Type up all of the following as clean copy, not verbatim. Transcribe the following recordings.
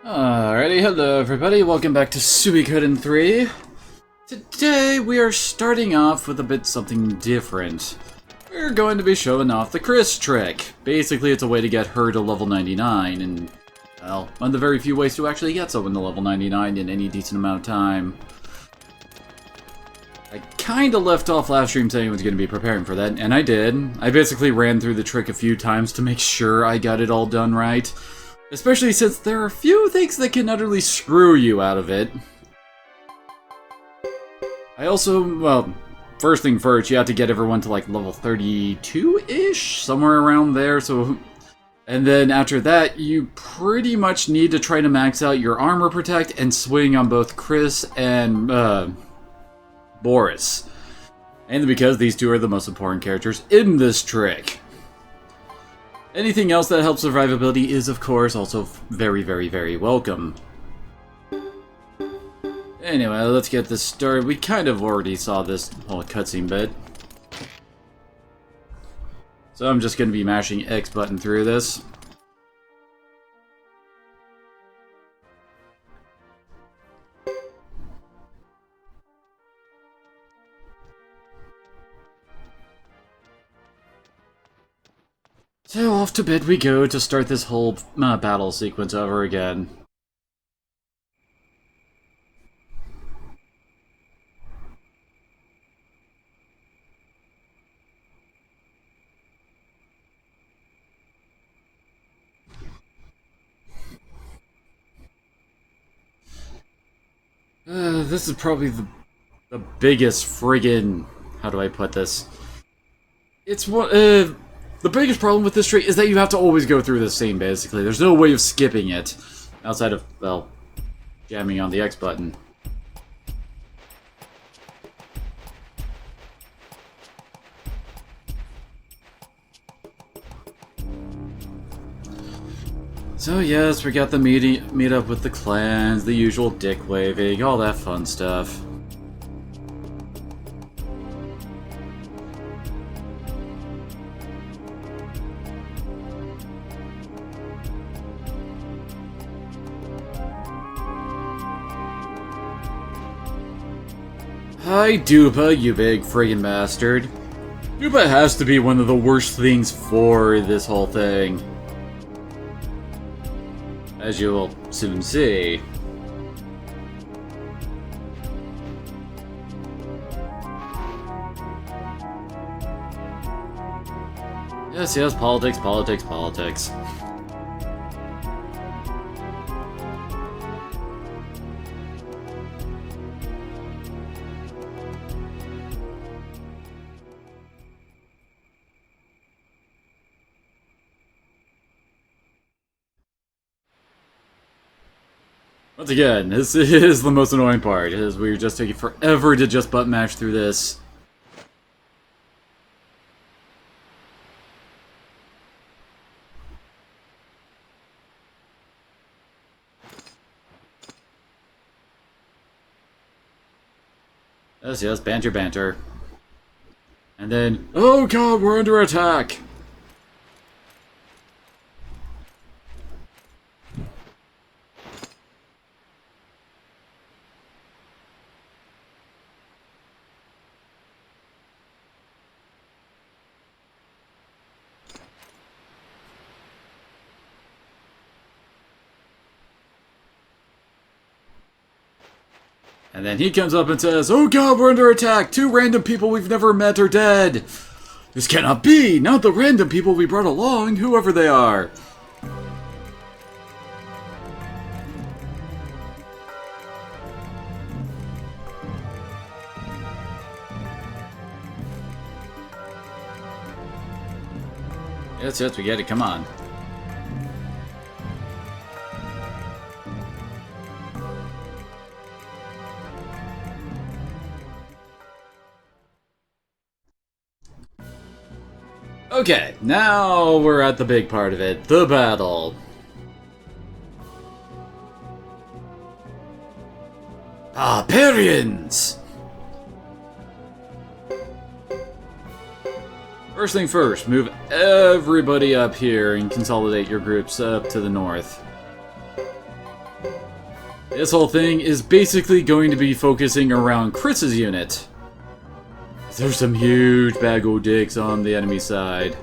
Alrighty, hello everybody, welcome back to Suikoden 3. Today we are starting off with a bit something different. We're going to be showing off the Chris trick. Basically it's a way to get her to level 99, and, well, one of the very few ways to actually get someone to level 99 in any decent amount of time. I kinda left off last stream saying I was going to be preparing for that, and I did. I basically ran through the trick a few times to make sure I got it all done right. Especially since there are a few things that can utterly screw you out of it. I also, well, first thing first, you have to get everyone to like level 32-ish? Somewhere around there, so... And then after that, you pretty much need to try to max out your armor protect and swing on both Chris and, Boris. And because these two are the most important characters in this trick. Anything else that helps survivability is, of course, also very, very, very welcome. Anyway, let's get this started. We kind of already saw this whole cutscene bit. So I'm just going to be mashing X button through this. So off to bed we go to start this whole battle sequence over again. This is probably the biggest friggin'... How do I put this? It's what, the biggest problem with this trick is that you have to always go through the same, basically. There's no way of skipping it. Outside of, well, jamming on the X button. So yes, we got the meet up with the clans, the usual dick waving, all that fun stuff. Hi, Dupa, you big friggin' bastard. Dupa has to be one of the worst things for this whole thing. As you will soon see. Yes, politics, politics, politics. Once again, this is the most annoying part, is we're just taking forever to just button mash through this. Yes, banter, banter. And then, oh god, we're under attack! And then he comes up and says, oh god, we're under attack! 2 random people we've never met are dead! This cannot be! Not the random people we brought along, whoever they are! Yes, we get it, come on. Okay, now we're at the big part of it, the battle. Barbarians! First thing first, move everybody up here and consolidate your groups up to the north. This whole thing is basically going to be focusing around Chris's unit. There's some huge bag o' dicks on the enemy side.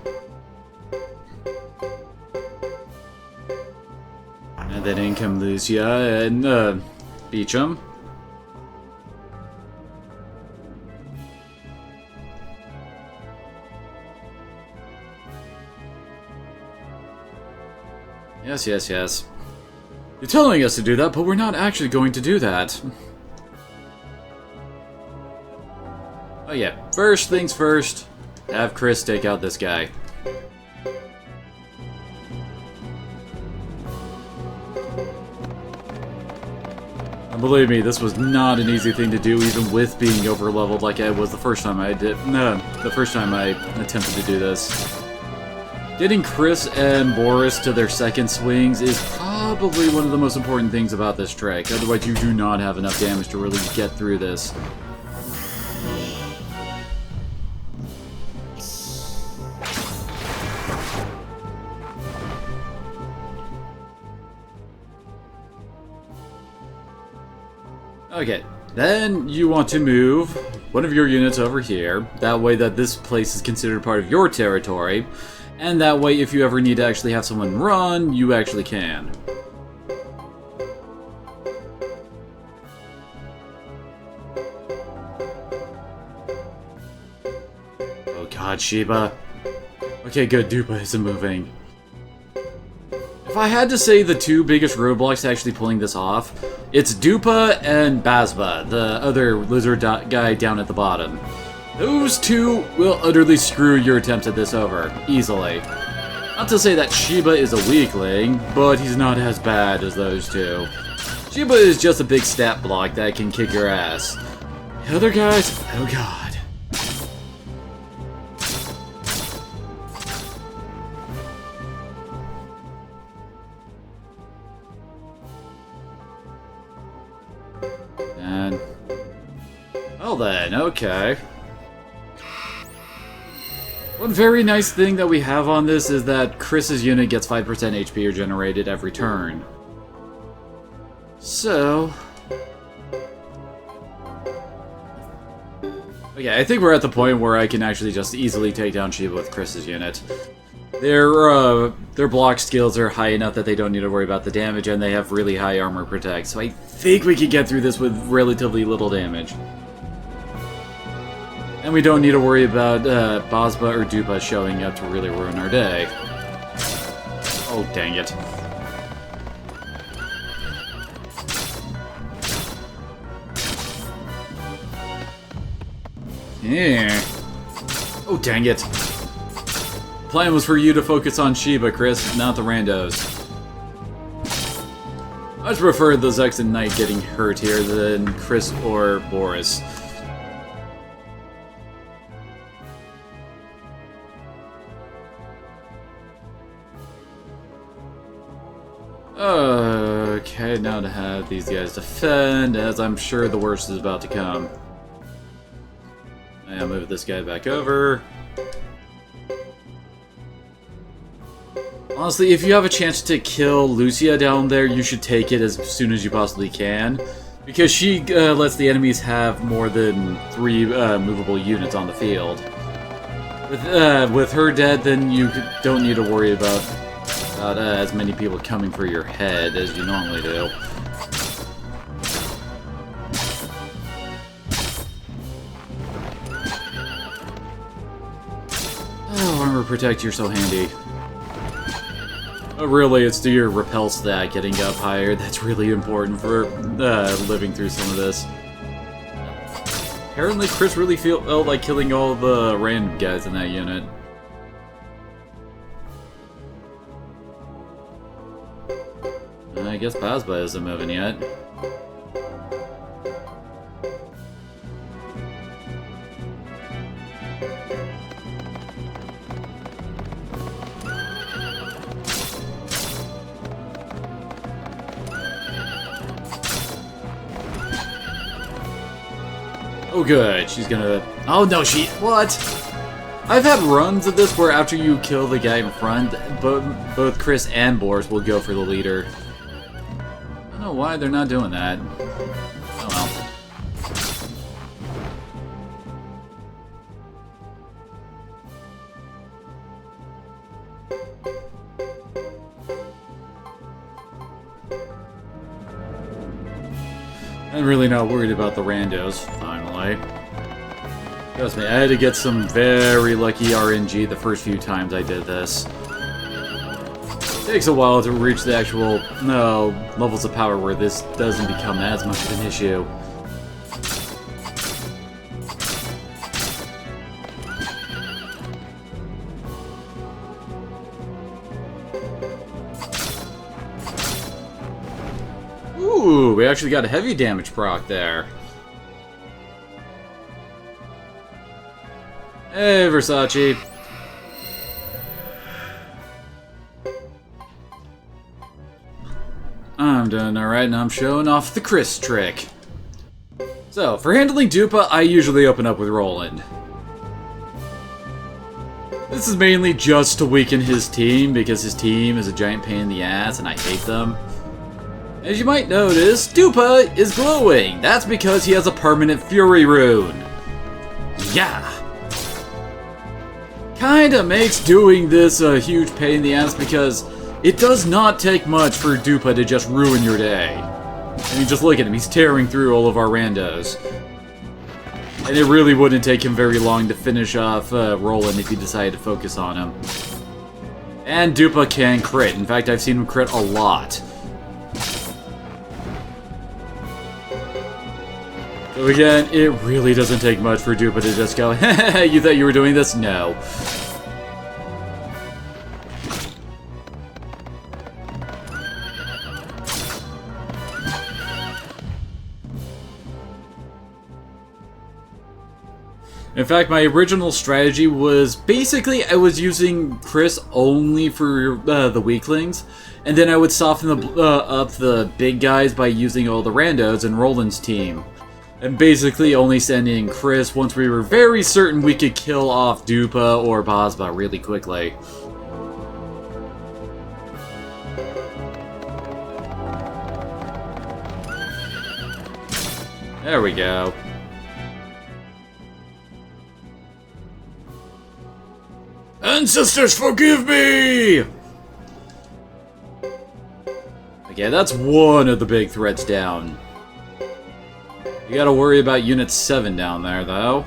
And then in come Lucia and Beecham. Yes, yes, yes. You're telling us to do that, but we're not actually going to do that. Oh yeah, first things first, have Chris take out this guy. And believe me, this was not an easy thing to do, even with being over-leveled like I was the first time I did. No, the first time I attempted to do this. Getting Chris and Boris to their second swings is probably one of the most important things about this trick. Otherwise, you do not have enough damage to really get through this. Okay, then you want to move one of your units over here. That way that this place is considered part of your territory. And that way, if you ever need to actually have someone run, you actually can. Oh god, Sheba. Okay, good, Dupa isn't moving. If I had to say the two biggest roadblocks to actually pulling this off, it's Dupa and Bazba, the other lizard guy down at the bottom. Those two will utterly screw your attempt at this over, easily. Not to say that Sheba is a weakling, but he's not as bad as those two. Sheba is just a big stat block that can kick your ass. The other guys, oh god. And... well then, okay. One very nice thing that we have on this is that Chris's unit gets 5% HP regenerated every turn. So... okay, I think we're at the point where I can actually just easily take down Sheba with Chris's unit. Their block skills are high enough that they don't need to worry about the damage, and they have really high armor protect, so I think we can get through this with relatively little damage. And we don't need to worry about Bazba or Dupa showing up to really ruin our day. Oh, dang it. Yeah. Oh, dang it. Plan was for you to focus on Sheba, Chris, not the randos. I much prefer the Zex and Knight getting hurt here than Chris or Boris. Okay, now to have these guys defend, as I'm sure the worst is about to come. I'll move this guy back over. Honestly, if you have a chance to kill Lucia down there, you should take it as soon as you possibly can. Because she lets the enemies have more than 3 movable units on the field. With her dead, then you don't need to worry about as many people coming for your head as you normally do. Oh, armor protect, you're so handy. But really, it's your repel stat getting up higher that's really important for living through some of this. Apparently, Chris really felt like killing all the random guys in that unit. I guess Bazba isn't moving yet. Oh good, she's gonna... oh no, what? I've had runs of this where after you kill the guy in front, both Chris and Boris will go for the leader. don't know why they're not doing that. Oh well. I'm really not worried about the randos, finally. Trust me, I had to get some very lucky RNG the first few times I did this. It takes a while to reach the actual levels of power where this doesn't become as much of an issue. Ooh, we actually got a heavy damage proc there. Hey, Versace. I'm doing alright, and I'm showing off the Chris trick. So, for handling Dupa, I usually open up with Roland. This is mainly just to weaken his team, because his team is a giant pain in the ass, and I hate them. As you might notice, Dupa is glowing. That's because he has a permanent Fury rune. Yeah! Kinda makes doing this a huge pain in the ass because it does not take much for Dupa to just ruin your day. I mean, just look at him, he's tearing through all of our randos. And it really wouldn't take him very long to finish off Roland if he decided to focus on him. And Dupa can crit. In fact, I've seen him crit a lot. So again, it really doesn't take much for Dupa to just go, hey, you thought you were doing this? No. In fact, my original strategy was basically I was using Chris only for the weaklings, and then I would soften up the big guys by using all the randos in Roland's team. And basically only sending Chris once we were very certain we could kill off Dupa or Basba really quickly. There we go. Ancestors, forgive me! Okay, that's one of the big threats down. You gotta worry about Unit 7 down there, though.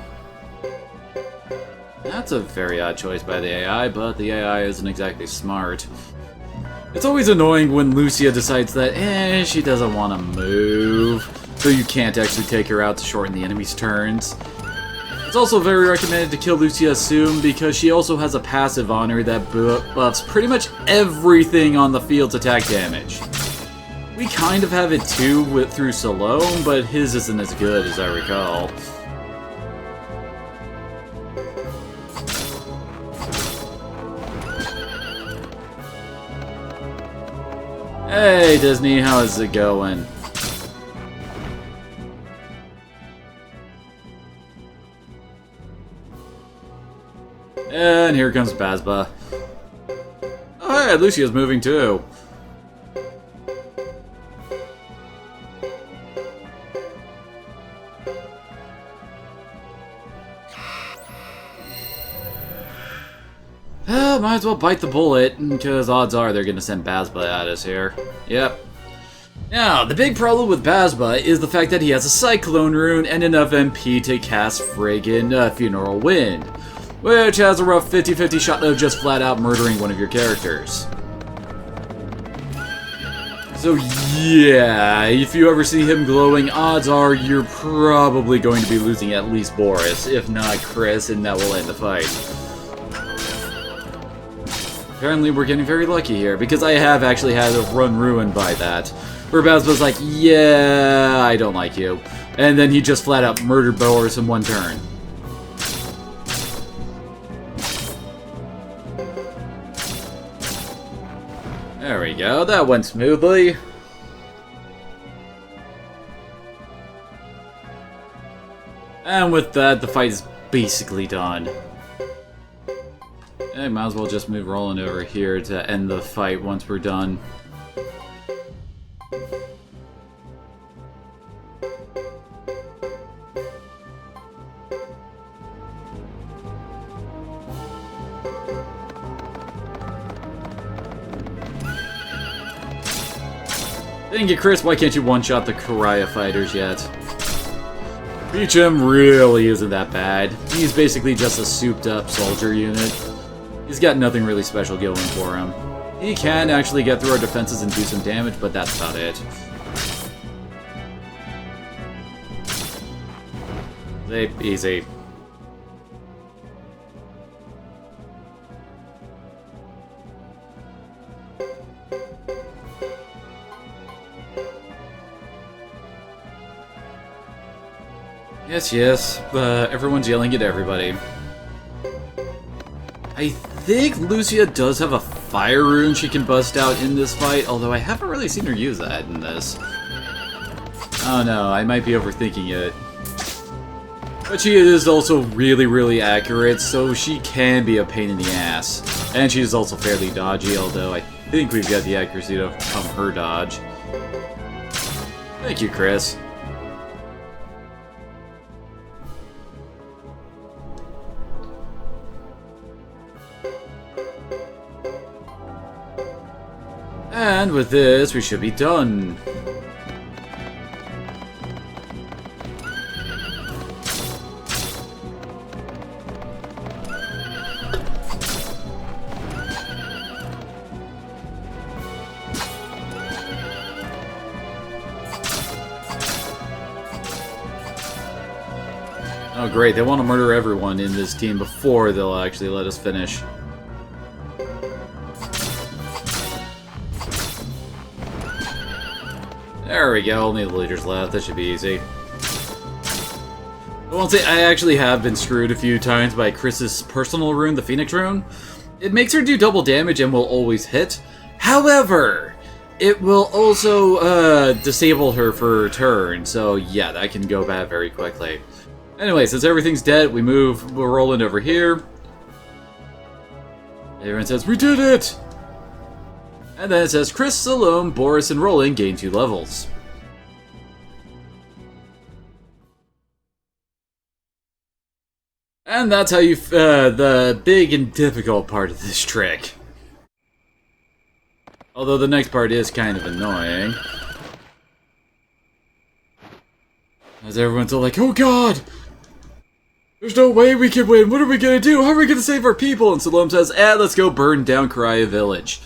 That's a very odd choice by the AI, but the AI isn't exactly smart. It's always annoying when Lucia decides that, she doesn't want to move, so you can't actually take her out to shorten the enemy's turns. It's also very recommended to kill Lucia soon, because she also has a passive on her that buffs pretty much everything on the field's attack damage. We kind of have it too through Salome, but his isn't as good as I recall. Hey Disney, how is it going? And here comes Basba. Oh hey, Lucia's moving too. Might as well bite the bullet, because odds are they're gonna send Basba at us here. Yep. Now, the big problem with Basba is the fact that he has a Cyclone rune and enough MP to cast friggin' Funeral Wind, which has a rough 50-50 shot of just flat out murdering one of your characters. So yeah, if you ever see him glowing, odds are you're probably going to be losing at least Boris, if not Chris, and that will end the fight. Apparently we're getting very lucky here, because I have actually had a run ruined by that. Where Basba's like, yeah, I don't like you. And then he just flat out murdered Boris in one turn. There we go, that went smoothly. And with that, the fight is basically done. I might as well just move Roland over here to end the fight once we're done. Dang it, Chris, why can't you one-shot the Karaya fighters yet? Beecham really isn't that bad. He's basically just a souped-up soldier unit. He's got nothing really special going for him. He can actually get through our defenses and do some damage, but that's about it. Easy. Yes, everyone's yelling at everybody. I think Lucia does have a fire rune she can bust out in this fight, although I haven't really seen her use that in this. Oh no, I might be overthinking it. But she is also really accurate, so she can be a pain in the ass. And she is also fairly dodgy, although I think we've got the accuracy to overcome her dodge. Thank you, Chris. And with this, we should be done. Oh great, they want to murder everyone in this team before they'll actually let us finish. There we go, only the leaders left, that should be easy. I won't say I actually have been screwed a few times by Chris's personal rune, the Phoenix rune. It makes her do double damage and will always hit. However, it will also disable her for a turn, so yeah, that can go bad very quickly. Anyway, since everything's dead, we're rolling over here. Everyone says, "We did it!" And then it says, Chris, Salome, Boris, and Roland gain 2 levels. And that's how you, the big and difficult part of this trick. Although the next part is kind of annoying. As everyone's all like, "Oh god! There's no way we can win! What are we gonna do? How are we gonna save our people?" And Salome says, let's go burn down Karaya Village.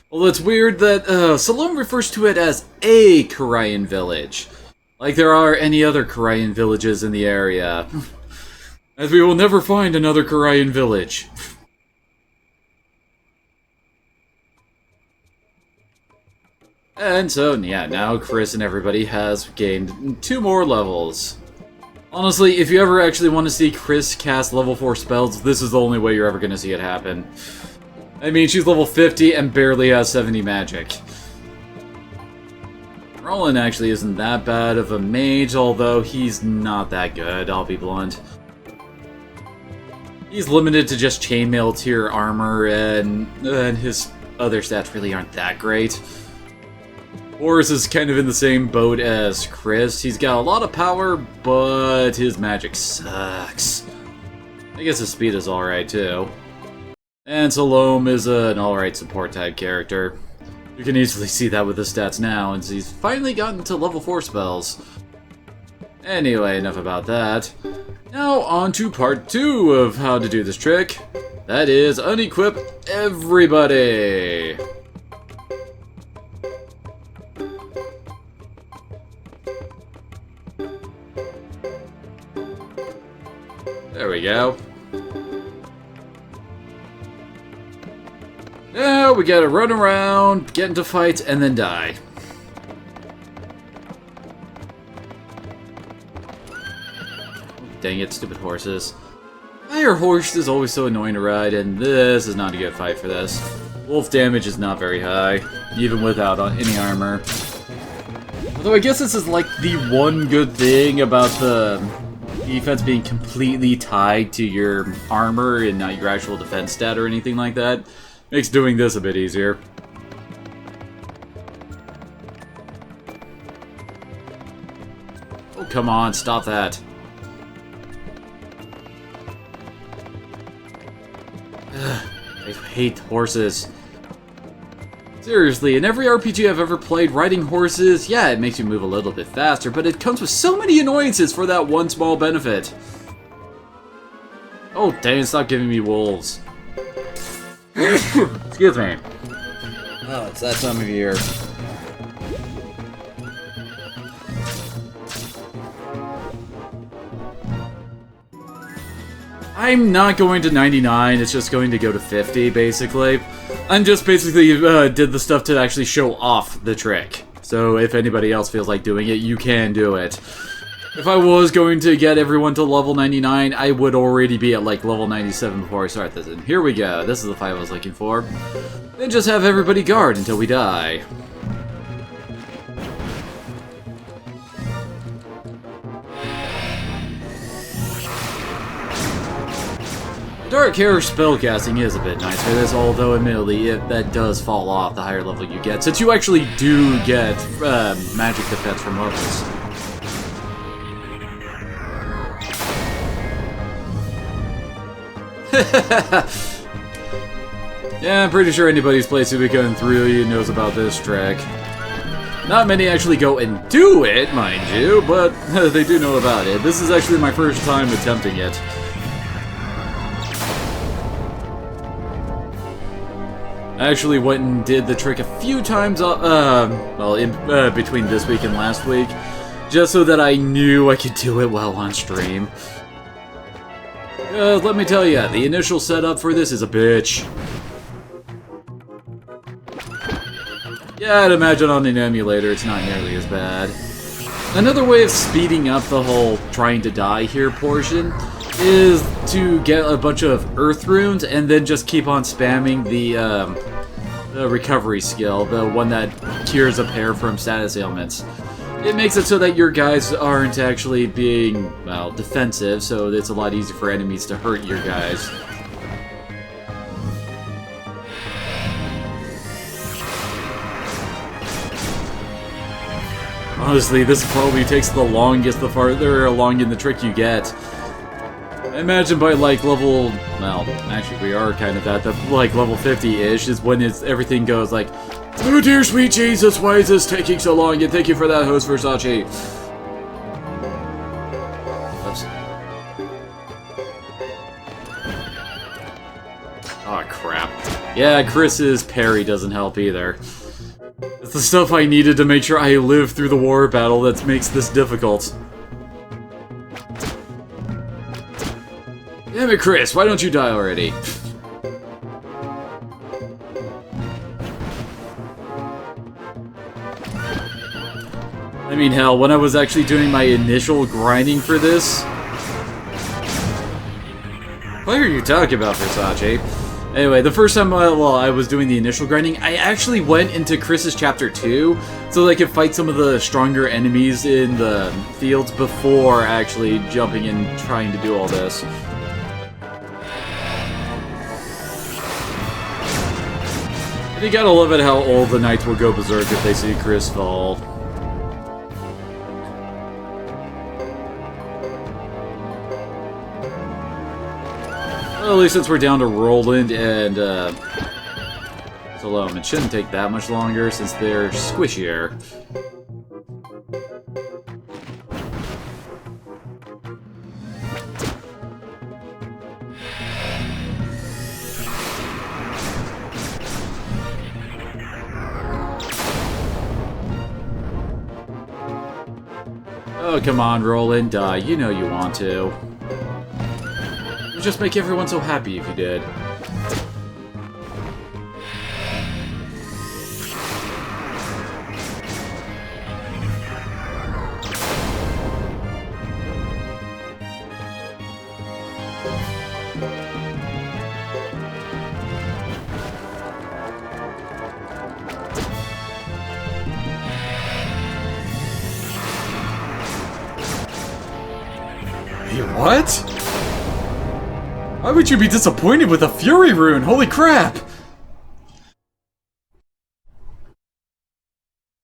Well, it's weird that Salome refers to it as a Karayan village. Like there are any other Karayan villages in the area. As we will never find another Karayan village. And so, yeah, now Chris and everybody has gained 2 more levels. Honestly, if you ever actually want to see Chris cast level 4 spells, this is the only way you're ever going to see it happen. I mean, she's level 50 and barely has 70 magic. Roland actually isn't that bad of a mage, although he's not that good, I'll be blunt. He's limited to just chainmail tier armor, and his other stats really aren't that great. Boris is kind of in the same boat as Chris. He's got a lot of power, but his magic sucks. I guess his speed is alright too. And Salome is an alright support type character. You can easily see that with his stats now, and he's finally gotten to level 4 spells. Anyway, enough about that. Now on to part 2 of how to do this trick. That is, unequip everybody! There we go. Now we gotta run around, get into fights, and then die. Dang it, stupid horses. Why are horses always so annoying to ride, and this is not a good fight for this. Wolf damage is not very high, even without any armor. Although I guess this is like the one good thing about the defense being completely tied to your armor and not your actual defense stat or anything like that. Makes doing this a bit easier. Oh, come on, stop that. Ugh, I hate horses. Seriously, in every RPG I've ever played, riding horses, yeah, it makes you move a little bit faster, but it comes with so many annoyances for that one small benefit. Oh, dang, stop giving me wolves. Excuse me. Oh, it's that time of year. I'm not going to 99, it's just going to go to 50, basically. I'm just basically did the stuff to actually show off the trick. So if anybody else feels like doing it, you can do it. If I was going to get everyone to level 99, I would already be at like level 97 before I start this. And here we go, this is the fight I was looking for. Then just have everybody guard until we die. Dark Hair spellcasting is a bit nice for this, although admittedly that does fall off the higher level you get, since you actually do get magic defense from levels. Yeah, I'm pretty sure anybody who's played Suikoden 3 knows about this trick. Not many actually go and do it, mind you, but they do know about it. This is actually my first time attempting it. I actually went and did the trick a few times, between this week and last week, just so that I knew I could do it well on stream. Let me tell ya, the initial setup for this is a bitch. Yeah, I'd imagine on an emulator it's not nearly as bad. Another way of speeding up the whole trying to die here portion is to get a bunch of earth runes and then just keep on spamming the recovery skill, the one that cures a pair from status ailments. It makes it so that your guys aren't actually being, well, defensive, so it's a lot easier for enemies to hurt your guys. Honestly, this probably takes the longest the farther along in the trick you get. I imagine by like level, well, actually we are kind of at the like level 50-ish is when everything goes like, oh dear sweet Jesus, why is this taking so long? And thank you for that, host Versace. Oops. Oh crap. Yeah, Chris's parry doesn't help either. It's the stuff I needed to make sure I live through the war battle that makes this difficult. Damn it, Chris, why don't you die already? I mean, hell, when I was actually doing my initial grinding for this... What are you talking about, Versace? Anyway, the first time while I was doing the initial grinding, I actually went into Chris's Chapter 2 so that I could fight some of the stronger enemies in the fields before actually jumping and trying to do all this. You gotta love it how all the knights will go berserk if they see Chris fall. Well, at least since we're down to Roland and Salome, it shouldn't take that much longer since they're squishier. Oh, come on, Roland, die. You know you want to. It would just make everyone so happy if you did. What? Why would you be disappointed with a Fury Rune? Holy crap!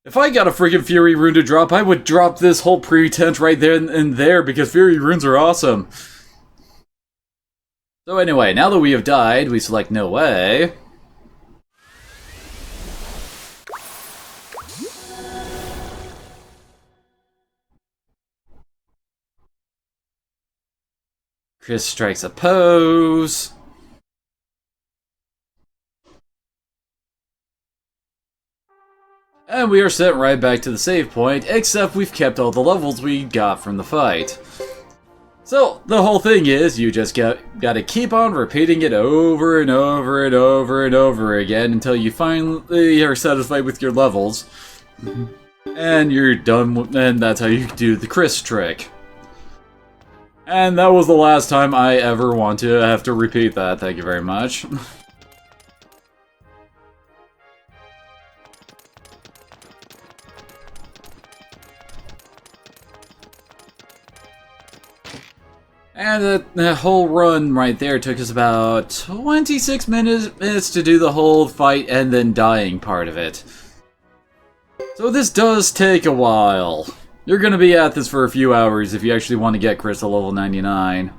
If I got a freaking Fury Rune to drop, I would drop this whole pretense right there and there because Fury Runes are awesome. So anyway, now that we have died, we select No Way. Chris strikes a pose. And we are sent right back to the save point, except we've kept all the levels we got from the fight. So, the whole thing is, you just gotta keep on repeating it over and over and over and over again until you finally are satisfied with your levels. And you're done, and that's how you do the Chris trick. And that was the last time I ever want to have to repeat that, thank you very much. And that whole run right there took us about 26 minutes to do the whole fight and then dying part of it. So this does take a while. You're gonna be at this for a few hours if you actually want to get Chris to level 99.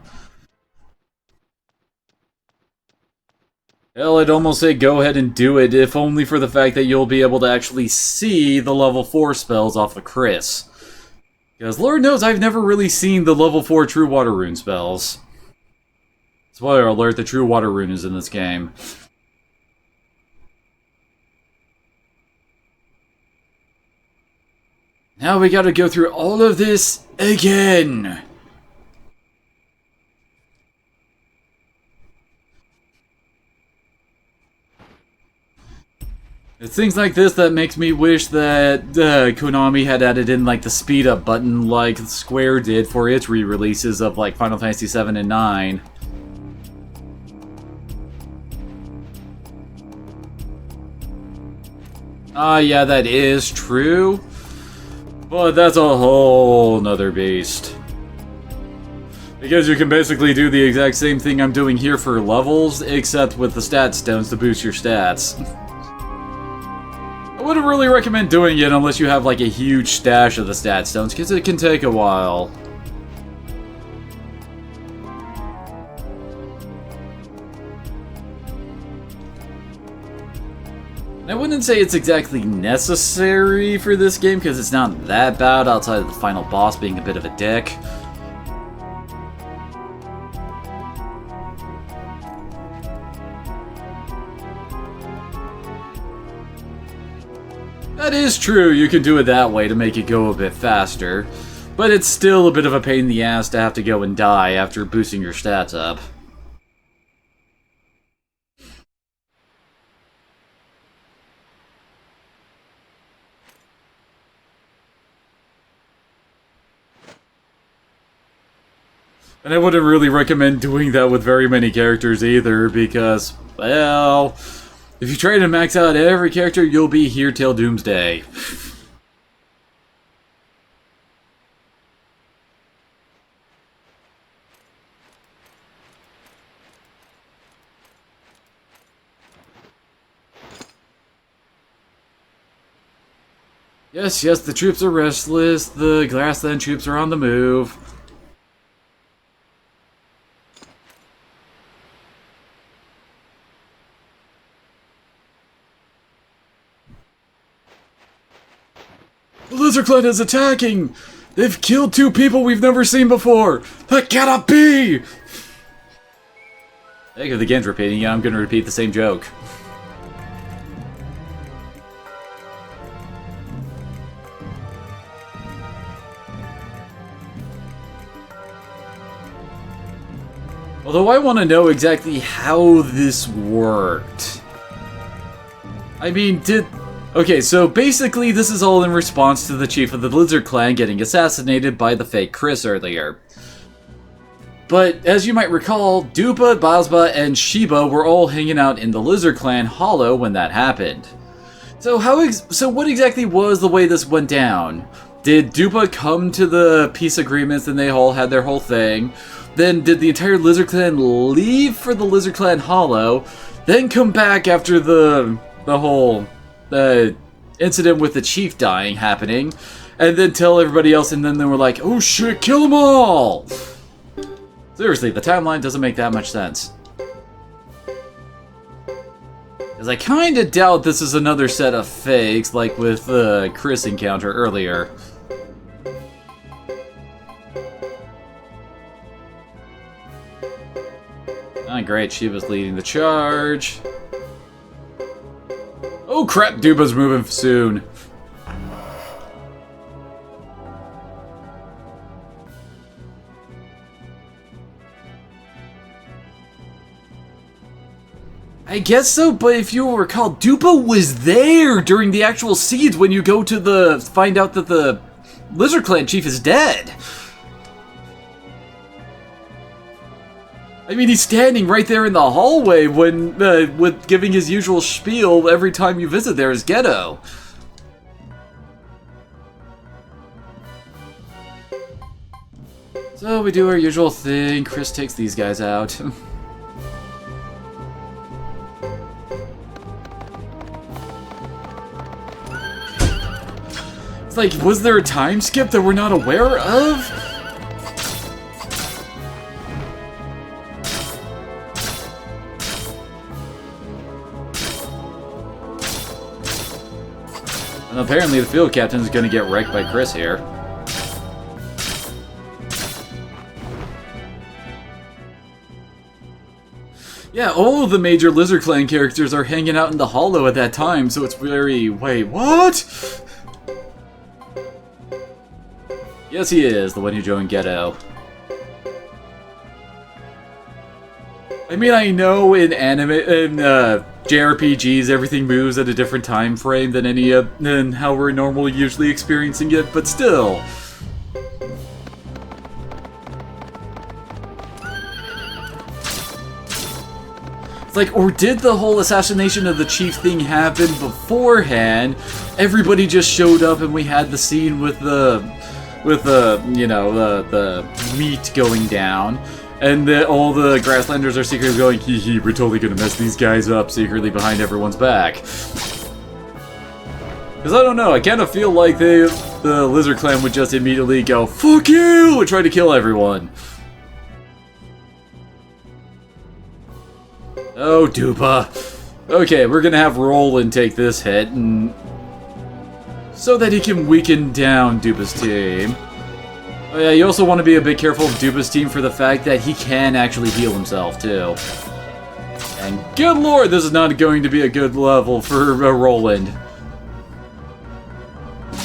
Hell, I'd almost say go ahead and do it, if only for the fact that you'll be able to actually see the level 4 spells off of Chris. Because Lord knows I've never really seen the level 4 True Water Rune spells. Spoiler alert, the True Water Rune is in this game. Now we gotta go through all of this again! It's things like this that makes me wish that Konami had added in like the speed up button like Square did for its re-releases of like Final Fantasy 7 and 9. Yeah, that is true. But that's a whole nother beast. Because you can basically do the exact same thing I'm doing here for levels, except with the stat stones to boost your stats. I wouldn't really recommend doing it unless you have like a huge stash of the stat stones, because it can take a while. I wouldn't say it's exactly necessary for this game, because it's not that bad outside of the final boss being a bit of a dick. That is true, you can do it that way to make it go a bit faster, but it's still a bit of a pain in the ass to have to go and die after boosting your stats up. And I wouldn't really recommend doing that with very many characters either, because, well, if you try to max out every character, you'll be here till doomsday. Yes, the troops are restless, the grassland troops are on the move. The Lizard Clan is attacking! They've killed 2 people we've never seen before! That cannot be! Heck, if the game's repeating it, I'm gonna repeat the same joke. Although I want to know exactly how this worked. I mean, okay, so basically this is all in response to the chief of the Lizard Clan getting assassinated by the fake Chris earlier. But as you might recall, Dupa, Basba, and Shiba were all hanging out in the Lizard Clan Hollow when that happened. So what exactly was the way this went down? Did Dupa come to the peace agreements and they all had their whole thing? Then did the entire Lizard Clan leave for the Lizard Clan Hollow, then come back after the whole incident with the chief dying happening, and then tell everybody else, and then they were like, oh shit, kill them all! Seriously, the timeline doesn't make that much sense. Because I kinda doubt this is another set of fakes, like with the Chris encounter earlier. Ah, great, Shiva's leading the charge. Oh crap, Dupa's moving soon. I guess so, but if you will recall, Dupa was there during the actual siege when you go to find out that the Lizard Clan chief is dead. I mean, he's standing right there in the hallway when, with giving his usual spiel every time you visit there is ghetto. So we do our usual thing, Chris takes these guys out. It's like, was there a time skip that we're not aware of? And apparently the field captain is going to get wrecked by Chris here. Yeah, all of the major Lizard Clan characters are hanging out in the hollow at that time, so it's very... Wait, what? Yes, he is, the one who joined Ghetto. I mean, I know in JRPGs everything moves at a different time frame than how we're normally usually experiencing it, but still. It's like, or did the whole assassination of the chief thing happen beforehand? Everybody just showed up and we had the scene with the meat going down, and all the Grasslanders are secretly going, hee hee, we're totally gonna mess these guys up secretly behind everyone's back. Because I don't know, I kind of feel like the Lizard Clan would just immediately go, fuck you, and try to kill everyone. Oh, Dupa. Okay, we're gonna have Roland take this hit, and so that he can weaken down Dupa's team. Oh yeah, you also want to be a bit careful of Dupa's team for the fact that he can actually heal himself, too. And good lord, this is not going to be a good level for Roland.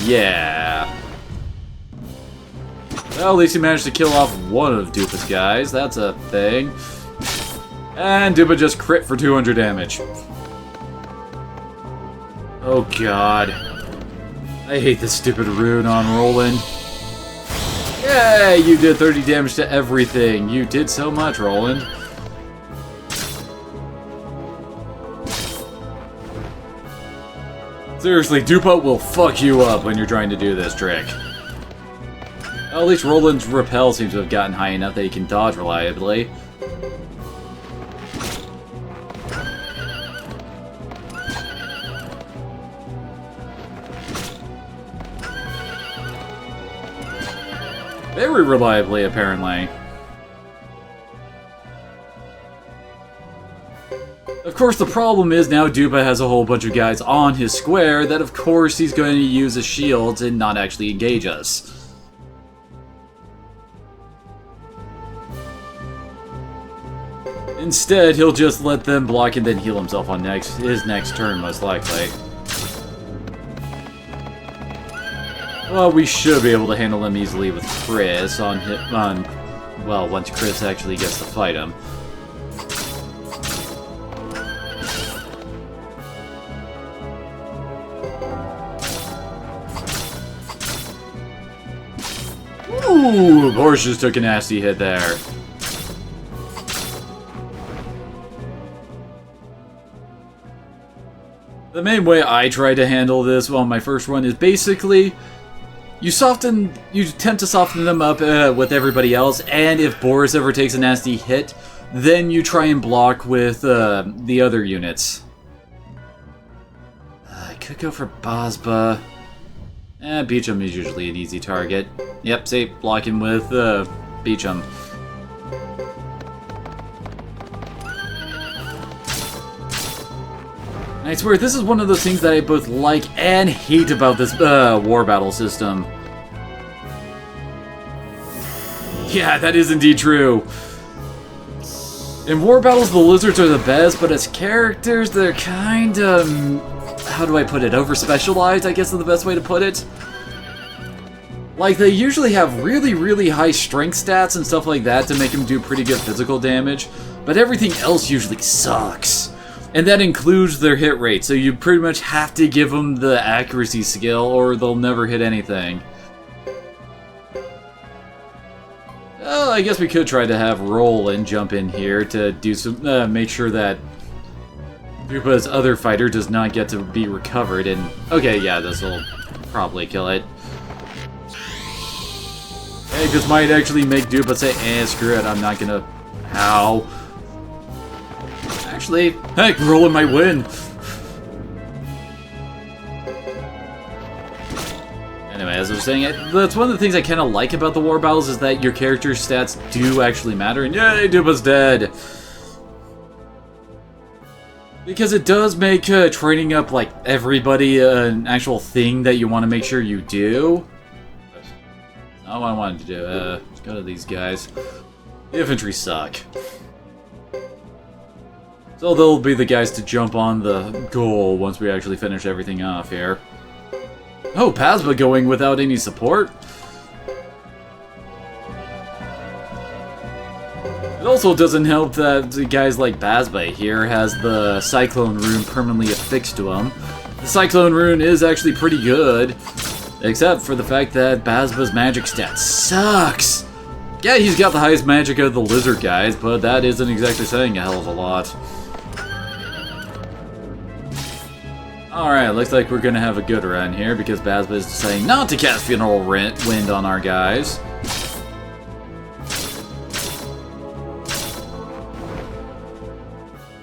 Yeah. Well, at least he managed to kill off one of Dupa's guys, that's a thing. And Dupa just crit for 200 damage. Oh god. I hate this stupid rune on Roland. Yay, you did 30 damage to everything. You did so much, Roland. Seriously, Dupa will fuck you up when you're trying to do this trick. Well, at least Roland's repel seems to have gotten high enough that he can dodge reliably. Very reliably, apparently. Of course, the problem is now Dupa has a whole bunch of guys on his square that of course he's going to use as shields and not actually engage us. Instead, he'll just let them block and then heal himself on his next turn, most likely. Well, we should be able to handle him easily with Chris well, once Chris actually gets to fight him. Ooh, Boris just took a nasty hit there. The main way I try to handle this, well, my first one is basically you tend to soften them up with everybody else, and if Boris ever takes a nasty hit, then you try and block with the other units. I could go for Bosba. Beecham is usually an easy target. Yep, see, blocking with Beecham. And I swear, this is one of those things that I both like and hate about this war battle system. Yeah, that is indeed true. In war battles, the lizards are the best, but as characters, they're kind of... how do I put it? Over-specialized, I guess is the best way to put it. Like, they usually have really, really high strength stats and stuff like that to make them do pretty good physical damage, but everything else usually sucks. And that includes their hit rate, so you pretty much have to give them the accuracy skill or they'll never hit anything. Well, I guess we could try to have Roland jump in here to do some, make sure that Drupa's other fighter does not get to be recovered, and... okay, yeah, this will probably kill it. Hey, this might actually make Drupa say, eh, screw it, I'm not gonna... Ow. Actually, heck, Roland might win. Anyway, as I was saying, that's one of the things I kind of like about the war battles is that your character's stats do actually matter, and yay, Drupa's dead! Because it does make training up, like, everybody an actual thing that you want to make sure you do. That's not what I wanted to do. Let's go to these guys. The infantry suck. So they'll be the guys to jump on the goal once we actually finish everything off here. Oh, Pasma going without any support? It also doesn't help that the guys like Basba here has the Cyclone Rune permanently affixed to him. The Cyclone Rune is actually pretty good, except for the fact that Basba's magic stat sucks! Yeah, he's got the highest magic of the lizard guys, but that isn't exactly saying a hell of a lot. Alright, looks like we're gonna have a good run here because Basba is saying not to cast Funeral Wind on our guys.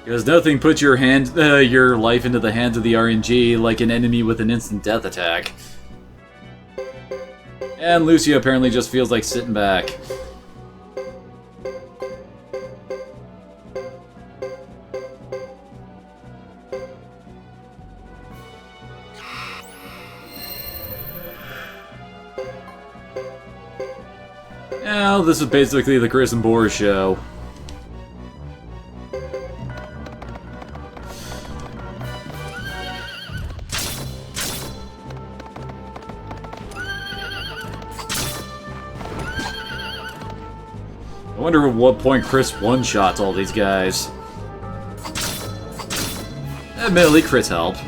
Because nothing puts your life into the hands of the RNG like an enemy with an instant death attack. And Lucia apparently just feels like sitting back. Now, this is basically the Chris and Boris show. I wonder at what point Chris one-shots all these guys. Admittedly, Chris helped.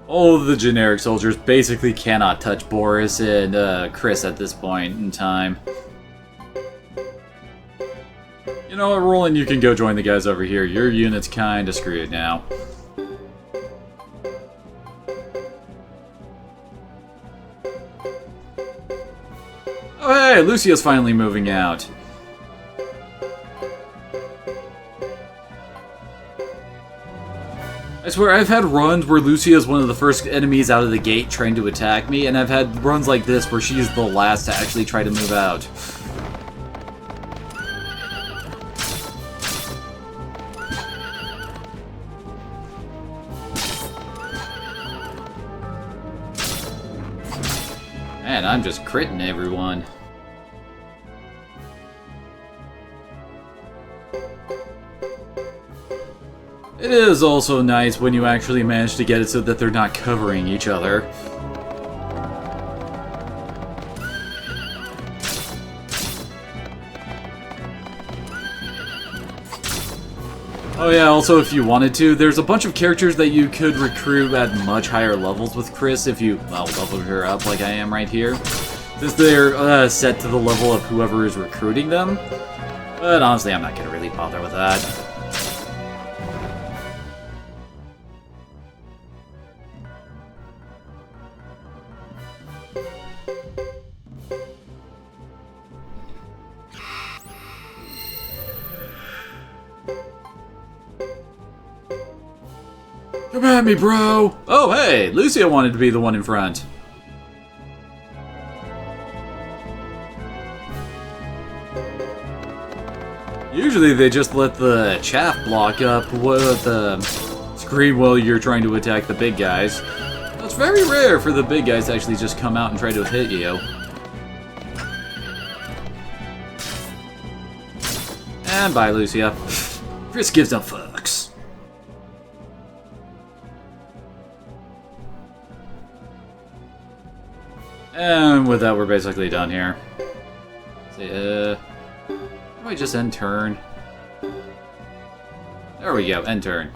All of the generic soldiers basically cannot touch Boris and Chris at this point in time. You know what, Roland, you can go join the guys over here. Your unit's kinda screwed now. Oh hey, Lucia's finally moving out. I swear, I've had runs where Lucia is one of the first enemies out of the gate trying to attack me, and I've had runs like this where she's the last to actually try to move out. Man, I'm just critting everyone. It is also nice when you actually manage to get it so that they're not covering each other. Oh yeah, also if you wanted to, there's a bunch of characters that you could recruit at much higher levels with Chris if you, well, leveled her up like I am right here. Since they're set to the level of whoever is recruiting them. But honestly, I'm not gonna really bother with that. Come at me, bro! Oh, hey! Lucia wanted to be the one in front. Usually they just let the chaff block up with the screen while you're trying to attack the big guys. very rare for the big guys to actually just come out and try to hit you. And bye, Lucia. Chris gives no fucks. And with that, we're basically done here. See, how do I just end turn? There we go, end turn.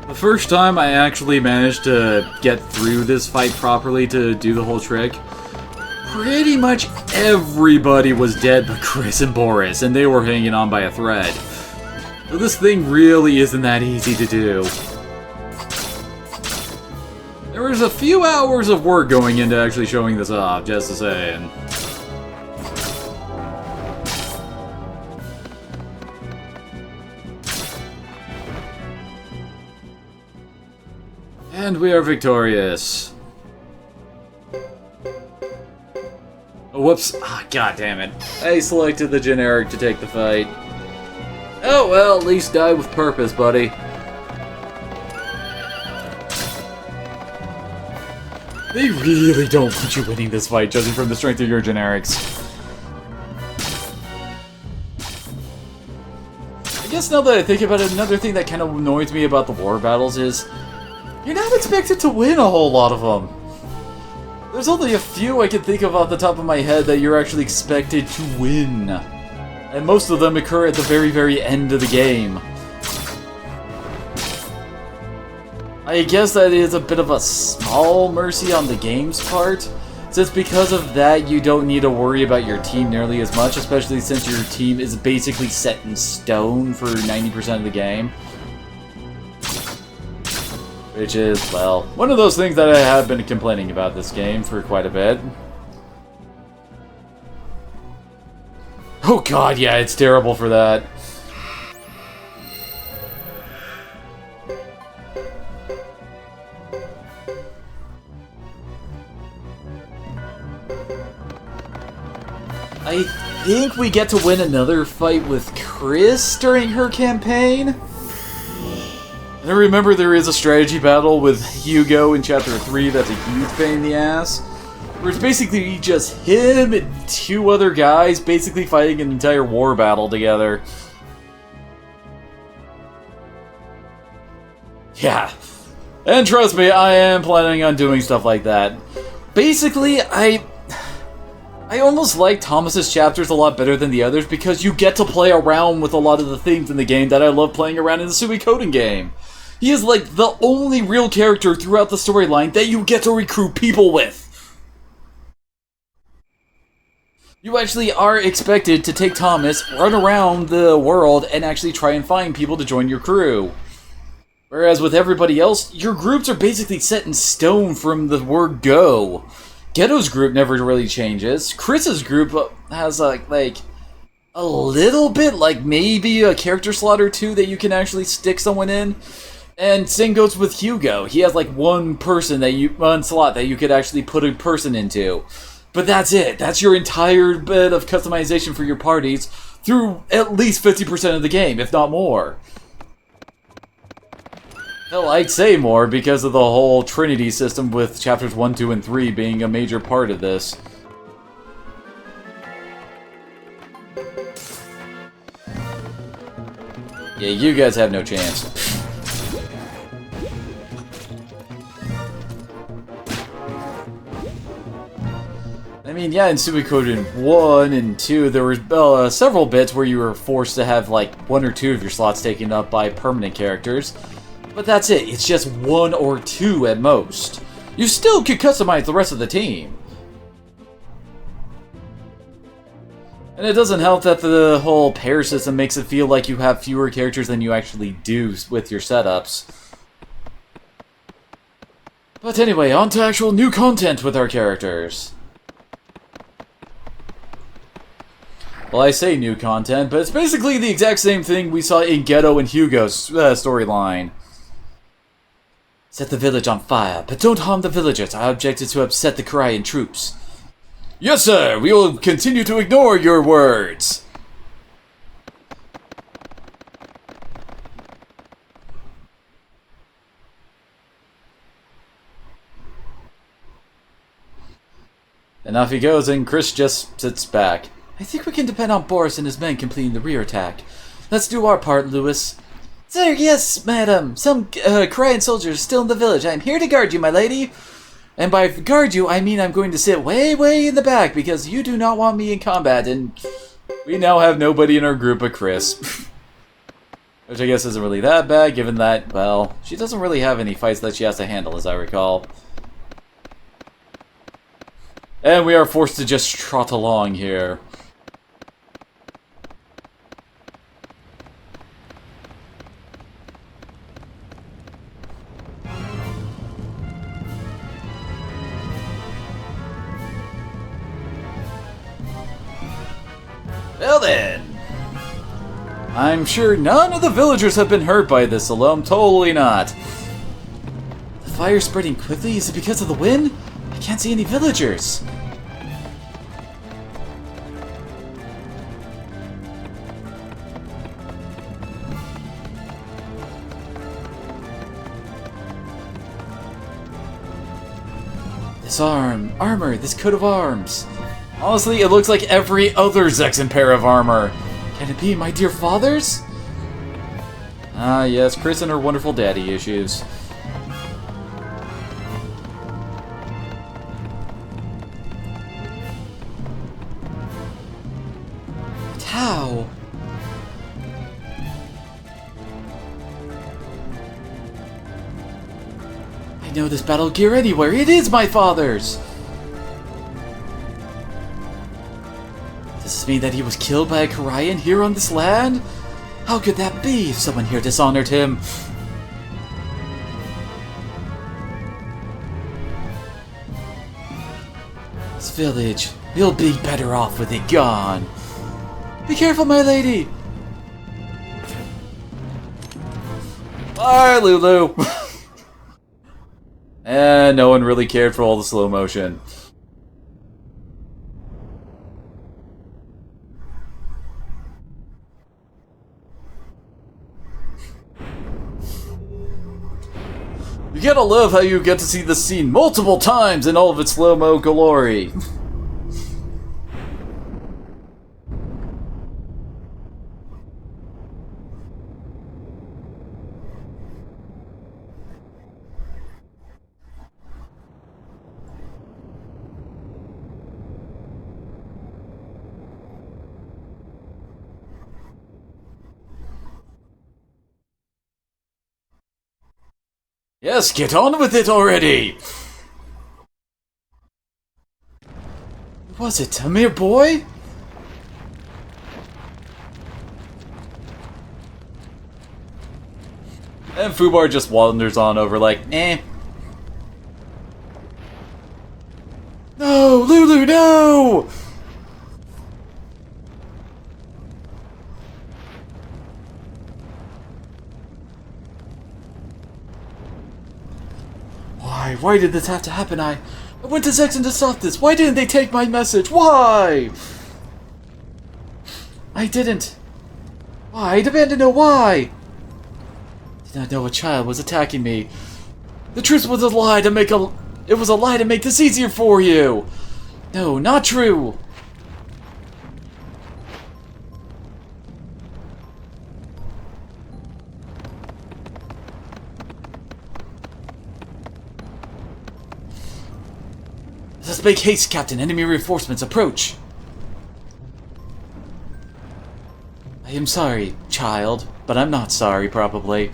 The first time I actually managed to get through this fight properly to do the whole trick, pretty much everybody was dead but Chris and Boris, and they were hanging on by a thread. So this thing really isn't that easy to do. There was a few hours of work going into actually showing this off, just to say. And we are victorious. Oh, whoops. Ah, God damn it. I selected the generic to take the fight. Oh well, at least die with purpose, buddy. They really don't want you winning this fight, judging from the strength of your generics. I guess now that I think about it, another thing that kind of annoys me about the war battles is you're not expected to win a whole lot of them. There's only a few I can think of off the top of my head that you're actually expected to win. And most of them occur at the very, very end of the game. I guess that is a bit of a small mercy on the game's part, since because of that you don't need to worry about your team nearly as much, especially since your team is basically set in stone for 90% of the game. Which is, well, one of those things that I have been complaining about this game for quite a bit. Oh god, yeah, it's terrible for that. I think we get to win another fight with Chris during her campaign. And I remember there is a strategy battle with Hugo in Chapter 3 that's a huge pain in the ass. Where it's basically just him and two other guys basically fighting an entire war battle together. Yeah. And trust me, I am planning on doing stuff like that. Basically, I almost like Thomas's chapters a lot better than the others because you get to play around with a lot of the things in the game that I love playing around in the Suikoden game. He is like the only real character throughout the storyline that you get to recruit people with. You actually are expected to take Thomas, run around the world, and actually try and find people to join your crew. Whereas with everybody else, your groups are basically set in stone from the word go. Ghetto's group never really changes. Chris's group has like a little bit, like maybe a character slot or two that you can actually stick someone in. And same goes with Hugo. He has like one slot that you could actually put a person into. But that's it. That's your entire bit of customization for your parties through at least 50% of the game, if not more. Hell, I'd say more because of the whole Trinity system with chapters 1, 2, and 3 being a major part of this. Yeah, you guys have no chance. I mean, yeah, in Suikoden 1 and 2, there were several bits where you were forced to have, like, one or two of your slots taken up by permanent characters. But that's it. It's just one or two at most. You still could customize the rest of the team. And it doesn't help that the whole pair system makes it feel like you have fewer characters than you actually do with your setups. But anyway, on to actual new content with our characters. Well, I say new content, but it's basically the exact same thing we saw in Ghetto and Hugo's storyline. Set the village on fire, but don't harm the villagers. Our objective is to upset the Korean troops. Yes, sir! We will continue to ignore your words! And off he goes, and Chris just sits back. I think we can depend on Boris and his men completing the rear attack. Let's do our part, Lewis. Sir, yes, madam. Some Korean soldiers are still in the village. I am here to guard you, my lady. And by guard you, I mean I'm going to sit way, way in the back because you do not want me in combat, and we now have nobody in our group but Chris. Which I guess isn't really that bad, given that, well, she doesn't really have any fights that she has to handle, as I recall. And we are forced to just trot along here. Well then, I'm sure none of the villagers have been hurt by this alone. Totally not. The fire's spreading quickly. Is it because of the wind? I can't see any villagers. This armor, this coat of arms. Honestly, it looks like every other Zexan pair of armor. Can it be my dear father's? Ah, yes, Chris and her wonderful daddy issues. But how? I know this battle gear anywhere. It is my father's! Does this mean that he was killed by a Korean here on this land? How could that be if someone here dishonored him? This village, we'll be better off with it gone. Be careful, my lady! Bye, Lulu! And no one really cared for all the slow motion. You gotta love how you get to see this scene multiple times in all of its slow-mo glory. Yes, get on with it already! Was it a mere boy? And Fubar just wanders on over like, eh. No, Lulu, no! Why did this have to happen? I went to Zexan to stop this. Why didn't they take my message? Why? I didn't. Why? I demand to know why. Did not know a child was attacking me. The truth was a lie to make it was a lie to make this easier for you. No, not true. Let's make haste, Captain. Enemy reinforcements approach. I am sorry, child, but I'm not sorry, probably.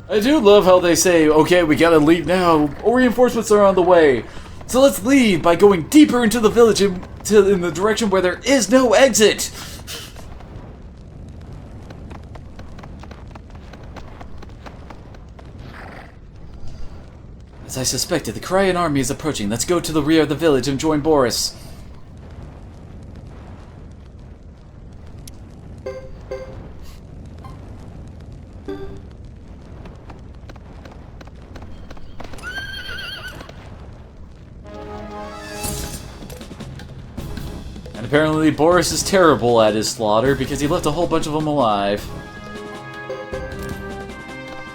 I do love how they say, okay, we gotta leave now, or reinforcements are on the way. So let's leave by going deeper into the village in the direction where there is no exit. As I suspected, the Korean army is approaching. Let's go to the rear of the village and join Boris. Apparently Boris is terrible at his slaughter because he left a whole bunch of them alive.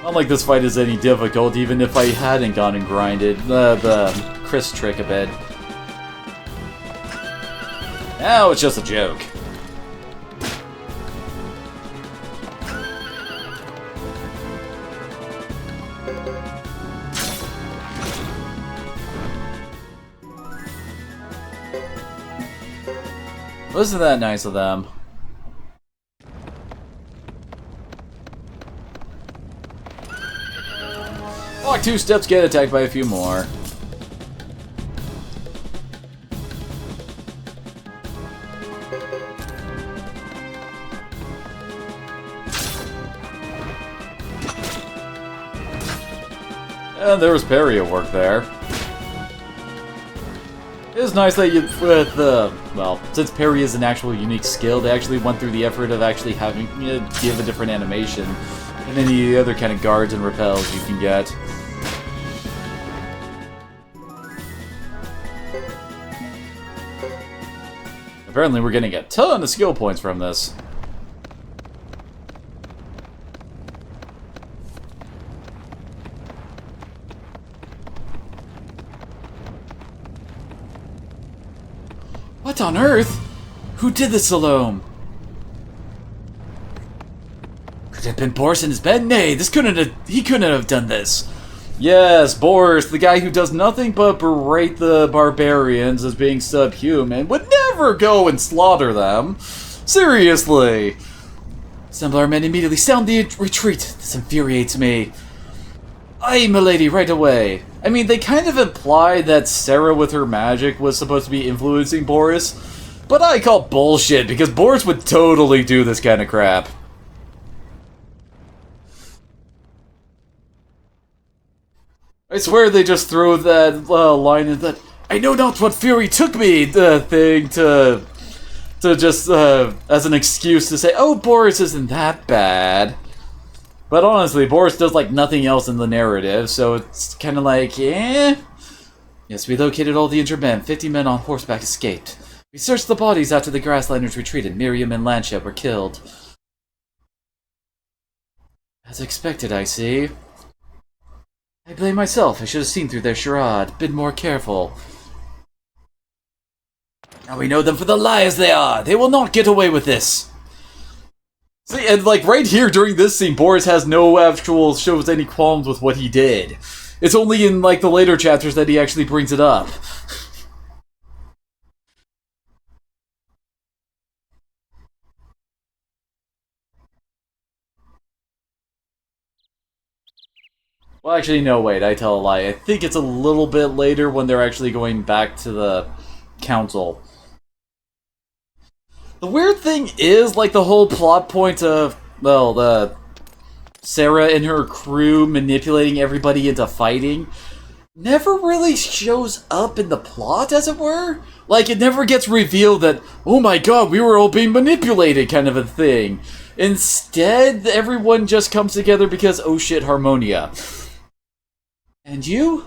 Not like this fight is any difficult, even if I hadn't gone and grinded the Chris trick a bit. Now it's just a joke. Wasn't that nice of them? Walk 2 steps, get attacked by a few more. And there was parry at work there. It was nice that you, with well, since parry is an actual unique skill, they actually went through the effort of actually having give a different animation than any other kind of guards and repels you can get. Apparently we're getting a ton of skill points from this. What on earth? Who did this alone? Could it have been Boris in his bed? Nay, he couldn't have done this. Yes, Boris, the guy who does nothing but berate the barbarians as being subhuman, would never go and slaughter them. Seriously. Assemble our men immediately. Sound the retreat. This infuriates me. Aye, milady, right away. I mean, they kind of implied that Sarah with her magic was supposed to be influencing Boris, but I call bullshit because Boris would totally do this kind of crap. I swear they just throw that line in that "I know not what fury took me" thing to just as an excuse to say, "Oh, Boris isn't that bad." But honestly, Boris does like nothing else in the narrative, so it's kind of like, eh. Yes, we located all the injured men. 50 men on horseback escaped. We searched the bodies after the grasslanders retreated. Miriam and Lancia were killed. As expected, I see. I blame myself. I should have seen through their charade. Been more careful. Now we know them for the liars they are. They will not get away with this. See, and like right here during this scene, Boris has no actual shows any qualms with what he did. It's only in like the later chapters that he actually brings it up. Well, actually, no, wait, I tell a lie. I think it's a little bit later when they're actually going back to the council. The weird thing is, like, the whole plot point of, well, Sarah and her crew manipulating everybody into fighting never really shows up in the plot, as it were. Like, it never gets revealed that, oh my god, we were all being manipulated, kind of a thing. Instead, everyone just comes together because, oh shit, Harmonia. And you?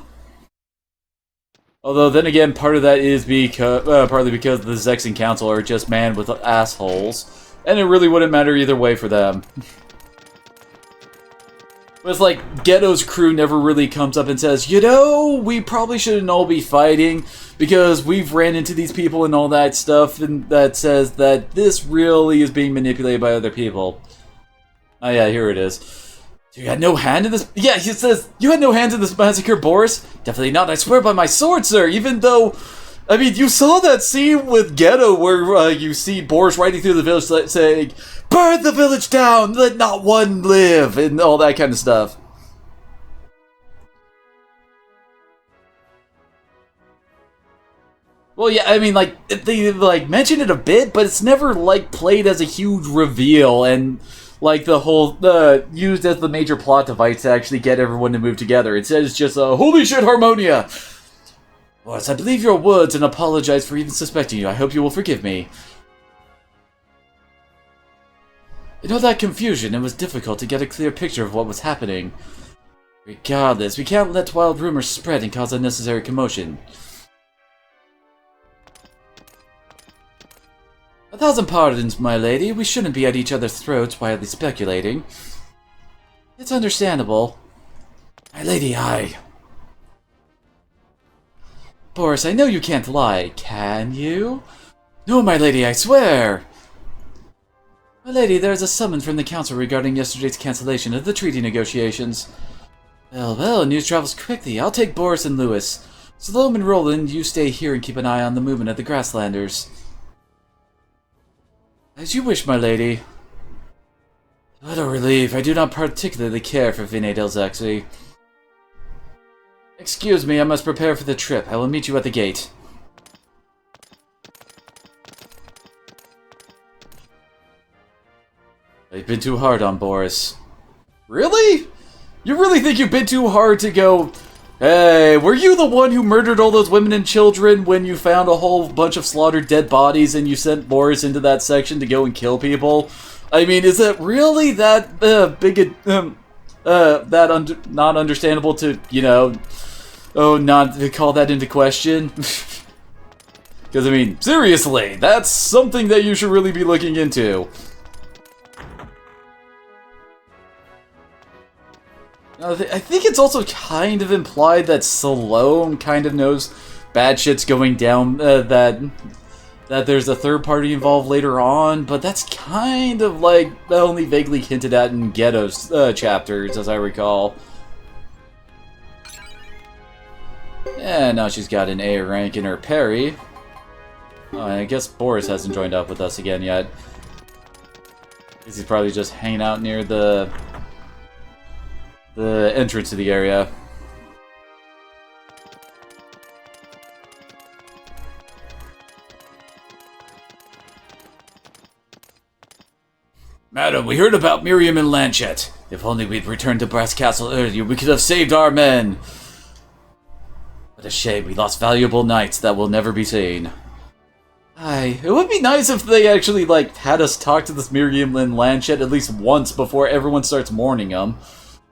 Although, then again, part of that is because, partly because the Zexan Council are just manned with assholes, and it really wouldn't matter either way for them. But it's like, Ghetto's crew never really comes up and says, you know, we probably shouldn't all be fighting, because we've ran into these people and all that stuff, and that says that this really is being manipulated by other people. Oh yeah, here it is. You had no hand in this? Yeah, he says, you had no hand in this massacre, Boris? Definitely not, I swear by my sword, sir, even though... I mean, you saw that scene with Ghetto where you see Boris riding through the village saying, burn the village down, let not one live, and all that kind of stuff. Well, yeah, I mean, like, they, like, mention it a bit, but it's never, like, played as a huge reveal, and... like, the whole, used as the major plot device to actually get everyone to move together. Instead, it's just, holy shit, Harmonia! Boris, I believe your words and apologize for even suspecting you. I hope you will forgive me. In all that confusion, it was difficult to get a clear picture of what was happening. Regardless, we can't let wild rumors spread and cause unnecessary commotion. 1,000 pardons, my lady. We shouldn't be at each other's throats wildly speculating. It's understandable. My lady, Boris, I know you can't lie. Can you? No, my lady, I swear! My lady, there is a summons from the council regarding yesterday's cancellation of the treaty negotiations. Well, well, news travels quickly. I'll take Boris and Lewis. Salome and Roland, you stay here and keep an eye on the movement of the Grasslanders. As you wish, my lady. What a relief. I do not particularly care for Vinay Delzexi. Excuse me, I must prepare for the trip. I will meet you at the gate. I've been too hard on Boris. Really? You really think you've been too hard to go, hey, were you the one who murdered all those women and children when you found a whole bunch of slaughtered dead bodies and you sent Boris into that section to go and kill people? I mean, is it really that not understandable to, you know, not to call that into question? Because, I mean, seriously, that's something that you should really be looking into. I think it's also kind of implied that Salome kind of knows bad shit's going down, that there's a third party involved later on, but that's kind of like only vaguely hinted at in Ghetto's chapters, as I recall. And now she's got an A rank in her parry. Oh, and I guess Boris hasn't joined up with us again yet. He's probably just hanging out near the entrance to the area. Madam, we heard about Miriam and Lanchet. If only we'd returned to Brass Castle earlier, we could have saved our men. What a shame, we lost valuable knights that will never be seen. Aye, it would be nice if they actually, like, had us talk to this Miriam and Lanchet at least once before everyone starts mourning them.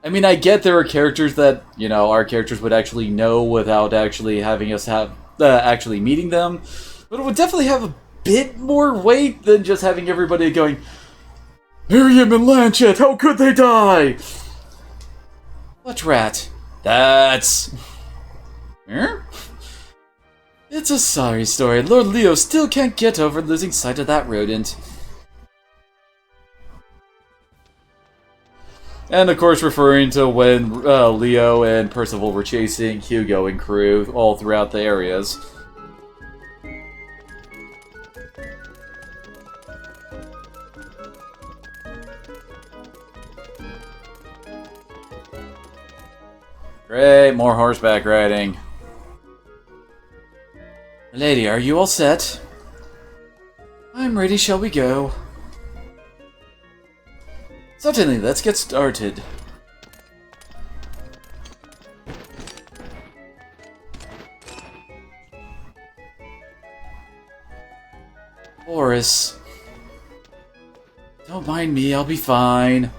I mean, I get there are characters that, you know, our characters would actually know without actually having us have, actually meeting them. But it would definitely have a bit more weight than just having everybody going, Miriam and Lanchet, how could they die? What rat? That's... It's a sorry story. Lord Leo still can't get over losing sight of that rodent. And of course referring to when Leo and Percival were chasing Hugo and crew all throughout the areas. Great, more horseback riding. Lady, are you all set? I'm ready, shall we go? Certainly, let's get started. Boris. Don't mind me, I'll be fine.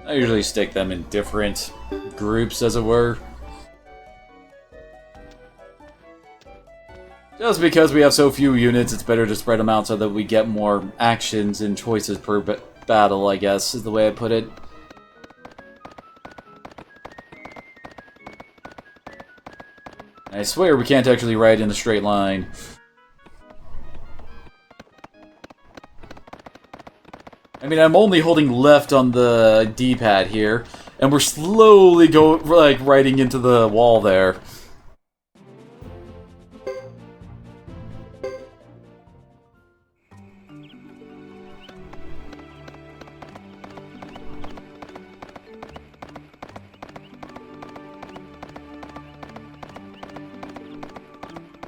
I usually stick them in different groups, as it were. Just because we have so few units, it's better to spread them out so that we get more actions and choices per battle, I guess, is the way I put it. I swear we can't actually ride in a straight line. I mean, I'm only holding left on the D-pad here, and we're slowly riding into the wall there.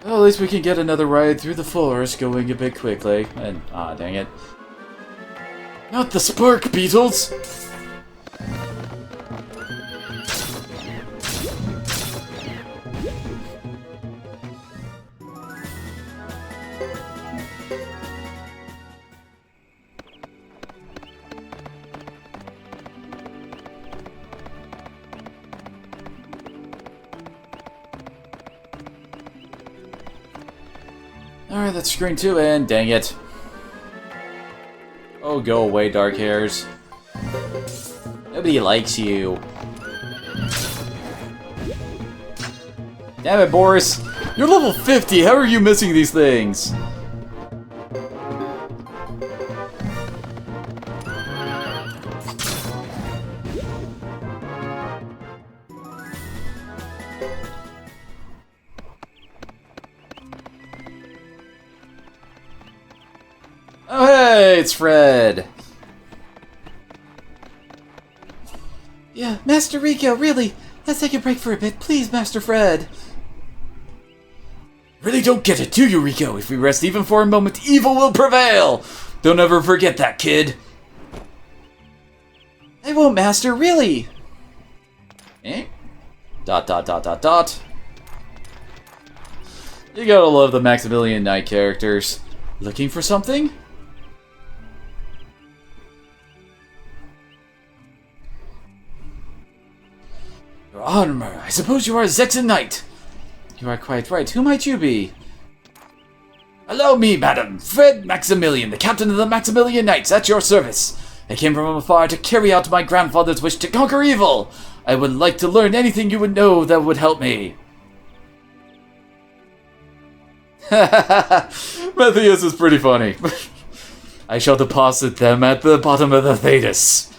Well, at least we can get another ride through the forest going a bit quickly. And, dang it. Not the spark beetles! Alright, that's screen 2 in. Dang it. Oh, go away, dark hairs. Nobody likes you. Damn it, Boris. You're level 50. How are you missing these things? Oh, hey, it's Fred. Yeah, Master Rico, really. Let's take a break for a bit, please, Master Fred. Really don't get it, do you, Rico? If we rest even for a moment, evil will prevail! Don't ever forget that, kid. I won't, Master, really. Eh? ... You gotta love the Maximilian Knight characters. Looking for something? Your armor. I suppose you are a Zexan Knight. You are quite right. Who might you be? Allow me, madam. Fred Maximilian, the captain of the Maximilian Knights, at your service. I came from afar to carry out my grandfather's wish to conquer evil. I would like to learn anything you would know that would help me. Matthias is pretty funny. I shall deposit them at the bottom of the Thetis.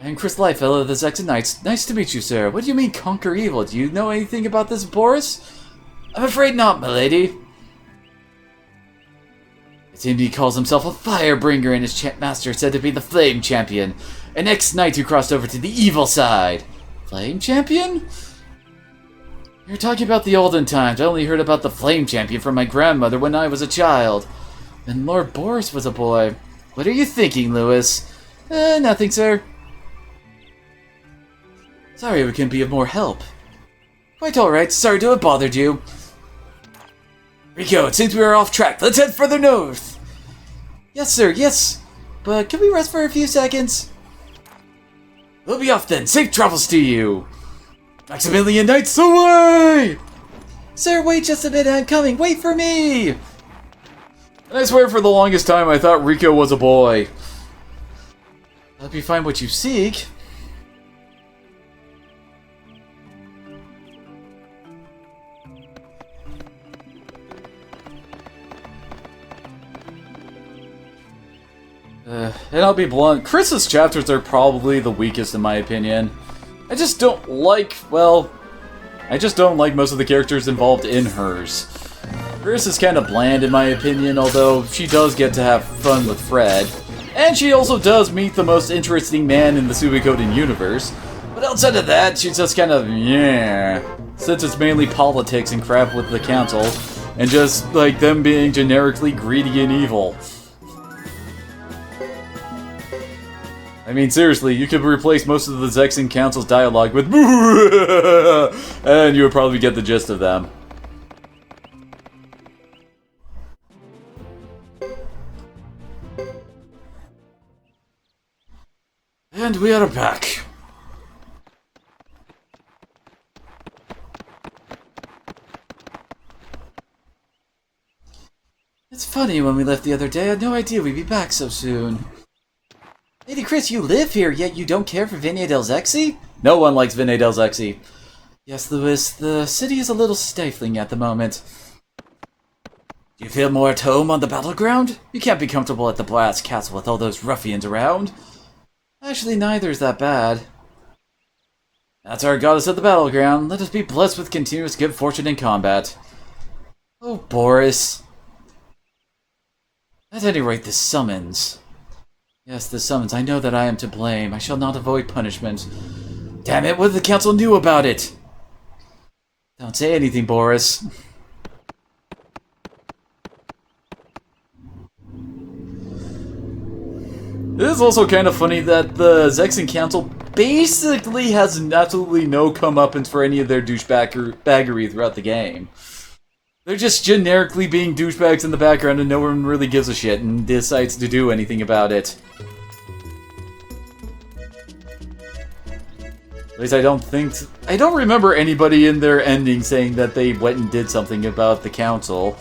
I'm Chris Lightfellow of the Zexan Knights. Nice to meet you, sir. What do you mean, conquer evil? Do you know anything about this, Boris? I'm afraid not, milady. It seems he calls himself a Firebringer, and his master is said to be the Flame Champion, an ex-knight who crossed over to the evil side. Flame Champion? You're talking about the olden times. I only heard about the Flame Champion from my grandmother when I was a child. And Lord Boris was a boy. What are you thinking, Lewis? Nothing, sir. Sorry we couldn't be of more help. Quite alright, sorry to have bothered you. Rico, it seems we are off track. Let's head further north. Yes, sir, yes. But can we rest for a few seconds? We'll be off then. Safe travels to you. Maximilian Knights away! Sir, wait just a minute, I'm coming. Wait for me! And I swear for the longest time I thought Rico was a boy. Help you find what you seek. And I'll be blunt, Chris's chapters are probably the weakest in my opinion. I just don't like, well, I just don't like most of the characters involved in hers. Chris is kind of bland in my opinion, although she does get to have fun with Fred. And she also does meet the most interesting man in the Suikoden universe. But outside of that, she's just kind of, yeah. Since it's mainly politics and crap with the council, and just, like, them being generically greedy and evil. I mean, seriously, you could replace most of the Zexan Council's dialogue with and you would probably get the gist of them. And we are back. It's funny, when we left the other day, I had no idea we'd be back so soon. Lady Chris, you live here, yet you don't care for Vigne del Zexi? No one likes Vigne del Zexi. Yes, Louis, the city is a little stifling at the moment. Do you feel more at home on the battleground? You can't be comfortable at the Blast Castle with all those ruffians around. Actually, neither is that bad. That's our goddess of the battleground. Let us be blessed with continuous good fortune in combat. Oh, Boris. At any rate, this summons. Yes, the summons. I know that I am to blame. I shall not avoid punishment. Damn it, what if the council knew about it? Don't say anything, Boris. It is also kind of funny that the Zexan Council basically has absolutely no comeuppance for any of their douchebaggery throughout the game. They're just generically being douchebags in the background and no one really gives a shit and decides to do anything about it. At least I don't remember anybody in their ending saying that they went and did something about the council.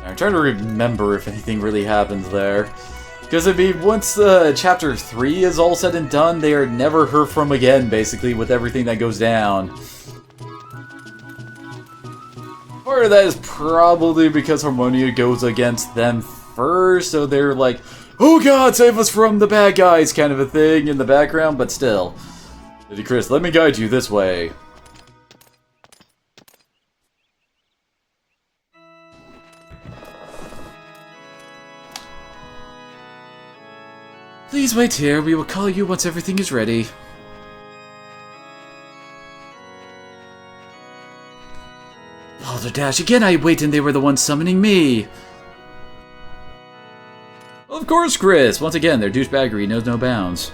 I'm trying to remember if anything really happens there. Because, I mean, once Chapter 3 is all said and done, they are never heard from again, basically, with everything that goes down. Part of that is probably because Harmonia goes against them first, so they're like, oh god, save us from the bad guys, kind of a thing in the background, but still. Lady Chris, let me guide you this way. Please wait here, we will call you once everything is ready. Balderdash, again I wait and they were the ones summoning me! Of course, Chris! Once again, their douchebaggery knows no bounds.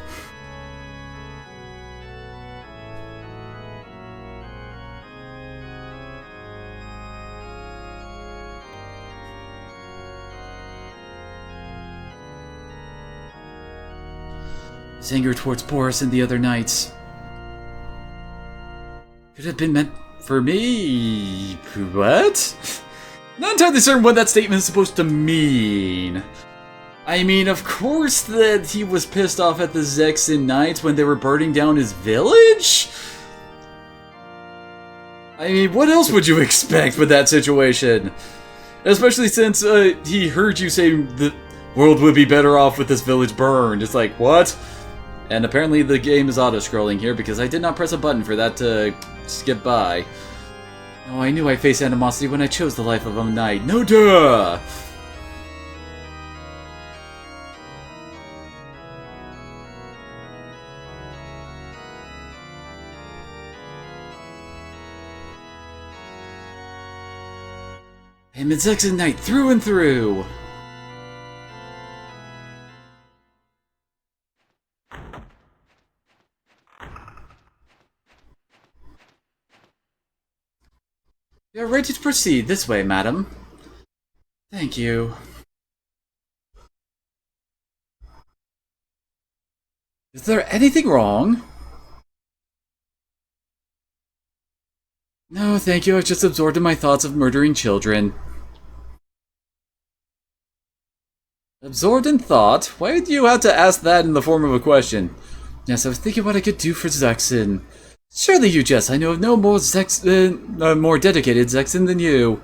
His anger towards Boris and the other knights could have been meant for me. What? Not entirely certain what that statement is supposed to mean. I mean, of course that he was pissed off at the Zexin Knights when they were burning down his village? I mean, what else would you expect with that situation? Especially since he heard you say the world would be better off with this village burned. It's like, what? And apparently the game is auto-scrolling here because I did not press a button for that to skip by. Oh, I knew I faced animosity when I chose the life of a knight. No duh! I'm a Zexin Knight through and through! We are ready to proceed this way, madam. Thank you. Is there anything wrong? No, thank you. I was just absorbed in my thoughts of murdering children. Absorbed in thought? Why did you have to ask that in the form of a question? Yes, I was thinking what I could do for Zexin. Surely you jest. I know of no more more dedicated Zexin than you.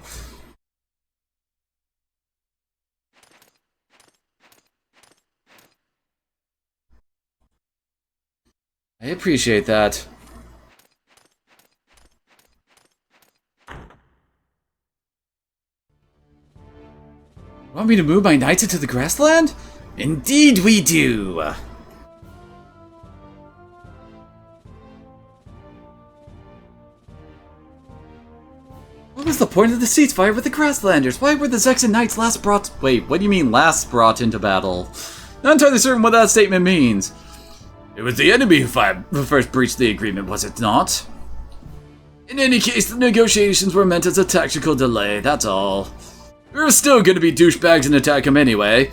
I appreciate that. Want me to move my knights into the grassland? Indeed we do! What was the point of the ceasefire with the Grasslanders? Why were the Zexin Knights last brought— Wait, what do you mean last brought into battle? Not entirely certain what that statement means. It was the enemy who first breached the agreement, was it not? In any case, the negotiations were meant as a tactical delay, that's all. We were still gonna be douchebags and attack them anyway.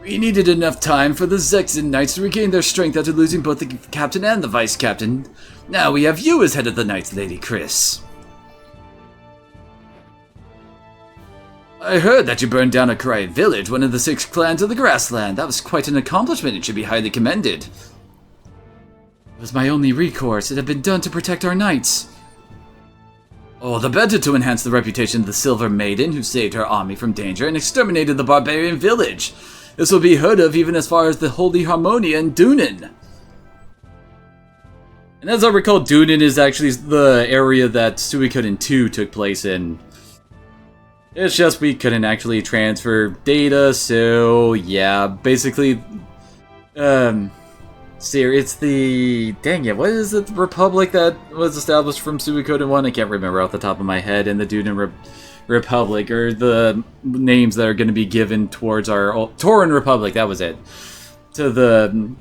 We needed enough time for the Zexin Knights to regain their strength after losing both the captain and the vice captain. Now we have you as head of the Knights, Lady Chris. I heard that you burned down a Karayan village, one of the 6 clans of the Grassland. That was quite an accomplishment and should be highly commended. It was my only recourse. It had been done to protect our knights. All the better to enhance the reputation of the Silver Maiden, who saved her army from danger and exterminated the barbarian village. This will be heard of even as far as the Holy Harmonia and Dunin. And as I recall, Dunin is actually the area that Suikoden 2 took place in. It's just we couldn't actually transfer data, so yeah, basically, it's the, dang it, what is it, the republic that was established from Suikoden 1? I can't remember off the top of my head, and the Dunin Republic, or the names that are going to be given towards our Tauran Republic, that was it, to the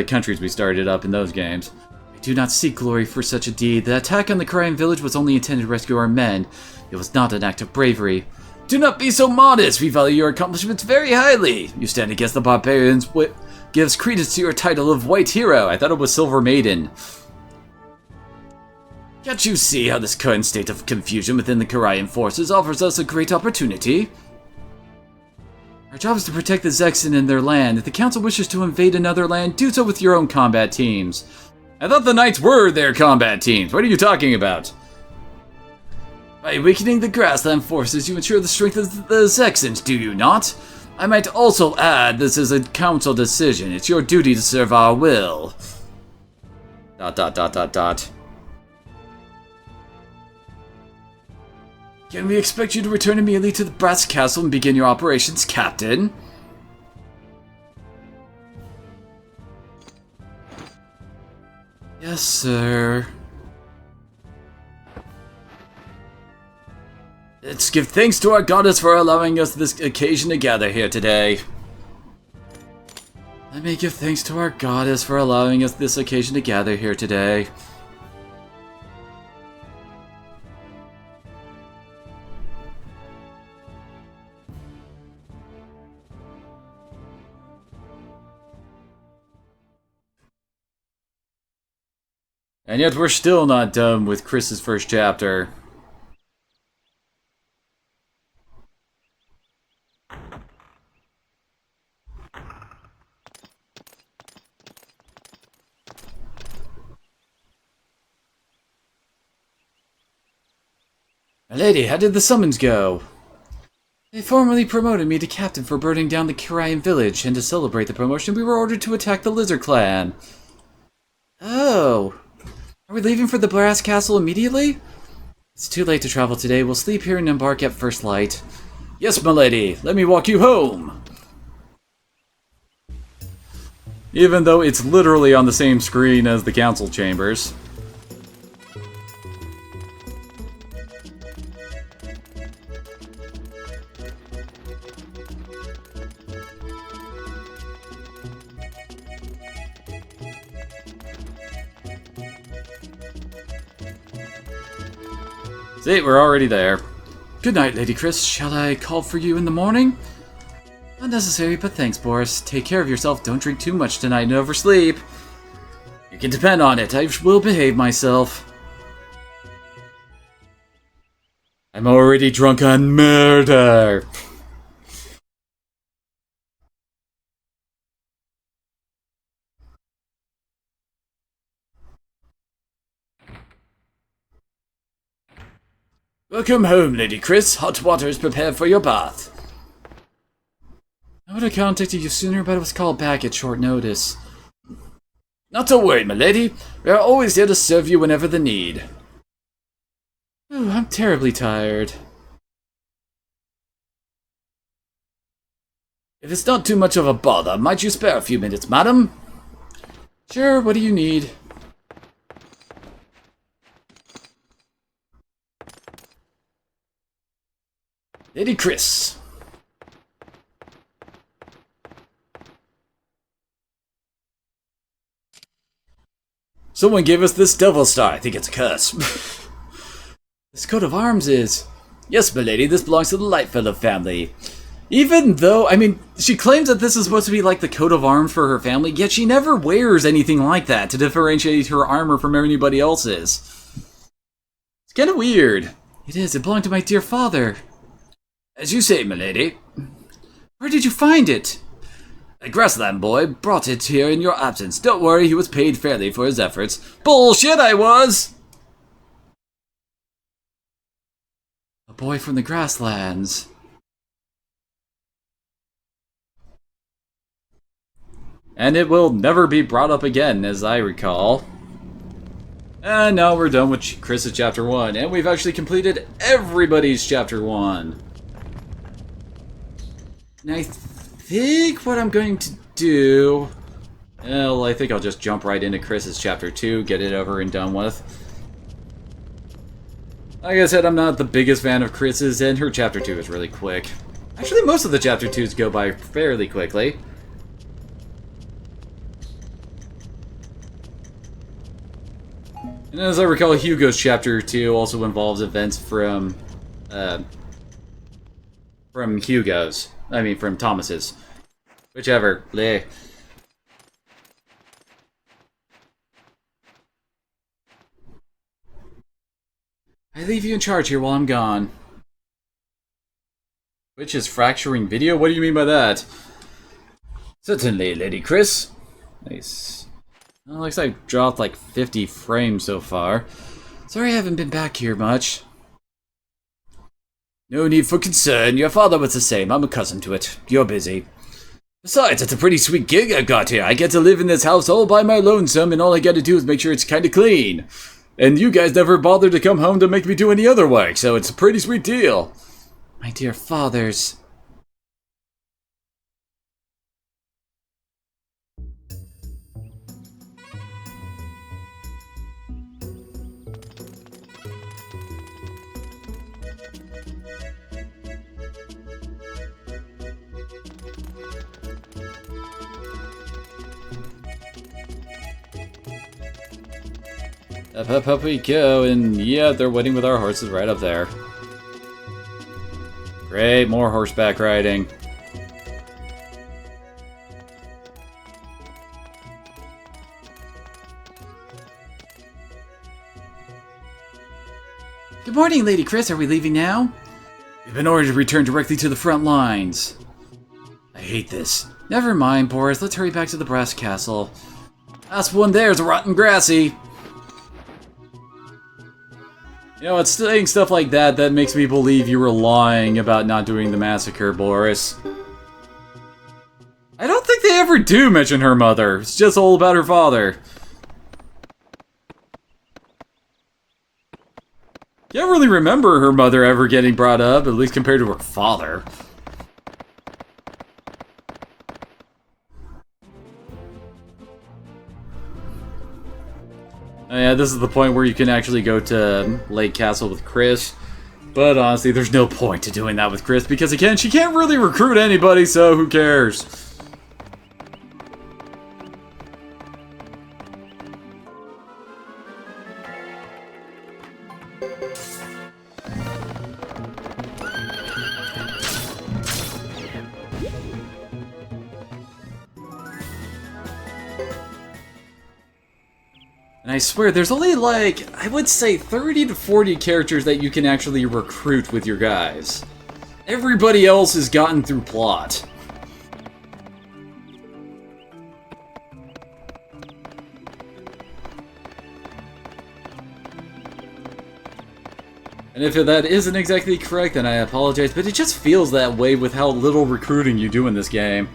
countries we started up in those games. I do not seek glory for such a deed. The attack on the Karayan village was only intended to rescue our men. It was not an act of bravery. Do not be so modest. We value your accomplishments very highly. You stand against the barbarians, what gives credence to your title of White Hero. I thought it was Silver Maiden. Can't you see how this current state of confusion within the Karayan forces offers us a great opportunity? Our job is to protect the Zexen and their land. If the Council wishes to invade another land, do so with your own combat teams. I thought the Knights were their combat teams. What are you talking about? By weakening the grassland forces, you ensure the strength of the Zexens, do you not? I might also add, this is a council decision. It's your duty to serve our will. ... Can we expect you to return immediately to the Brass Castle and begin your operations, Captain? Yes, sir. Let's give thanks to our goddess for allowing us this occasion to gather here today. Let me give thanks to our goddess for allowing us this occasion to gather here today. And yet we're still not done with Chris's first chapter. My lady, how did the summons go? They formally promoted me to captain for burning down the Kirayan village, and to celebrate the promotion, we were ordered to attack the Lizard Clan. Oh. Are we leaving for the Brass Castle immediately? It's too late to travel today. We'll sleep here and embark at first light. Yes, milady. Let me walk you home. Even though it's literally on the same screen as the council chambers. See, we're already there. Good night, Lady Chris. Shall I call for you in the morning? Unnecessary, but thanks, Boris. Take care of yourself. Don't drink too much tonight and oversleep. You can depend on it. I will behave myself. I'm already drunk on murder. Welcome home, Lady Chris. Hot water is prepared for your bath. I would have contacted you sooner, but I was called back at short notice. Not to worry, my lady. We are always here to serve you whenever the need. Ooh, I'm terribly tired. If it's not too much of a bother, might you spare a few minutes, madam? Sure, what do you need? Lady Chris. Someone gave us this devil star. I think it's a curse. This coat of arms is... Yes, milady, this belongs to the Lightfellow family. Even though, I mean, she claims that this is supposed to be like the coat of arms for her family, yet she never wears anything like that to differentiate her armor from anybody else's. It's kind of weird. It is. It belonged to my dear father. As you say, milady. Where did you find it? A grassland boy brought it here in your absence. Don't worry, he was paid fairly for his efforts. Bullshit, I was! A boy from the grasslands. And it will never be brought up again, as I recall. And now we're done with Chris's Chapter 1, and we've actually completed everybody's Chapter 1. And I think what I'm going to do... Well, I think I'll just jump right into Chris's Chapter 2, get it over and done with. Like I said, I'm not the biggest fan of Chris's, and her Chapter 2 is really quick. Actually, most of the Chapter 2s go by fairly quickly. And as I recall, Hugo's Chapter 2 also involves events from Hugo's. I mean, from Thomas's. Whichever. Bleh. I leave you in charge here while I'm gone. Which is fracturing video? What do you mean by that? Certainly, Lady Chris. Nice. Well, looks like I've dropped like 50 frames so far. Sorry I haven't been back here much. No need for concern. Your father was the same. I'm accustomed to it. You're busy. Besides, it's a pretty sweet gig I've got here. I get to live in this house all by my lonesome, and all I gotta do is make sure it's kinda clean. And you guys never bothered to come home to make me do any other work, so it's a pretty sweet deal. My dear fathers. Up we go, and yeah, they're waiting with our horses right up there. Great, more horseback riding. Good morning, Lady Chris. Are we leaving now? We've been ordered to return directly to the front lines. I hate this. Never mind, Boris. Let's hurry back to the brass castle. Last one there's rotten grassy. You know, it's saying stuff like that makes me believe you were lying about not doing the massacre, Boris. I don't think they ever do mention her mother. It's just all about her father. Can't really remember her mother ever getting brought up, at least compared to her father. Yeah, this is the point where you can actually go to Lake Castle with Chris. But honestly, there's no point to doing that with Chris because, again, she can't really recruit anybody, so who cares? And I swear, there's only like, I would say 30 to 40 characters that you can actually recruit with your guys. Everybody else is gotten through plot. And if that isn't exactly correct, then I apologize, but it just feels that way with how little recruiting you do in this game.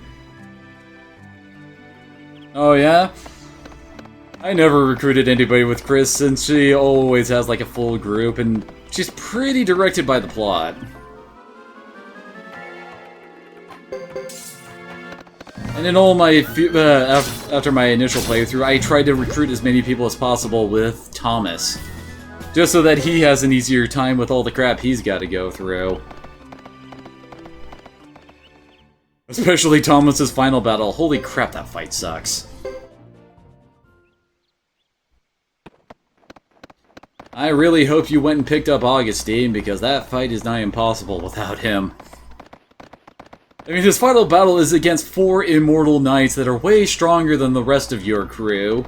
Oh yeah? I never recruited anybody with Chris since she always has like a full group and she's pretty directed by the plot. And in all my, after my initial playthrough, I tried to recruit as many people as possible with Thomas. Just so that he has an easier time with all the crap he's got to go through. Especially Thomas's final battle. Holy crap, that fight sucks. I really hope you went and picked up Augustine, because that fight is nigh impossible without him. I mean, his final battle is against 4 immortal knights that are way stronger than the rest of your crew.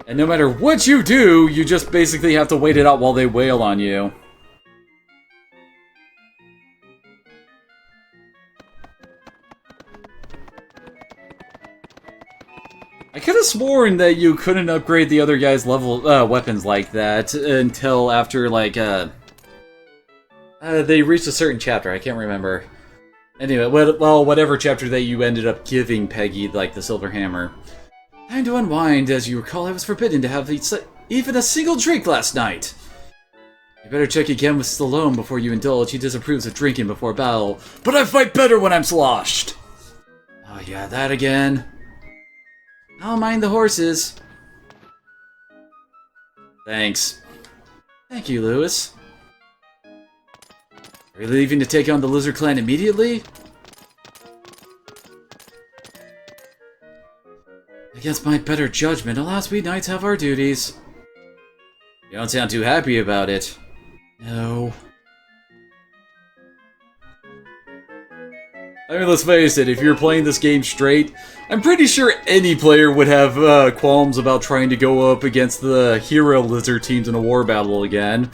And no matter what you do, you just basically have to wait it out while they wail on you. I could have sworn that you couldn't upgrade the other guy's level weapons like that until after, like, they reached a certain chapter. I can't remember. Anyway, well, whatever chapter that you ended up giving Peggy, like, the silver hammer. Time to unwind. As you recall, I was forbidden to have even a single drink last night. You better check again with Stallone before you indulge. He disapproves of drinking before battle. But I fight better when I'm sloshed! Oh yeah, that again. I'll mind the horses. Thanks. Thank you, Lewis. Are you leaving to take on the Lizard Clan immediately? Against my better judgment, alas, we knights have our duties. You don't sound too happy about it. No. I mean, let's face it, if you're playing this game straight, I'm pretty sure any player would have qualms about trying to go up against the hero lizard teams in a war battle again.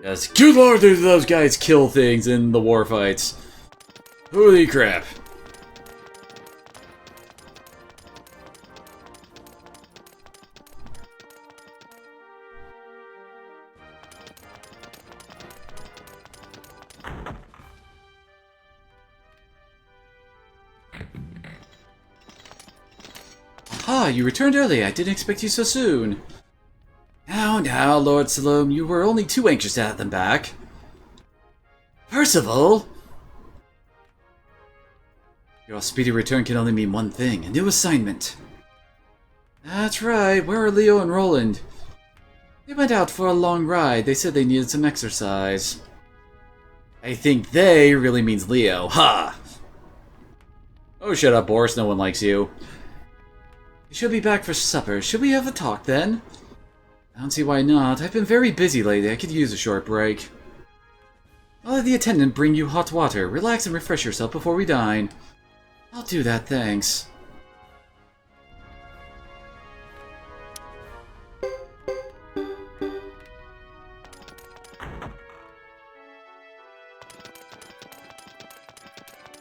Yes, good lord, do those guys kill things in the war fights. Holy crap. Ah, you returned early. I didn't expect you so soon. Now, Lord Salome, you were only too anxious to have them back. Percival! Your speedy return can only mean one thing, a new assignment. That's right, where are Leo and Roland? They went out for a long ride. They said they needed some exercise. I think they really means Leo. Ha! Oh, shut up, Boris. No one likes you. You should be back for supper. Should we have a talk then? I don't see why not. I've been very busy lately. I could use a short break. I'll have the attendant bring you hot water. Relax and refresh yourself before we dine. I'll do that, thanks.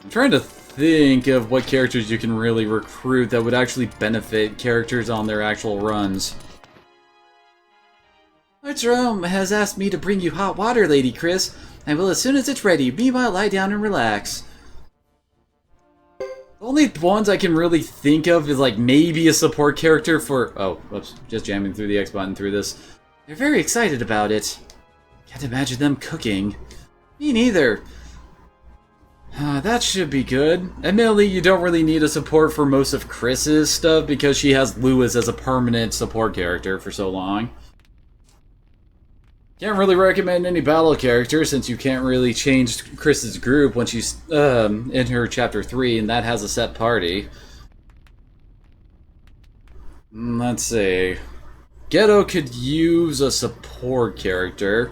I'm trying to think of what characters you can really recruit that would actually benefit characters on their actual runs. Lord Jerome has asked me to bring you hot water, Lady Chris. I will as soon as it's ready. Meanwhile, lie down and relax. The only ones I can really think of is like maybe a support character for... Oh, whoops. Just jamming through the X button through this. They're very excited about it. Can't imagine them cooking. Me neither. That should be good. Admittedly, you don't really need a support for most of Chris's stuff because she has Lewis as a permanent support character for so long. Can't really recommend any battle character since you can't really change Chris's group when she's in her chapter 3 and that has a set party. Let's see. Ghetto could use a support character,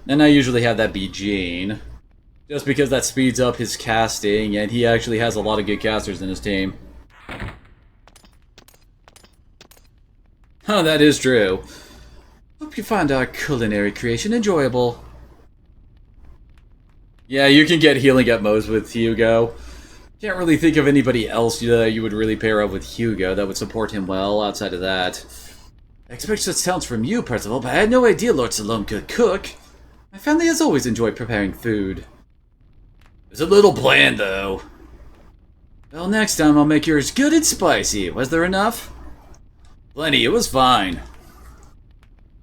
and I usually have that be Gene. Just because that speeds up his casting, and he actually has a lot of good casters in his team. Huh, that is true. Hope you find our culinary creation enjoyable. Yeah, you can get healing at most with Hugo. Can't really think of anybody else you would really pair up with Hugo that would support him well outside of that. I expect such talents from you, Percival, but I had no idea Lord Salome could cook. My family has always enjoyed preparing food. It's a little bland, though. Well, next time I'll make yours good and spicy. Was there enough? Plenty, it was fine.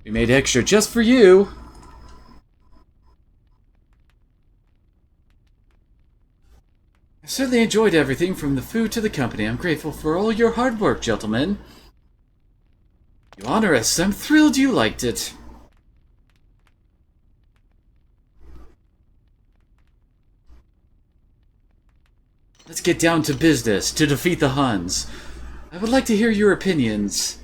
We made extra just for you. I certainly enjoyed everything from the food to the company. I'm grateful for all your hard work, gentlemen. You honor us. I'm thrilled you liked it. Let's get down to business, to defeat the Huns. I would like to hear your opinions.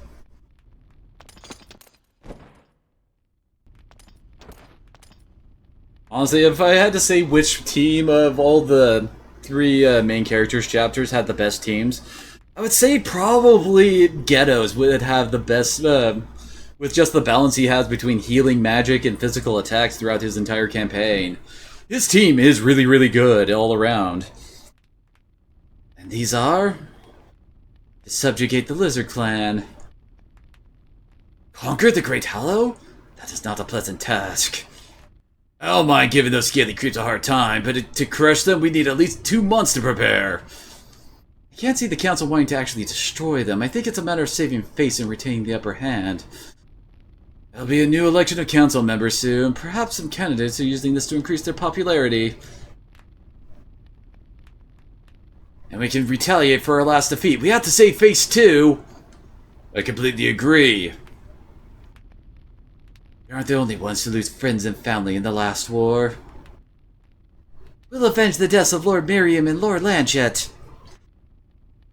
Honestly, if I had to say which team of all the three main characters chapters had the best teams, I would say probably Ghetto's would have the best, with just the balance he has between healing magic and physical attacks throughout his entire campaign. His team is really, really good all around. And these are... to subjugate the Lizard Clan. Conquer the Great Hollow? That is not a pleasant task. I don't mind giving those scaly creeps a hard time, but to crush them we need at least 2 months to prepare. I can't see the Council wanting to actually destroy them. I think it's a matter of saving face and retaining the upper hand. There'll be a new election of Council members soon. Perhaps some candidates are using this to increase their popularity. And we can retaliate for our last defeat. We have to save face too! I completely agree. We aren't the only ones to lose friends and family in the last war. We'll avenge the deaths of Lord Miriam and Lord Lanchet.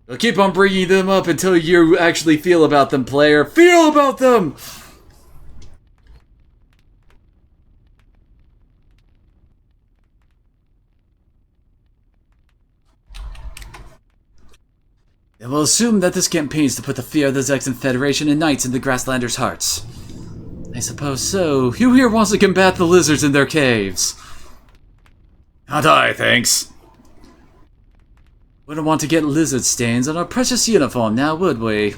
We'll keep on bringing them up until you actually feel about them, player. Feel about them! Then we'll assume that this campaign is to put the fear of the Zexan Federation and Knights in the Grasslanders' hearts. I suppose so. Who here wants to combat the lizards in their caves? Not I, thanks. Wouldn't want to get lizard stains on our precious uniform now, would we?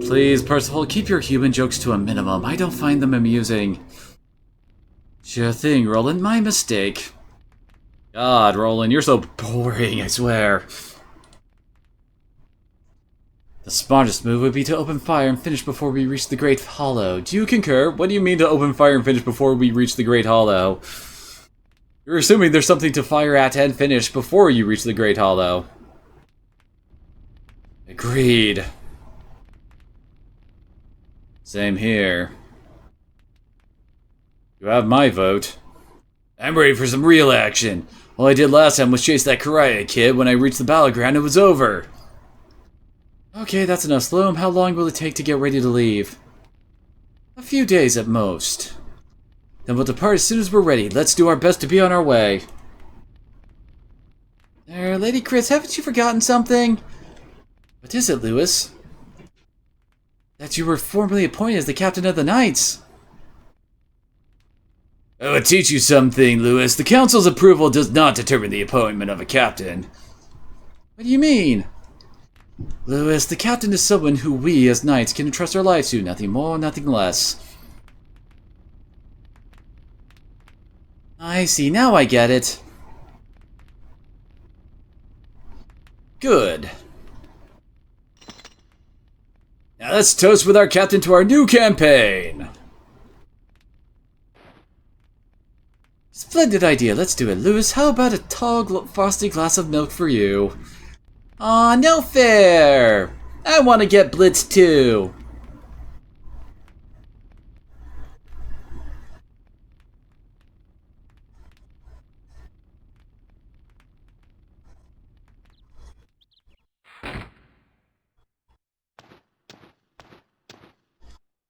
Please, Percival, keep your human jokes to a minimum. I don't find them amusing. Sure thing, Roland. My mistake. God, Roland, you're so boring, I swear. The smartest move would be to open fire and finish before we reach the Great Hollow. Do you concur? What do you mean to open fire and finish before we reach the Great Hollow? You're assuming there's something to fire at and finish before you reach the Great Hollow. Agreed. Same here. You have my vote. I'm ready for some real action. All I did last time was chase that Karaya kid. When I reached the battleground, it was over. Okay, that's enough, Sloam. How long will it take to get ready to leave? A few days at most. Then we'll depart as soon as we're ready. Let's do our best to be on our way. There, Lady Chris, haven't you forgotten something? What is it, Lewis? That you were formally appointed as the captain of the Knights. I will teach you something, Lewis. The council's approval does not determine the appointment of a captain. What do you mean? Lewis, the captain is someone who we, as knights, can entrust our lives to. Nothing more, nothing less. I see, now I get it. Good. Now let's toast with our captain to our new campaign! Splendid idea, let's do it. Lewis, how about a tall, frosty glass of milk for you? Aw, no fair! I want to get blitzed too!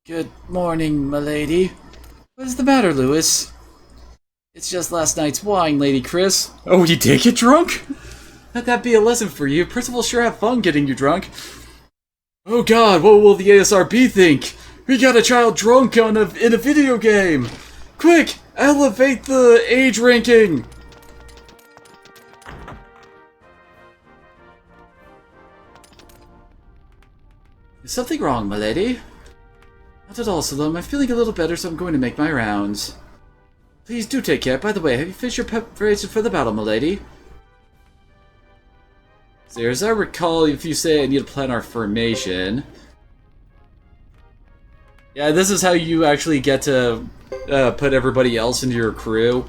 Good morning, milady. What is the matter, Lewis? It's just last night's wine, Lady Chris. Oh, you did get drunk? Let that be a lesson for you. Principals sure have fun getting you drunk. Oh god, what will the ASRB think? We got a child drunk in a video game! Quick, elevate the age ranking! Is something wrong, milady? Not at all, Salome. I'm feeling a little better, so I'm going to make my rounds. Please do take care. By the way, have you finished your preparation for the battle, milady? So, as I recall, if you say I need to plan our formation... Yeah, this is how you actually get to put everybody else into your crew.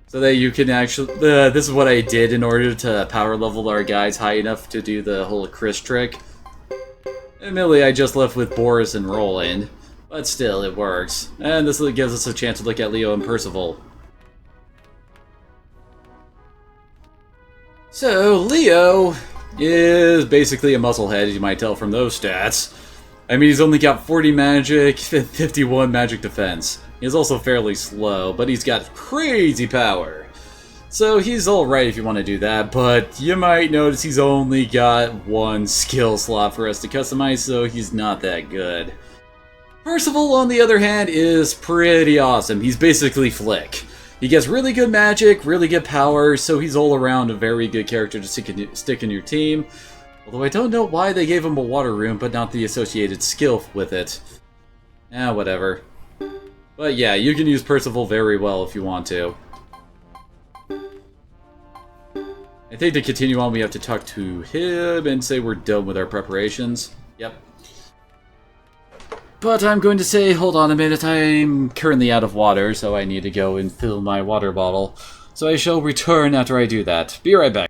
So that you can actually... this is what I did in order to power level our guys high enough to do the whole Chris trick. Admittedly, I just left with Boris and Roland, but still, it works. And this gives us a chance to look at Leo and Percival. So, Leo is basically a musclehead, as you might tell from those stats. I mean, he's only got 40 magic, 51 magic defense. He's also fairly slow, but he's got crazy power. So he's alright if you want to do that, but you might notice he's only got one skill slot for us to customize, so he's not that good. Percival, on the other hand, is pretty awesome. He's basically Flick. He gets really good magic, really good power, so he's all around a very good character to stick in your team. Although I don't know why they gave him a water rune, but not the associated skill with it. Whatever. But yeah, you can use Percival very well if you want to. I think to continue on, we have to talk to him and say we're done with our preparations. Yep. But I'm going to say, hold on a minute, I'm currently out of water, so I need to go and fill my water bottle. So I shall return after I do that. Be right back.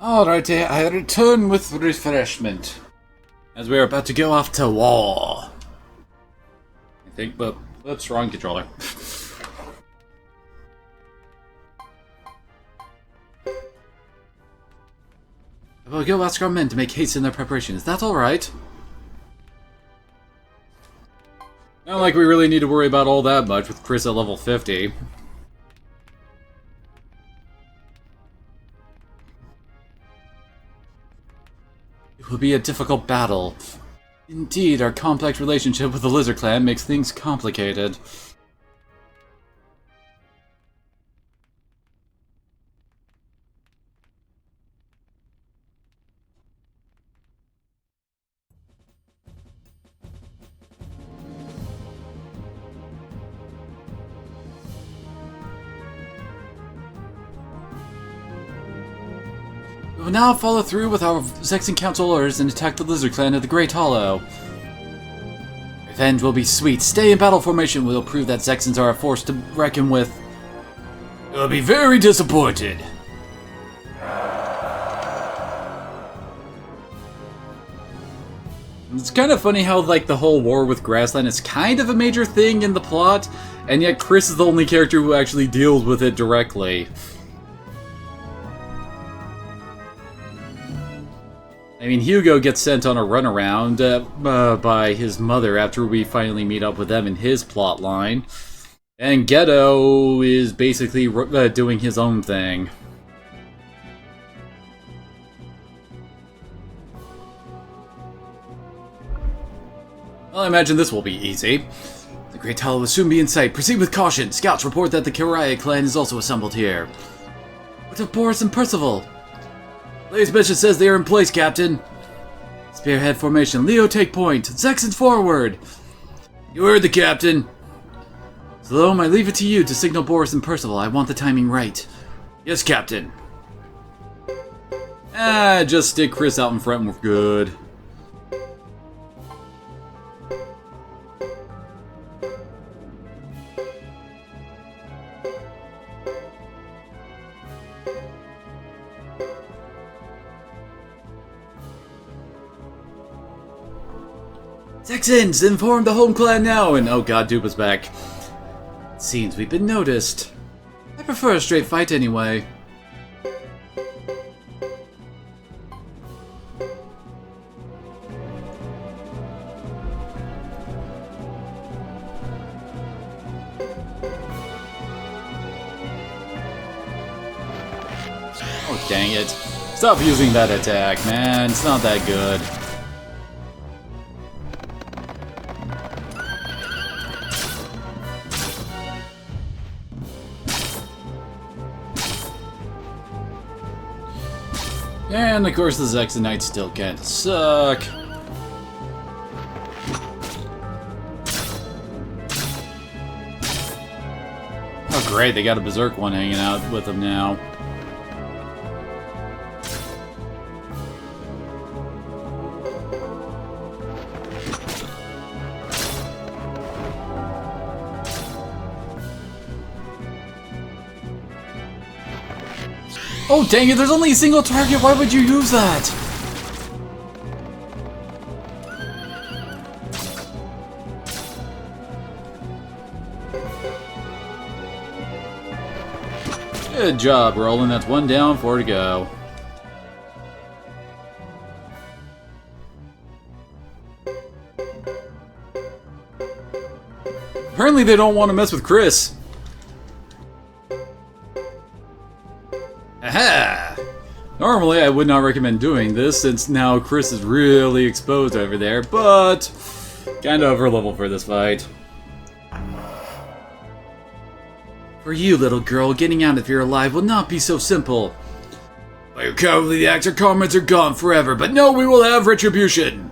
Alrighty, I return with refreshment. As we are about to go off to war. I think, but oops, wrong controller. I will go ask our men to make haste in their preparations. Is that alright? Not like we really need to worry about all that much with Chris at level 50. It will be a difficult battle. Indeed, our complex relationship with the Lizard Clan makes things complicated. We will now follow through with our Zexan Council orders and attack the Lizard Clan of the Great Hollow. Revenge will be sweet. Stay in battle formation will prove that Zexans are a force to reckon with. You will be very disappointed. It's kind of funny how, like, the whole war with Grassland is kind of a major thing in the plot, and yet Chris is the only character who actually deals with it directly. I mean, Hugo gets sent on a runaround by his mother after we finally meet up with them in his plot line. And Ghetto is basically doing his own thing. Well, I imagine this will be easy. The Great Hollow will soon be in sight. Proceed with caution. Scouts report that the Kiraya clan is also assembled here. What of Boris and Percival? Lay's mission says they are in place, Captain. Spearhead formation. Leo, take point. Zexans forward. You heard the Captain. Salome, I leave it to you to signal Boris and Percival. I want the timing right. Yes, Captain. Just stick Chris out in front and we're good. Zexans, inform the home clan now! And oh god, Dupa's back. It seems we've been noticed. I prefer a straight fight anyway. Oh dang it. Stop using that attack, man. It's not that good. And of course the Zexanites still can't suck. Oh great, they got a Berserk one hanging out with them now. Oh dang it, there's only a single target, why would you use that? Good job, Roland, that's one down, 4 to go. Apparently they don't want to mess with Chris. Aha! Normally, I would not recommend doing this, since now Chris is really exposed over there, but kinda over level for this fight. For you, little girl, getting out of here alive will not be so simple. By your cowardly acts, our comrades are gone forever, but no, we will have retribution!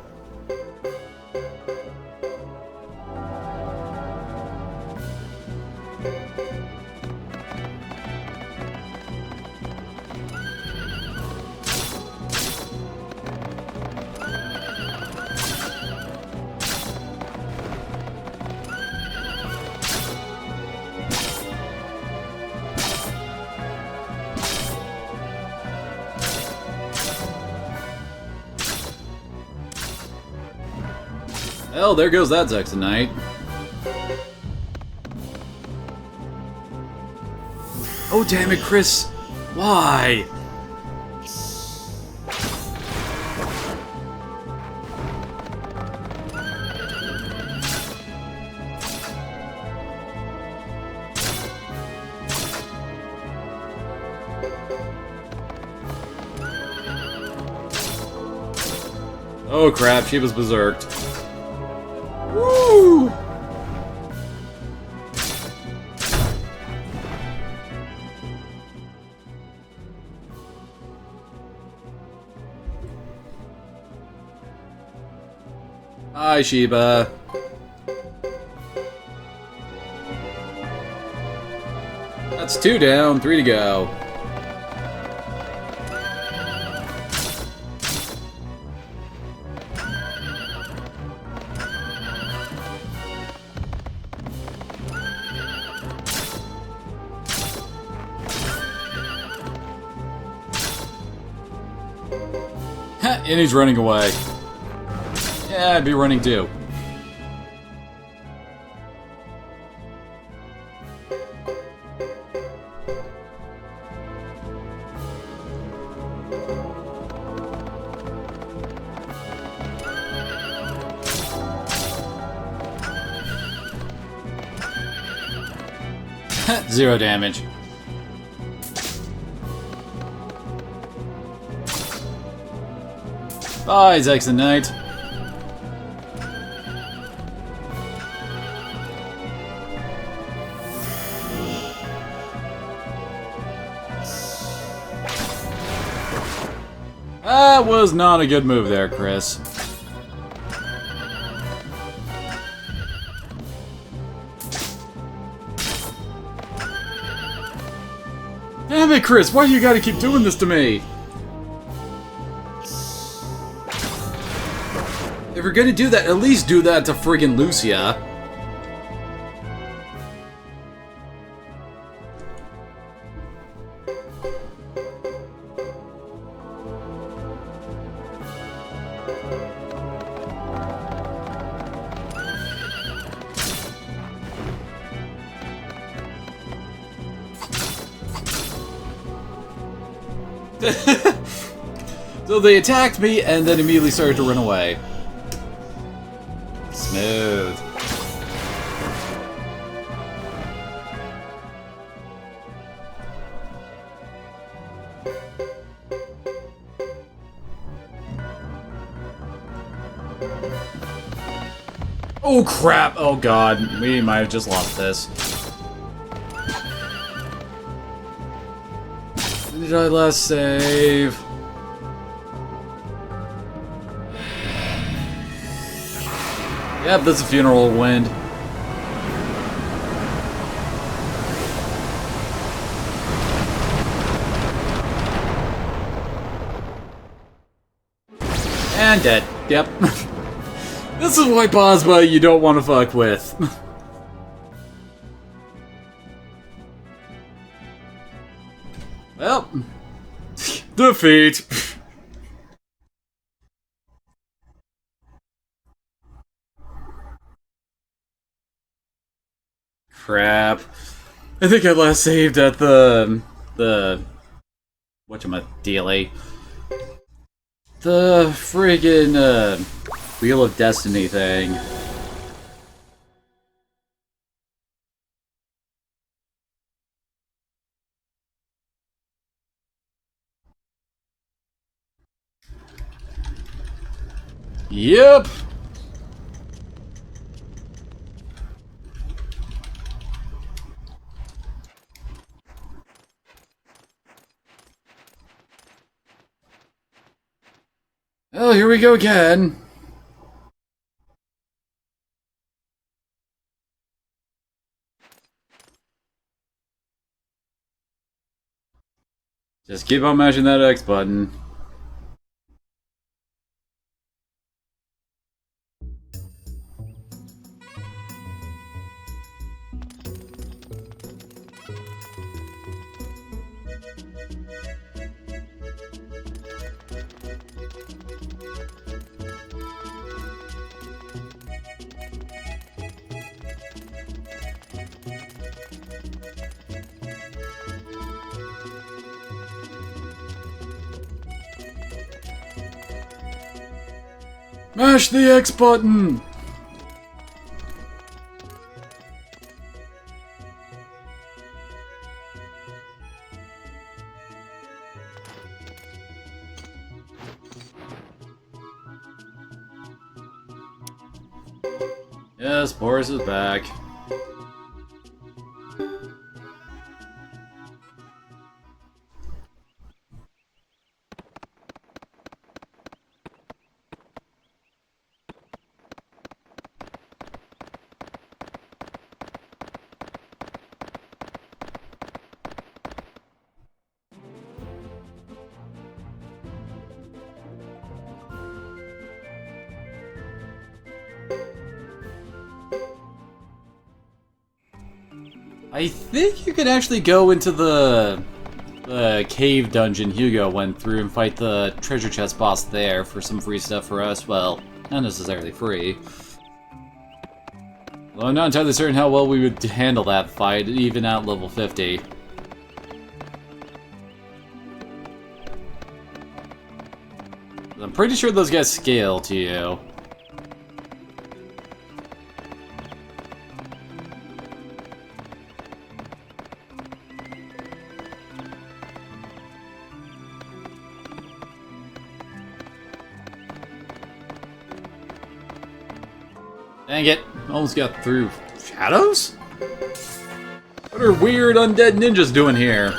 Well, there goes that Zexanite. Oh, damn it, Chris. Why? Oh crap, she was berserked. Woo! Hi, Sheba. That's 2 down, 3 to go. And he's running away. Yeah, I'd be running too. Zero damage. Bye, Zexanite. That was not a good move there, Chris. Damn it, Chris, why you gotta keep doing this to me? If you're gonna do that, at least do that to friggin' Lucia. So they attacked me and then immediately started to run away. Smooth. Oh crap! Oh god, we might have just lost this. When did I last save? Yep, that's a funeral wind. And dead. Yep. This is why Bosma you don't want to fuck with. Well, defeat. Crap. I think I last saved at the whatchamadiddly. The friggin' Wheel of Destiny thing. Yep. Oh, here we go again. Just keep on mashing that X button. Mash the X button! Yes, Boris is back. I think you could actually go into the cave dungeon Hugo went through and fight the treasure chest boss there for some free stuff for us. Well, not necessarily free. Well, I'm not entirely certain how well we would handle that fight, even at level 50. I'm pretty sure those guys scale to you. Dang it, almost got through shadows? What are weird undead ninjas doing here?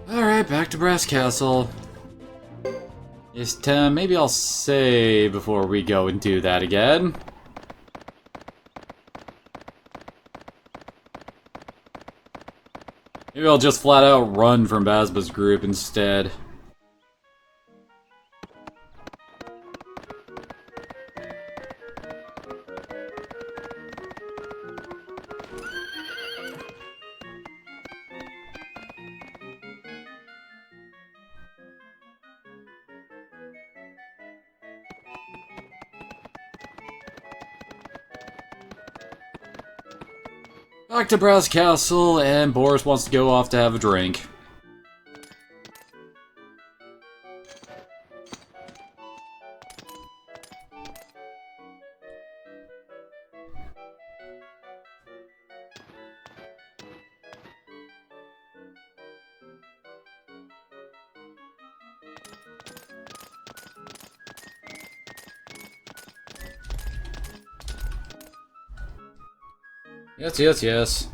Alright, back to Brass Castle. Yes, Tim, maybe I'll save before we go and do that again. Maybe I'll just flat out run from Bazba's group instead. Back to Brass Castle, and Boris wants to go off to have a drink. Yes, yes, yes.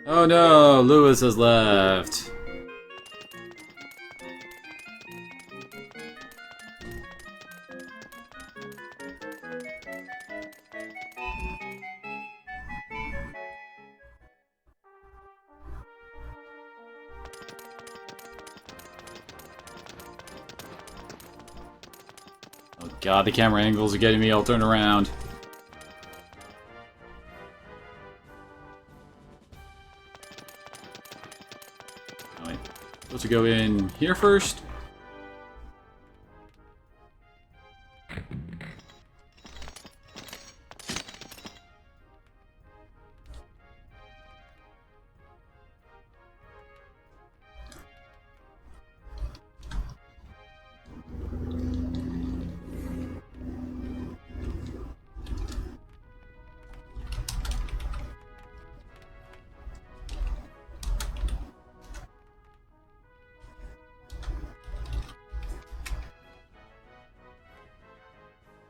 Oh no, Lewis has left. Oh god, the camera angles are getting me all turned around. Oh wait, supposed to go in here first?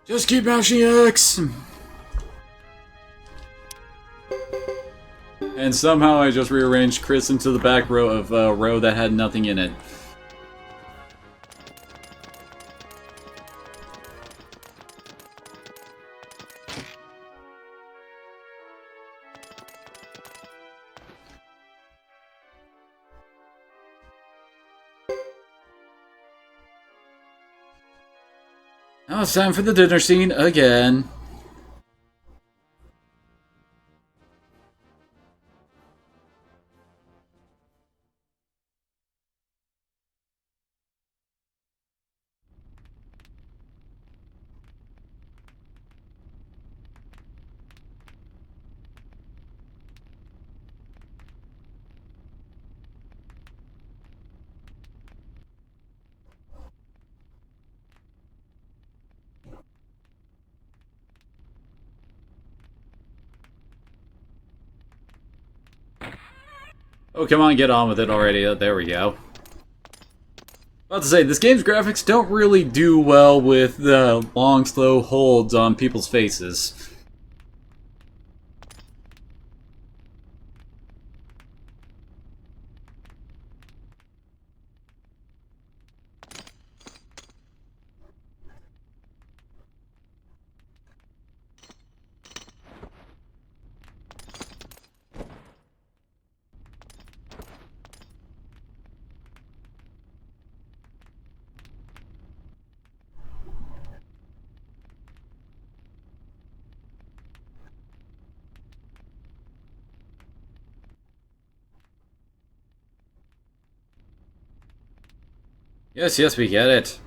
Just keep mashing X! And somehow I just rearranged Chris into the back row of a row that had nothing in it. Now it's time for the dinner scene again. Oh, come on, get on with it already. Oh, there we go. About to say, this game's graphics don't really do well with the long, slow holds on people's faces. Yes, yes, we get it.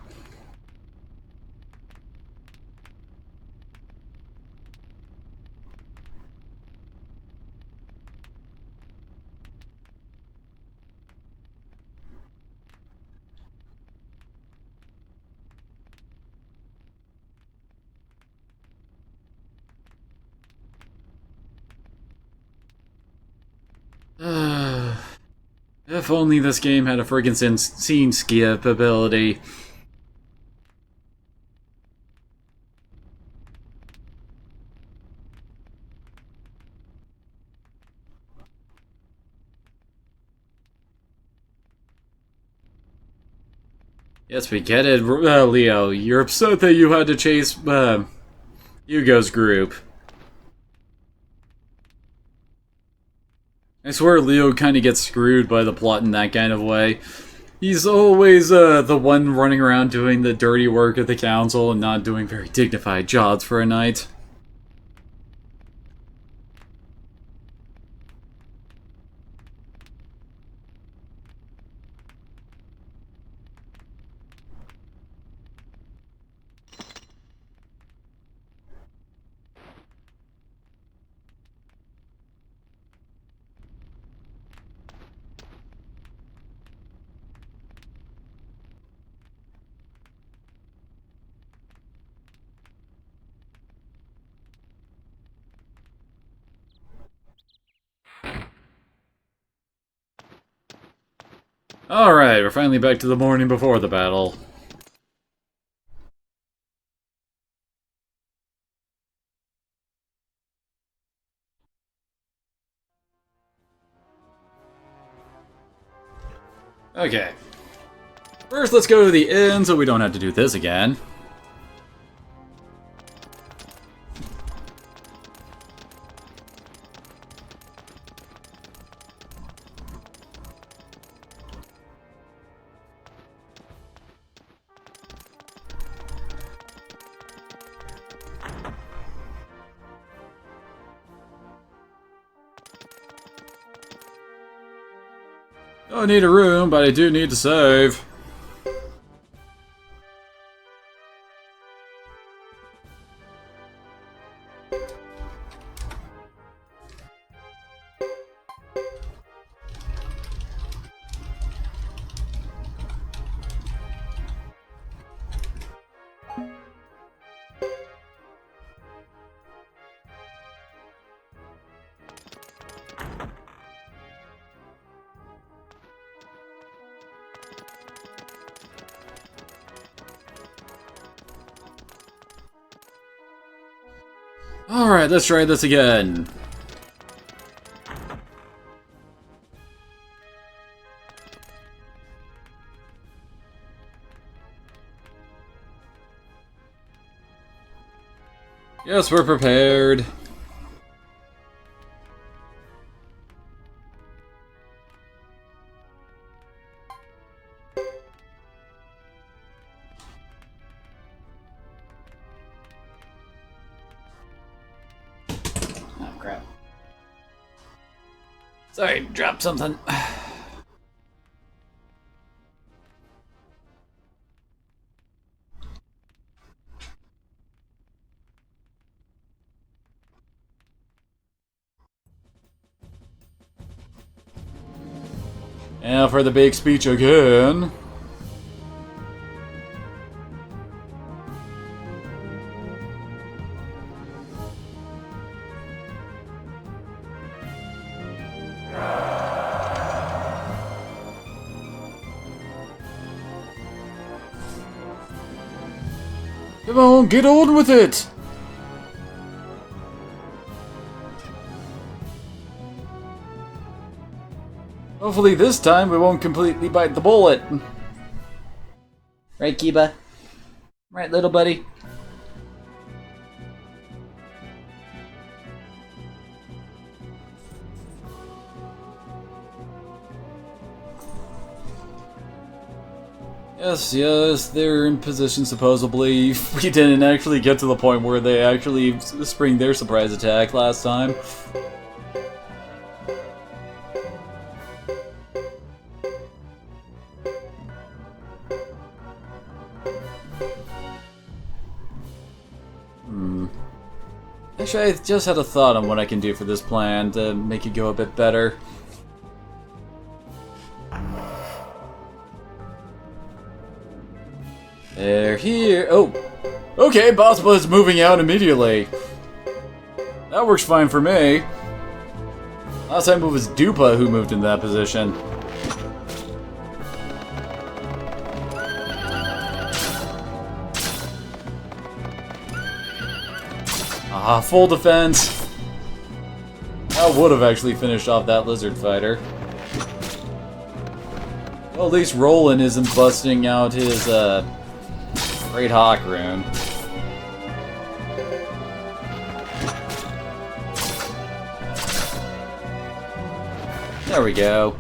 If only this game had a friggin' scene skip ability. Yes, we get it, Leo. You're upset that you had to chase, Hugo's group. I swear Leo kind of gets screwed by the plot in that kind of way. He's always, the one running around doing the dirty work of the council and not doing very dignified jobs for a night. Alright, we're finally back to the morning before the battle. Okay. First, let's go to the inn so we don't have to do this again. Don't need a room, but I do need to save. Alright, let's try this again. Yes, we're prepared. Sorry, dropped something. And for the big speech again. Come on, get on with it! Hopefully this time we won't completely bite the bullet. Right, Kiba? Right, little buddy? Yes, they're in position supposedly. We didn't actually get to the point where they actually spring their surprise attack last time. Actually, I just had a thought on what I can do for this plan to make it go a bit better. They're here. Oh! Okay, Boss Bud's moving out immediately. That works fine for me. Last time it was Dupa who moved in that position. Ah, full defense. That would have actually finished off that lizard fighter. Well, at least Roland isn't busting out his, Great Hawk rune. There we go.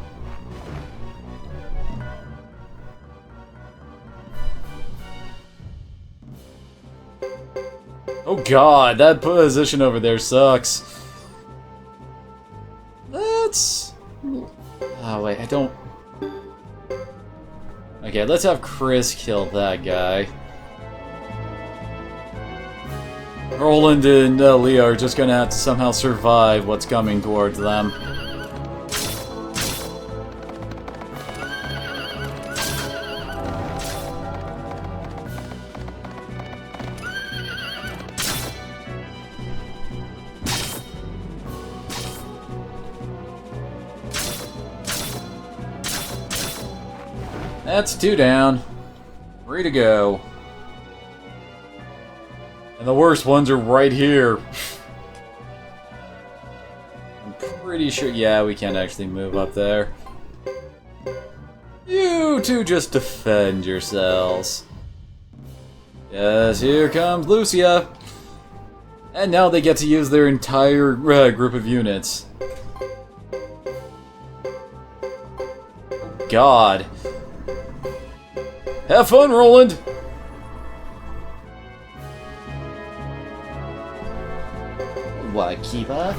Oh god, that position over there sucks. Let's... Oh wait, I don't... Okay, let's have Chris kill that guy. Roland and Leo are just gonna have to somehow survive what's coming towards them. That's 2 down. 3 to go. And the worst ones are right here. I'm pretty sure... Yeah, we can't actually move up there. You two just defend yourselves. Yes, here comes Lucia. And now they get to use their entire group of units. God. Have fun, Roland! What, Kiba?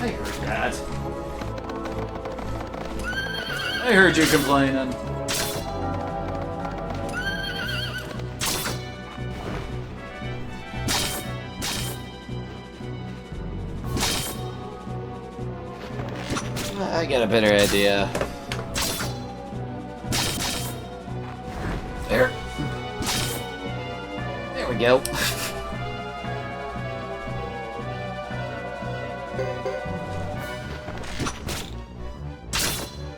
I heard that. I heard you complaining. I got a better idea. There. There we go.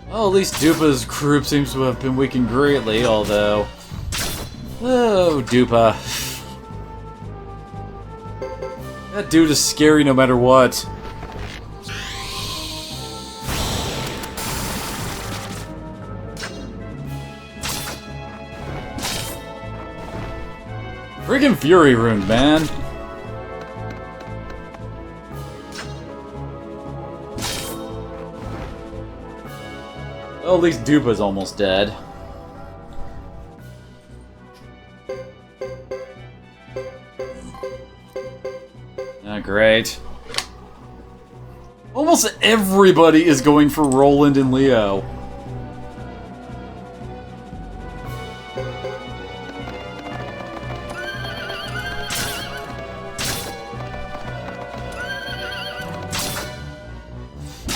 Well, at least Dupa's group seems to have been weakened greatly, although... Oh, Dupa. That dude is scary no matter what. Friggin' Fury Rune, man. Well, at least Dupa's almost dead. Oh, great. Almost everybody is going for Roland and Leo.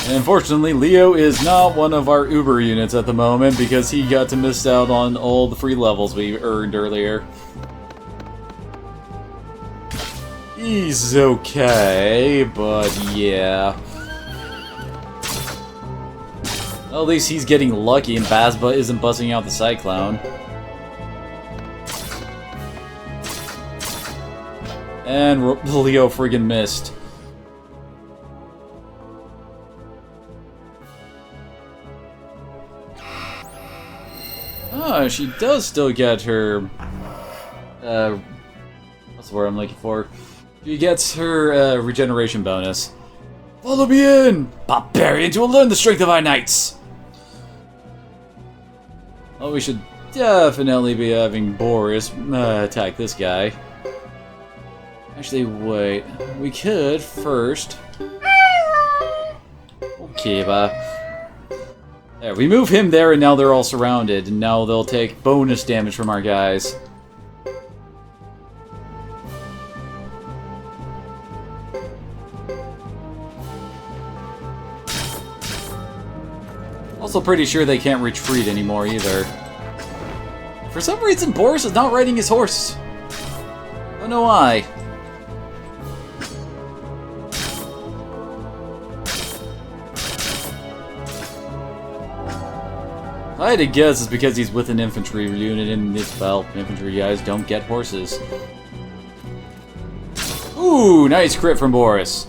And unfortunately, Leo is not one of our Uber units at the moment because he got to miss out on all the free levels we earned earlier. He's okay, but yeah. Well, at least he's getting lucky and Bazba isn't busting out the Cyclone. And Leo friggin' missed. Oh, she does still get her... what's the word I'm looking for? She gets her regeneration bonus. Follow me in! Barbarians, you will learn the strength of our knights! Well, we should definitely be having Boris attack this guy. Actually, wait. We could first... Okay, there, we move him there and now they're all surrounded. And now they'll take bonus damage from our guys. Also pretty sure they can't retreat anymore either. For some reason, Boris is not riding his horse. Don't know why. If I had to guess, it's because he's with an infantry unit and well, infantry guys don't get horses. Ooh, nice crit from Boris.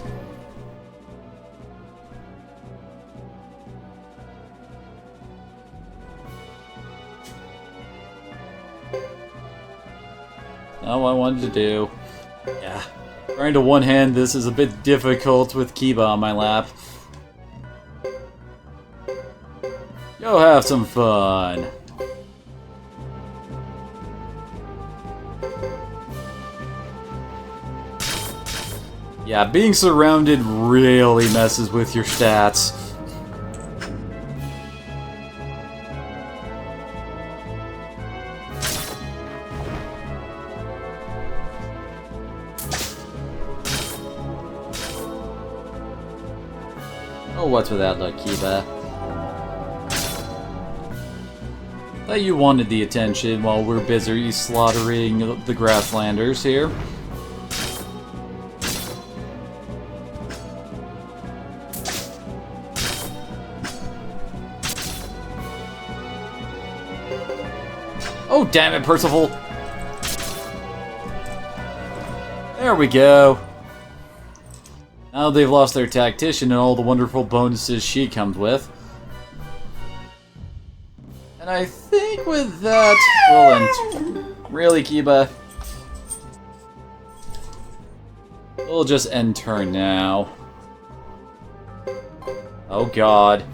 Not what I wanted to do. Yeah. Trying to one-hand this is a bit difficult with Kiba on my lap. Go have some fun. Yeah, being surrounded really messes with your stats. Oh, what's with that look, Kiba? Thought you wanted the attention while we're busy slaughtering the Grasslanders here. Oh, damn it, Percival! There we go. Now they've lost their tactician and all the wonderful bonuses she comes with. And I think with that, really, Kiba? We'll just end turn now. Oh god.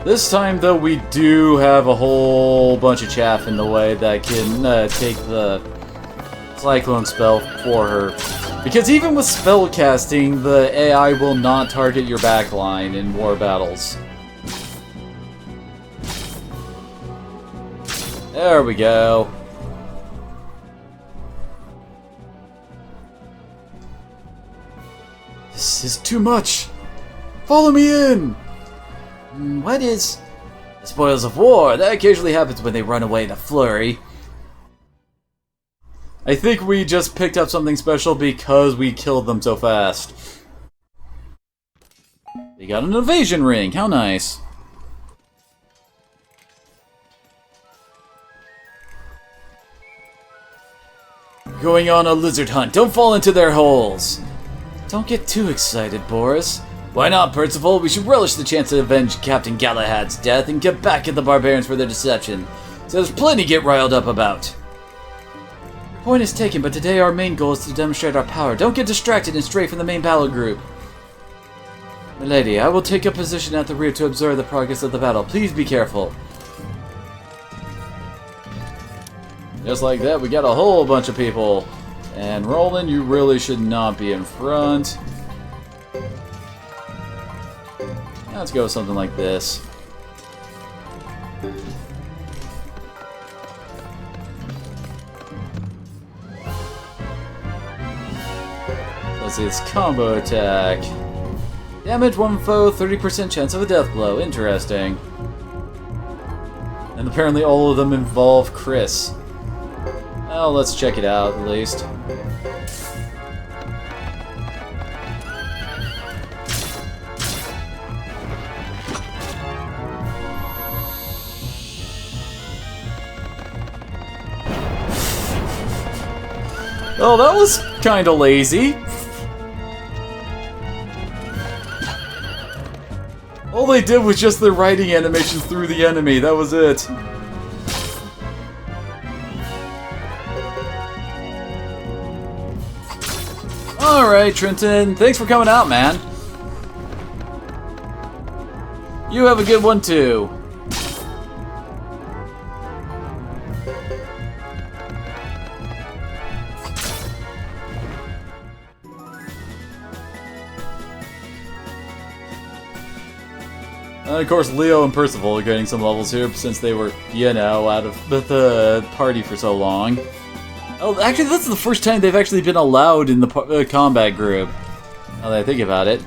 This time, though, we do have a whole bunch of chaff in the way that can take the Cyclone spell for her. Because even with spell casting, the AI will not target your backline in war battles. There we go. This is too much. Follow me in. What is... The spoils of war? That occasionally happens when they run away in a flurry. I think we just picked up something special because we killed them so fast. They got an evasion ring. How nice. Going on a lizard hunt. Don't fall into their holes. Don't get too excited, Boris. Why not, Percival? We should relish the chance to avenge Captain Galahad's death and get back at the barbarians for their deception. So there's plenty to get riled up about. Your point is taken, but today our main goal is to demonstrate our power. Don't get distracted and stray from the main battle group. Milady, I will take a position at the rear to observe the progress of the battle. Please be careful. Just like that, we got a whole bunch of people. And Roland, you really should not be in front. Let's go with something like this. Let's see, it's combo attack. Damage one foe, 30% chance of a death blow. Interesting. And apparently all of them involve Chris. Well, let's check it out at least. Oh, that was kinda lazy. All they did was just their writing animations through the enemy, that was it. Alright, Trenton, thanks for coming out, man. You have a good one, too. And of course, Leo and Percival are getting some levels here since they were, you know, out of the party for so long. Oh, actually, that's the first time they've actually been allowed in the combat group. Now that I think about it.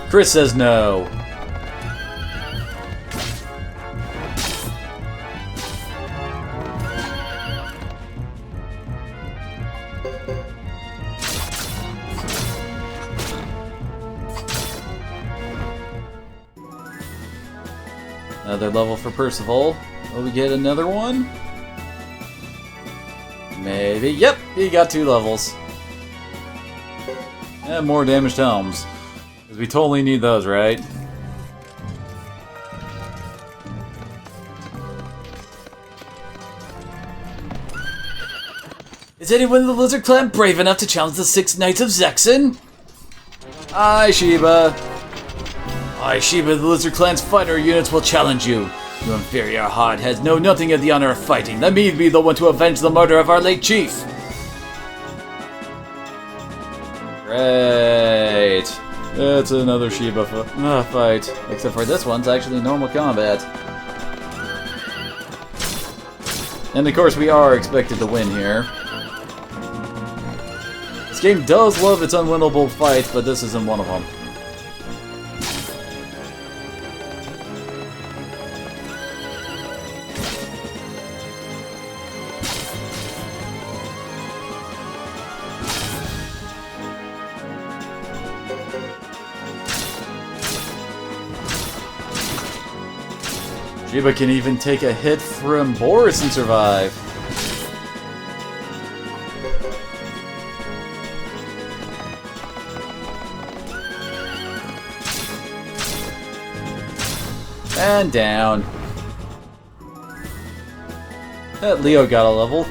Chris says no. Another level for Percival. Will we get another one? Maybe. Yep, he got 2 levels. And more damaged helms. Because we totally need those, right? Is anyone in the Lizard Clan brave enough to challenge the 6 Knights of Zexen? Aye, Sheba. Aye, Sheba, the Lizard Clan's fighter units will challenge you. You inferior hardheads know nothing of the honor of fighting. Let me be the one to avenge the murder of our late chief. Great. It's another Sheba fight. Except for this one's actually normal combat. And of course we are expected to win here. This game does love its unwinnable fights, but this isn't one of them. Sheba can even take a hit from Boris and survive. And down. That Leo got a level.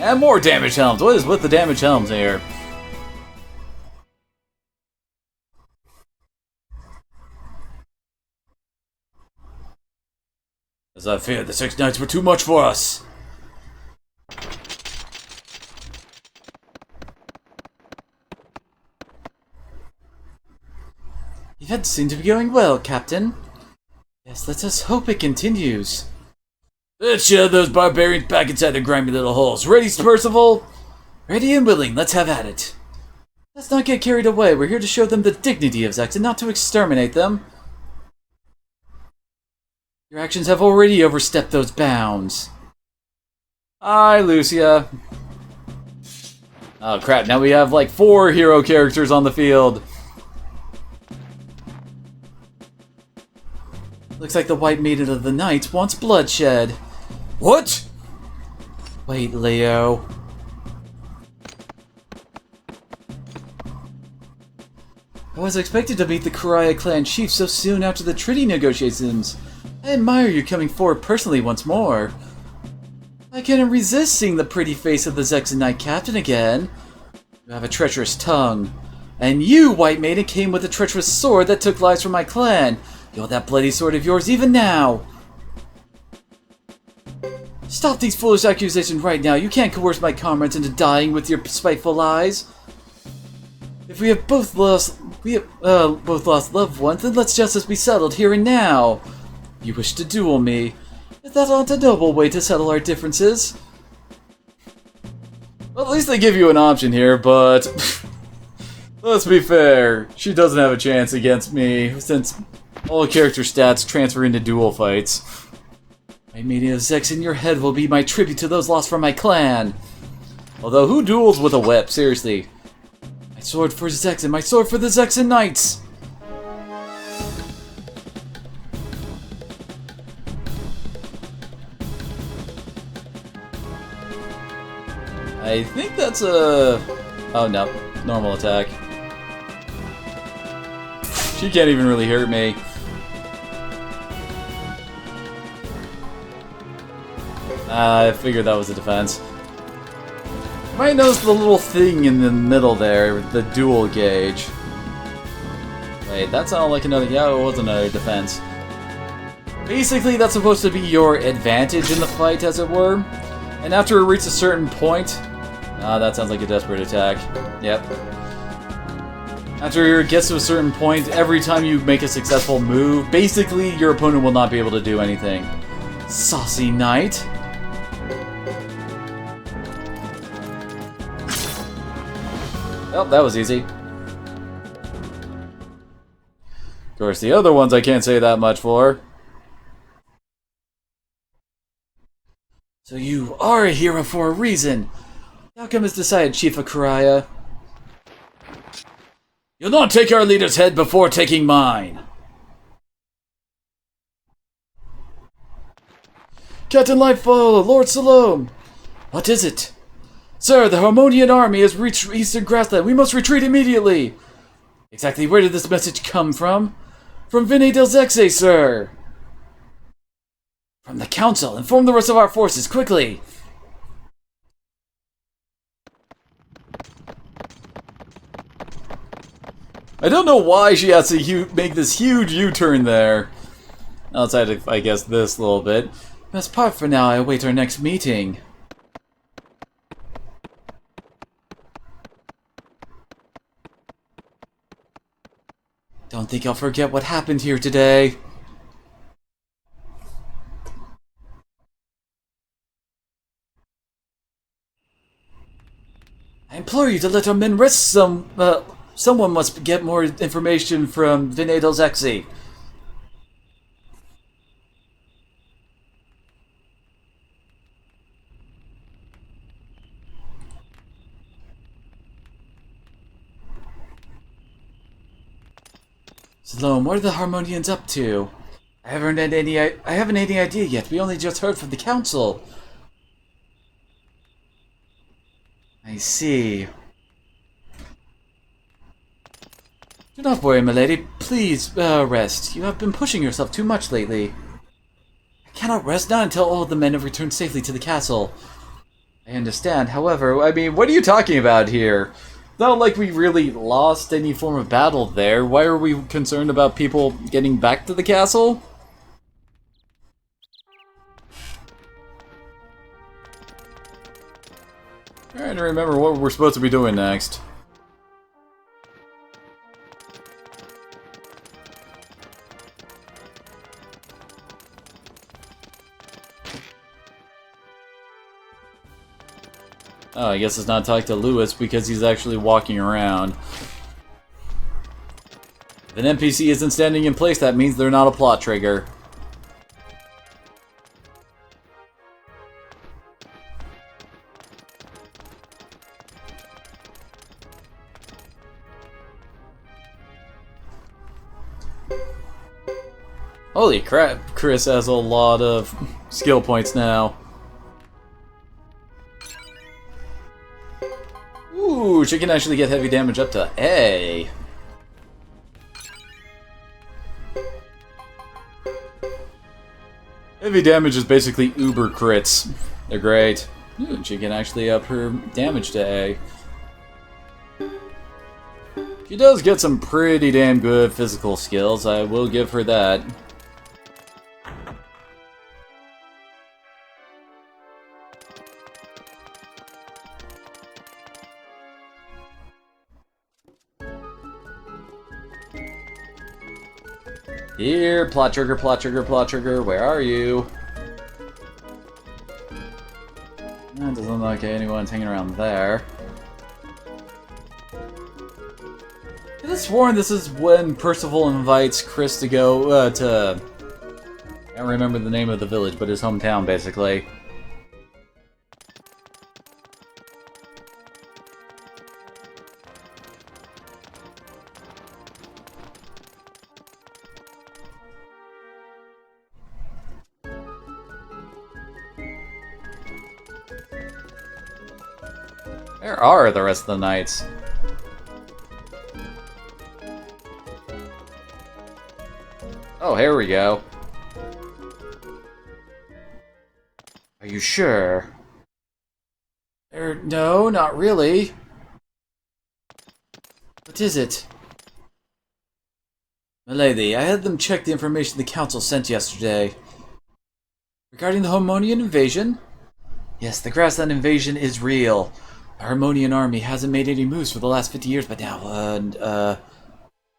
And more damage helms. What is with the damage helms here? As I feared, the 6 Knights were too much for us. Events seem to be going well, Captain. Yes, let us hope it continues. Let's shove those barbarians back inside their grimy little holes. Ready, Percival? Ready and willing, let's have at it. Let's not get carried away. We're here to show them the dignity of Zexen, not to exterminate them. Your actions have already overstepped those bounds. Hi, Lucia. Oh crap, now we have like 4 hero characters on the field. Looks like the White Maiden of the Knights wants bloodshed. What? Wait, Leo. I was expected to meet the Kuraya clan chief so soon after the treaty negotiations. I admire you coming forward personally once more. I couldn't resist seeing the pretty face of the Zexen Knight captain again. You have a treacherous tongue. And you, White Maiden, came with a treacherous sword that took lives from my clan. You hold that bloody sword of yours even now. Stop these foolish accusations right now. You can't coerce my comrades into dying with your spiteful lies. If we have both lost loved ones, then let justice be settled here and now. You wish to duel me. Is that not a noble way to settle our differences? Well, at least they give you an option here, but let's be fair. She doesn't have a chance against me, since all character stats transfer into duel fights. My meeting of Zex in your head will be my tribute to those lost from my clan. Although, who duels with a whip? Seriously. My sword for Zex and my sword for the Zexen Knights! I think that's a... Oh no, normal attack. She can't even really hurt me. I figured that was a defense. You might notice the little thing in the middle there, the dual gauge. Wait, that sounded like another... Yeah, it was another defense. Basically, that's supposed to be your advantage in the fight, as it were. And after it reaches a certain point... Ah, that sounds like a desperate attack. Yep. After it gets to a certain point, every time you make a successful move, basically your opponent will not be able to do anything. Saucy Knight. Well, that was easy. Of course, the other ones I can't say that much for. So you are a hero for a reason. The outcome is decided, Chief of Kuraya. You'll not take our leader's head before taking mine. Captain Lightfall, Lord Salome. What is it? Sir, the Harmonian army has reached Eastern Grassland. We must retreat immediately. Exactly where did this message come from? From Vinay Del Zexe, sir. From the Council. Inform the rest of our forces, quickly. I don't know why she has to make this huge U-turn there. Outside of, I guess, this little bit. Best part for now, I await our next meeting. Don't think I'll forget what happened here today. I implore you to let our men rest someone must get more information from Vinay Del Zexe. Salome, what are the Harmonians up to? I haven't had any idea yet. We only just heard from the Council. I see. Do not worry, milady. Please, rest. You have been pushing yourself too much lately. I cannot rest not until all the men have returned safely to the castle. I understand. However, I mean, what are you talking about here? Not like we really lost any form of battle there. Why are we concerned about people getting back to the castle? Trying to remember what we're supposed to be doing next. Oh, I guess it's not talking to Lewis because he's actually walking around. If an NPC isn't standing in place, that means they're not a plot trigger. Holy crap, Chris has a lot of skill points now. Ooh, she can actually get heavy damage up to A. Heavy damage is basically uber crits. They're great. Ooh, she can actually up her damage to A. She does get some pretty damn good physical skills, I will give her that. Here, plot trigger, plot trigger, plot trigger, where are you? That doesn't look like anyone's hanging around there. I could have sworn this is when Percival invites Chris to go to... I can't remember the name of the village, but his hometown, basically. Where are the rest of the knights? Oh, here we go. Are you sure? No, not really. What is it? Milady, I had them check the information the council sent yesterday. Regarding the Harmonian invasion? Yes, the grassland invasion is real. The Harmonian army hasn't made any moves for the last 50 years by now,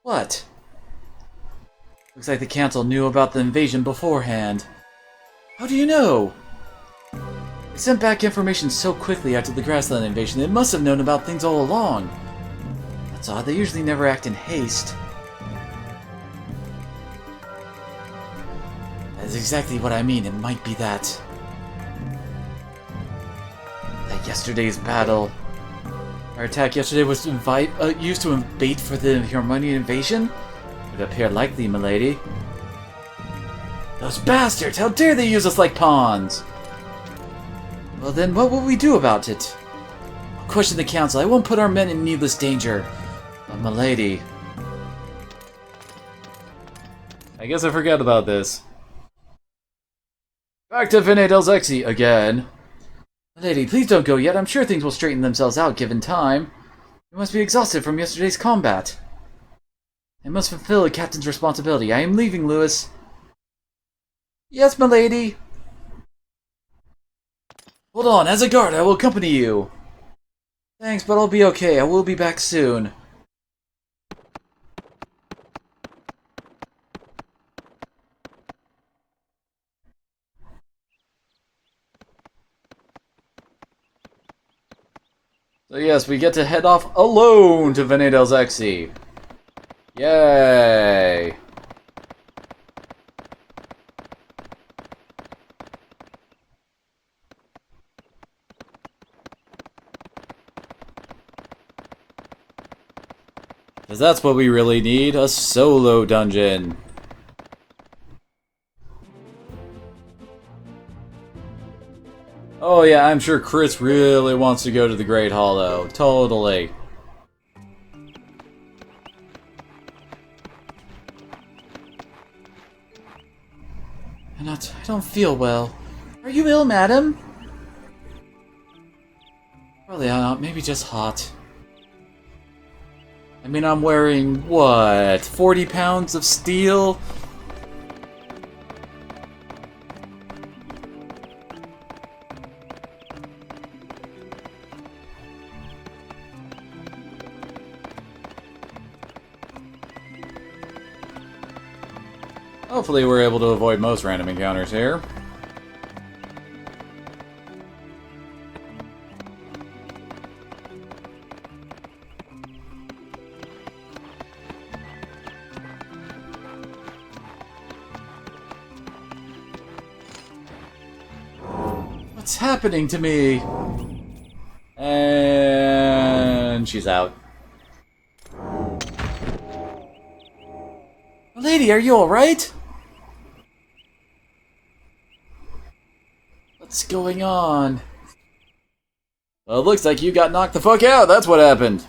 what? Looks like the council knew about the invasion beforehand. How do you know? They sent back information so quickly after the grassland invasion, they must have known about things all along. That's odd, they usually never act in haste. That's exactly what I mean, it might be that. Yesterday's battle. Our attack yesterday was to used to bait for the Harmonian invasion? It would appear likely, milady. Those bastards! How dare they use us like pawns! Well then, what will we do about it? I'll question the council. I won't put our men in needless danger. But milady... I guess I forgot about this. Back to Vene del Zexi again. Lady, please don't go yet. I'm sure things will straighten themselves out given time. You must be exhausted from yesterday's combat. I must fulfill a captain's responsibility. I am leaving, Lewis. Yes, milady. Hold on, as a guard, I will accompany you. Thanks, but I'll be okay. I will be back soon. So yes, we get to head off alone to Vene del Zexi. Yay! Because that's what we really need, a solo dungeon. Oh yeah, I'm sure Chris really wants to go to the Great Hollow. Totally. I don't feel well. Are you ill, madam? Probably not. Maybe just hot. I mean, I'm wearing, what, 40 pounds of steel? Hopefully we're able to avoid most random encounters here. What's happening to me? And she's out. Lady, are you alright? What's going on? Well, it looks like you got knocked the fuck out. That's what happened.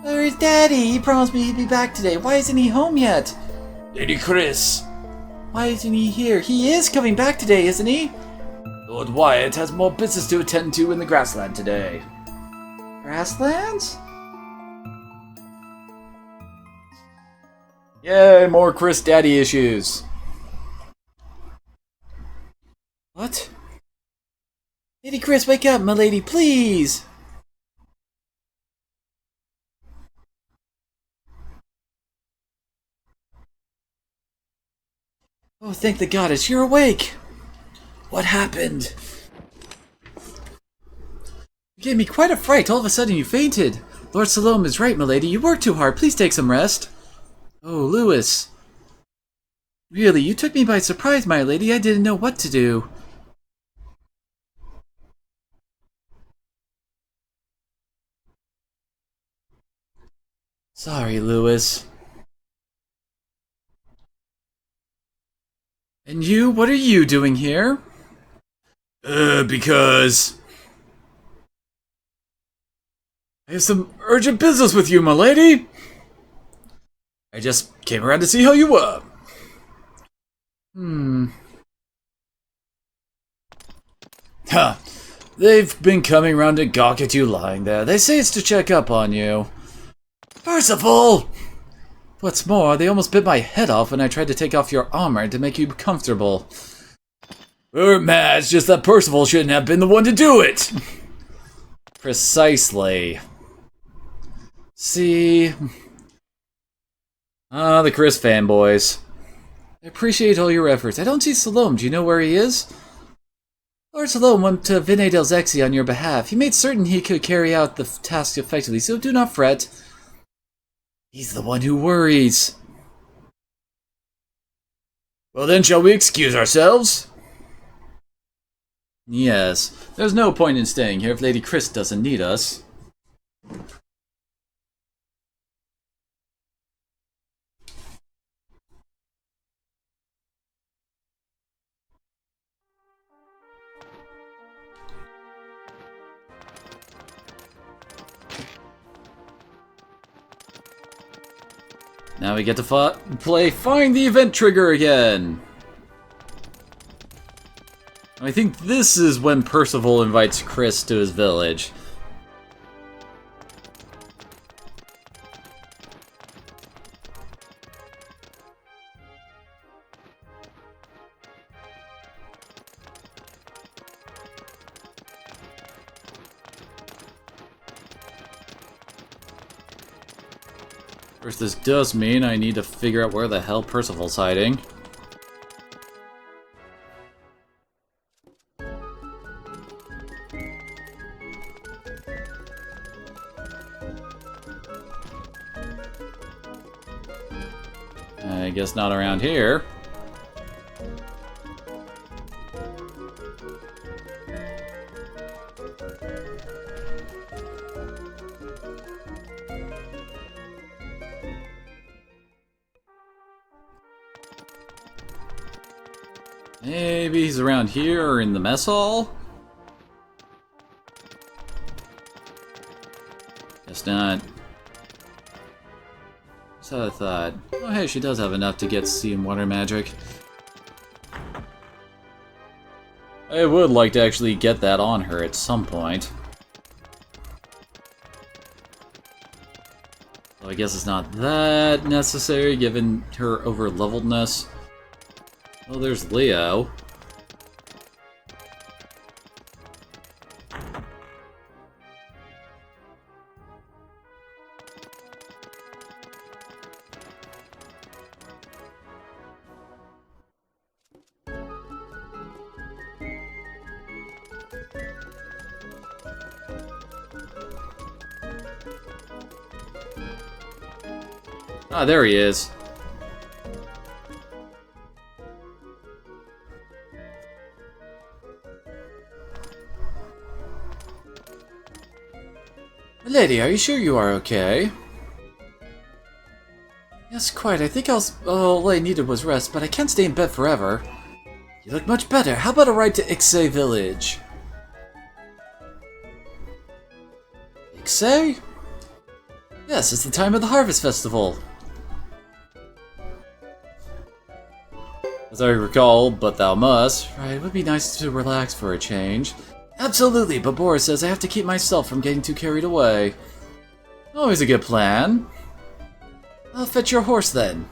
Where's Daddy? He promised me he'd be back today. Why isn't he home yet? Lady Chris! Why isn't he here? He is coming back today, isn't he? Lord Wyatt has more business to attend to in the grassland today. Grasslands? Yay, more Chris daddy issues. What? Lady Chris, wake up, my lady, please! Oh, thank the goddess, you're awake! What happened? You gave me quite a fright. All of a sudden you fainted. Lord Salome is right, my lady. You worked too hard. Please take some rest. Oh, Lewis. Really, you took me by surprise, my lady. I didn't know what to do. Sorry, Lewis. And you? What are you doing here? Because... I have some urgent business with you, my lady! I just came around to see how you were. Huh. They've been coming around to gawk at you lying there. They say it's to check up on you. Percival! What's more, they almost bit my head off when I tried to take off your armor to make you comfortable. We're mad, it's just that Percival shouldn't have been the one to do it! Precisely. See... Ah, the Chris fanboys. I appreciate all your efforts. I don't see Salome. Do you know where he is? Lord Salome went to Vinay del Zexi on your behalf. He made certain he could carry out the task effectively, so do not fret. He's the one who worries. Well then, shall we excuse ourselves? Yes. There's no point in staying here if Lady Chris doesn't need us. Now we get to play Find the Event Trigger again! I think this is when Percival invites Chris to his village. Of course, this does mean I need to figure out where the hell Percival's hiding. I guess not around here. Maybe he's around here or in the mess hall? Guess not. So I thought. Oh hey, she does have enough to get sea and water magic. I would like to actually get that on her at some point. So I guess it's not that necessary given her over-leveledness. Oh, there's Leo. Ah, there he is. Lady, are you sure you are okay? Yes, quite. I think all I needed was rest, but I can't stay in bed forever. You look much better. How about a ride to Ixay Village? Ixay? Yes, it's the time of the Harvest Festival. As I recall, but thou must. Right, it would be nice to relax for a change. Absolutely, but Boris says I have to keep myself from getting too carried away. Always a good plan. I'll fetch your horse then.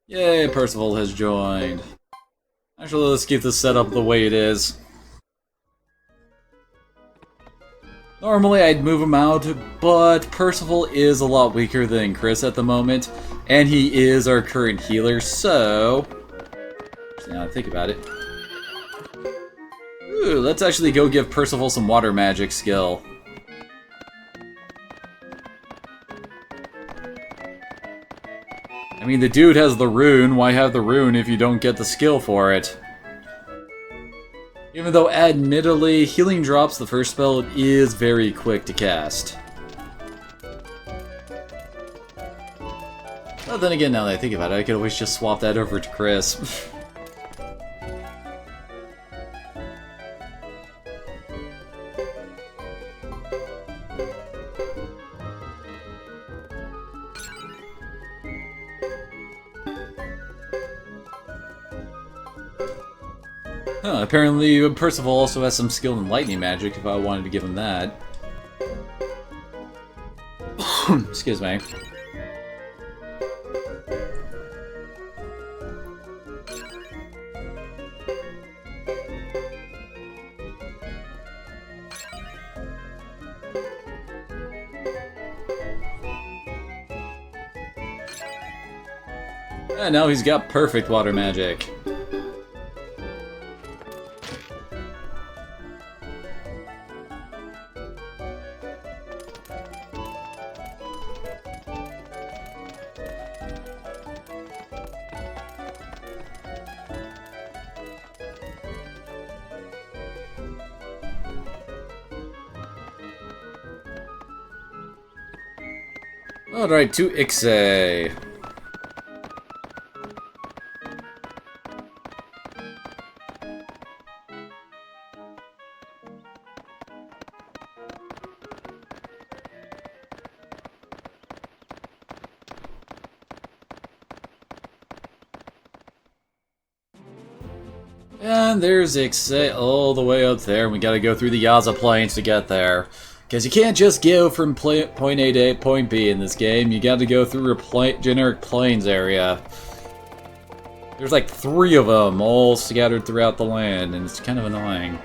Yay, Percival has joined. Actually, let's keep this set up the way it is. Normally I'd move him out, but Percival is a lot weaker than Chris at the moment, and he is our current healer, so... Now I think about it. Ooh, let's actually go give Percival some water magic skill. I mean, the dude has the rune. Why have the rune if you don't get the skill for it? Even though, admittedly, Healing Drops, the first spell, is very quick to cast. But then again, now that I think about it, I could always just swap that over to Chris. Huh, apparently Percival also has some skill in lightning magic if I wanted to give him that. Excuse me. And now he's got perfect water magic. Alright, to Ixay. And there's Ixay all the way up there, and we gotta go through the Yaza Plains to get there. Because you can't just go from point A to point B in this game, you gotta go through a generic plains area. There's like 3 of them, all scattered throughout the land, and it's kind of annoying.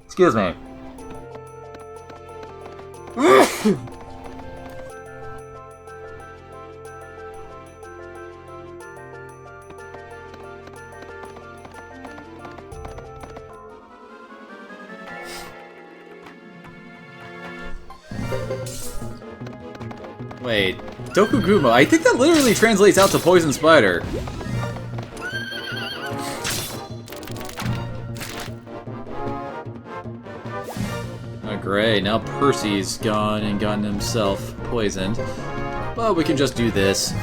Excuse me. Wait, Dokugumo, I think that literally translates out to poison spider. Oh great, now Percy's gone and gotten himself poisoned. Well, we can just do this.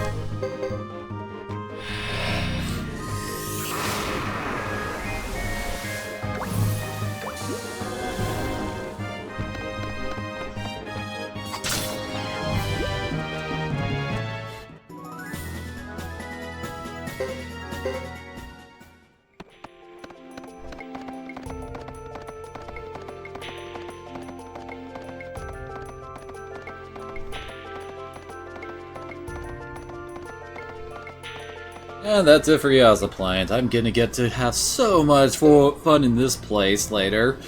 And that's it for Yaza Plains. I'm gonna get to have so much fun in this place later.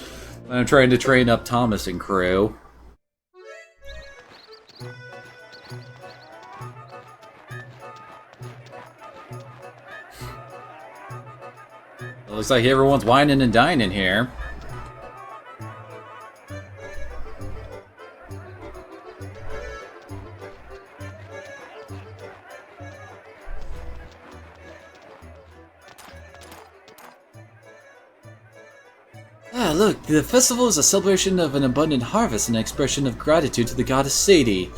I'm trying to train up Thomas and crew. Looks like everyone's whining and dining here. Ah, look, the festival is a celebration of an abundant harvest and an expression of gratitude to the goddess Sadie.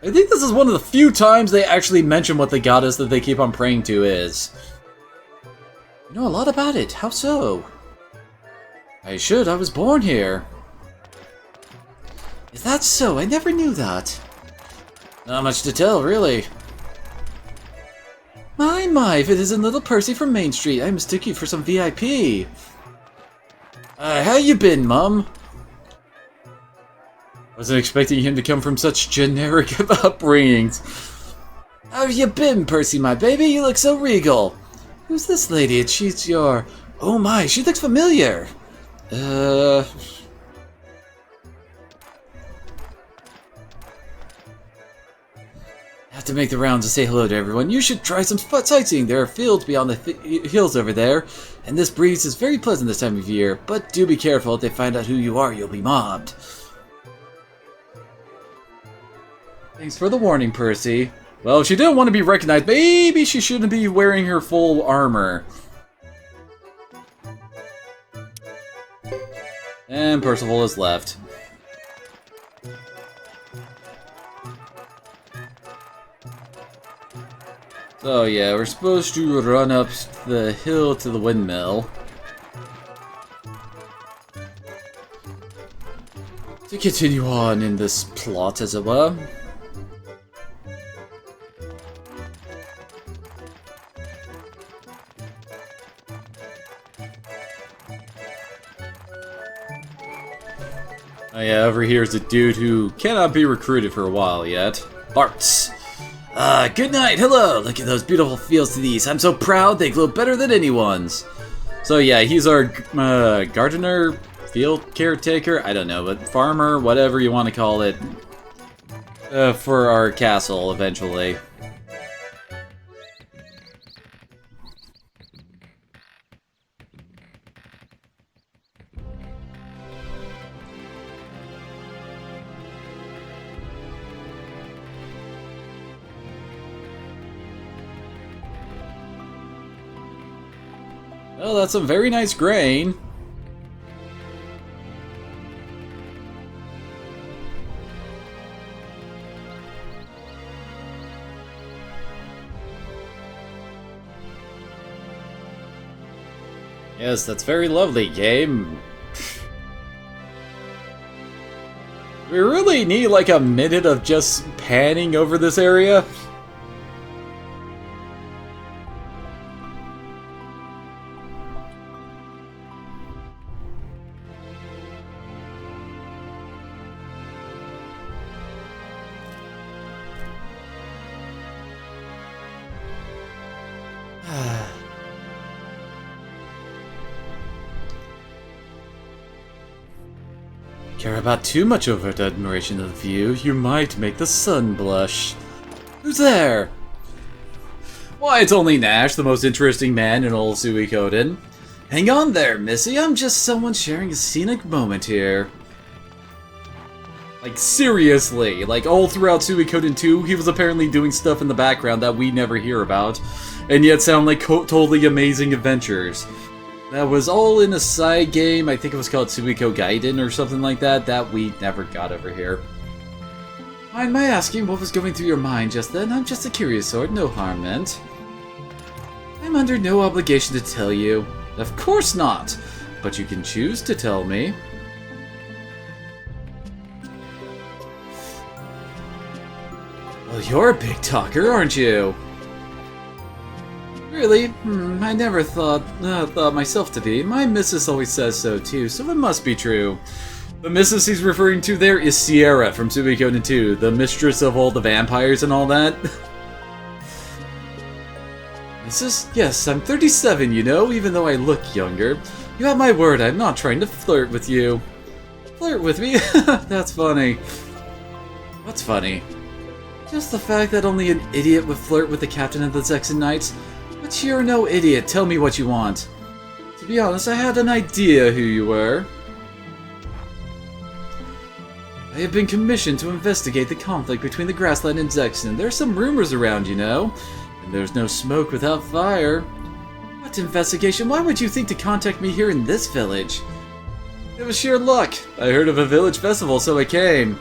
I think this is one of the few times they actually mention what the goddess that they keep on praying to is. You know a lot about it. How so? I should. I was born here. Is that so? I never knew that. Not much to tell, really. My, if it isn't little Percy from Main Street, I mistook you for some VIP. How you been, Mum? Wasn't expecting him to come from such generic upbringings. How you been, Percy, my baby? You look so regal. Who's this lady? She's your... Oh my, she looks familiar. Have to make the rounds to say hello to everyone. You should try some sightseeing. There are fields beyond the hills over there, and this breeze is very pleasant this time of year. But do be careful. If they find out who you are, you'll be mobbed. Thanks for the warning, Percy. Well, if she didn't want to be recognized, maybe she shouldn't be wearing her full armor. And Percival is left. So yeah, we're supposed to run up the hill to the windmill. To continue on in this plot, as it were. Oh yeah, over here's a dude who cannot be recruited for a while yet. Bartz. Good night, hello! Look at those beautiful fields to the east. I'm so proud, they glow better than anyone's. So yeah, he's our gardener, field caretaker, I don't know, but farmer, whatever you want to call it, for our castle eventually. Well, that's some very nice grain. Yes, that's very lovely, game. We really need like a minute of just panning over this area. Care about too much overt admiration of the view, you might make the sun blush. Who's there? Why, it's only Nash, the most interesting man in all Suikoden. Hang on there, Missy, I'm just someone sharing a scenic moment here. Like, seriously, like, all throughout Suikoden 2, he was apparently doing stuff in the background that we never hear about, and yet sound like totally amazing adventures. That was all in a side game, I think it was called Suikoden or something like that, that we never got over here. Mind my asking what was going through your mind just then? I'm just a curious sort, no harm meant. I'm under no obligation to tell you. Of course not! But you can choose to tell me. Well, you're a big talker, aren't you? Really? I never thought myself to be. My missus always says so too, so it must be true. The missus he's referring to there is Sierra from Suikoden 2, the mistress of all the vampires and all that. Missus? Yes, I'm 37, you know, even though I look younger. You have my word, I'm not trying to flirt with you. Flirt with me? That's funny. What's funny? Just the fact that only an idiot would flirt with the captain of the Zexan Knights. But you're no idiot, tell me what you want. To be honest, I had an idea who you were. I have been commissioned to investigate the conflict between the Grassland and Zexan. There are some rumors around, you know. And there's no smoke without fire. What investigation? Why would you think to contact me here in this village? It was sheer luck. I heard of a village festival, so I came.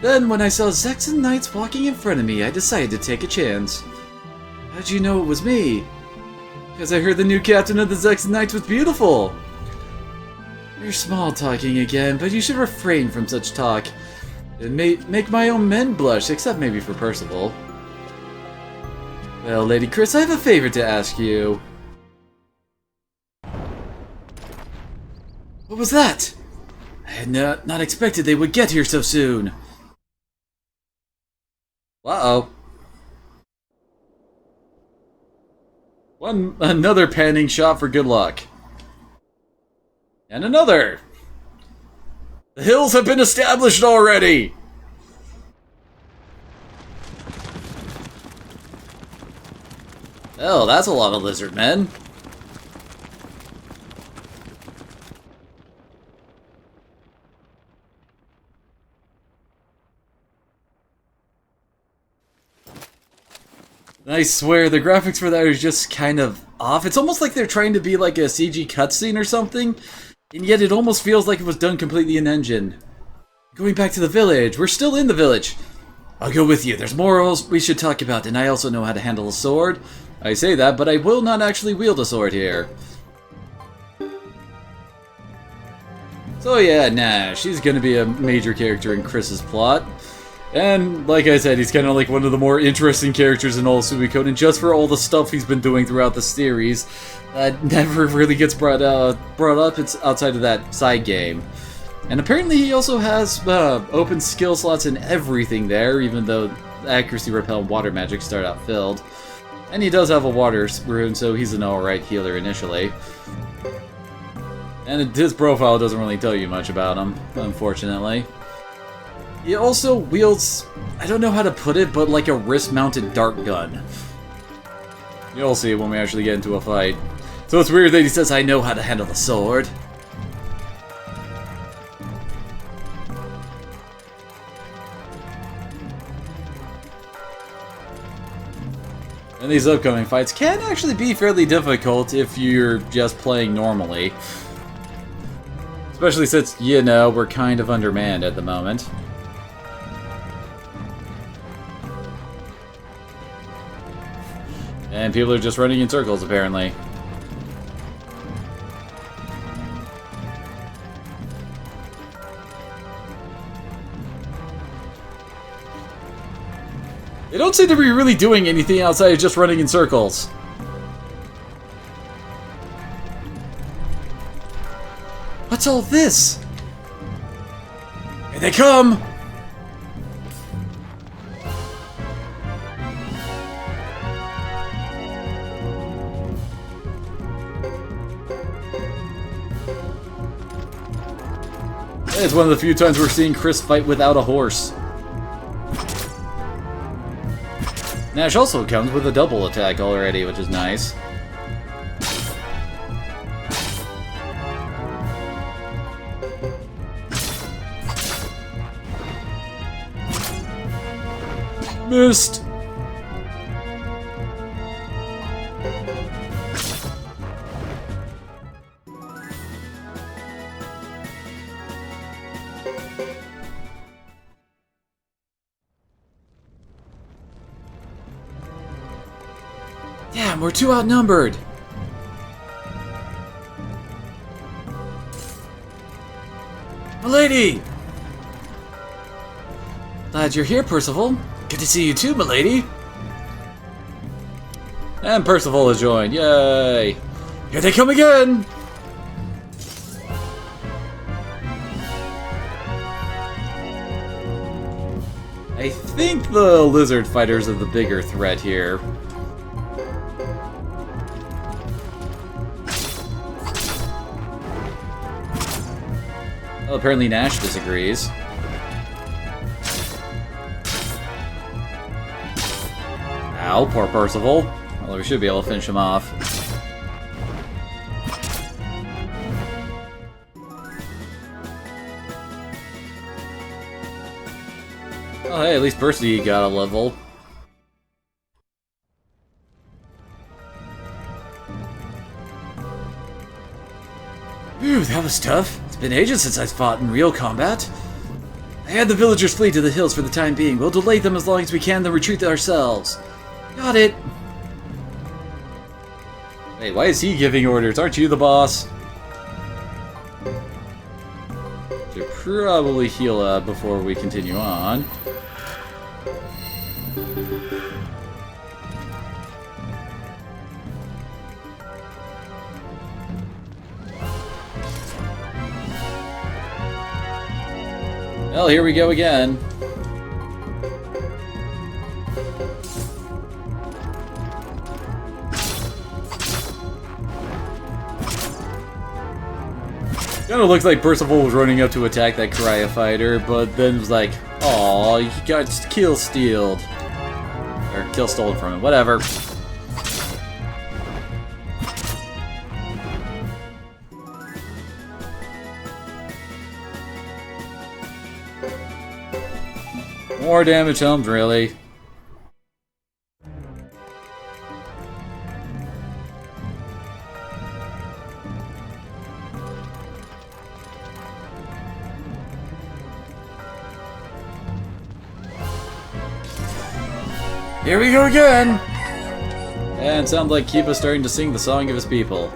Then, when I saw Zexen Knights walking in front of me, I decided to take a chance. How'd you know it was me? Because I heard the new captain of the Zexen Knights was beautiful. You're small-talking again, but you should refrain from such talk. It may make my own men blush, except maybe for Percival. Well, Lady Chris, I have a favor to ask you. What was that? I had not expected they would get here so soon. Uh-oh. Another panning shot for good luck. And another! The hills have been established already! Oh, that's a lot of lizard men. I swear, the graphics for that are just kind of off. It's almost like they're trying to be like a CG cutscene or something, and yet it almost feels like it was done completely in engine. Going back to the village. We're still in the village. I'll go with you. There's more we should talk about, and I also know how to handle a sword. I say that, but I will not actually wield a sword here. So yeah, nah, she's gonna be a major character in Chris's plot. And, like I said, he's kind of like one of the more interesting characters in all Suikoden, just for all the stuff he's been doing throughout the series that never really gets brought up. It's outside of that side game. And apparently he also has open skill slots and everything there, even though accuracy, repel, and water magic start out filled. And he does have a water rune, so he's an alright healer initially. And his profile doesn't really tell you much about him, unfortunately. He also wields, I don't know how to put it, but like a wrist-mounted dart gun. You'll see when we actually get into a fight. So it's weird that he says, I know how to handle the sword. And these upcoming fights can actually be fairly difficult if you're just playing normally. Especially since, you know, we're kind of undermanned at the moment. And people are just running in circles, apparently. They don't seem to be really doing anything outside of just running in circles. What's all this? Here they come! It's one of the few times we're seeing Chris fight without a horse. Nash also comes with a double attack already, which is nice. Missed! Damn, we're too outnumbered! Milady! Glad you're here, Percival. Good to see you too, milady. And Percival has joined. Yay! Here they come again! I think the lizard fighters are the bigger threat here. Well, apparently Nash disagrees. Ow, poor Percival. Well, we should be able to finish him off. Oh, hey, at least Percy got a level. Whew, that was tough. It's Been ages since I've fought in real combat. I had the villagers flee to the hills for the time being. We'll delay them as long as we can, then retreat ourselves. Got it. Wait, why is he giving orders? Aren't you the boss? Should probably heal up before we continue on. Well, here we go again. Kinda looks like Percival was running up to attack that Karaya fighter, but then was like, "Aw, he got kill stealed." Or kill stolen from him, whatever. More damage helmed, really. Here we go again! And it sounds like Kiba's starting to sing the song of his people.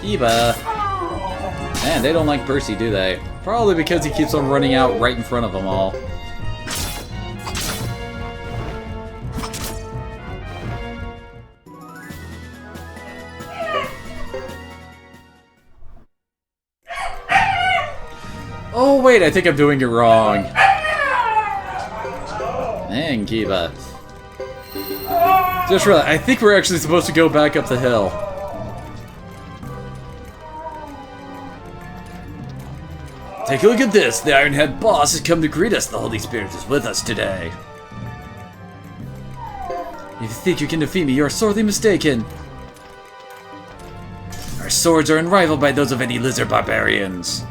Kiba! Man, they don't like Percy, do they? Probably because he keeps on running out right in front of them all. Oh wait, I think I'm doing it wrong. Dang, Kiba. Just realized, I think we're actually supposed to go back up the hill. Take a look at this! The Ironhead boss has come to greet us. The Holy Spirit is with us today. If you think you can defeat me, you are sorely mistaken. Our swords are unrivaled by those of any lizard barbarians.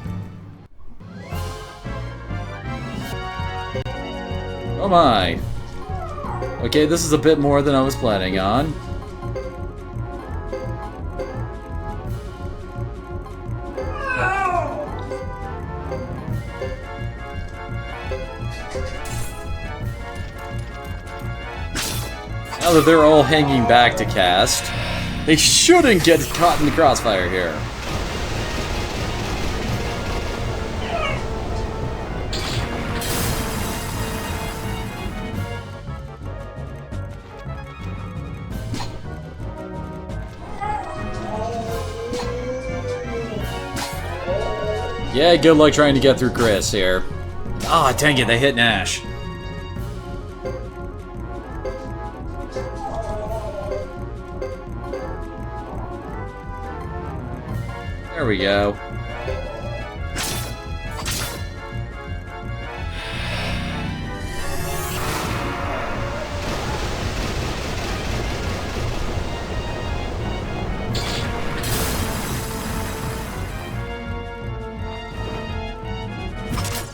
Oh my. Okay, this is a bit more than I was planning on. Now that they're all hanging back to cast, they shouldn't get caught in the crossfire here. Yeah, good luck trying to get through Chris here. Ah, oh, dang it, they hit Nash. There we go.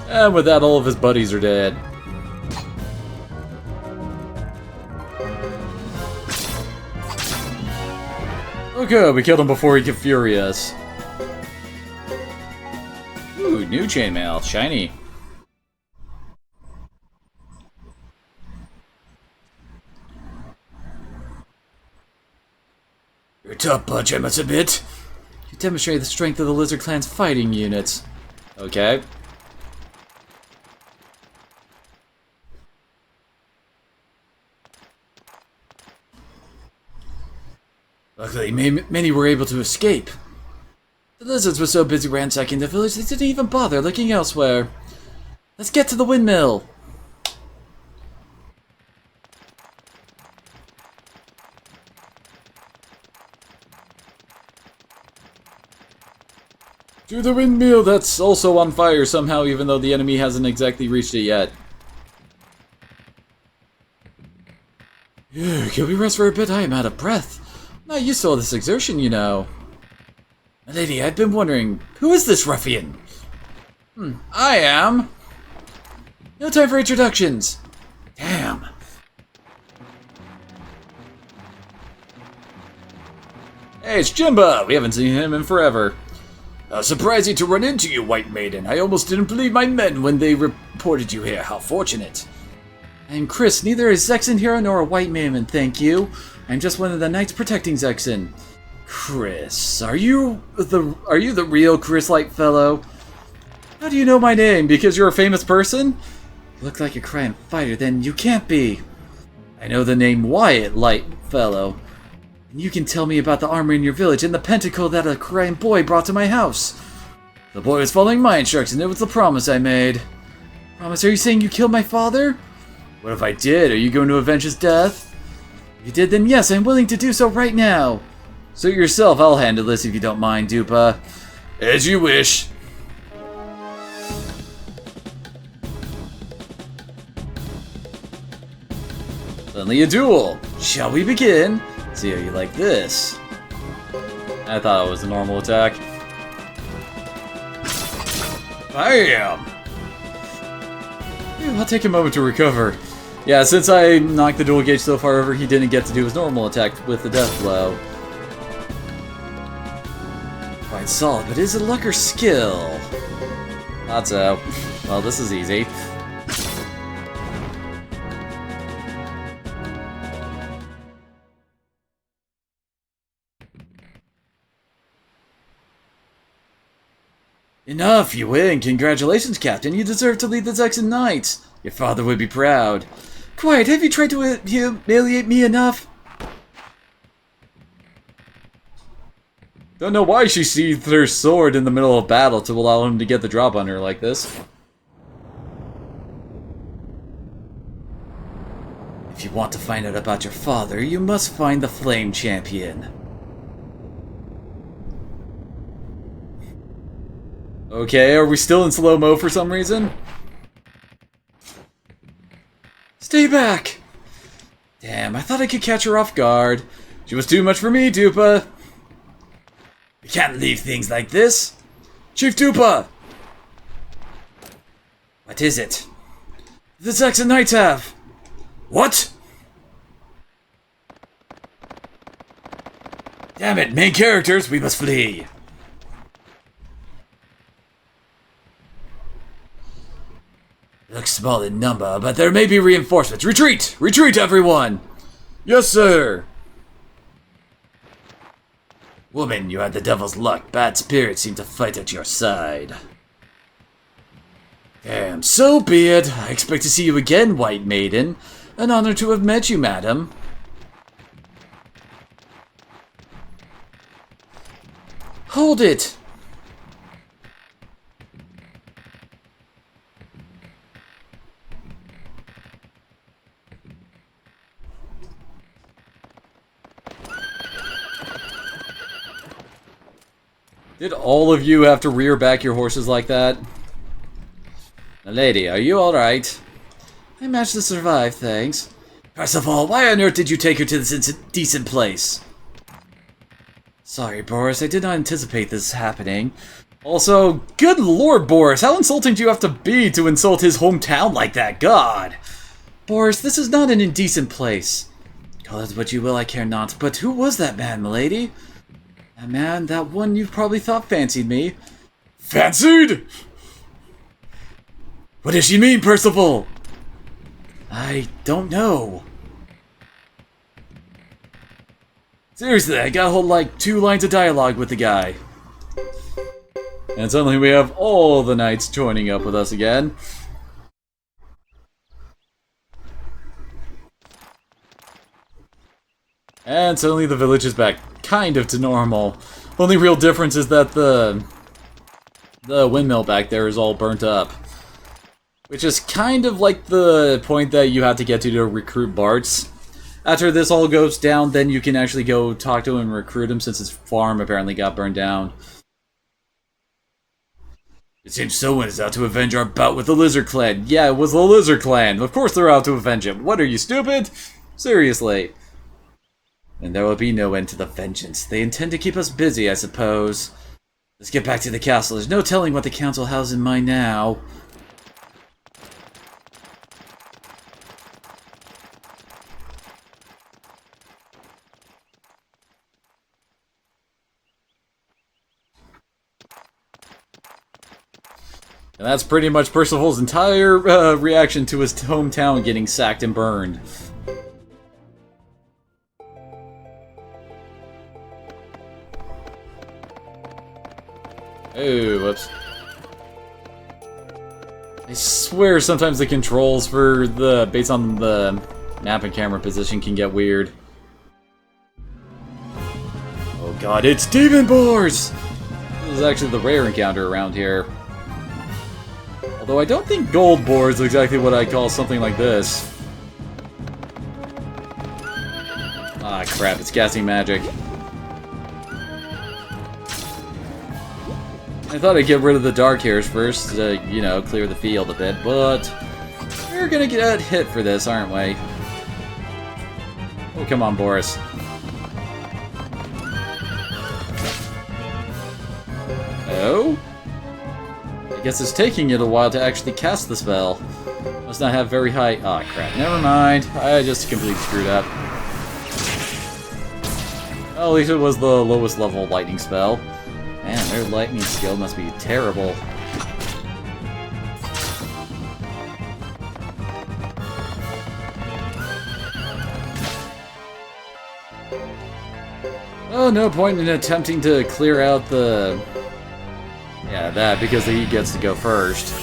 And with that, all of his buddies are dead. Okay, we killed him before he get furious. Ooh, new chainmail, shiny. You're a tough bunch, I must admit. You demonstrate the strength of the Lizard Clan's fighting units. Okay. Luckily, many were able to escape. The lizards were so busy ransacking the village, they didn't even bother looking elsewhere. Let's get to the windmill. To the windmill that's also on fire somehow, even though the enemy hasn't exactly reached it yet. Can we rest for a bit? I am out of breath. Not used to all this exertion, you know. My lady, I've been wondering, who is this ruffian? I am. No time for introductions. Damn. Hey, it's Jimba. We haven't seen him in forever. Surprising to run into you, White Maiden. I almost didn't believe my men when they reported you here. How fortunate. I'm Chris, neither a Zexen hero nor a white maiden, thank you. I'm just one of the knights protecting Zexen. Chris, are you the real Chris-like fellow? How do you know my name? Because you're a famous person? You look like a crime fighter, then you can't be. I know the name Wyatt, light fellow. And you can tell me about the armor in your village and the pentacle that a crime boy brought to my house. The boy was following my instructions, it was the promise I made. Promise, are you saying you killed my father? What if I did? Are you going to avenge his death? If you did, then yes, I'm willing to do so right now. Suit yourself, I'll handle this if you don't mind, Dupa. As you wish. Suddenly a duel. Shall we begin? See how you like this. I thought it was a normal attack. Bam! I'll take a moment to recover. Yeah, since I knocked the dual gauge so far over, he didn't get to do his normal attack with the death blow. Quite solid, but is it luck or skill? Thought so. Well, this is easy. Enough, you win. Congratulations, Captain. You deserve to lead the Zexen Knights. Your father would be proud. Quiet, have you tried to humiliate me enough? Don't know why she sheathed her sword in the middle of battle to allow him to get the drop on her like this. If you want to find out about your father, you must find the Flame Champion. Okay, are we still in slow-mo for some reason? Stay back! Damn, I thought I could catch her off guard. She was too much for me, Dupa. We can't leave things like this. Chief Dupa! What is it? The Zexen Knights have! What? Damn it, main characters, we must flee! Looks small in number, but there may be reinforcements. Retreat! Retreat, everyone! Yes, sir! Woman, you had the devil's luck. Bad spirits seem to fight at your side. Damn, so be it. I expect to see you again, White Maiden. An honor to have met you, madam. Hold it! Did all of you have to rear back your horses like that? Lady, are you alright? I managed to survive, thanks. First of all, why on earth did you take her to this indecent place? Sorry, Boris, I did not anticipate this happening. Also, good lord, Boris, how insulting do you have to be to insult his hometown like that? God! Boris, this is not an indecent place. Call it what you will, I care not. But who was that man, milady? That man, that one you probably thought fancied me. Fancied? What does she mean, Percival? I don't know. Seriously, I gotta hold like 2 lines of dialogue with the guy. And suddenly we have all the knights joining up with us again. And suddenly the village is back kind of to normal. Only real difference is that the windmill back there is all burnt up. Which is kind of like the point that you have to get to recruit Bart's. After this all goes down, then you can actually go talk to him and recruit him since his farm apparently got burned down. It seems someone is out to avenge our bout with the Lizard Clan. Yeah, it was the Lizard Clan. Of course they're out to avenge him. What, are you stupid? Seriously. And there will be no end to the vengeance. They intend to keep us busy, I suppose. Let's get back to the castle. There's no telling what the council has in mind now. And that's pretty much Percival's entire reaction to his hometown getting sacked and burned. Oh, whoops. I swear sometimes the controls for based on the map and camera position can get weird. Oh god, it's demon boars! This is actually the rare encounter around here. Although I don't think gold boar is exactly what I call something like this. Ah, crap, it's casting magic. I thought I'd get rid of the dark hairs first to, you know, clear the field a bit, but we're gonna get hit for this, aren't we? Oh, come on, Boris. Oh? I guess it's taking it a while to actually cast the spell. Must not have very high... Aw, crap. Never mind. I just completely screwed up. Well, at least it was the lowest level lightning spell. Man, their lightning skill must be terrible. Oh, no point in attempting to clear out the... Yeah, that, because he gets to go first.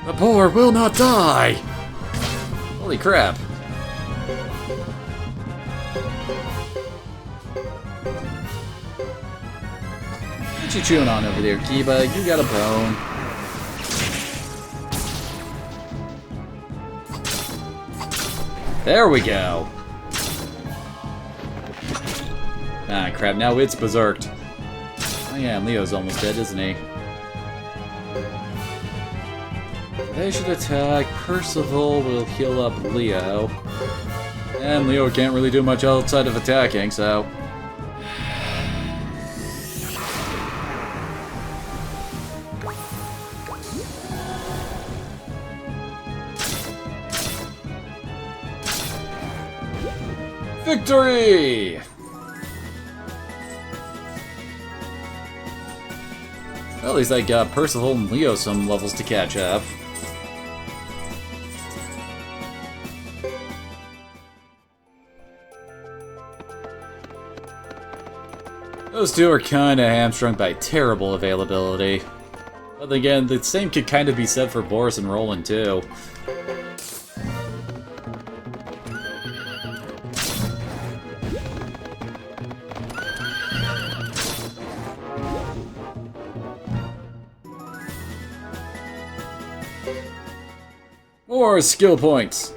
The boar will not die! Holy crap. What you chewing on over there, Kiba? You got a bone. There we go. Ah, crap, now it's berserked. Oh yeah, and Leo's almost dead, isn't he? They should attack. Percival will heal up Leo. And Leo can't really do much outside of attacking, so... Victory! Well, at least I got Percival and Leo some levels to catch up. Those two are kinda hamstrung by terrible availability. But again, the same could kind of be said for Boris and Roland too. More skill points!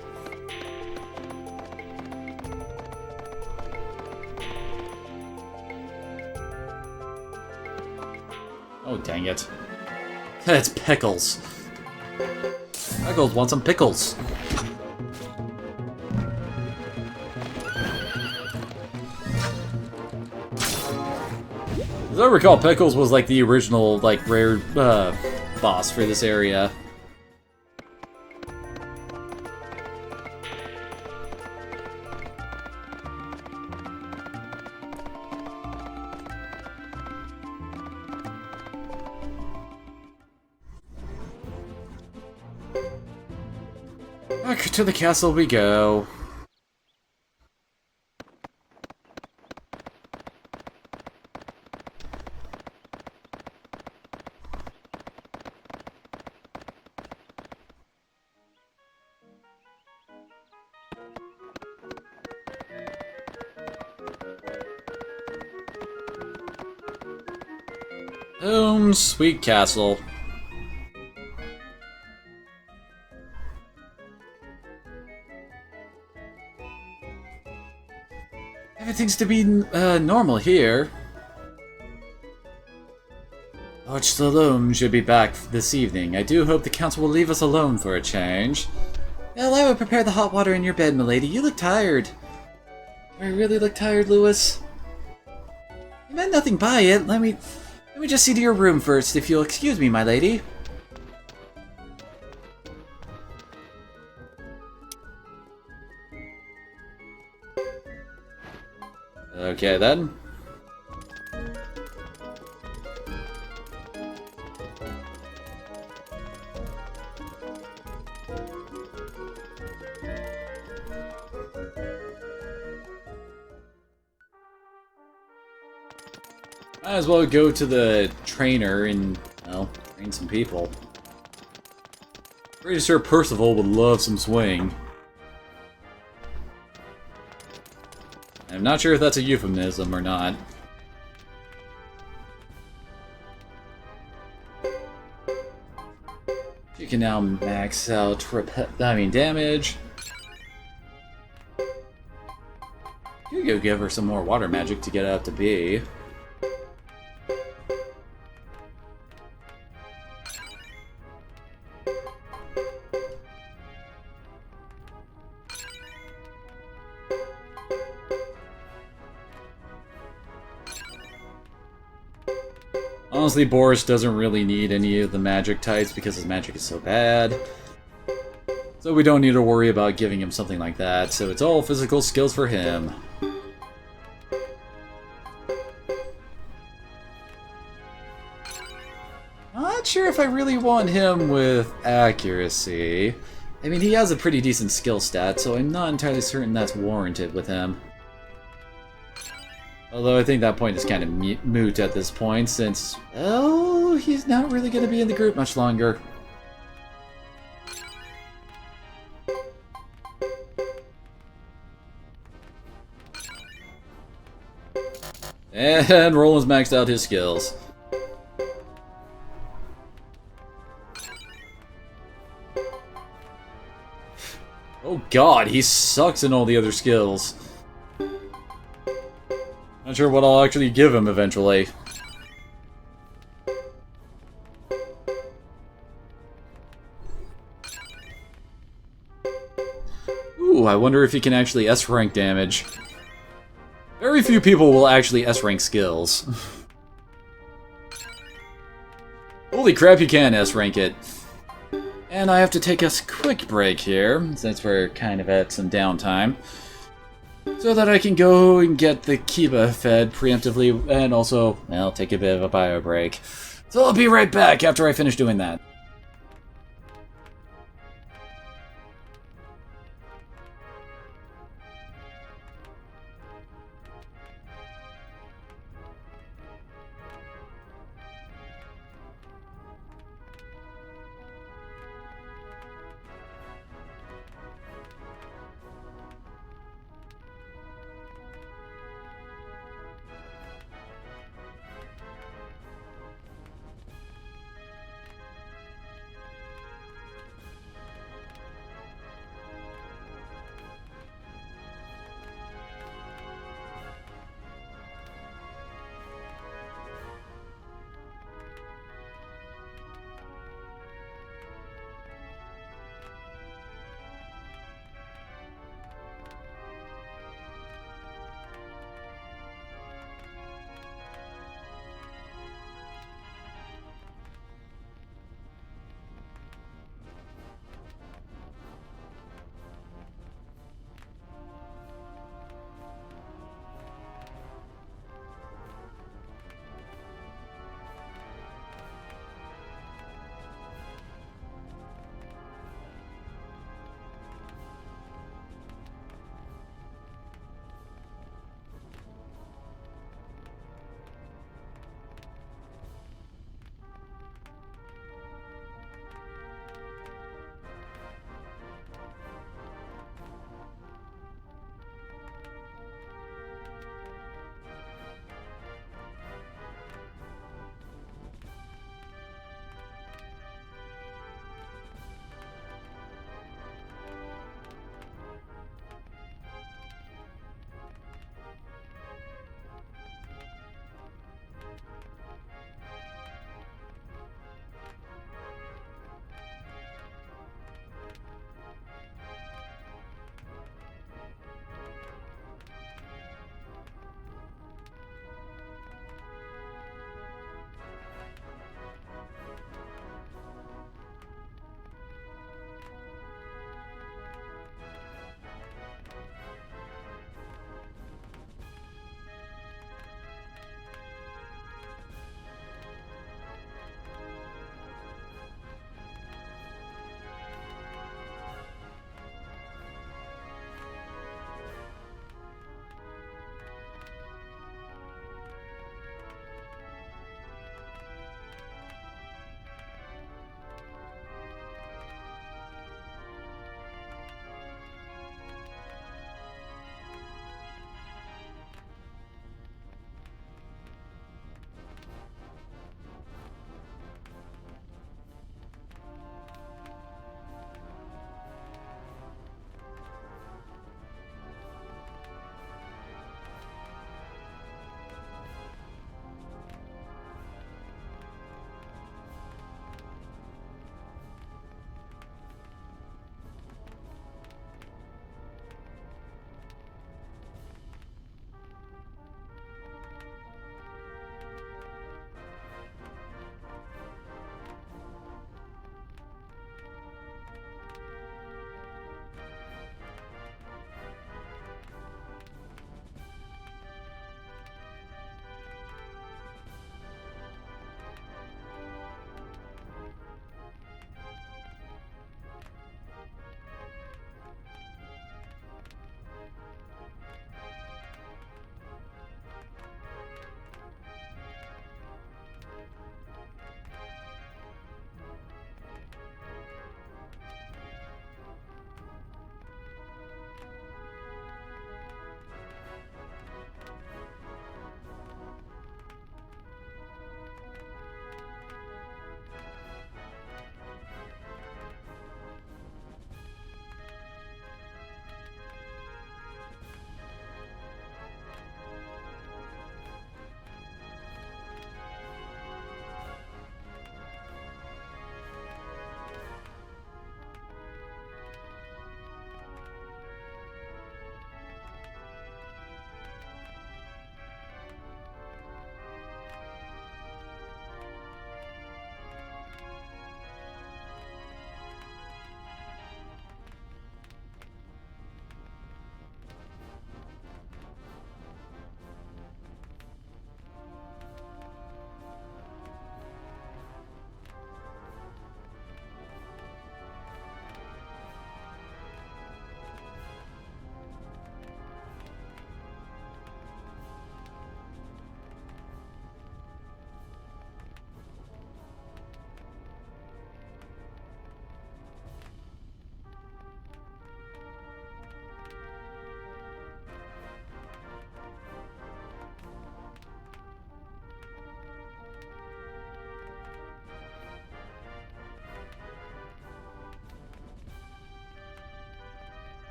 Oh, dang it. It's pickles. Pickles want some pickles. As I recall, Pickles was like the original, like, rare boss for this area. Back to the castle we go. Sweet castle. Everything's to be normal here. Lord Saloom should be back this evening. I do hope the council will leave us alone for a change. Well, I will prepare the hot water in your bed, milady. You look tired. Do I really look tired, Lewis? I meant nothing by it. Let me just see to your room first, if you'll excuse me, my lady. Okay then. Might as well go to the trainer and, well, train some people. Pretty sure Percival would love some swing. I'm not sure if that's a euphemism or not. You can now max out damage. You go give her some more water magic to get up to B. Honestly, Boris doesn't really need any of the magic types because his magic is so bad. So we don't need to worry about giving him something like that, so it's all physical skills for him. I'm not sure if I really want him with accuracy. I mean, he has a pretty decent skill stat, so I'm not entirely certain that's warranted with him. Although I think that point is kind of moot at this point, since, well, he's not really going to be in the group much longer. And Roland's maxed out his skills. Oh god, he sucks in all the other skills. Not sure what I'll actually give him eventually. Ooh, I wonder if he can actually S-rank damage. Very few people will actually S-rank skills. Holy crap, you can S-rank it. And I have to take a quick break here, since we're kind of at some downtime. So that I can go and get the Kiba fed preemptively, and also, well, take a bit of a bio break. So I'll be right back after I finish doing that.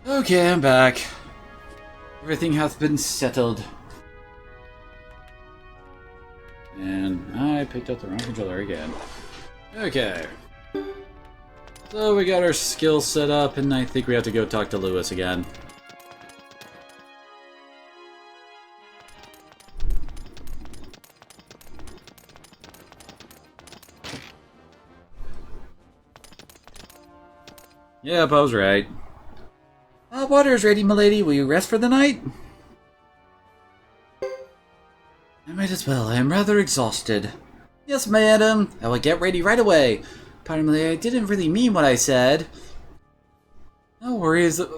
Okay, I'm back. Everything hath been settled. And I picked up the wrong controller again. Okay. So we got our skills set up, and I think we have to go talk to Lewis again. Yep, I was right. Water is ready, milady. Will you rest for the night? I might as well. I am rather exhausted. Yes, madam. I will get ready right away. Pardon me, I didn't really mean what I said. No worries. Is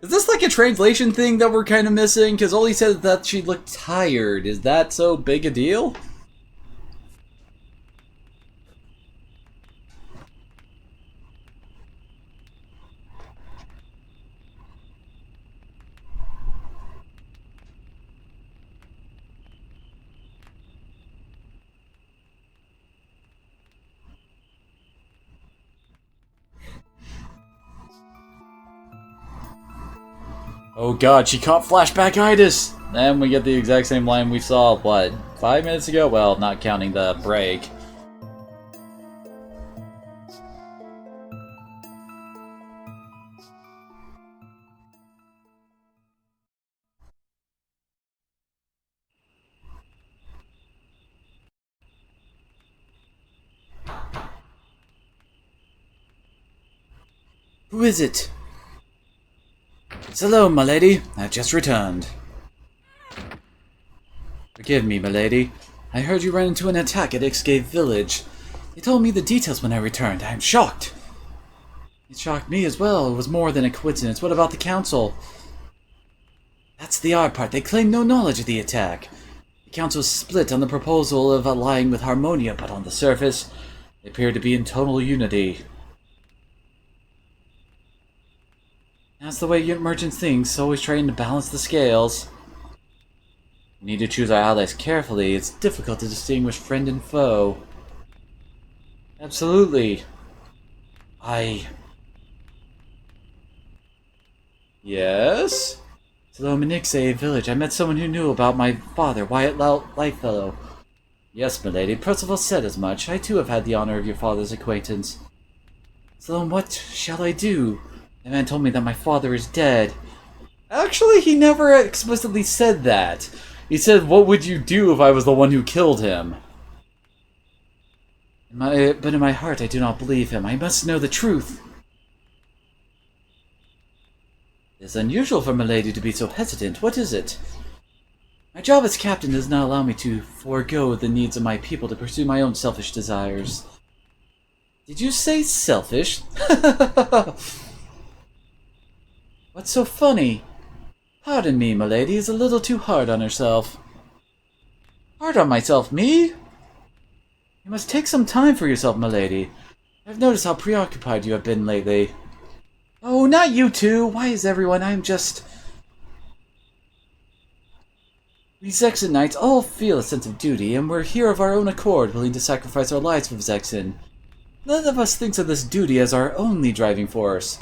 this like a translation thing that we're kind of missing? Because all he said is that she looked tired. Is that so big a deal? Oh god, she caught flashback-itis! Then we get the exact same line we saw, what, 5 minutes ago? Well, not counting the break. Who is it? Hello, my lady. I've just returned. Forgive me, my lady. I heard you ran into an attack at Ixgave village. They told me the details when I returned. I am shocked. It shocked me as well. It was more than a coincidence. What about the council? That's the odd part. They claim no knowledge of the attack. The council is split on the proposal of allying with Harmonia, but on the surface, they appear to be in total unity. That's the way merchants think, always trying to balance the scales. We need to choose our allies carefully. It's difficult to distinguish friend and foe. Absolutely. Yes? Hello, Menixe village. I met someone who knew about my father, Wyatt Lightfellow. Yes, milady. Percival said as much. I too have had the honor of your father's acquaintance. So what shall I do? The man told me that my father is dead. Actually, he never explicitly said that. He said, what would you do if I was the one who killed him? But in my heart I do not believe him. I must know the truth. It is unusual for milady to be so hesitant. What is it? My job as captain does not allow me to forego the needs of my people to pursue my own selfish desires. Did you say selfish? What's so funny? Pardon me, milady is a little too hard on herself. Hard on myself, me? You must take some time for yourself, milady. I've noticed how preoccupied you have been lately. Oh, not you two. Why is everyone... I'm just... We Zexen Knights all feel a sense of duty, and we're here of our own accord, willing to sacrifice our lives for Zexen. None of us thinks of this duty as our only driving force.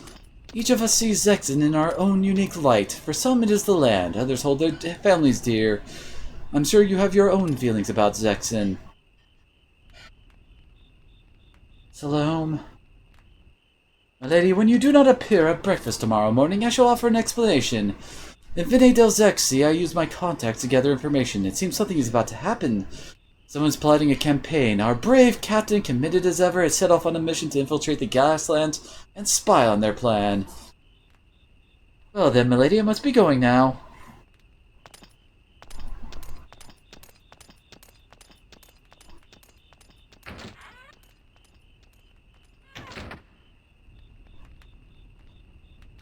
Each of us sees Zexen in our own unique light. For some it is the land, others hold their families dear. I'm sure you have your own feelings about Zexen. Salome. My lady, when you do not appear at breakfast tomorrow morning, I shall offer an explanation. In Vine del Zexi, I use my contacts to gather information. It seems something is about to happen. Someone's plotting a campaign. Our brave captain, committed as ever, has set off on a mission to infiltrate the Gaslands and spy on their plan. Well then, milady, I must be going now.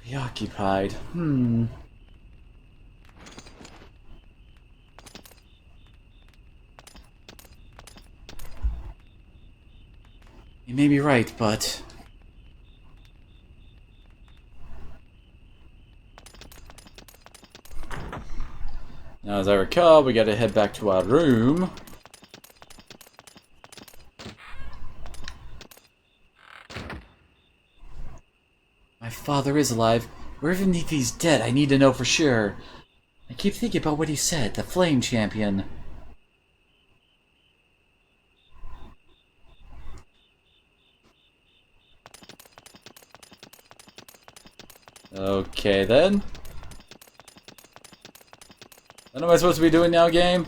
Preoccupied. You may be right, but... Now, as I recall, we gotta head back to our room. My father is alive. Or even if he's dead, I need to know for sure. I keep thinking about what he said, the Flame Champion. Okay, then. What am I supposed to be doing now, game?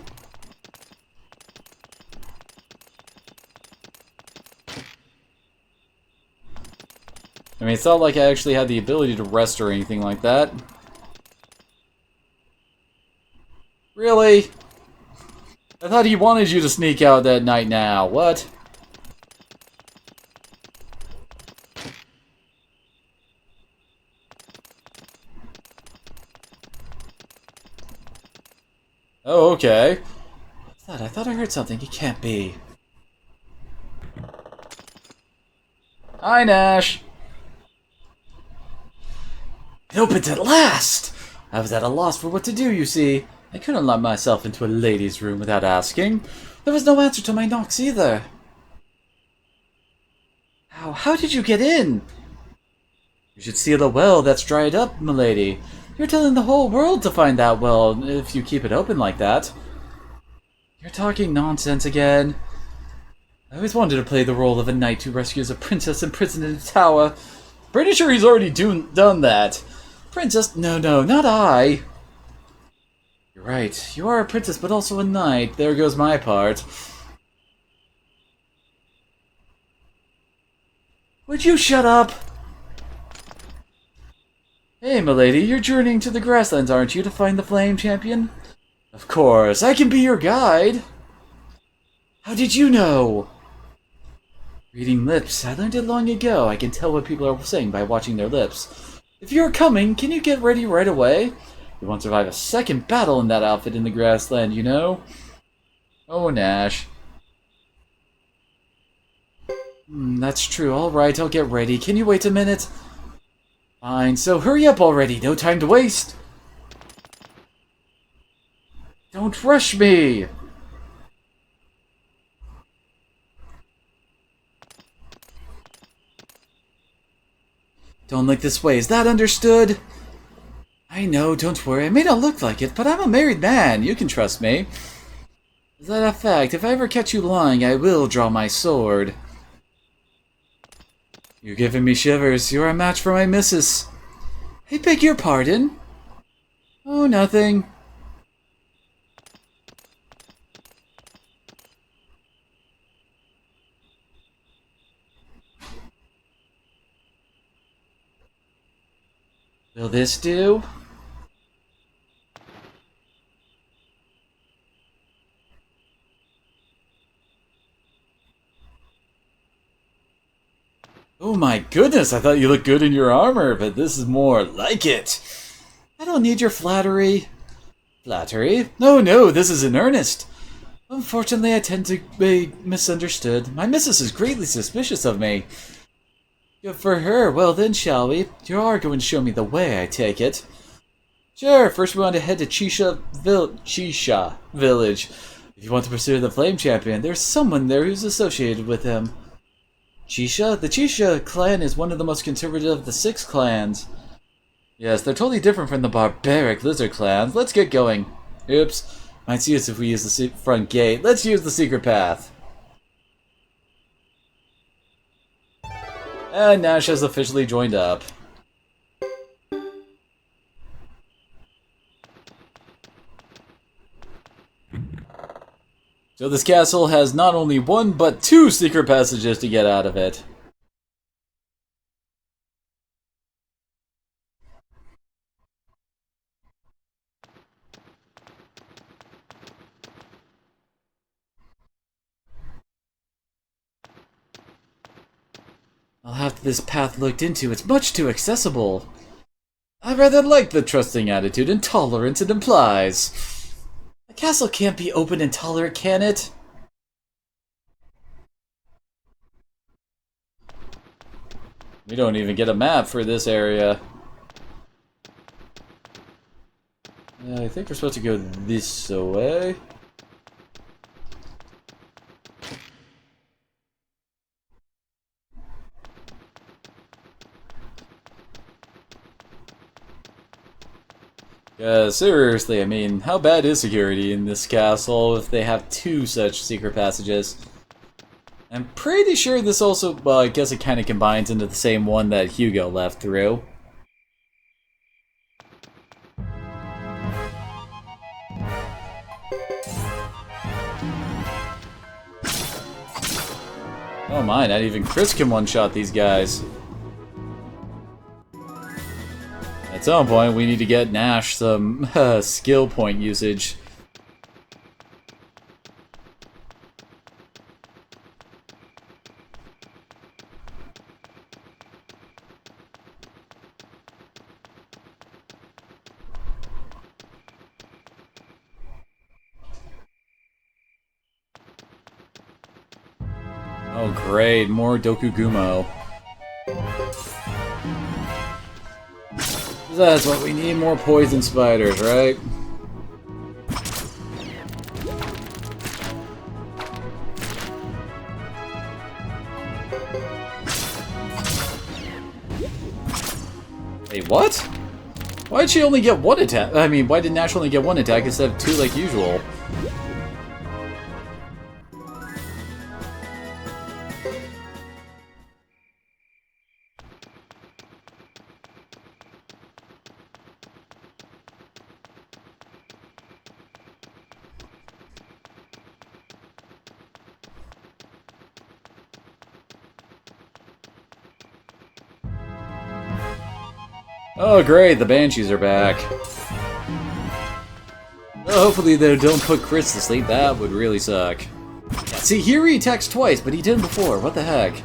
I mean, it's not like I actually had the ability to rest or anything like that. Really? I thought he wanted you to sneak out that night now. What? Oh, okay. I thought I heard something. It can't be. Hi, Nash. It opens at last! I was at a loss for what to do, you see. I couldn't let myself into a lady's room without asking. There was no answer to my knocks either. How did you get in? You should see the well that's dried up, milady. You're telling the whole world to find that well if you keep it open like that. You're talking nonsense again. I always wanted to play the role of a knight who rescues a princess imprisoned in a tower. Pretty sure he's already done that. Princess? No, not I. You're right. You are a princess, but also a knight. There goes my part. Would you shut up? Hey, milady, you're journeying to the grasslands, aren't you, to find the Flame Champion? Of course, I can be your guide. How did you know? Reading lips. I learned it long ago. I can tell what people are saying by watching their lips. If you're coming, can you get ready right away? You won't survive a second battle in that outfit in the grassland, you know? Oh, Nash. That's true. Alright, I'll get ready. Can you wait a minute? Fine, so hurry up already. No time to waste. Don't rush me! Don't look this way. Is that understood? I know, don't worry. I may not look like it, but I'm a married man. You can trust me. Is that a fact? If I ever catch you lying, I will draw my sword. You're giving me shivers. You're a match for my missus. I beg your pardon? Oh, nothing. Will this do? Oh my goodness, I thought you looked good in your armor, but this is more like it. I don't need your flattery. Flattery? No, this is in earnest. Unfortunately, I tend to be misunderstood. My missus is greatly suspicious of me. Good for her. Well then, shall we? You are going to show me the way, I take it. Sure, first we want to head to Chisha Village. If you want to pursue the Flame Champion, there's someone there who's associated with him. Chisha? The Chisha clan is one of the most conservative of the 6 clans. Yes, they're totally different from the barbaric lizard clans. Let's get going. Oops. Might see us if we use the Front gate. Let's use the secret path. And Nash has officially joined up. So this castle has not only one, but 2 secret passages to get out of it. I'll have this path looked into. It's much too accessible. I rather like the trusting attitude and tolerance it implies. A castle can't be open and tolerant, can it? We don't even get a map for this area. I think we're supposed to go this way. Seriously, I mean, how bad is security in this castle if they have two such secret passages? I'm pretty sure this also, well, I guess it kind of combines into the same one that Hugo left through. Oh my, not even Chris can one-shot these guys. At some point, we need to get Nash some skill point usage. Oh great, more Dokugumo. That's what we need, more poison spiders, right? Wait, what? Why'd she only get one attack? I mean, why did Nash only get one attack instead of two like usual? Oh great, the Banshees are back. Well, hopefully they don't put Chris to sleep, that would really suck. Yeah, see, here he attacks twice, but he didn't before, what the heck?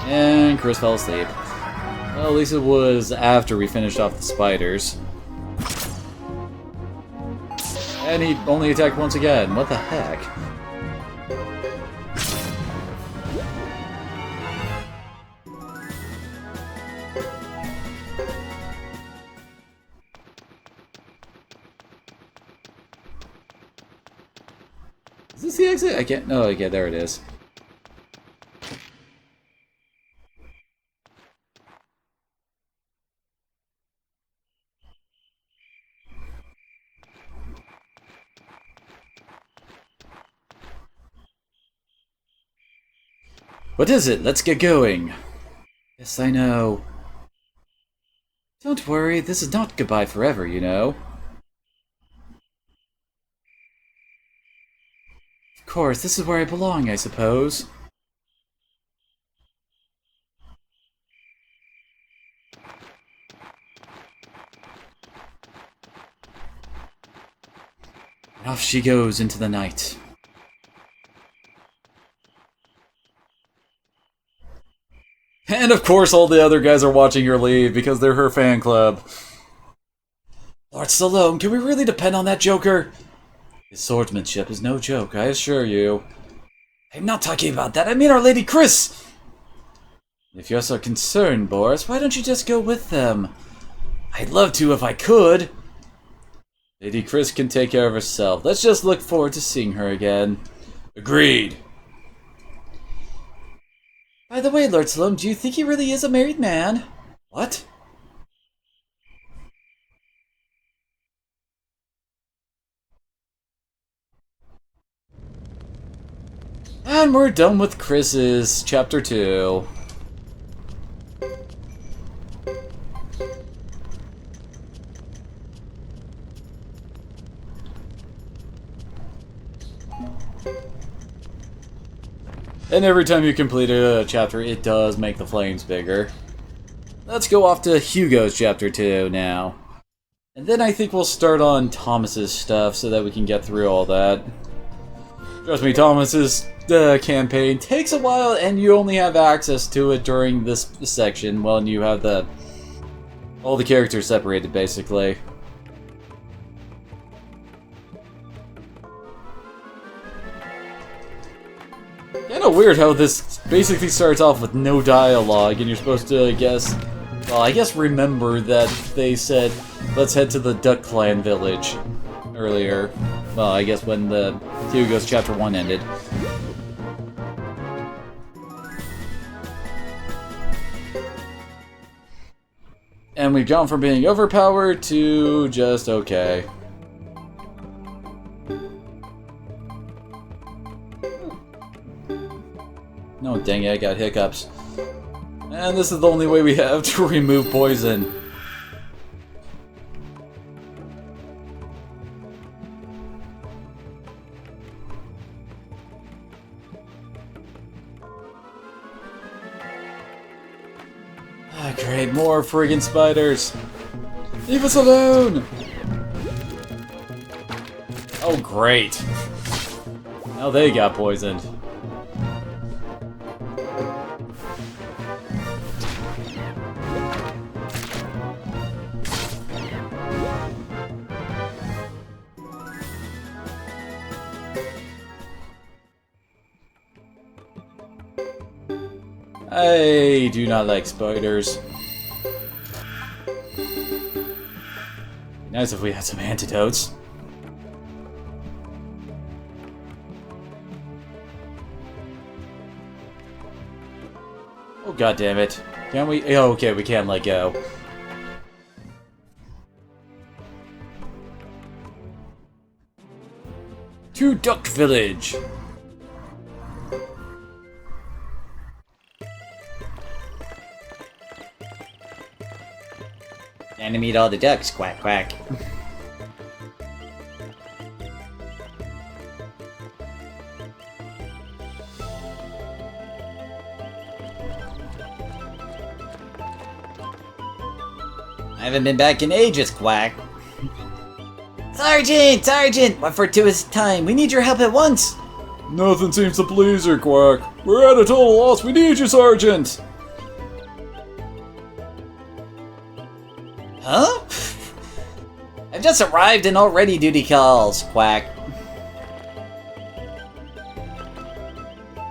And Chris fell asleep. Well, at least it was after we finished off the spiders. And he only attacked once again, what the heck? Is this the exit? I can't. Oh, okay, there it is. What is it? Let's get going. Yes, I know. Don't worry, this is not goodbye forever, you know. Of course, this is where I belong, I suppose. And off she goes into the night. And of course all the other guys are watching her leave because they're her fan club. Lord Stallone, can we really depend on that Joker? His swordsmanship is no joke, I assure you. I'm not talking about that, I mean Our Lady Chris! If you're so concerned, Boris, why don't you just go with them? I'd love to if I could. Lady Chris can take care of herself. Let's just look forward to seeing her again. Agreed. By the way, Lord Stallone, do you think he really is a married man? What? And we're done with Chris's Chapter 2. And every time you complete a chapter, it does make the flames bigger. Let's go off to Hugo's Chapter 2 now. And then I think we'll start on Thomas's stuff so that we can get through all that. Trust me, Thomas's campaign takes a while and you only have access to it during this section when you have all the characters separated, basically. Kinda weird how this basically starts off with no dialogue and you're supposed to, I guess remember that they said, let's head to the Duck Clan village earlier. Well, I guess when the Hugo's Chapter 1 ended. and we've gone from being overpowered to just okay. No, dang it, I got hiccups. And this is the only way we have to remove poison. Ah, great, more friggin' spiders. Leave us alone! Oh, great. Now they got poisoned. I do not like spiders. Nice if we had some antidotes. Oh, god damn it. Can we? Oh, okay, we can't let go. To Duck Village. Time to meet all the ducks, quack quack. I haven't been back in ages, quack. Sergeant! Sergeant! What fortuitous time? We need your help at once! Nothing seems to please her, Quack. We're at a total loss. We need you, Sergeant. Huh? I've just arrived and already duty calls, quack.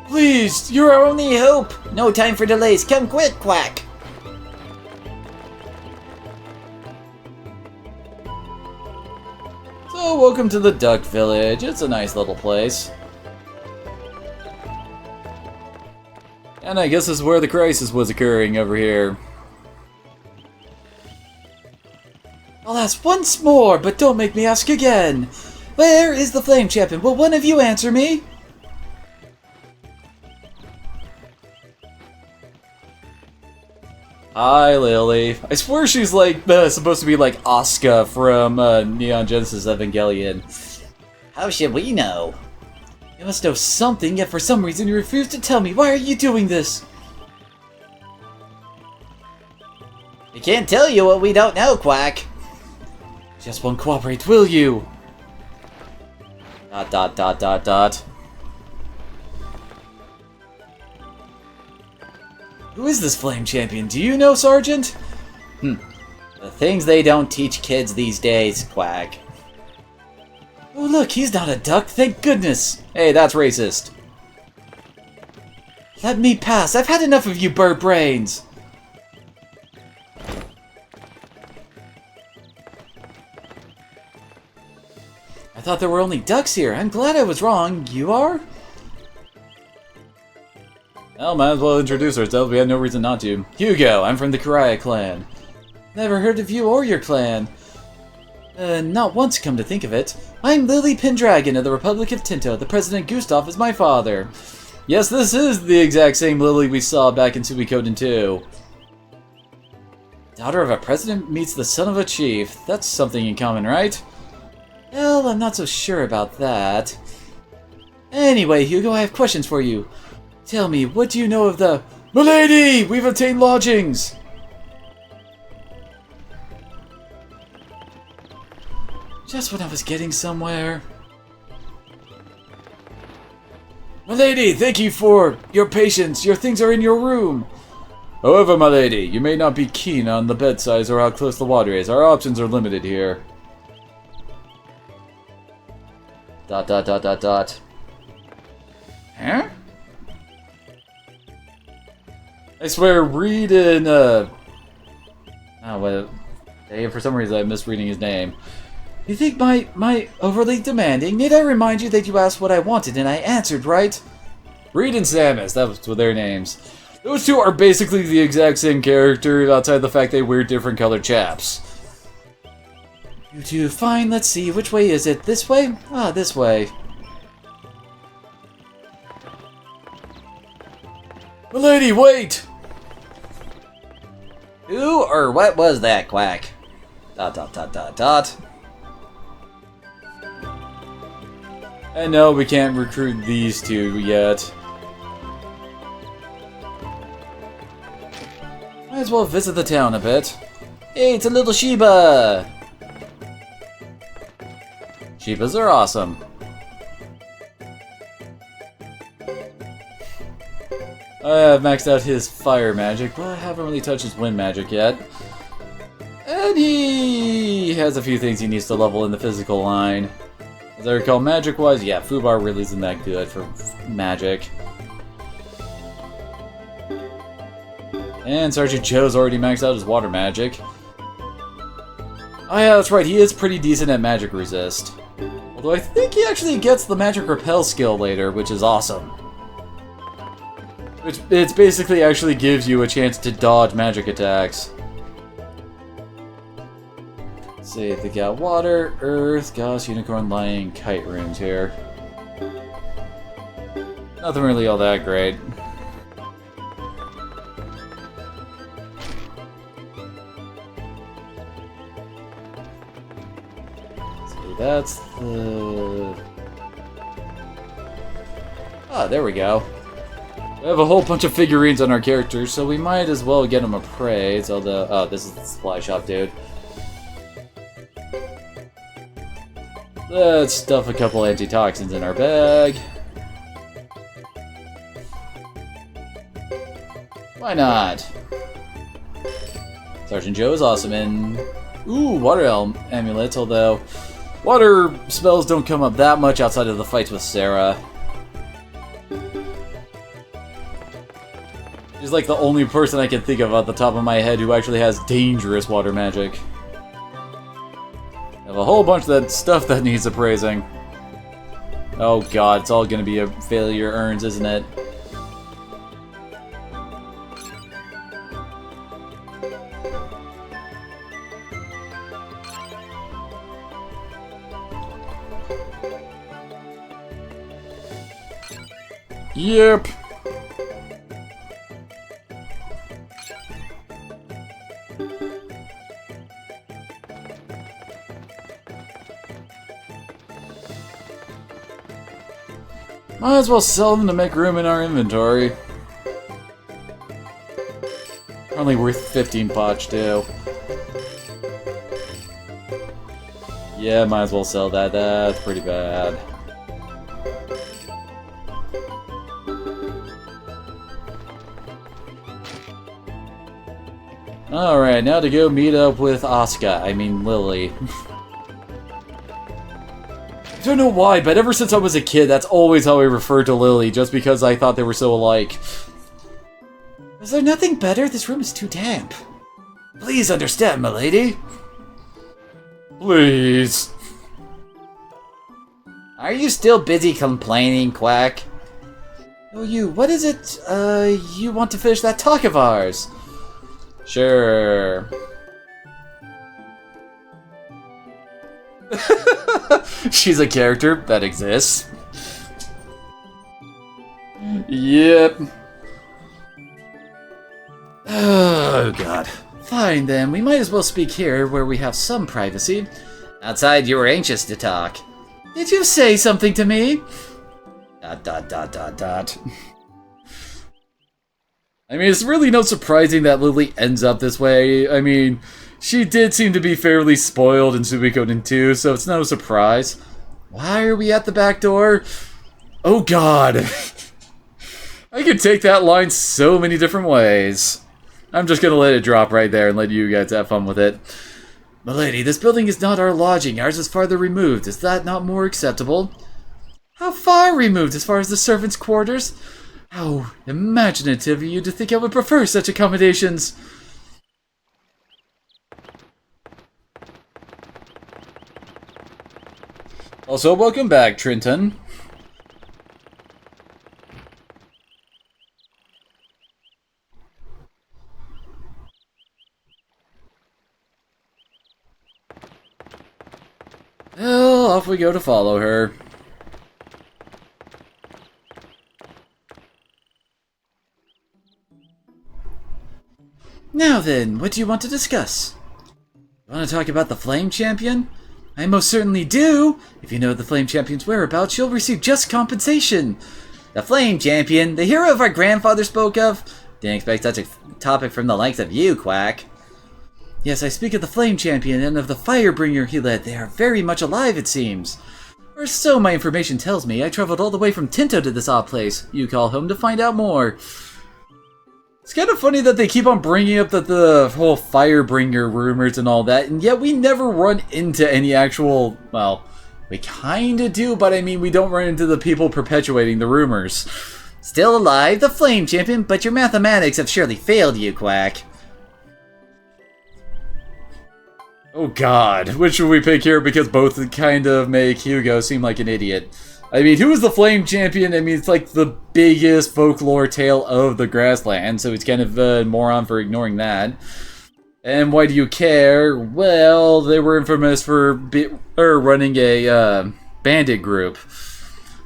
Please, you're our only hope. No time for delays. Come quick, quack. So, welcome to the Duck Village. It's a nice little place. And I guess this is where the crisis was occurring over here. I'll ask once more, but don't make me ask again. Where is the Flame Champion? Will one of you answer me? Hi, Lily. I swear she's like supposed to be like Asuka from Neon Genesis Evangelion. How should we know? You must know something, yet for some reason you refuse to tell me. Why are you doing this? We can't tell you what we don't know, quack. Just won't cooperate, will you? Dot dot dot dot dot. Who is this Flame Champion? Do you know, Sergeant? The things they don't teach kids these days, quack. Oh look, he's not a duck, thank goodness! Hey, that's racist. Let me pass, I've had enough of you bird brains! I thought there were only ducks here. I'm glad I was wrong. You are? Well, might as well introduce ourselves. We have no reason not to. Hugo, I'm from the Karaya clan. Never heard of you or your clan. Not once, come to think of it. I'm Lily Pendragon of the Republic of Tinto. The President Gustav is my father. Yes, this is the exact same Lily we saw back in Suikoden 2. Daughter of a president meets the son of a chief. That's something in common, right? Well, I'm not so sure about that. Anyway, Hugo, I have questions for you. Tell me, what do you know of the... Milady! We've obtained lodgings! Just when I was getting somewhere. Milady, thank you for your patience. Your things are in your room. However, milady, you may not be keen on the bed size or how close the water is. Our options are limited here. Dot dot dot dot dot. Huh? I swear, Reed and oh, well, for some reason I'm misreading his name. You think my overly demanding? Need I remind you that you asked what I wanted and I answered, right? Reed and Samus, that was their names. Those two are basically the exact same character, outside the fact they wear different colored chaps. You two, fine, let's see, which way is it? This way? Ah, this way. Milady, wait! Who or what was that, Quack? Dot dot dot dot dot. And no, we can't recruit these two yet. Might as well visit the town a bit. Hey, it's a little Sheba! Shibas are awesome. I have maxed out his fire magic, but I haven't really touched his wind magic yet. And he has a few things he needs to level in the physical line. As I recall, magic-wise, yeah, Fubar really isn't that good for magic. And Sergeant Joe's already maxed out his water magic. Oh yeah, that's right, he is pretty decent at magic resist. Although I think he actually gets the magic repel skill later, which is awesome. Which it basically actually gives you a chance to dodge magic attacks. Let's see, they got water, earth, gauss, unicorn, lion, kite runes here. Nothing really all that great. So that's the... Ah, there we go. We have a whole bunch of figurines on our characters, so we might as well get them a praise, although... Oh, this is the supply shop, dude. Let's stuff a couple antitoxins in our bag. Why not? Sergeant Joe is awesome in... Ooh, water amulets, although... Water spells don't come up that much outside of the fights with Sarah. She's like the only person I can think of off the top of my head who actually has dangerous water magic. I have a whole bunch of that stuff that needs appraising. Oh god, it's all gonna be a failure earns, isn't it? Yep. Might as well sell them to make room in our inventory. Only worth 15 potch too. Yeah, might as well sell that. That's pretty bad. Alright, now to go meet up with Asuka. I mean, Lily. I don't know why, but ever since I was a kid, that's always how I referred to Lily, just because I thought they were so alike. Is there nothing better? This room is too damp. Please understand, milady. Please. Are you still busy complaining, Quack? Oh, you, what is it, you want to finish that talk of ours? Sure. She's a character that exists. Yep. Oh, God. Fine, then. We might as well speak here, where we have some privacy. Outside, you were anxious to talk. Did you say something to me? Dot dot dot dot dot. I mean, it's really no surprising that Lily ends up this way. I mean, she did seem to be fairly spoiled in Suikoden 2, so it's no surprise. Why are we at the back door? Oh god. I could take that line so many different ways. I'm just gonna let it drop right there and let you guys have fun with it. Milady, this building is not our lodging. Ours is farther removed. Is that not more acceptable? How far removed as far as the servants' quarters? How imaginative of you to think I would prefer such accommodations. Also, welcome back, Trenton. off we go to follow her. Now then, what do you want to discuss? You want to talk about the Flame Champion? I most certainly do! If you know the Flame Champion's whereabouts, you'll receive just compensation! The Flame Champion, the hero of our grandfather spoke of? Didn't expect such a topic from the likes of you, Quack. Yes, I speak of the Flame Champion and of the Firebringer he led. They are very much alive, it seems. Or so my information tells me. I traveled all the way from Tinto to this odd place you call home to find out more. It's kind of funny that they keep on bringing up the whole Firebringer rumors and all that, and yet we never run into any actual, well, we kinda do, but I mean, we don't run into the people perpetuating the rumors. Still alive, the Flame Champion, but your mathematics have surely failed you, Quack. Oh god, which should we pick here? Because both kind of make Hugo seem like an idiot. I mean, who is the Flame Champion? I mean, it's like the biggest folklore tale of the Grassland, so he's kind of a moron for ignoring that. And why do you care? Well, they were infamous for running a bandit group.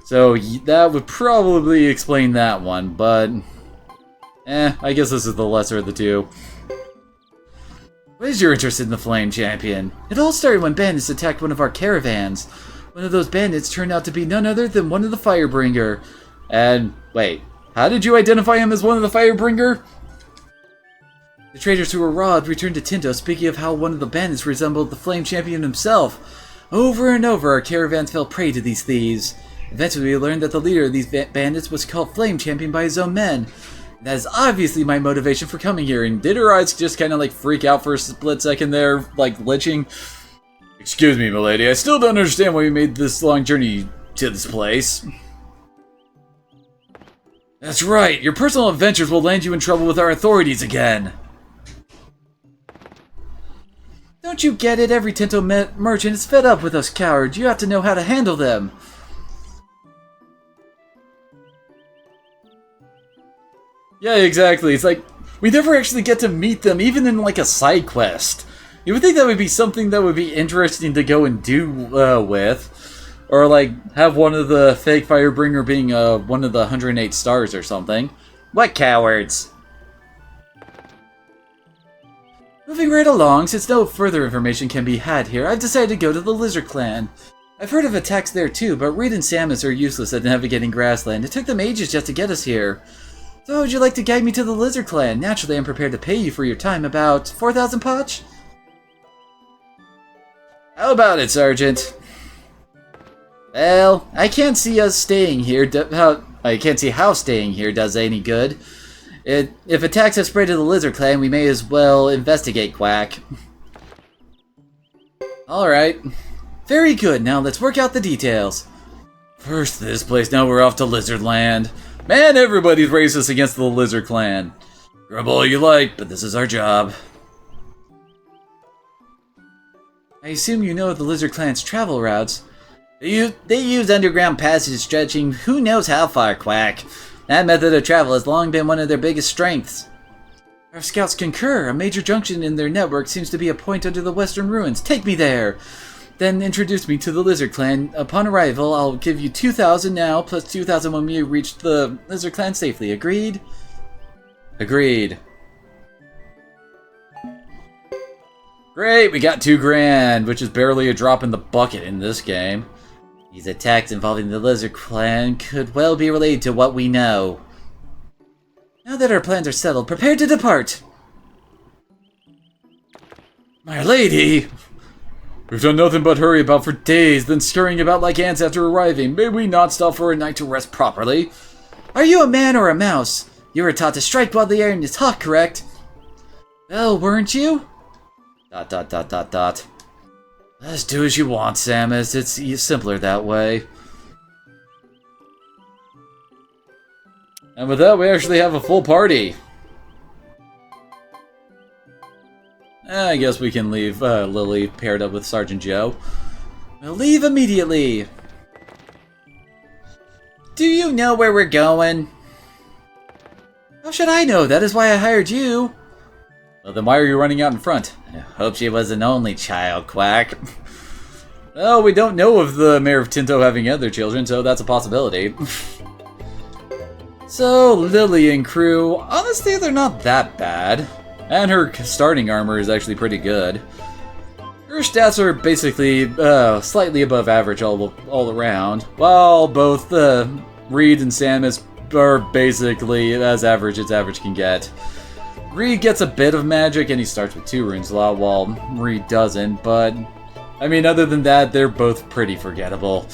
So that would probably explain that one, but I guess this is the lesser of the two. What is your interest in the Flame Champion? It all started when bandits attacked one of our caravans. One of those bandits turned out to be none other than one of the Firebringer. And, wait, how did you identify him as one of the Firebringer? The traders who were robbed returned to Tinto, speaking of how one of the bandits resembled the Flame Champion himself. Over and over, our caravans fell prey to these thieves. Eventually, we learned that the leader of these bandits was called Flame Champion by his own men. That is obviously my motivation for coming here. And did her eyes just kind of like freak out for a split second there, like glitching? Excuse me, milady, I still don't understand why you made this long journey to this place. That's right, your personal adventures will land you in trouble with our authorities again. Don't you get it? Every Tinto merchant is fed up with us cowards. You have to know how to handle them. Yeah, exactly. It's like, we never actually get to meet them, even in like a side quest. You would think that would be something that would be interesting to go and do with. Or like, have one of the fake Firebringer being one of the 108 stars or something. What cowards? Moving right along, since no further information can be had here, I've decided to go to the Lizard Clan. I've heard of attacks there too, but Reed and Samus are useless at navigating Grassland. It took them ages just to get us here. So how would you like to guide me to the Lizard Clan? Naturally, I'm prepared to pay you for your time, about 4,000 potch? How about it, Sergeant? Well, I can't see us staying here. I can't see how staying here does any good. If attacks have spread to the Lizard Clan, we may as well investigate, Quack. Alright. Very good, now let's work out the details. First this place, now we're off to Lizard Land. Man, everybody's racist against the Lizard Clan. Grumble all you like, but this is our job. I assume you know the Lizard Clan's travel routes. They use underground passages stretching who knows how far, Quack. That method of travel has long been one of their biggest strengths. Our scouts concur. A major junction in their network seems to be a point under the western ruins. Take me there! Then introduce me to the Lizard Clan. Upon arrival, I'll give you 2,000 now, plus 2,000 when we reach the Lizard Clan safely. Agreed? Agreed. Great, we got 2 grand, which is barely a drop in the bucket in this game. These attacks involving the Lizard Clan could well be related to what we know. Now that our plans are settled, prepare to depart! My lady! We've done nothing but hurry about for days, then scurrying about like ants after arriving. May we not stop for a night to rest properly? Are you a man or a mouse? You were taught to strike while the air is hot, correct? Well, weren't you? ... Let's do as you want, Samus. It's simpler that way. And with that, we actually have a full party. I guess we can leave Lily paired up with Sergeant Joe. We'll leave immediately. Do you know where we're going? How should I know? That is why I hired you. Well, then why are you running out in front? I hope she was an only child, Quack. Well, we don't know of the Mayor of Tinto having other children, so that's a possibility. So, Lily and crew, honestly, they're not that bad. And her starting armor is actually pretty good. Her stats are basically slightly above average all around, while both Reed and Samus are basically as average as average can get. Reed gets a bit of magic, and he starts with 2 rune slot, while Reed doesn't, but I mean, other than that, they're both pretty forgettable.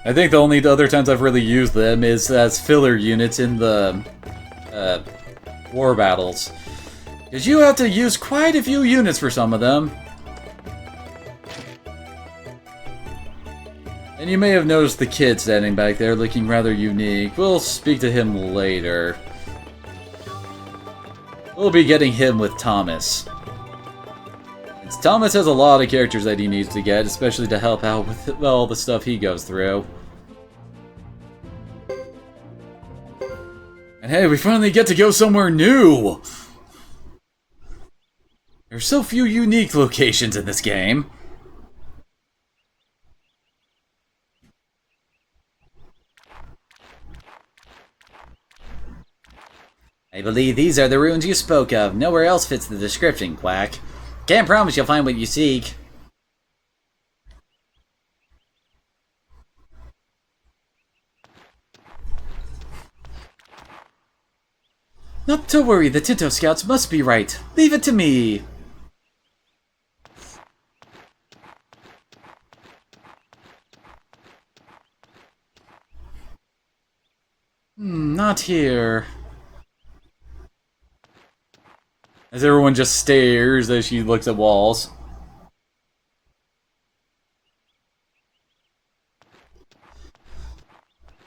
I think the only other times I've really used them is as filler units in the war battles. Because you have to use quite a few units for some of them. And you may have noticed the kid standing back there looking rather unique. We'll speak to him later. We'll be getting him with Thomas. Since Thomas has a lot of characters that he needs to get, especially to help out with all the stuff he goes through. And hey, we finally get to go somewhere new! There's so few unique locations in this game. I believe these are the ruins you spoke of. Nowhere else fits the description, Quack. Can't promise you'll find what you seek. Not to worry, the Tinto Scouts must be right. Leave it to me. Not here. As everyone just stares as she looks at walls.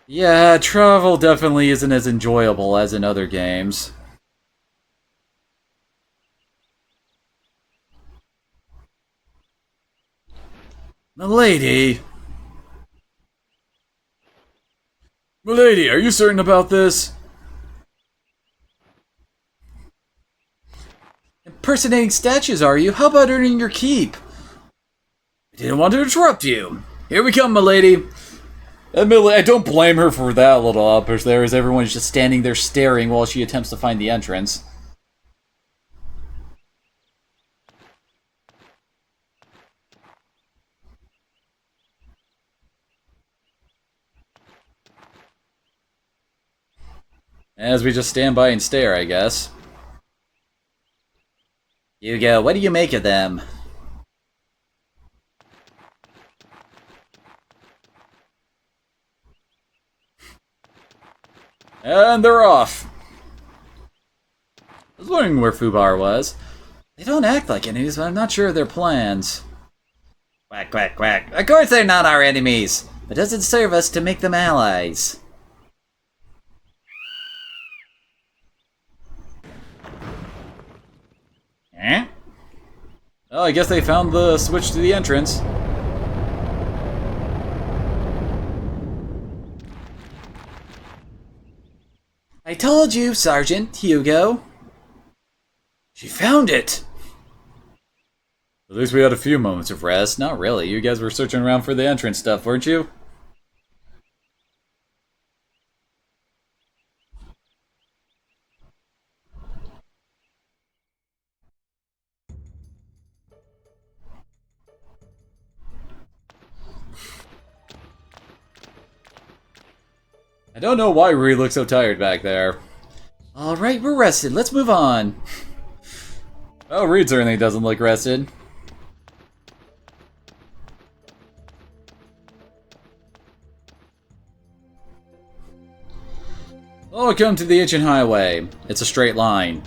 Yeah, travel definitely isn't as enjoyable as in other games. Milady! Milady, are you certain about this? Impersonating statues, are you? How about earning your keep? I didn't want to interrupt you. Here we come, milady. Admittedly, I don't blame her for that little outburst there, as everyone's just standing there staring while she attempts to find the entrance. As we just stand by and stare, I guess. Hugo, what do you make of them? And they're off. I was wondering where Fubar was. They don't act like enemies, but I'm not sure of their plans. Quack, quack, quack. Of course they're not our enemies, but does it serve us to make them allies? Eh? Well, I guess they found the switch to the entrance. I told you, Sergeant Hugo. She found it! At least we had a few moments of rest. Not really. You guys were searching around for the entrance stuff, weren't you? I don't know why Ree looks so tired back there. Alright, we're rested. Let's move on. Oh, Reed certainly doesn't look rested. Welcome to the ancient highway. It's a straight line.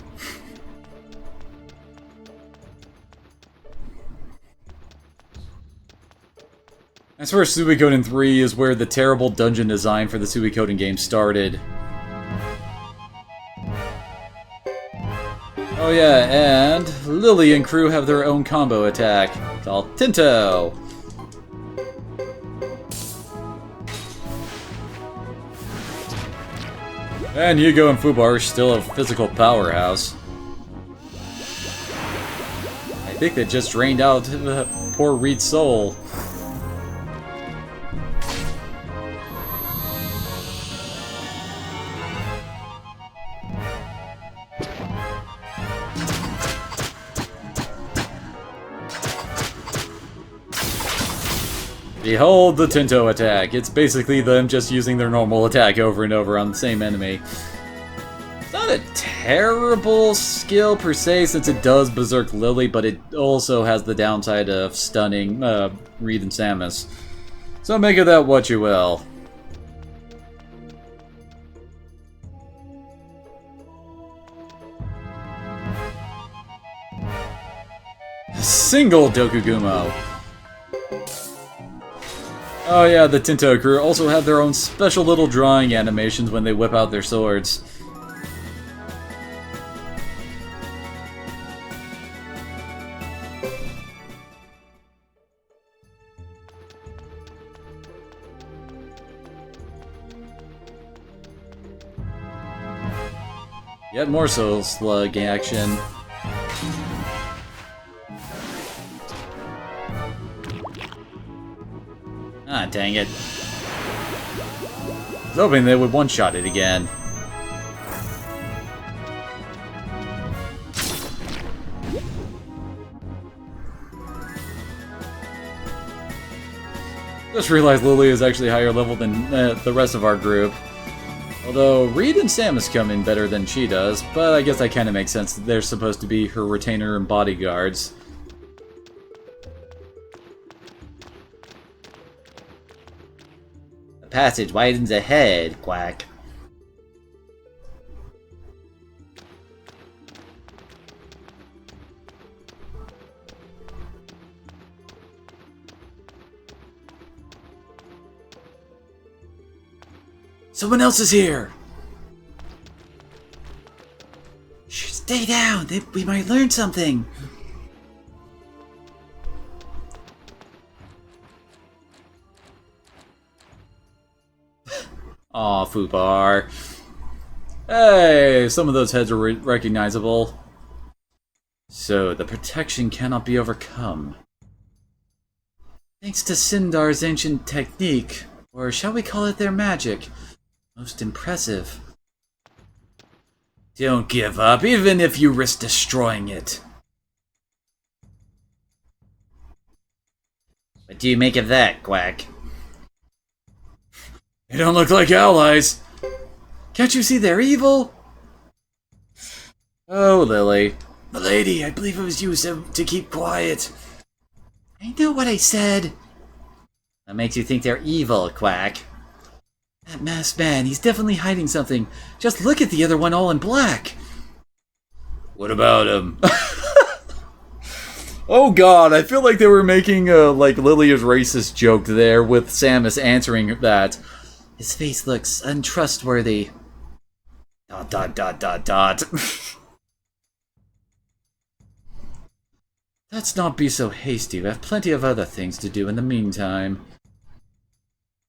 I swear Suikoden 3 is where the terrible dungeon design for the Suikoden game started. Oh yeah, and Lily and crew have their own combo attack, called Tinto. And Hugo and Fubar are still a physical powerhouse. think that just drained out poor Reed's soul. Behold the Tinto attack. It's basically them just using their normal attack over and over on the same enemy. It's not a terrible skill per se, since it does Berserk Lily, but it also has the downside of stunning Reed and Samus. So make of that what you will. Single Dokugumo. Oh yeah, the Tinto crew also have their own special little drawing animations when they whip out their swords. Yet more Soul Slug action. Ah, dang it. I was hoping they would one-shot it again. Just realized Lily is actually higher level than the rest of our group. Although Reed and Samus come in better than she does, but I guess that kind of makes sense. They're supposed to be her retainer and bodyguards. The passage widens ahead, quack. Someone else is here! Shh, stay down! We might learn something! Aw, Fubar. Hey, some of those heads are recognizable. So, the protection cannot be overcome. Thanks to Sindar's ancient technique, or shall we call it their magic. Most impressive. Don't give up, even if you risk destroying it. What do you make of that, Quack? They don't look like allies. Can't you see they're evil? Oh, Lily. Milady, I believe it was you to keep quiet. I know what I said. What makes you think they're evil, Quack? That masked man, he's definitely hiding something. Just look at the other one all in black. What about him? Oh god, I feel like they were making like Lily's racist joke there with Samus answering that. His face looks untrustworthy. ... Let's not be so hasty. We have plenty of other things to do in the meantime.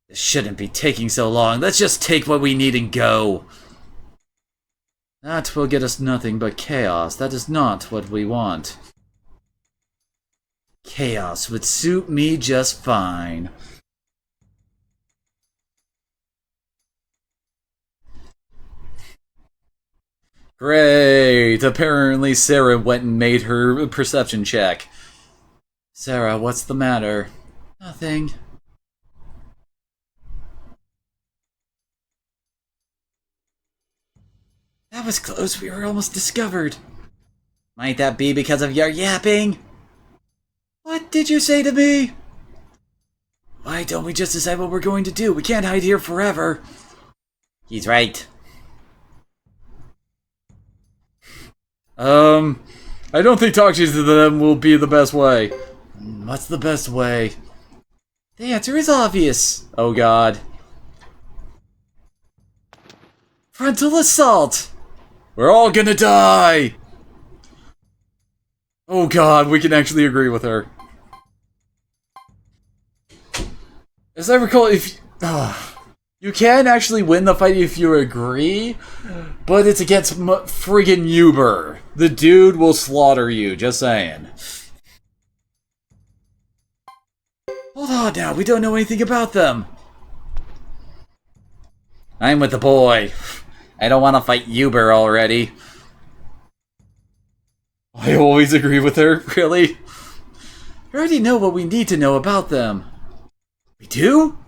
This shouldn't be taking so long. Let's just take what we need and go. That will get us nothing but chaos. That is not what we want. Chaos would suit me just fine. Great! Apparently Sarah went and made her perception check. Sarah, what's the matter? Nothing. That was close. We were almost discovered. Might that be because of your yapping? What did you say to me? Why don't we just decide what we're going to do? We can't hide here forever. He's right. I don't think talking to them will be the best way. What's the best way? The answer is obvious. Oh god. Frontal assault! We're all gonna die! Oh god, we can actually agree with her. As I recall, if... you can actually win the fight if you agree, but it's against friggin' Uber. The dude will slaughter you, just saying. on now, we don't know anything about them. I'm with the boy. I don't want to fight Uber already. I always agree with her, really? We already know what we need to know about them. We do?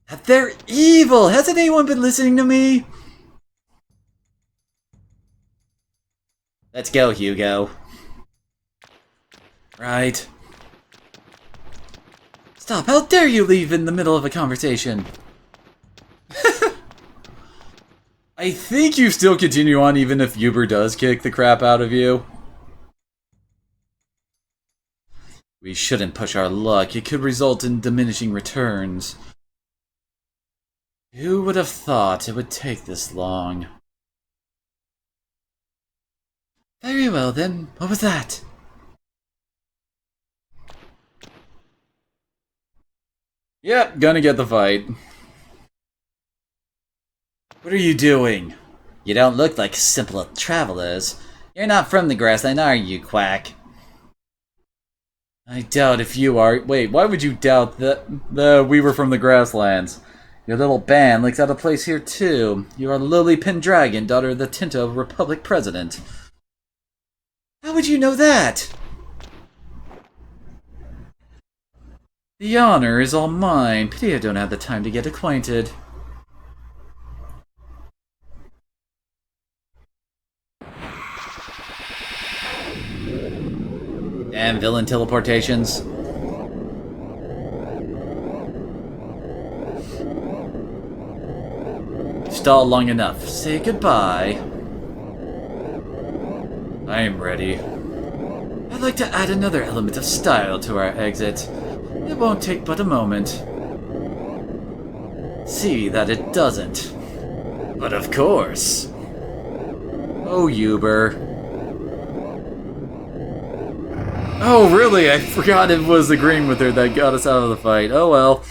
That they're evil! Hasn't anyone been listening to me? Let's go, Hugo. Right. Stop, how dare you leave in the middle of a conversation? I think you still continue on even if Uber does kick the crap out of you. We shouldn't push our luck. It could result in diminishing returns. Who would have thought it would take this long? Very well then. What was that? Yep, gonna get the fight. What are you doing? You don't look like simple travelers. You're not from the grassland, are you, Quack? I doubt if you are. Wait, why would you doubt that we were from the grasslands? Your little band looks out of place here too. You are Lily Pendragon, daughter of the Tinto Republic president. How would you know that? The honor is all mine. Pity I don't have the time to get acquainted. Damn villain teleportations. Stall long enough. Say goodbye. I am ready. I'd like to add another element of style to our exit. It won't take but a moment. See that it doesn't. But of course. Oh, Uber. Oh, really? I forgot it was agreeing with her that got us out of the fight. Oh well.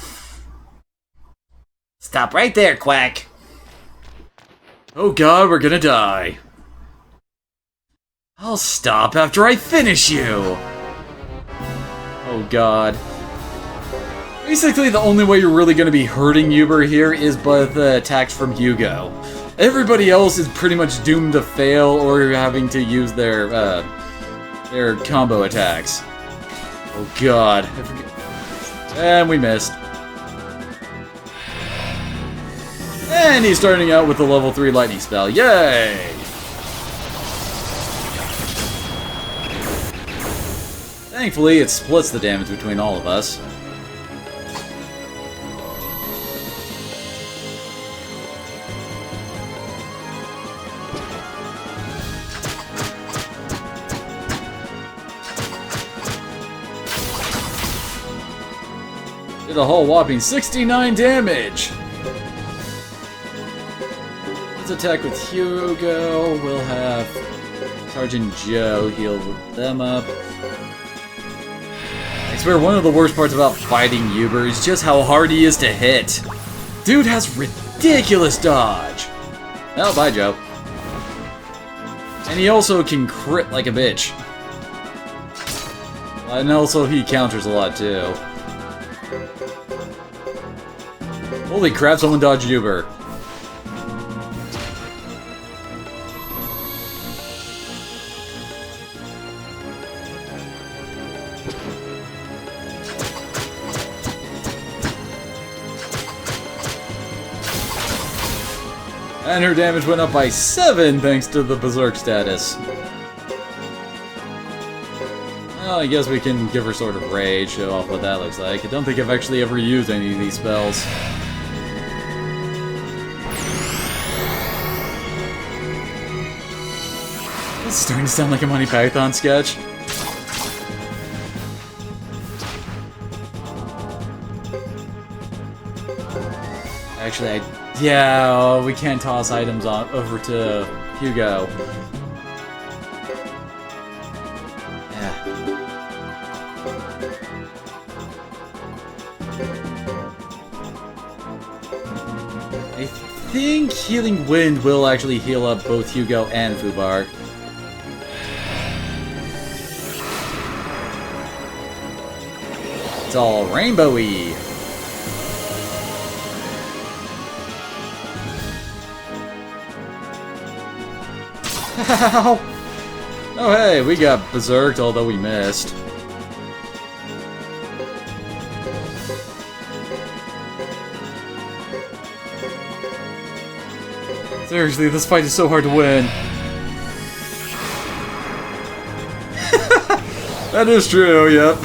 Stop right there, Quack. Oh god, we're gonna die. I'll stop after I finish you! Oh god. Basically, the only way you're really gonna be hurting Uber here is by the attacks from Hugo. Everybody else is pretty much doomed to fail or having to use their combo attacks. Oh god. I forget. And we missed. And he's starting out with the level 3 lightning spell. Yay! Thankfully, it splits the damage between all of us. Did a whole whopping 69 damage! Let's attack with Hugo. We'll have Sergeant Joe heal them up. I swear, one of the worst parts about fighting Uber is just how hard he is to hit. Dude has ridiculous dodge. Oh, bye, Joe. And he also can crit like a bitch. And also he counters a lot, too. Holy crap, someone dodged Uber. And her damage went up by 7 thanks to the Berserk status. Well, I guess we can give her Sword of Rage, show off what that looks like. I don't think I've actually ever used any of these spells. It's starting to sound like a Monty Python sketch. Actually, yeah, we can't toss items on over to Hugo. Yeah. I think Healing Wind will actually heal up both Hugo and Fubar. It's all rainbowy. Oh hey, we got berserked, although we missed. Seriously, this fight is so hard to win. That is true, yep.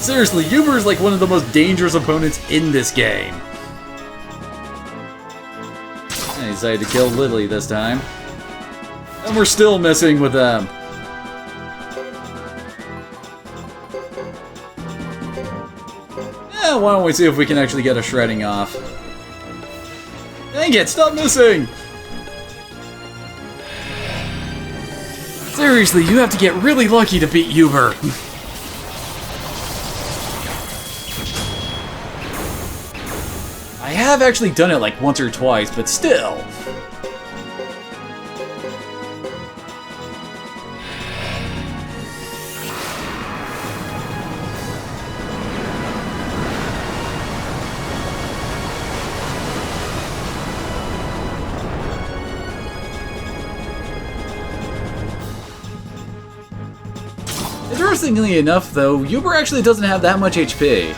Seriously, Uber is like one of the most dangerous opponents in this game. I decided to kill Lily this time. And we're still messing with them. Why don't we see if we can actually get a shredding off. Dang it, stop missing! Seriously, you have to get really lucky to beat Uber. I have actually done it like once or twice, but still. Interestingly enough, though, Uber actually doesn't have that much HP.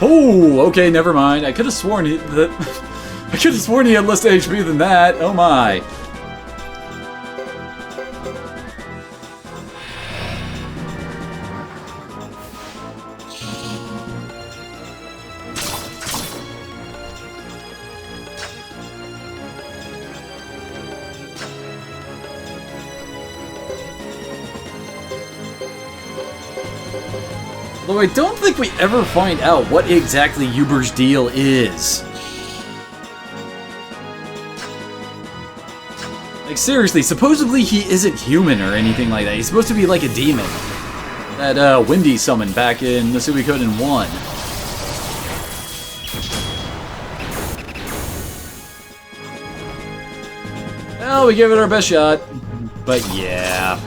Oh, okay, never mind. I could have sworn he had less HP than that. Oh my. Although I don't think we ever find out what exactly Uber's deal is. Like seriously, supposedly he isn't human or anything like that. He's supposed to be like a demon that Wendy summoned back in the Suikoden 1. Well, we give it our best shot, but yeah.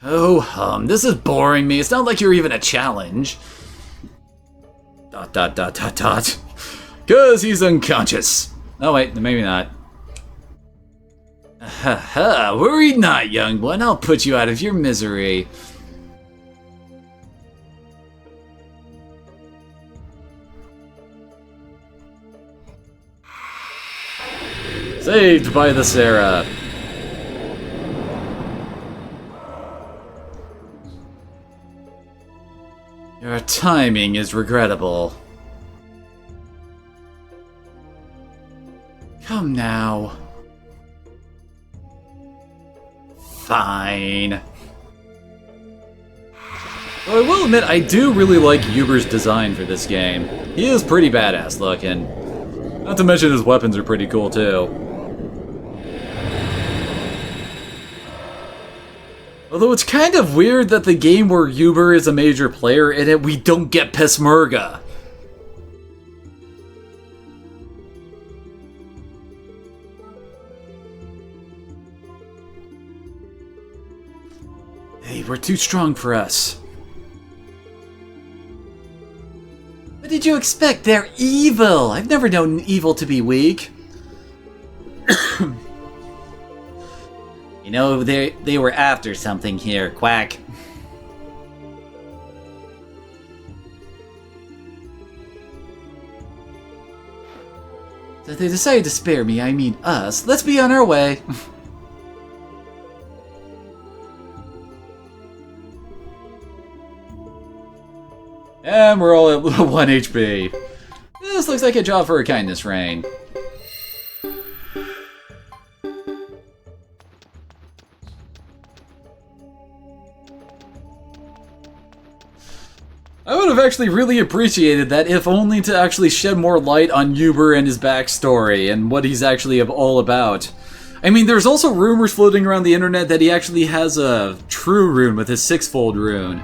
Oh, this is boring me. It's not like you're even a challenge. ... Cause he's unconscious. Oh wait, maybe not. Haha, worry not, young one. I'll put you out of your misery. Saved by the Sarah. Your timing is regrettable. Come now. Fine. Though I will admit, I do really like Uber's design for this game. He is pretty badass looking. Not to mention his weapons are pretty cool too. Although it's kind of weird that the game where Uber is a major player in it, we don't get Peshmerga. Hey, we're too strong for us. What did you expect? They're evil! I've never known evil to be weak. You know, they were after something here, Quack. So they decided to spare me, I mean us. Let's be on our way. And we're all at 1 HP. This looks like a job for a kindness rain. I would have actually really appreciated that, if only to actually shed more light on Uber and his backstory and what he's actually all about. I mean, there's also rumors floating around the internet that he actually has a true rune with his sixfold rune.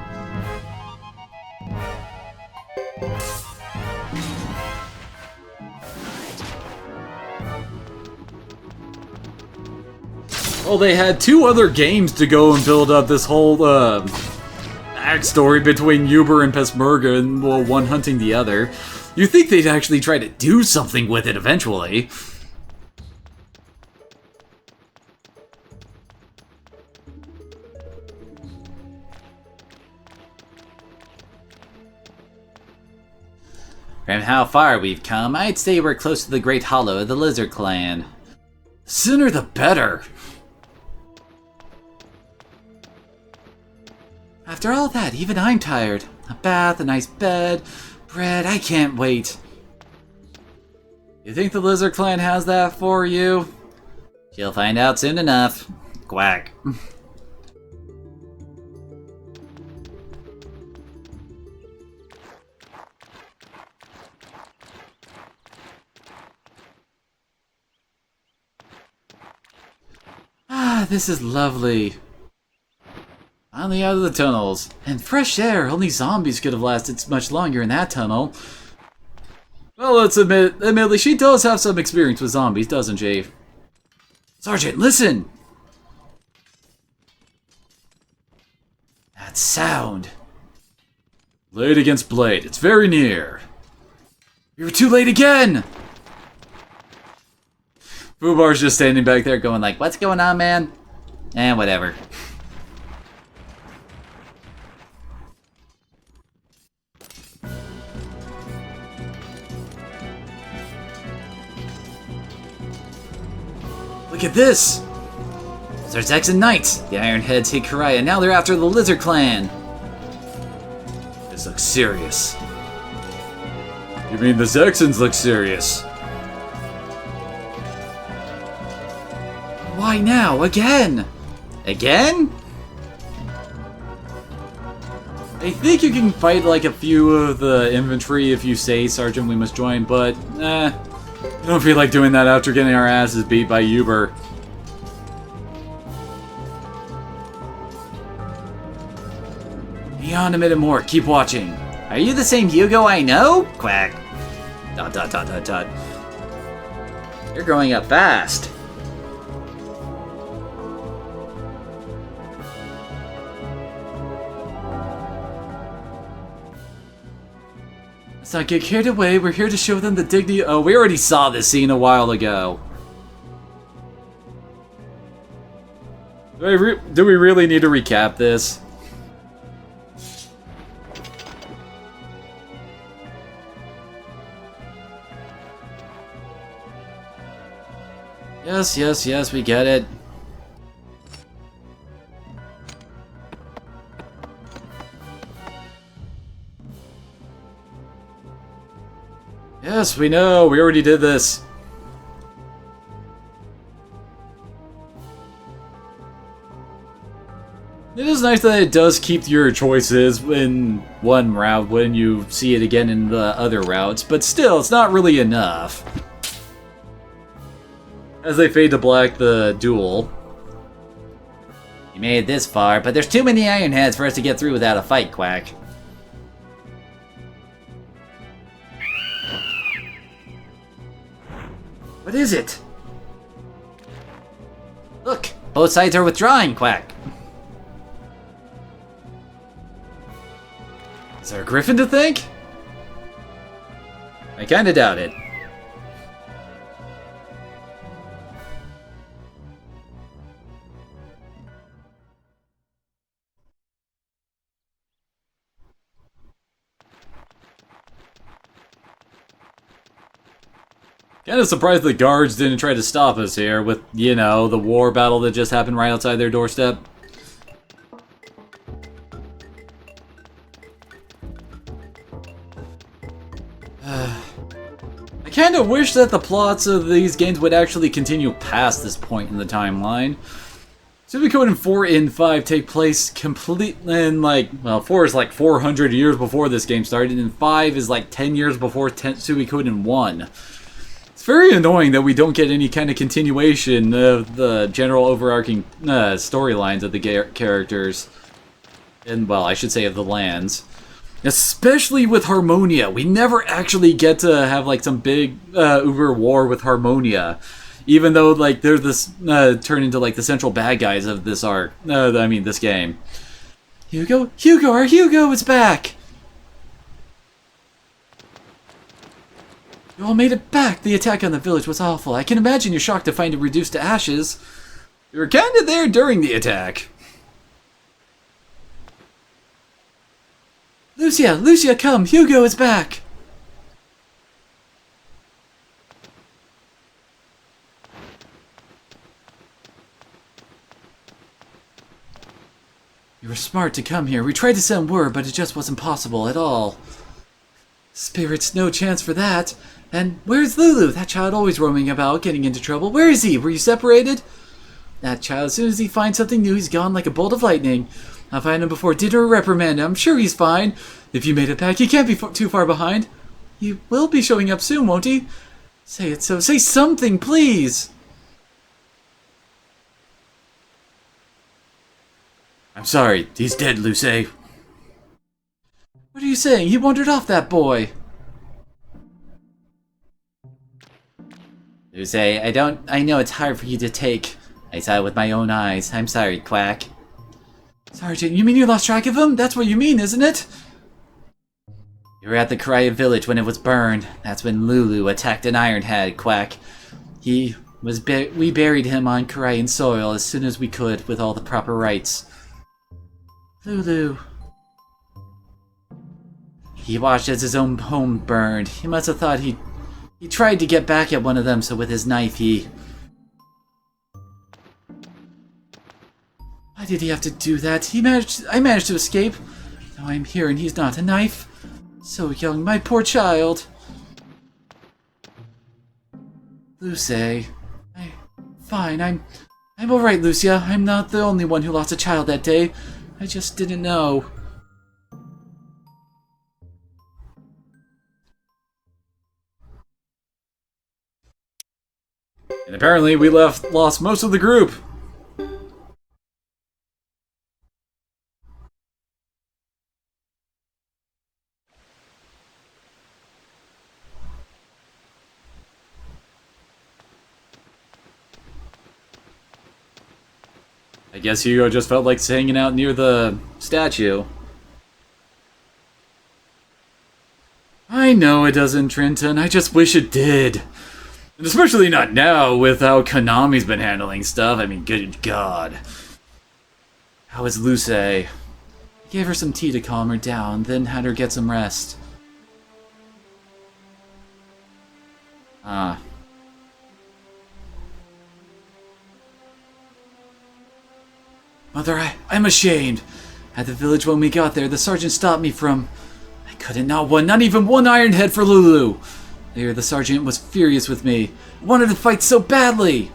Well, they had 2 other games to go and build up this whole backstory between Uber and Peshmerga, and well, one hunting the other. You think they'd actually try to do something with it eventually. From how far we've come, I'd say we're close to the Great Hollow of the Lizard Clan. The sooner the better. After all that, even I'm tired. A bath, a nice bed, bread, I can't wait. You think the Lizard Clan has that for you? You'll find out soon enough. Quack. Ah, this is lovely. Finally out of the tunnels. And fresh air, only zombies could have lasted much longer in that tunnel. Well, let's admittedly, she does have some experience with zombies, doesn't she? Sergeant, listen! That sound. Blade against blade, it's very near. You're too late again! Fubar's just standing back there going like, What's going on, man? Whatever. Look at this! Those are Zex and Knights. The Ironheads hit Karaya, now they're after the Lizard Clan. This looks serious. You mean the Zexans look serious? Why now? Again? Again? I think you can fight like a few of the infantry if you say, Sergeant, we must join, but I don't feel like doing that after getting our asses beat by Uber. Be on a minute more, keep watching. Are you the same Hugo I know? Quack. Dot dot dot dot dot. You're growing up fast. Let's not get carried away, we're here to show them the dignity. Oh, we already saw this scene a while ago. Do we really need to recap this? Yes, yes, yes, we get it. Yes, we know. We already did this. It is nice that it does keep your choices in one route when you see it again in the other routes, but still, it's not really enough. As they fade to black the duel. You made it this far, but there's too many Ironheads for us to get through without a fight, Quack. What is it? Look, both sides are withdrawing, Quack. Is there a griffin to thank? I kinda doubt it. Kinda surprised the guards didn't try to stop us here with, you know, the war battle that just happened right outside their doorstep. I kinda wish that the plots of these games would actually continue past this point in the timeline. Suikoden 4 and 5 take place in like, well, 4 is like 400 years before this game started, and 5 is like 10 years before Suikoden 1. It's very annoying that we don't get any kind of continuation of the general overarching storylines of the characters. And, well, I should say of the lands. Especially with Harmonia. We never actually get to have like some big Uber war with Harmonia. Even though, like, they're this, turn into, like, the central bad guys of this arc. This game. Hugo? Hugo! Our Hugo is back! You all made it back! The attack on the village was awful. I can imagine you're shocked to find it reduced to ashes. We were kinda there during the attack. Lucia! Lucia, come! Hugo is back! You were smart to come here. We tried to send word, but it just wasn't possible at all. Spirits, no chance for that. And where's Lulu? That child always roaming about, getting into trouble. Where is he? Were you separated? That child, as soon as he finds something new, he's gone like a bolt of lightning. I'll find him before dinner or reprimand him. I'm sure he's fine. If you made it back, he can't be too far behind. He will be showing up soon, won't he? Say it so. Say something, please! I'm sorry, he's dead, Luce. What are you saying? He wandered off, that boy. Luce, I know it's hard for you to take. I saw it with my own eyes. I'm sorry, Quack. Sergeant, you mean you lost track of him? That's what you mean, isn't it? You were at the Karaya village when it was burned. That's when Lulu attacked an Ironhead, Quack. We buried him on Karayan soil as soon as we could with all the proper rites. Lulu. He watched as his own home burned. He must have thought he tried to get back at one of them, so with his knife Why did he have to do that? I managed to escape. Now I'm here and he's not. A knife? So young, my poor child. Luce. Fine, I'm alright, Lucia. I'm not the only one who lost a child that day. I just didn't know. And apparently we lost most of the group. I guess Hugo just felt like hanging out near the statue. I know it doesn't, Trenton. I just wish it did. And especially not now, with how Konami's been handling stuff. I mean, good God. How is Luce? I gave her some tea to calm her down, then had her get some rest. Ah. Mother, I'm ashamed. At the village when we got there, the sergeant stopped me from... I couldn't, not even one Ironhead for Lulu. There, the sergeant was furious with me. I wanted to fight so badly.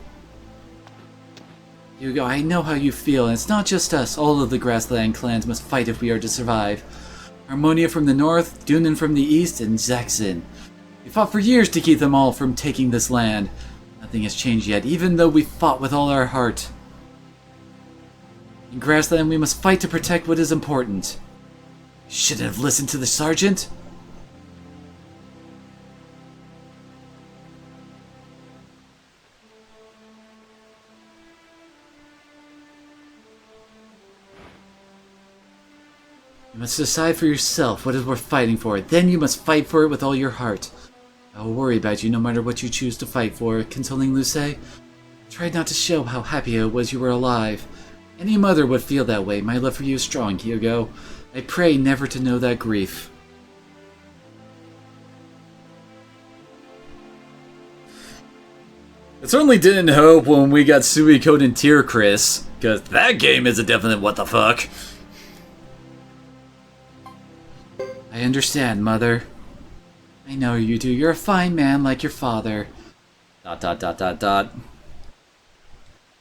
Hugo, I know how you feel, and it's not just us. All of the Grassland clans must fight if we are to survive. Harmonia from the north, Dunan from the east, and Zaxxon. We fought for years to keep them all from taking this land. Nothing has changed yet, even though we fought with all our heart. In Grassland, we must fight to protect what is important. Shouldn't have listened to the sergeant. You must decide for yourself what is worth fighting for. Then you must fight for it with all your heart. I will worry about you no matter what you choose to fight for. Consoling Luce, tried not to show how happy I was you were alive. Any mother would feel that way. My love for you is strong, Hugo. I pray never to know that grief. I certainly didn't hope when we got Suikoden Tier Chris, because that game is a definite what the fuck. I understand, Mother. I know you do. You're a fine man like your father. ...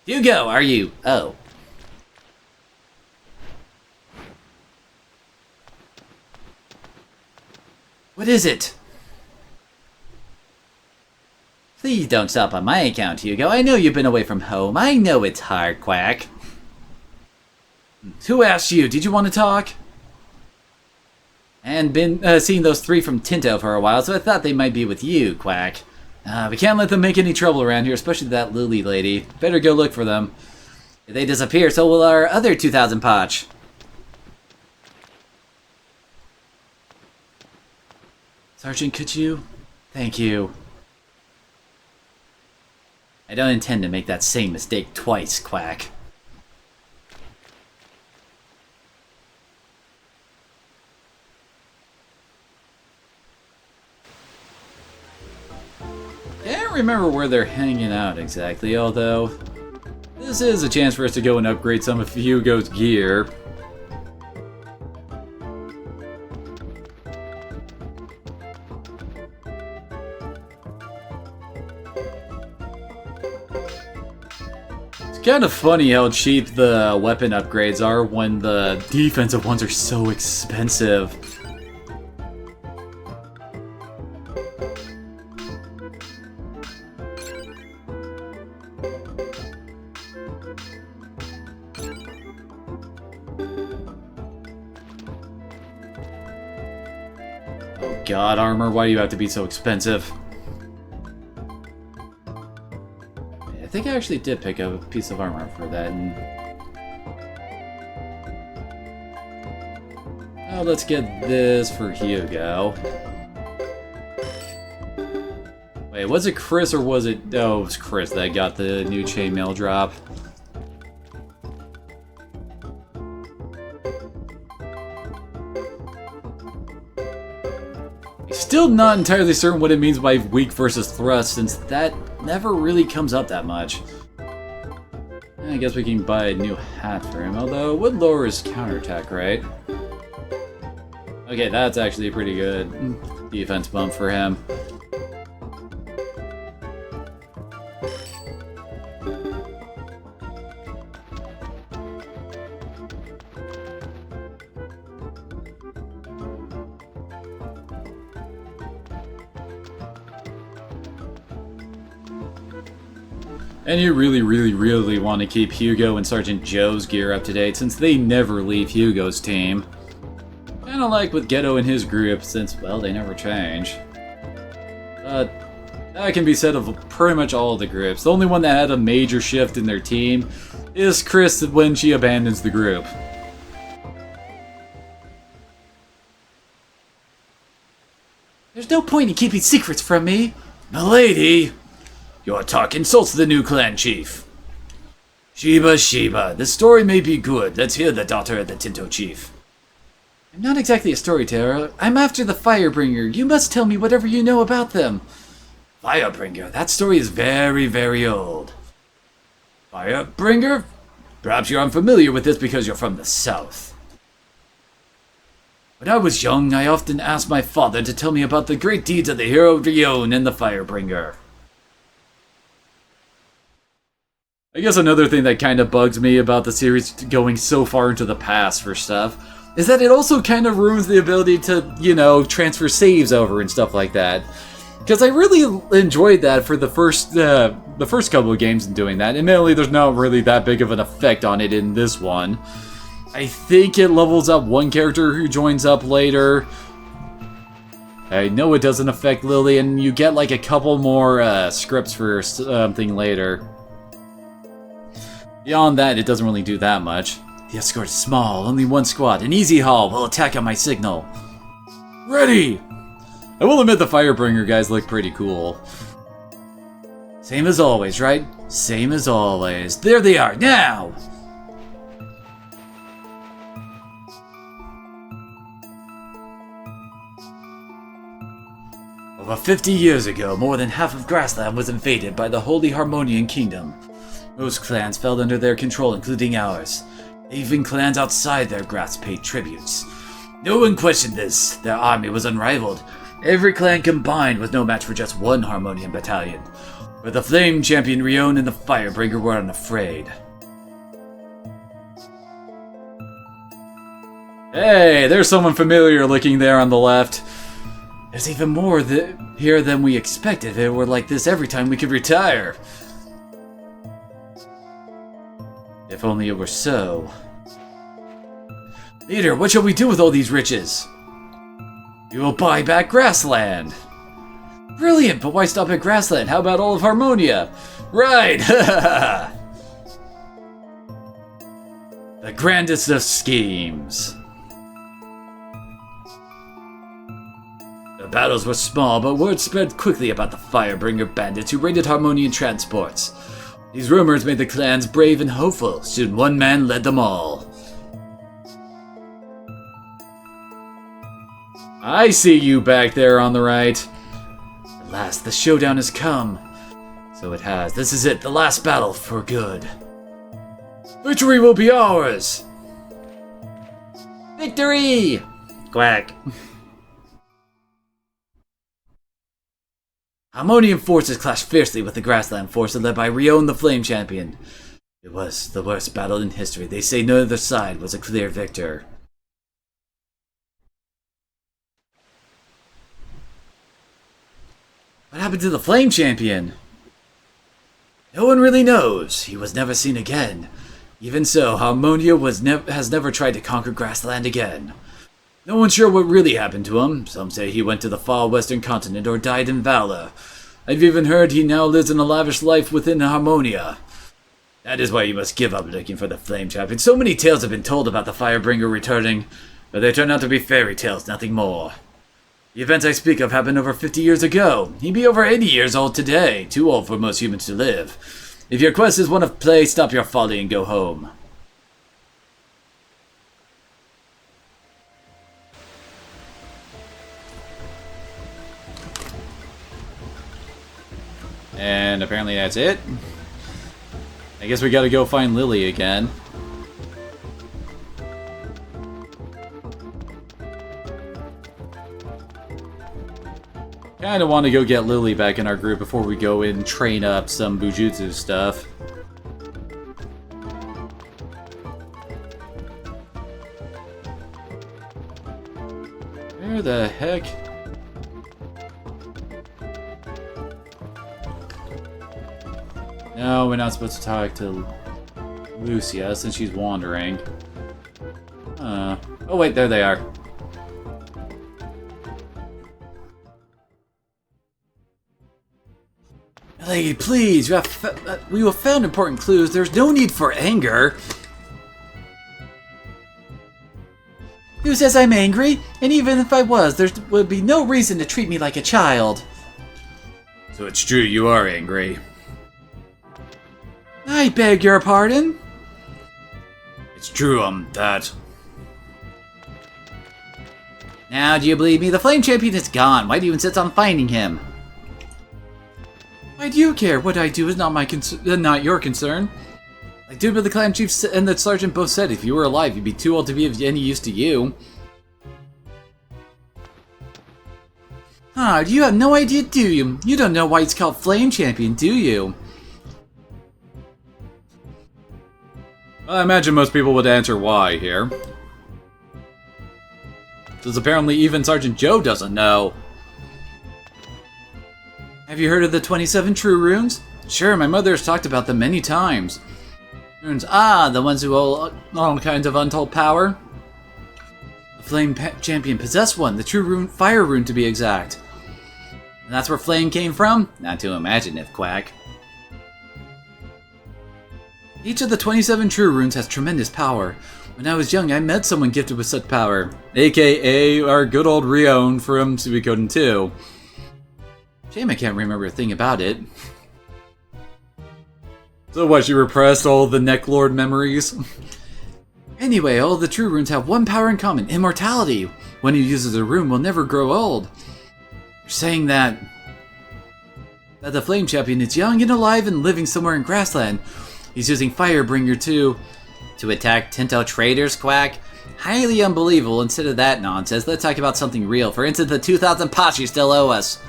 Hugo, are you? Oh. What is it? Please don't stop on my account, Hugo. I know you've been away from home. I know it's hard, Quack. Who asked you? Did you want to talk? And been seeing those three from Tinto for a while, so I thought they might be with you, Quack. We can't let them make any trouble around here, especially that Lily lady. Better go look for them. If they disappear, so will our other 2,000 potch. Sergeant, could you? Thank you. I don't intend to make that same mistake twice, Quack. Can't remember where they're hanging out exactly, although this is a chance for us to go and upgrade some of Hugo's gear. It's kind of funny how cheap the weapon upgrades are when the defensive ones are so expensive. Oh god, armor, why do you have to be so expensive? I think I actually did pick up a piece of armor for that. Oh, let's get this for Hugo. Wait, was it Chris or was it... Oh, it was Chris that got the new chainmail drop. Still not entirely certain what it means by weak versus thrust, since that never really comes up that much. I guess we can buy a new hat for him, although it would lower his counterattack, right? Okay, that's actually a pretty good defense bump for him. And you really want to keep Hugo and Sergeant Joe's gear up to date, since they never leave Hugo's team. Kinda like with Ghetto and his group, since, well, they never change. But that can be said of pretty much all of the groups. The only one that had a major shift in their team is Chris when she abandons the group. There's no point in keeping secrets from me. Milady! Your talk insults the new clan chief. Sheba, the story may be good. Let's hear the daughter of the Tinto chief. I'm not exactly a storyteller. I'm after the Firebringer. You must tell me whatever you know about them. Firebringer? That story is very old. Firebringer? Perhaps you're unfamiliar with this because you're from the south. When I was young, I often asked my father to tell me about the great deeds of the hero Rion and the Firebringer. I guess another thing that kind of bugs me about the series going so far into the past for stuff is that it also kind of ruins the ability to, you know, transfer saves over and stuff like that. Because I really enjoyed that for the first couple of games in doing that. Admittedly, there's not really that big of an effect on it in this one. I think it levels up one character who joins up later. I know it doesn't affect Lily, and you get like a couple more scripts for something later. Beyond that, it doesn't really do that much. The escort is small, only one squad. An easy haul will attack on my signal. Ready! I will admit the Firebringer guys look pretty cool. Same as always, right? Same as always. There they are, now! Over 50 years ago, more than half of Grassland was invaded by the Holy Harmonian Kingdom. Most clans fell under their control, including ours. Even clans outside their grasp paid tributes. No one questioned this. Their army was unrivaled. Every clan combined was no match for just one Harmonian battalion. But the Flame Champion Rion and the Firebringer were unafraid. Hey, there's someone familiar looking there on the left. There's even more here than we expected. If it were like this every time we could retire. If only it were so. Leader, what shall we do with all these riches? We will buy back Grassland. Brilliant, but why stop at Grassland? How about all of Harmonia? Right! The grandest of schemes. The battles were small, but word spread quickly about the Firebringer bandits who raided Harmonian transports. These rumors made the clans brave and hopeful. Soon one man led them all. I see you back there on the right. At last, the showdown has come. So it has. This is it, the last battle for good. Victory will be ours! Victory! Quack. Harmonian forces clashed fiercely with the Grassland force led by Rion the Flame Champion. It was the worst battle in history. They say neither side was a clear victor. What happened to the Flame Champion? No one really knows. He was never seen again. Even so, Harmonia has never tried to conquer Grassland again. No one's sure what really happened to him. Some say he went to the far western continent or died in Valor. I've even heard he now lives in a lavish life within Harmonia. That is why you must give up looking for the Flame Champion. So many tales have been told about the Firebringer returning, but they turn out to be fairy tales, nothing more. The events I speak of happened over 50 years ago. He'd be over 80 years old today, too old for most humans to live. If your quest is one of play, stop your folly and go home. And apparently that's it. I guess we gotta go find Lily again. Kinda want to go get Lily back in our group before we go in and train up some Bujutsu stuff. Where the heck? No, we're not supposed to talk to Lucia since she's wandering. Oh wait, there they are. Lady, please, we have found important clues. There's no need for anger. Who says I'm angry? And even if I was, there would be no reason to treat me like a child. So it's true you are angry. I beg your pardon? It's true, that. Now, do you believe me? The Flame Champion is gone. Why do you insist on finding him? Why do you care? What I do is not not your concern. Like dude, but the clan chief and the sergeant both said if you were alive, you'd be too old to be of any use to you. Ah, you have no idea, do you? You don't know why it's called Flame Champion, do you? Well, I imagine most people would answer why here. Because apparently even Sergeant Joe doesn't know. Have you heard of the 27 True Runes? Sure, my mother has talked about them many times. Runes, the ones who hold all kinds of untold power. The Flame Champion possessed one, the True Rune, Fire Rune to be exact. And that's where Flame came from? Not too imaginative, Quack. Each of the 27 True Runes has tremendous power. When I was young, I met someone gifted with such power. AKA our good old Rion from Suikoden 2. Shame I can't remember a thing about it. So what, she repressed all the Necklord memories? Anyway, all the True Runes have one power in common, immortality. One who uses a rune will never grow old. You're saying that the Flame Champion is young and alive and living somewhere in Grassland. He's using Firebringer to attack Tinto traders, Quack? Highly unbelievable. Instead of that nonsense, let's talk about something real. For instance, the 2,000 pots you still owe us.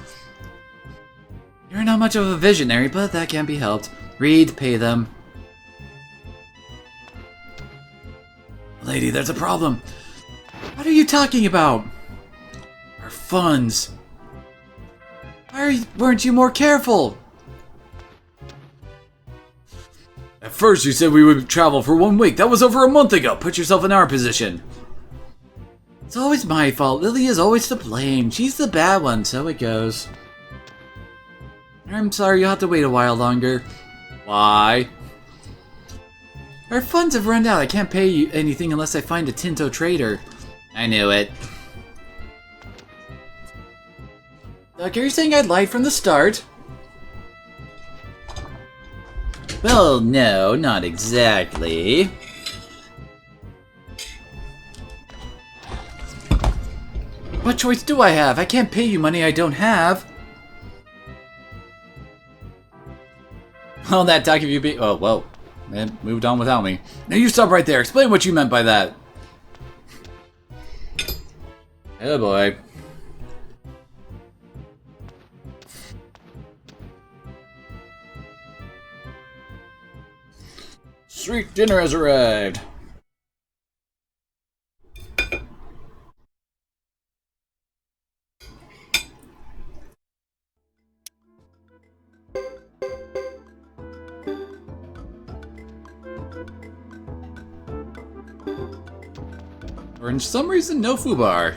You're not much of a visionary, but that can't be helped. Read, pay them. Lady, there's a problem. What are you talking about? Our funds. Why weren't you more careful? At first you said we would travel for 1 week. That was over a month ago. Put yourself in our position. It's always my fault. Lily is always to blame. She's the bad one, so it goes. I'm sorry, you'll have to wait a while longer. Why? Our funds have run out. I can't pay you anything unless I find a Tinto trader. I knew it. Doc, are you saying I lied from the start? Well, no, not exactly. What choice do I have? I can't pay you money I don't have. Well, that Doc, if you be... Oh, well. It moved on without me. Now you stop right there. Explain what you meant by that. Oh, boy. Sweet dinner has arrived. For some reason, no foobar.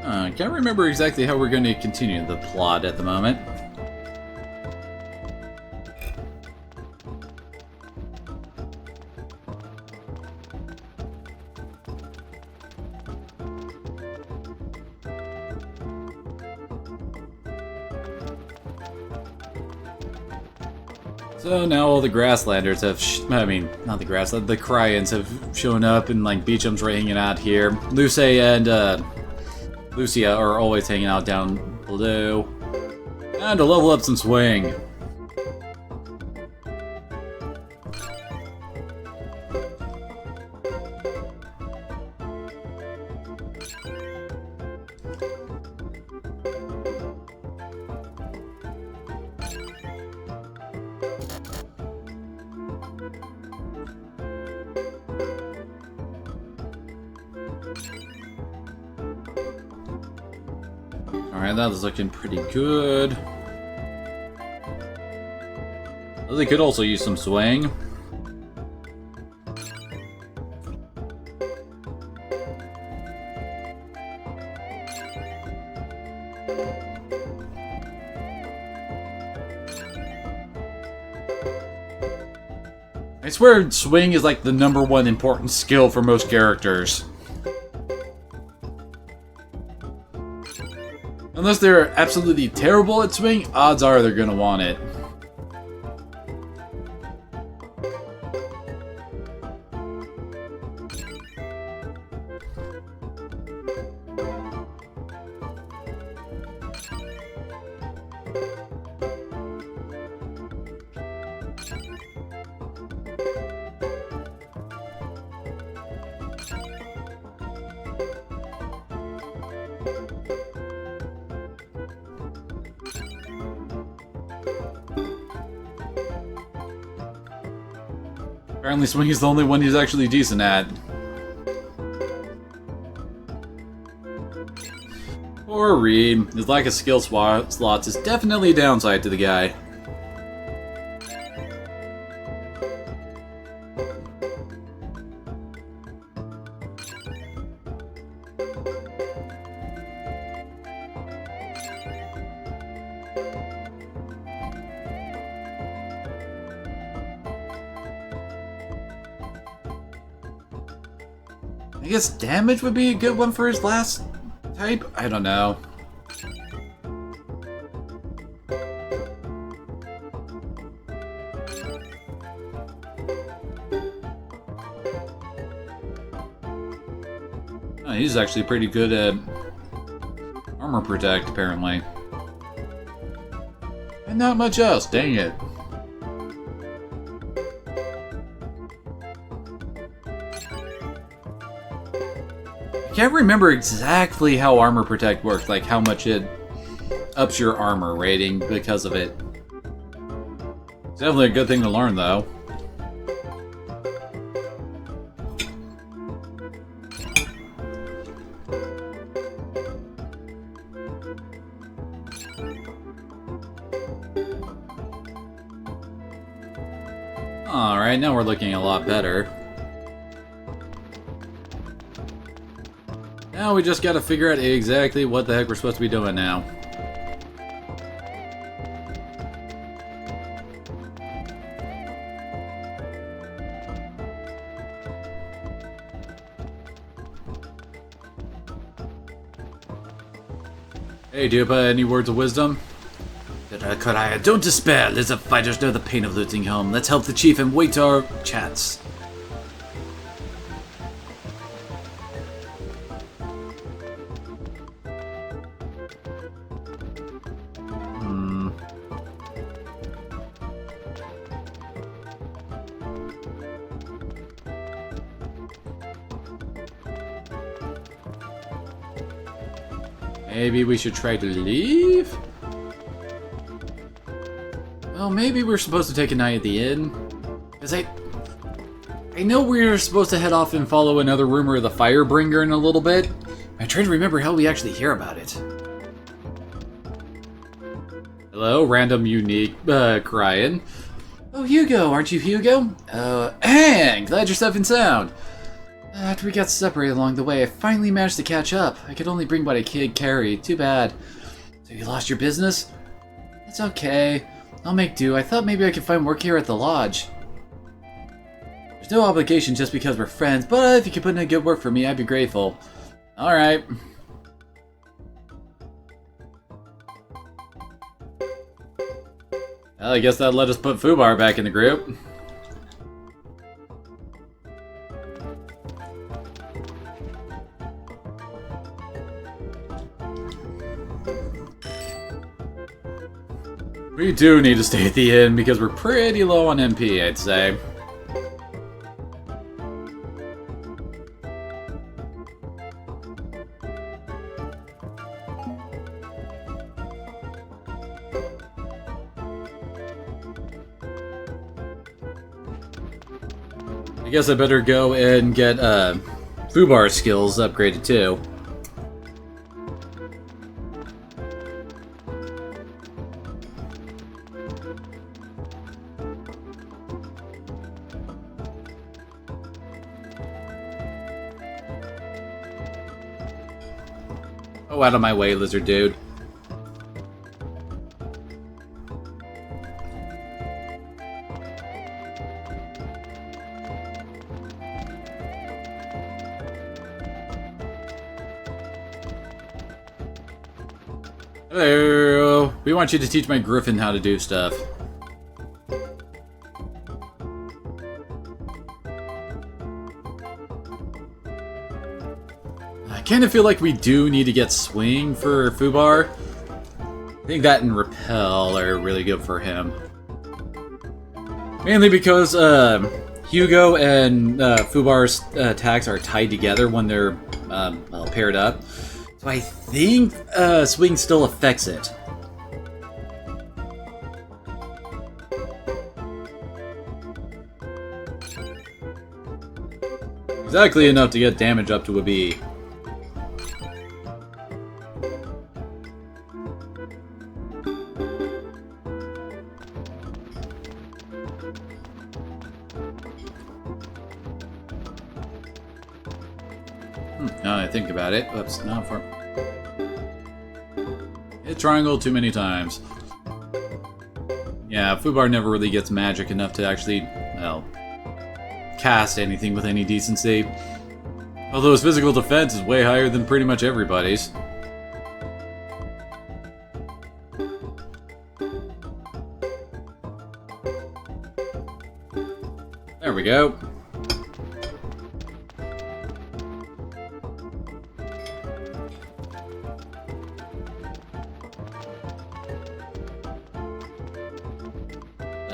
I can't remember exactly how we're going to continue the plot at the moment. So now all the Grasslanders have, I mean, not the Grasslanders, the Cryans have shown up, and like Beecham's right hanging out here. Luce and Lucia are always hanging out down below. And to level up some swing. Alright, that is looking pretty good. They could also use some swing. I swear swing is like the #1 important skill for most characters. Unless they're absolutely terrible at swing, odds are they're gonna want it. Apparently swing is the only one he's actually decent at. Poor Reed. His lack of skill slots is definitely a downside to the guy. I guess damage would be a good one for his last type? I don't know. Oh, he's actually pretty good at armor protect, apparently. And not much else, dang it. I can't remember exactly how armor protect works, like how much it ups your armor rating because of it. It's definitely a good thing to learn, though. Alright, now we're looking a lot better. Now we just gotta figure out exactly what the heck we're supposed to be doing now. Hey, do you have any words of wisdom? Karaya, don't despair. Lizard fighters know the pain of losing home. Let's help the chief and wait our chance. Maybe we should try to leave? Well, maybe we're supposed to take a night at the inn. Because I know we're supposed to head off and follow another rumor of the Firebringer in a little bit. I'm trying to remember how we actually hear about it. Hello, random unique crying. Oh, Hugo, aren't you Hugo? Glad you're safe and sound. After we got separated along the way, I finally managed to catch up. I could only bring what a kid carried. Too bad. So you lost your business? It's okay. I'll make do. I thought maybe I could find work here at the lodge. There's no obligation just because we're friends, but if you could put in a good work for me, I'd be grateful. Alright. Well, I guess that let us put Fubar back in the group. We do need to stay at the inn because we're pretty low on MP, I'd say. I guess I better go and get Fubar skills upgraded too. Oh, out of my way, lizard dude. Hello. We want you to teach my griffin how to do stuff. I kind of feel like we do need to get swing for Fubar. I think that and repel are really good for him. Mainly because Hugo and Fubar's attacks are tied together when they're well, paired up. So I think swing still affects it. Exactly enough to get damage up to a B. Now that I think about it. Oops, not for... Hit triangle too many times. Yeah, Fubar never really gets magic enough to actually, well, cast anything with any decency. Although his physical defense is way higher than pretty much everybody's. There we go.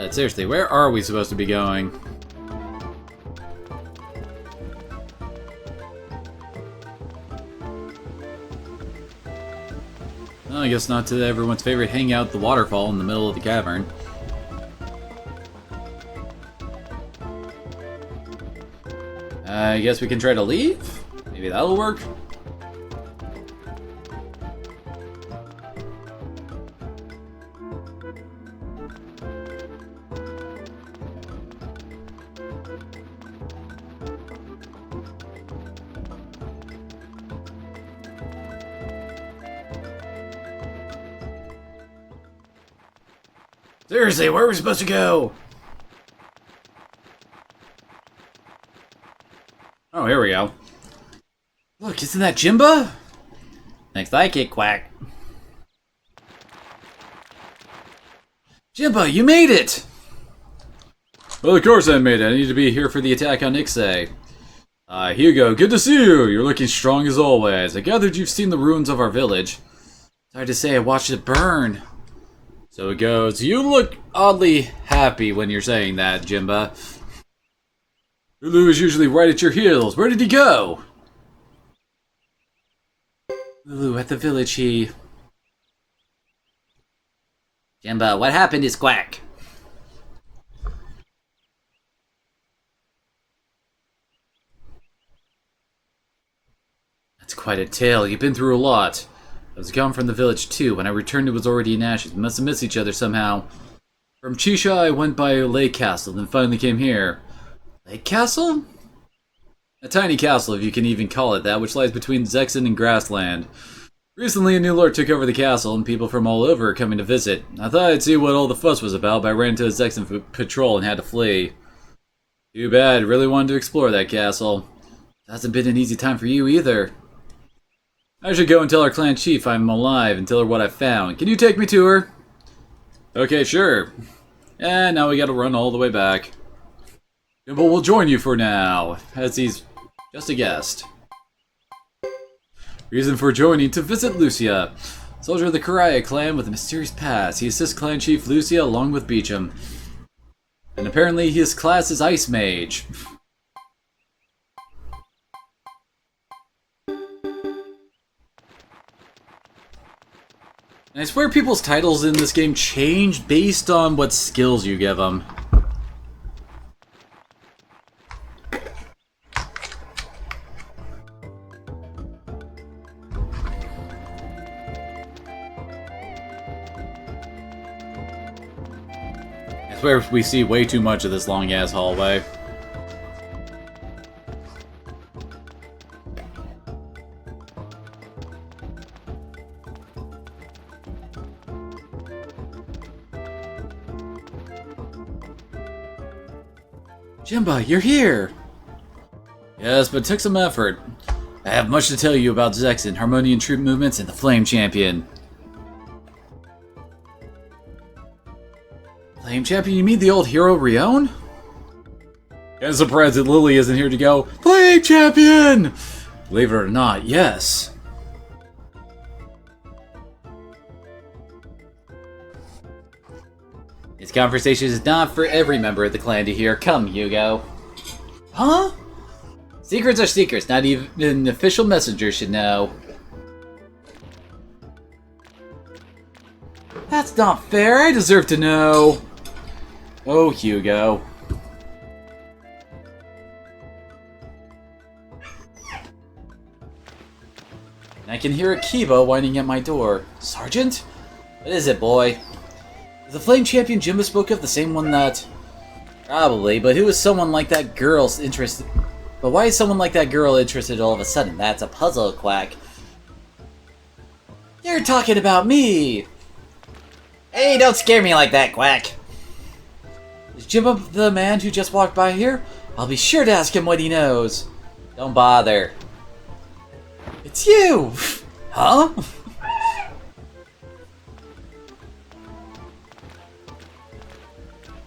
Seriously, where are we supposed to be going? Well, I guess not to everyone's favorite hangout, the waterfall in the middle of the cavern. I guess we can try to leave? Maybe that'll work? Seriously, where are we supposed to go? Oh, here we go. Look, isn't that Jimba? Looks like it, Quack. Jimba, you made it! Well, of course I made it. I need to be here for the attack on Ixay. Hugo, good to see you. You're looking strong as always. I gathered you've seen the ruins of our village. Sorry to say, I watched it burn. So it goes. You look oddly happy when you're saying that, Jimba. Lulu is usually right at your heels. Where did he go? Lulu, at the village, he... Jimba, what happened is Quack. That's quite a tale. You've been through a lot. I was gone from the village too. When I returned, it was already in ashes. We must have missed each other somehow. From Chisha, I went by Lake Castle, then finally came here. Lake Castle? A tiny castle, if you can even call it that, which lies between Zexen and Grassland. Recently, a new lord took over the castle, and people from all over are coming to visit. I thought I'd see what all the fuss was about, but I ran into a Zexen patrol and had to flee. Too bad. Really wanted to explore that castle. It hasn't been an easy time for you either. I should go and tell our clan chief I'm alive and tell her what I found. Can you take me to her? Okay, sure. And now we gotta run all the way back. But we'll join you for now, as he's just a guest. Reason for joining: to visit Lucia, soldier of the Karaya clan with a mysterious past. He assists clan chief Lucia along with Beecham. And apparently his class is Ice Mage. And I swear people's titles in this game change based on what skills you give them. I swear we see way too much of this long-ass hallway. Jimba, you're here! Yes, but it took some effort. I have much to tell you about Zexen, Harmonian troop movements, and the Flame Champion. Flame Champion? You mean the old hero Rion? Kinda surprised that Lily isn't here to go, Flame Champion! Believe it or not, yes. This conversation is not for every member of the clan to hear. Come, Hugo. Huh? Secrets are secrets. Not even official messengers should know. That's not fair. I deserve to know. Oh, Hugo. I can hear Akiba whining at my door. Sergeant? What is it, boy? Is the Flame Champion Jimba spoke of the same one that... Probably, but who is someone like that girl's interested... But why is someone like that girl interested all of a sudden? That's a puzzle, Quack. You're talking about me! Hey, don't scare me like that, Quack! Is Jimba the man who just walked by here? I'll be sure to ask him what he knows. Don't bother. It's you! Huh?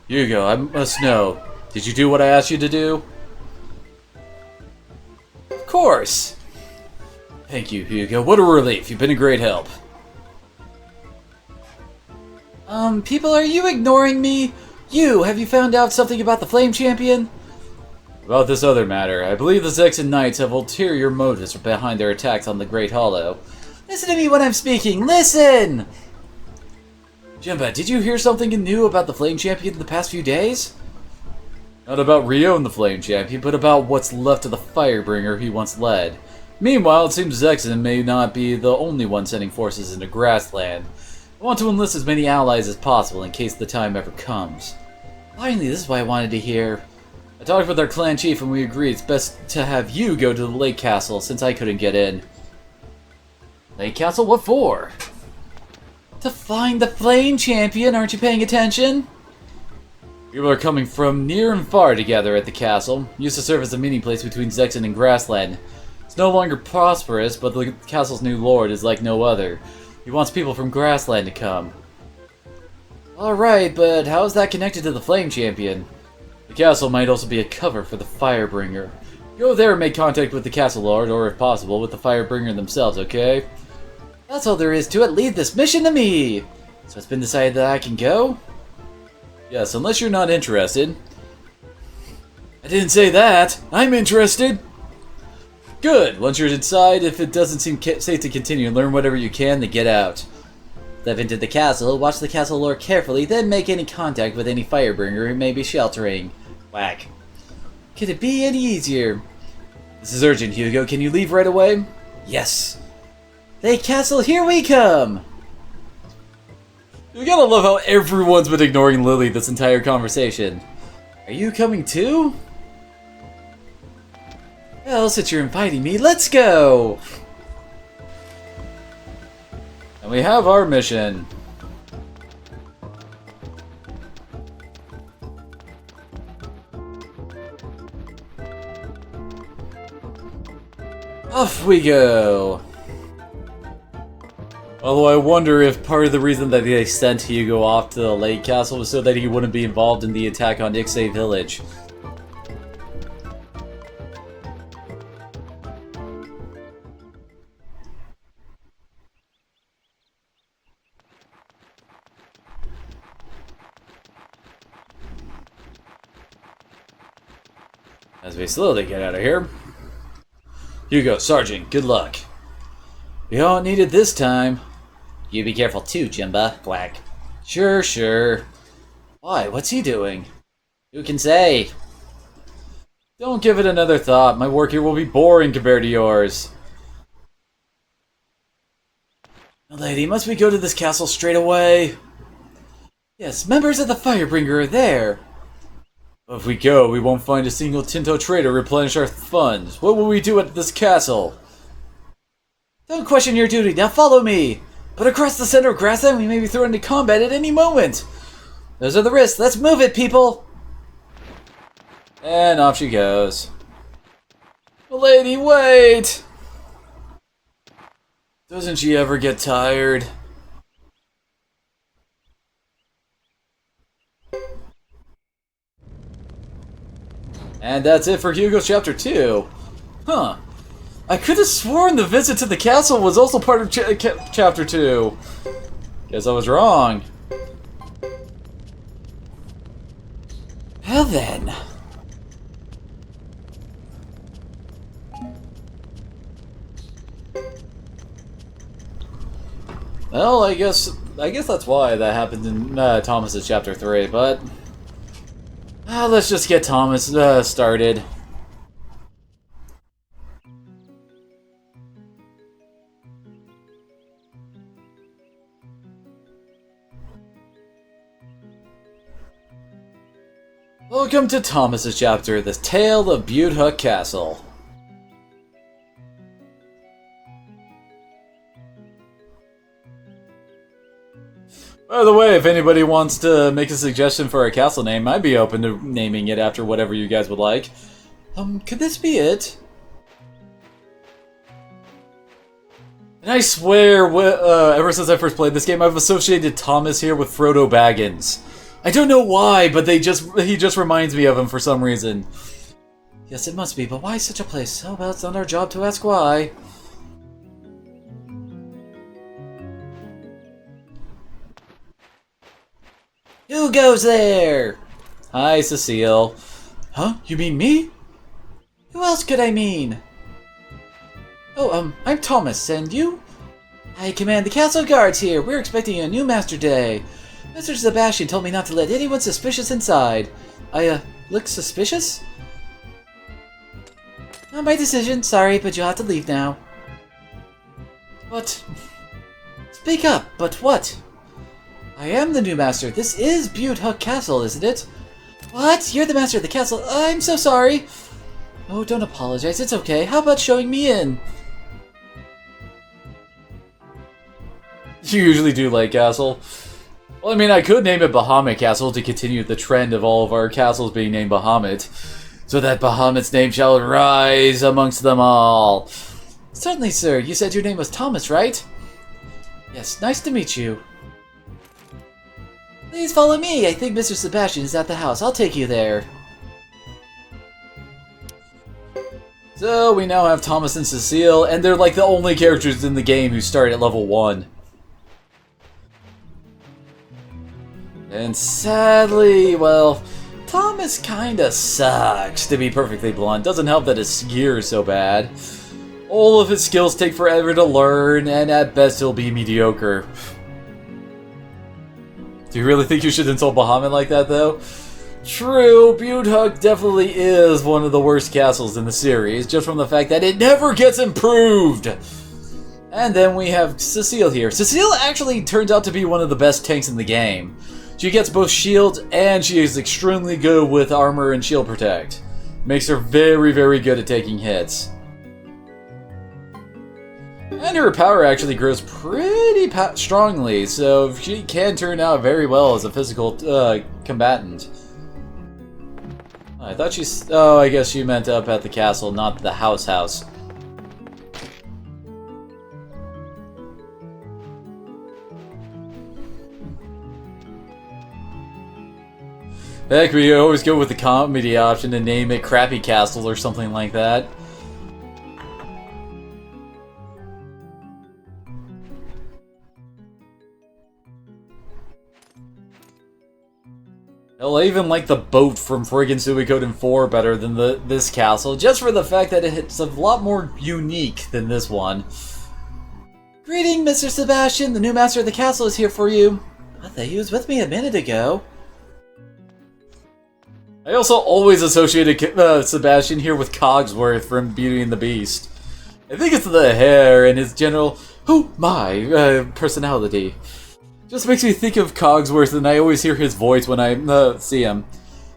Hugo, I must know. Did you do what I asked you to do? Of course! Thank you, Hugo. What a relief. You've been a great help. People, are you ignoring me? Have you found out something about the Flame Champion? About this other matter, I believe the Zexen Knights have ulterior motives behind their attacks on the Great Hollow. Listen to me when I'm speaking. Listen! Jimba, did you hear something new about the Flame Champion in the past few days? Not about Rion the Flame Champion, but about what's left of the Firebringer he once led. Meanwhile, it seems Zexen may not be the only one sending forces into Grassland. I want to enlist as many allies as possible in case the time ever comes. Finally, this is what I wanted to hear. I talked with our clan chief and we agreed it's best to have you go to the Lake Castle since I couldn't get in. Lake Castle? What for? To find the Flame Champion, aren't you paying attention? People are coming from near and far to gather at the castle. Used to serve as a meeting place between Zexen and Grassland. It's no longer prosperous, but the castle's new lord is like no other. He wants people from Grassland to come. Alright, but how is that connected to the Flame Champion? The castle might also be a cover for the Firebringer. Go there and make contact with the castle lord, or if possible, with the Firebringer themselves, okay? That's all there is to it. Leave this mission to me! So it's been decided that I can go? Yes, unless you're not interested. I didn't say that! I'm interested! Good! Once you're inside, if it doesn't seem safe to continue, learn whatever you can to get out. Step into the castle, watch the castle lord carefully, then make any contact with any Firebringer who may be sheltering. Whack. Could it be any easier? This is urgent, Hugo. Can you leave right away? Yes. The castle, here we come! You gotta love how everyone's been ignoring Lily this entire conversation. Are you coming too? Well, since you're inviting me, let's go! And we have our mission. Off we go! Although I wonder if part of the reason that they sent Hugo off to the Lake Castle was so that he wouldn't be involved in the attack on Ixay Village. As we slowly get out of here. Hugo, Sergeant, good luck. We don't need it this time. You be careful too, Jimba. Quack. Sure, sure. Why? What's he doing? Who can say? Don't give it another thought. My work here will be boring compared to yours. Lady, must we go to this castle straight away? Yes, members of the Firebringer are there. If we go, we won't find a single Tinto trader replenish our funds. What will we do at this castle? Don't question your duty, now follow me! But across the center of Grassland, we may be thrown into combat at any moment! Those are the risks, let's move it, people! And off she goes. Lady, wait! Doesn't she ever get tired? And that's it for Hugo Chapter 2. Huh. I could have sworn the visit to the castle was also part of Chapter 2. Guess I was wrong. Well then. Well, I guess that's why that happened in Thomas's Chapter 3, but... let's just get Thomas started. Welcome to Thomas's chapter, The Tale of Butte Hook Castle. By the way, if anybody wants to make a suggestion for a castle name, I'd be open to naming it after whatever you guys would like. Could this be it? And I swear, ever since I first played this game, I've associated Thomas here with Frodo Baggins. I don't know why, but he just reminds me of him for some reason. Yes, it must be, but why such a place? Oh, well, it's not our job to ask why. Who goes there? Hi, Cecile. Huh? You mean me? Who else could I mean? Oh, I'm Thomas, and you? I command the castle guards here. We're expecting a new master today. Mr. Sebastian told me not to let anyone suspicious inside. I, look suspicious? Not my decision, sorry, but you'll have to leave now. What? Speak up, but what? I am the new master. This is Butte Hook Castle, isn't it? What? You're the master of the castle? I'm so sorry. Oh, don't apologize, it's okay. How about showing me in? You usually do Lake Castle. Well, I mean, I could name it Bahamut Castle to continue the trend of all of our castles being named Bahamut, so that Bahamut's name shall rise amongst them all. Certainly, sir. You said your name was Thomas, right? Yes, nice to meet you. Please follow me. I think Mr. Sebastian is at the house. I'll take you there. So, we now have Thomas and Cecile, and they're like the only characters in the game who start at level 1. And sadly, well, Thomas kinda sucks, to be perfectly blunt. Doesn't help that his gear is so bad. All of his skills take forever to learn, and at best he'll be mediocre. Do you really think you should insult Bahamut like that, though? True, Butte definitely is one of the worst castles in the series, just from the fact that it never gets improved! And then we have Cecile here. Cecile actually turns out to be one of the best tanks in the game. She gets both shields, and she is extremely good with armor and shield protect. Makes her very, very good at taking hits. And her power actually grows pretty strongly, so she can turn out very well as a physical combatant. I thought she's... Oh, I guess she meant up at the castle, not the house. Heck, we always go with the comedy option and name it Crappy Castle or something like that. Hell, I even like the boat from friggin' Suikoden 4 better than this castle, just for the fact that it's a lot more unique than this one. Greeting, Mr. Sebastian. The new master of the castle is here for you. I thought he was with me a minute ago. I also always associated Sebastian here with Cogsworth from Beauty and the Beast. I think it's the hair and his general, oh my, personality. Just makes me think of Cogsworth, and I always hear his voice when I see him.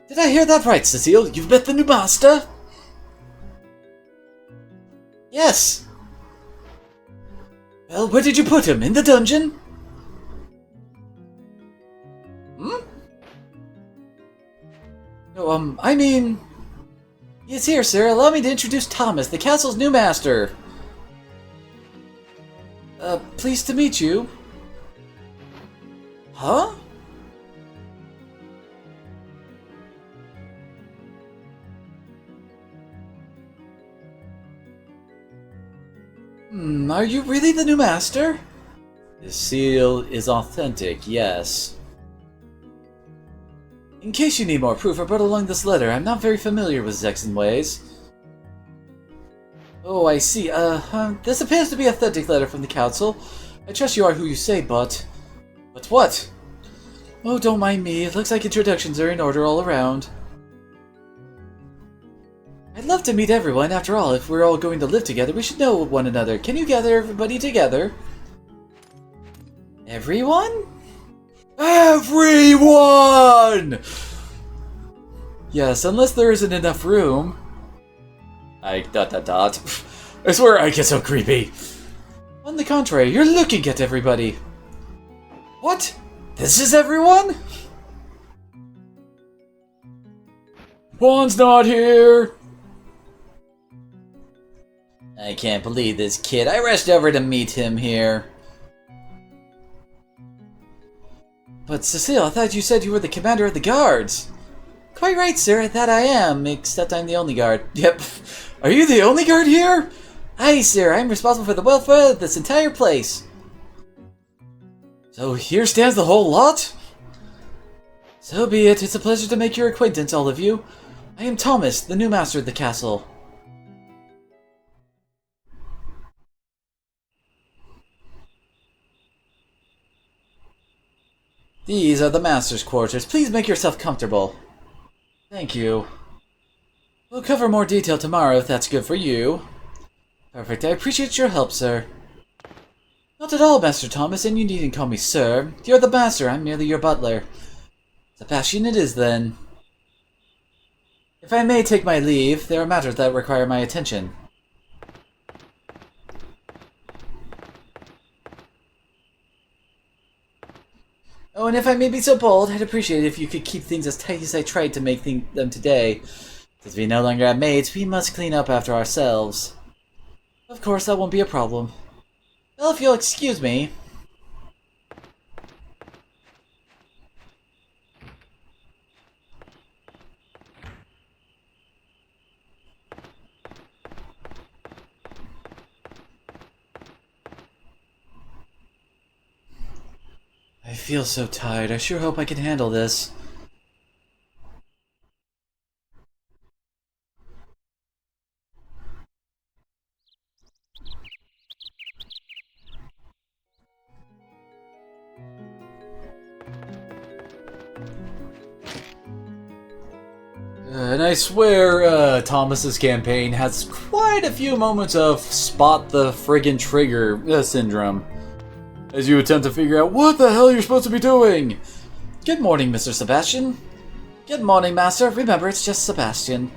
Did I hear that right, Cecile? You've met the new master? Yes. Well, where did you put him? In the dungeon? Hmm? No, I mean... He's here, sir. Allow me to introduce Thomas, the castle's new master. Pleased to meet you. Huh? Are you really the new master? The seal is authentic, yes. In case you need more proof, I brought along this letter. I'm not very familiar with Zexan ways. Oh, I see. This appears to be an authentic letter from the council. I trust you are who you say, but... But what? Oh, don't mind me. It looks like introductions are in order all around. I'd love to meet everyone. After all, if we're all going to live together, we should know one another. Can you gather everybody together? Everyone? Everyone! Yes, unless there isn't enough room. I swear I get so creepy. On the contrary, you're looking at everybody. What? This is everyone? Juan's not here! I can't believe this kid. I rushed over to meet him here. But Cecile, I thought you said you were the commander of the guards. Quite right, sir. That I am, except I'm the only guard. Yep. Are you the only guard here? Aye, sir. I'm responsible for the welfare of this entire place. So here stands the whole lot? So be it. It's a pleasure to make your acquaintance, all of you. I am Thomas, the new master of the castle. These are the master's quarters. Please make yourself comfortable. Thank you. We'll cover more detail tomorrow if that's good for you. Perfect. I appreciate your help, sir. Not at all, Master Thomas, and you needn't call me sir. You're the master. I'm merely your butler. Sebastian it is, then. If I may take my leave, there are matters that require my attention. Oh, and if I may be so bold, I'd appreciate it if you could keep things as tight as I tried to make them today. Since we no longer have maids, we must clean up after ourselves. Of course, that won't be a problem. Well, if you'll excuse me. I feel so tired. I sure hope I can handle this. And I swear, Thomas's campaign has quite a few moments of spot the friggin' trigger syndrome. As you attempt to figure out what the hell you're supposed to be doing! Good morning, Mr. Sebastian. Good morning, Master. Remember, it's just Sebastian.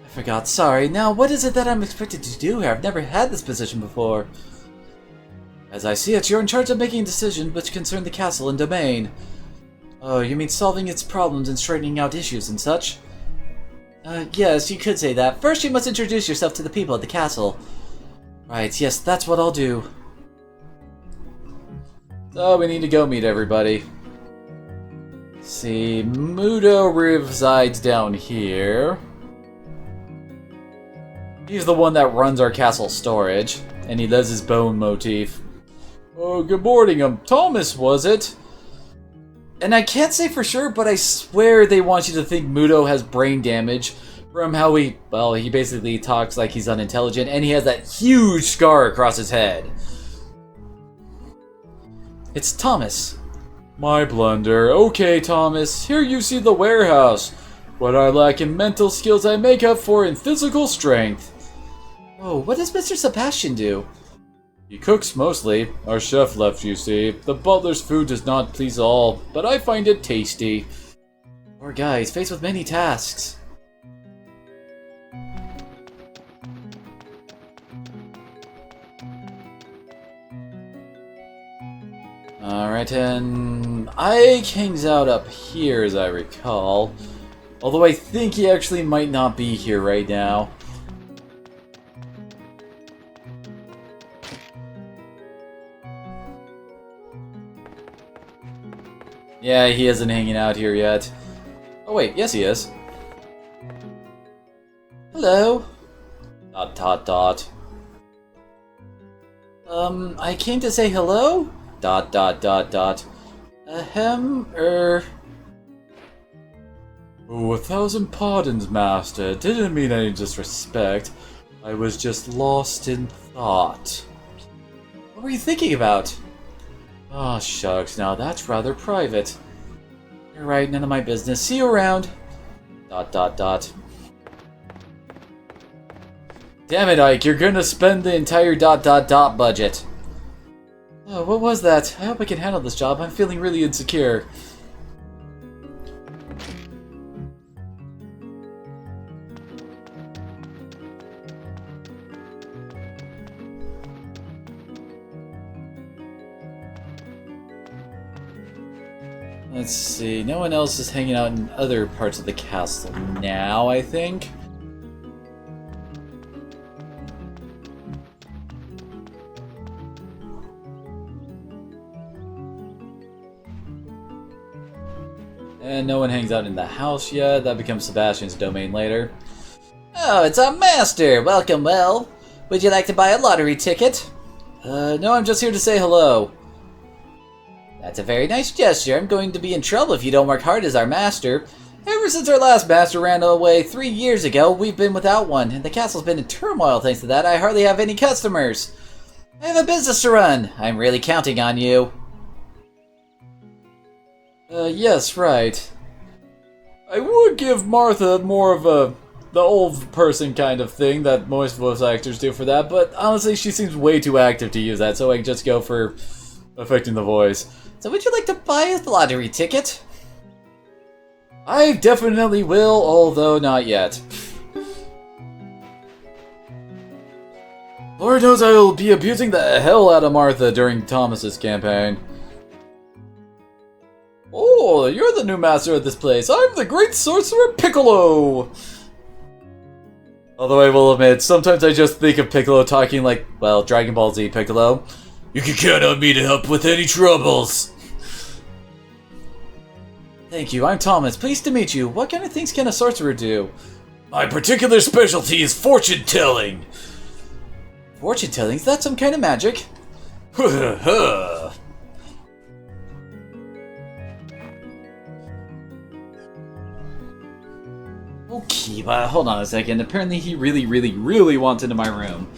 I forgot, sorry. Now, what is it that I'm expected to do here? I've never had this position before. As I see it, you're in charge of making decisions which concern the castle and domain. Oh, you mean solving its problems and straightening out issues and such? Yes, you could say that. First, you must introduce yourself to the people at the castle. Right, yes, that's what I'll do. So, we need to go meet everybody. Let's see, Mudo resides down here. He's the one that runs our castle storage, and he does his bone motif. Oh, good morning, Thomas, was it? And I can't say for sure, but I swear they want you to think Mudo has brain damage from how he basically talks like he's unintelligent, and he has that huge scar across his head. It's Thomas. My blunder. Okay, Thomas, here you see the warehouse. What I lack in mental skills I make up for in physical strength. Oh, what does Mr. Sebastian do? He cooks mostly. Our chef left, you see. The butler's food does not please all, but I find it tasty. Poor guy, he's faced with many tasks. Alright, and Ike hangs out up here, as I recall. Although I think he actually might not be here right now. Yeah, he isn't hanging out here yet. Oh wait, yes he is. Hello. ... I came to say hello? ... Ahem, Oh, 1,000 pardons, Master. Didn't mean any disrespect. I was just lost in thought. What were you thinking about? Oh, shucks, now that's rather private. You're right, none of my business. See you around. ... Damn it, Ike, you're gonna spend the entire ... budget. Oh, what was that? I hope I can handle this job. I'm feeling really insecure. Let's see, no one else is hanging out in other parts of the castle now, I think. And no one hangs out in the house yet. That becomes Sebastian's domain later. Oh, it's our master! Welcome, well. Would you like to buy a lottery ticket? No, I'm just here to say hello. That's a very nice gesture. I'm going to be in trouble if you don't work hard as our master. Ever since our last master ran away 3 years ago, we've been without one, and the castle's been in turmoil thanks to that. I hardly have any customers. I have a business to run. I'm really counting on you. Yes, right. I would give Martha more of the old person kind of thing that most voice actors do for that, but honestly, she seems way too active to use that, so I can just go for affecting the voice. So would you like to buy a lottery ticket? I definitely will, although not yet. Lord knows I'll be abusing the hell out of Martha during Thomas's campaign. Oh, you're the new master of this place. I'm the great sorcerer Piccolo! Although I will admit, sometimes I just think of Piccolo talking like, well, Dragon Ball Z Piccolo. You can count on me to help with any troubles. Thank you, I'm Thomas. Pleased to meet you. What kind of things can a sorcerer do? My particular specialty is fortune telling. Fortune telling? Is that some kind of magic? Oh, Kiba, hold on a second. Apparently he really wants into my room.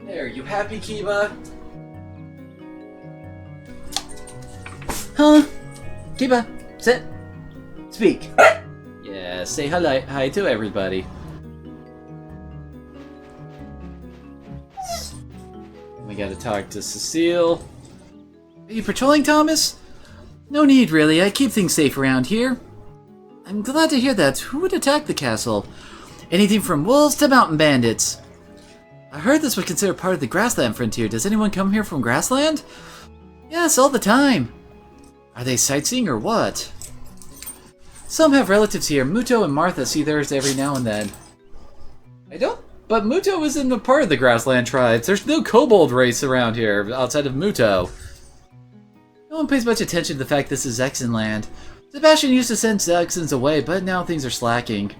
There, you happy, Kiba? Huh? Kiba, sit. Speak. Yeah, say hi to everybody. We gotta talk to Cecile. Are you patrolling, Thomas? No need, really. I keep things safe around here. I'm glad to hear that. Who would attack the castle? Anything from wolves to mountain bandits. I heard this was considered part of the grassland frontier. Does anyone come here from grassland? Yes, all the time. Are they sightseeing or what? Some have relatives here. Muto and Martha see theirs every now and then. I don't. But Muto isn't a part of the grassland tribes. There's no kobold race around here outside of Muto. No one pays much attention to the fact this is Zexen land. Sebastian used to send Zexens away, but now things are slacking.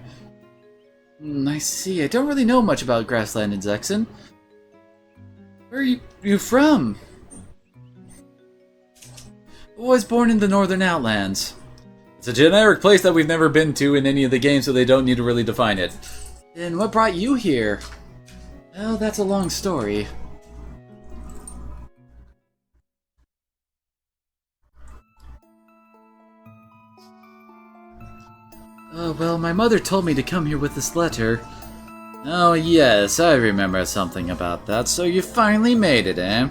I see. I don't really know much about grassland in Zexen. Where are you from? I was born in the Northern Outlands. It's a generic place that we've never been to in any of the games, so they don't need to really define it. Then what brought you here? Well, that's a long story. Oh, well, my mother told me to come here with this letter. Oh, yes, I remember something about that. So you finally made it, eh?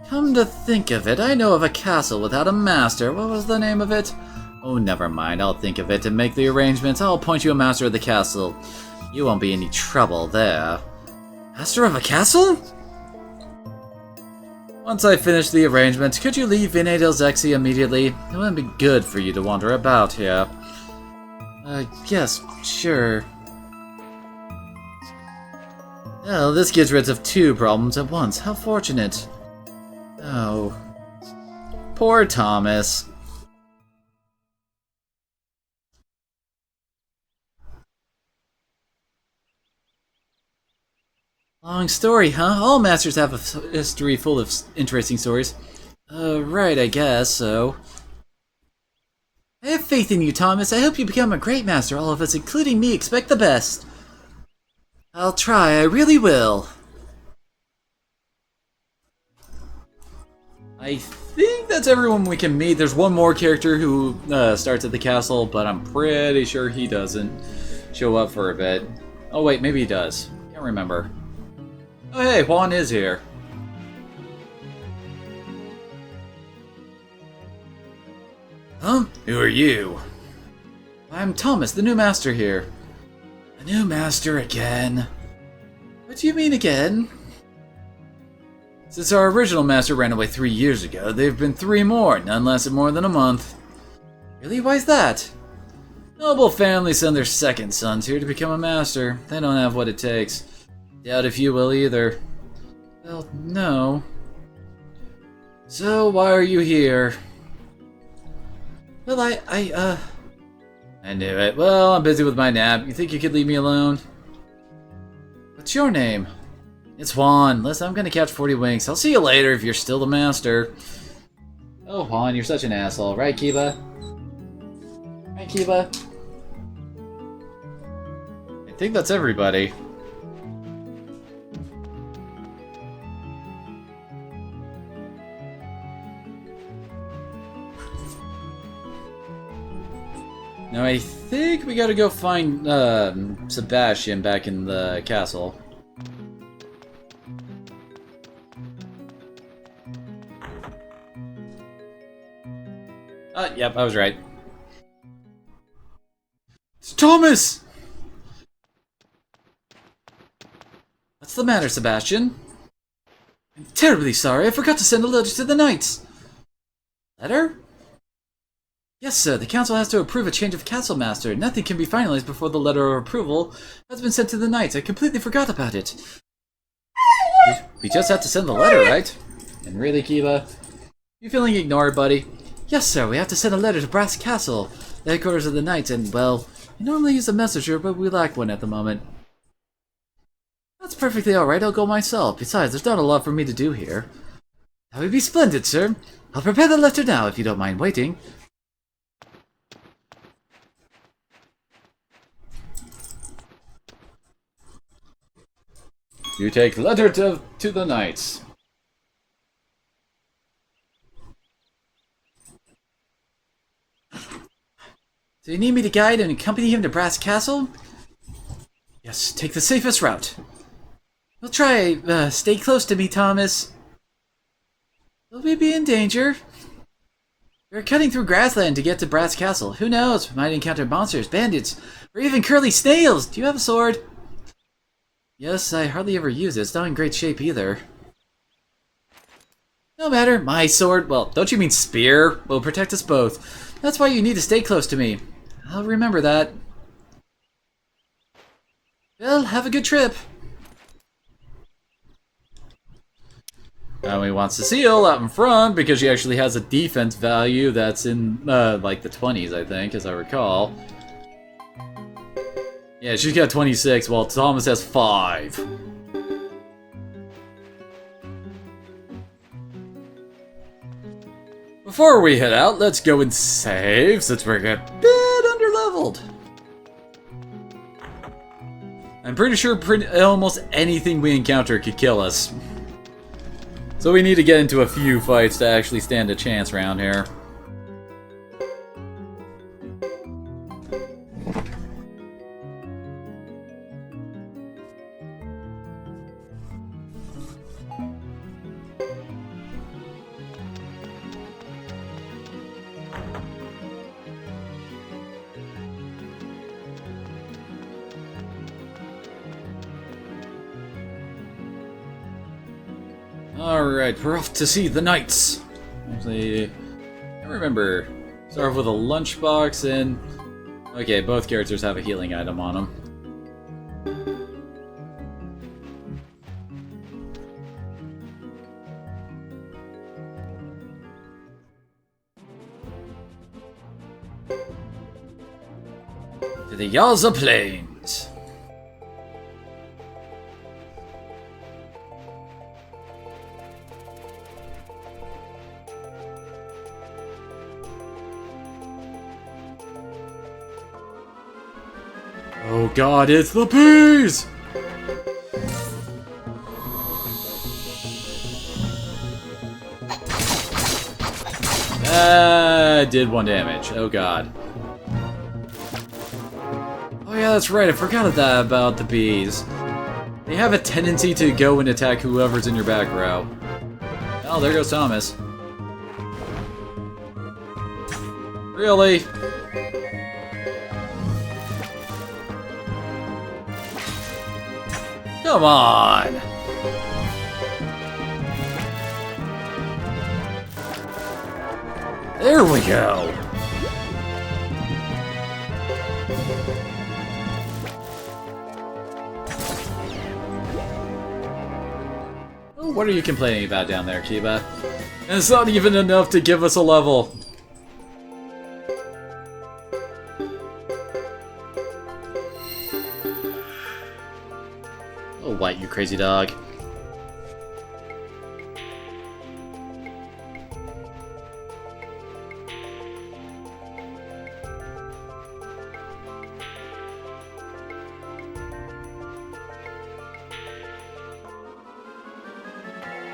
Come to think of it, I know of a castle without a master. What was the name of it? Oh, never mind. I'll think of it and make the arrangements. I'll appoint you a master of the castle. You won't be any trouble there. Master of a castle? Once I finish the arrangements, could you leave Vinay del Zexi immediately? It wouldn't be good for you to wander about here. Yes, sure. Well, this gets rid of two problems at once. How fortunate. Oh. Poor Thomas. Long story, huh? All masters have a history full of interesting stories. Right, I guess so. I have faith in you, Thomas. I hope you become a great master. All of us, including me, expect the best. I'll try, I really will. I think that's everyone we can meet. There's one more character who starts at the castle, but I'm pretty sure he doesn't show up for a bit. Oh wait, maybe he does. Can't remember. Oh hey, Juan is here. Huh? Who are you? I'm Thomas, the new master here. A new master again? What do you mean again? Since our original master ran away 3 years ago, there have been 3 more, none lasted more than a month. Really? Why's that? Noble families send their second sons here to become a master. They don't have what it takes. Doubt if you will either. Well, no. So, why are you here? Well, I knew it. Well, I'm busy with my nap. You think you could leave me alone? What's your name? It's Juan. Listen, I'm gonna catch 40 winks. I'll see you later if you're still the master. Oh, Juan, you're such an asshole. Right, Kiba? Right, Kiba? I think that's everybody. Now I think we gotta go find Sebastian back in the castle. Yep, I was right. It's Thomas! What's the matter, Sebastian? I'm terribly sorry. I forgot to send a letter to the knights. Letter? Yes, sir. The council has to approve a change of castle master. Nothing can be finalized before the letter of approval has been sent to the knights. I completely forgot about it. We just have to send the letter, right? And really, Kiba? You feeling ignored, buddy? Yes, sir. We have to send a letter to Brass Castle, the headquarters of the knights, and, well, we normally use a messenger, but we lack one at the moment. That's perfectly alright. I'll go myself. Besides, there's not a lot for me to do here. That would be splendid, sir. I'll prepare the letter now, if you don't mind waiting. You take letter to the knights. So you need me to guide and accompany him to Brass Castle? Yes, take the safest route. We'll try, stay close to me, Thomas. Will we be in danger? We're cutting through grassland to get to Brass Castle. Who knows? We might encounter monsters, bandits, or even curly snails. Do you have a sword? Yes, I hardly ever use it. It's not in great shape either. No matter, my sword, well, don't you mean spear? Will protect us both. That's why you need to stay close to me. I'll remember that. Well, have a good trip. He wants to seal out in front because she actually has a defense value that's in, like the 20s, I think, as I recall. Yeah, she's got 26, while Thomas has 5. Before we head out, let's go and save, since we're a bit underleveled. I'm pretty sure almost anything we encounter could kill us. So we need to get into a few fights to actually stand a chance around here. Alright, we're off to see the knights. Actually, I remember. Start off with a lunchbox and... Okay, both characters have a healing item on them. To the Yaza Plains. Oh god, it's the bees! Did 1 damage. Oh god. Oh yeah, that's right, I forgot about the bees. They have a tendency to go and attack whoever's in your back row. Oh, there goes Thomas. Really? Come on! There we go! Oh, what are you complaining about down there, Kiba? And it's not even enough to give us a level. Oh, White, you crazy dog.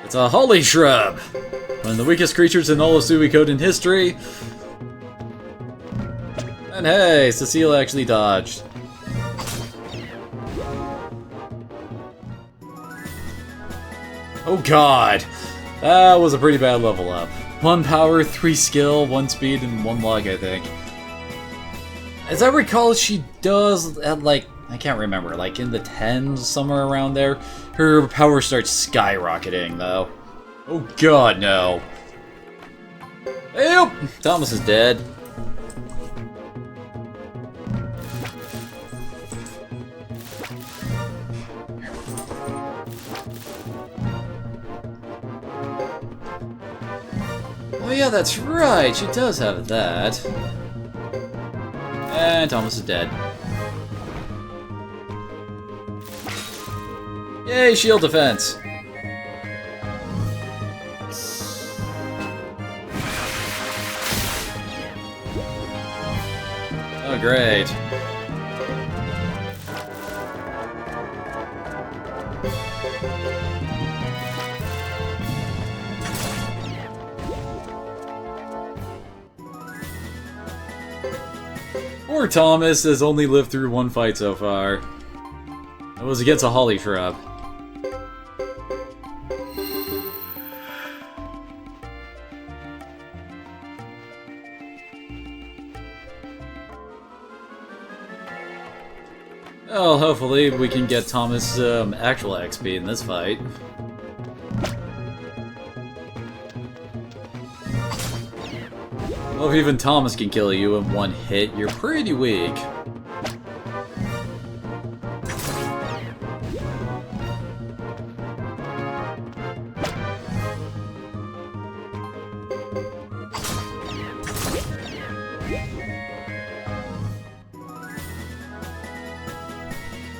It's a holy shrub! One of the weakest creatures in all of Suikoden history. And hey, Cecile actually dodged. Oh god! That was a pretty bad level up. 1 power, 3 skill, 1 speed, and 1 luck, I think. As I recall, she does at like, I can't remember, like in the 10s, somewhere around there. Her power starts skyrocketing, though. Oh god, no. Help! Thomas is dead. Oh yeah, that's right, she does have that. And Thomas is dead. Yay, shield defense! Oh, great. Poor Thomas has only lived through one fight so far. It was against a holly shrub. Well, hopefully we can get Thomas actual XP in this fight. Well, if even Thomas can kill you in one hit, you're pretty weak.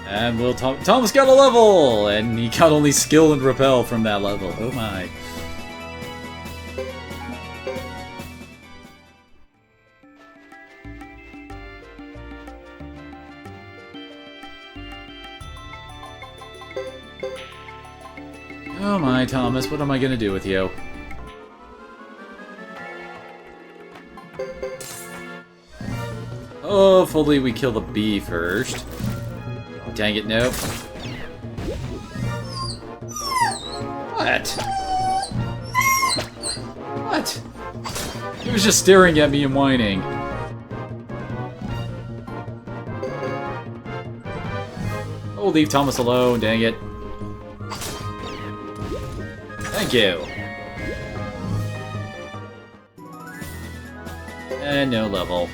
And Thomas got a level! And he got only skill and repel from that level. Oh my. Oh my, Thomas, what am I gonna do with you? Hopefully we kill the bee first. Oh, dang it, nope. What? What? He was just staring at me and whining. Oh, leave Thomas alone, dang it. Thank you. And no level.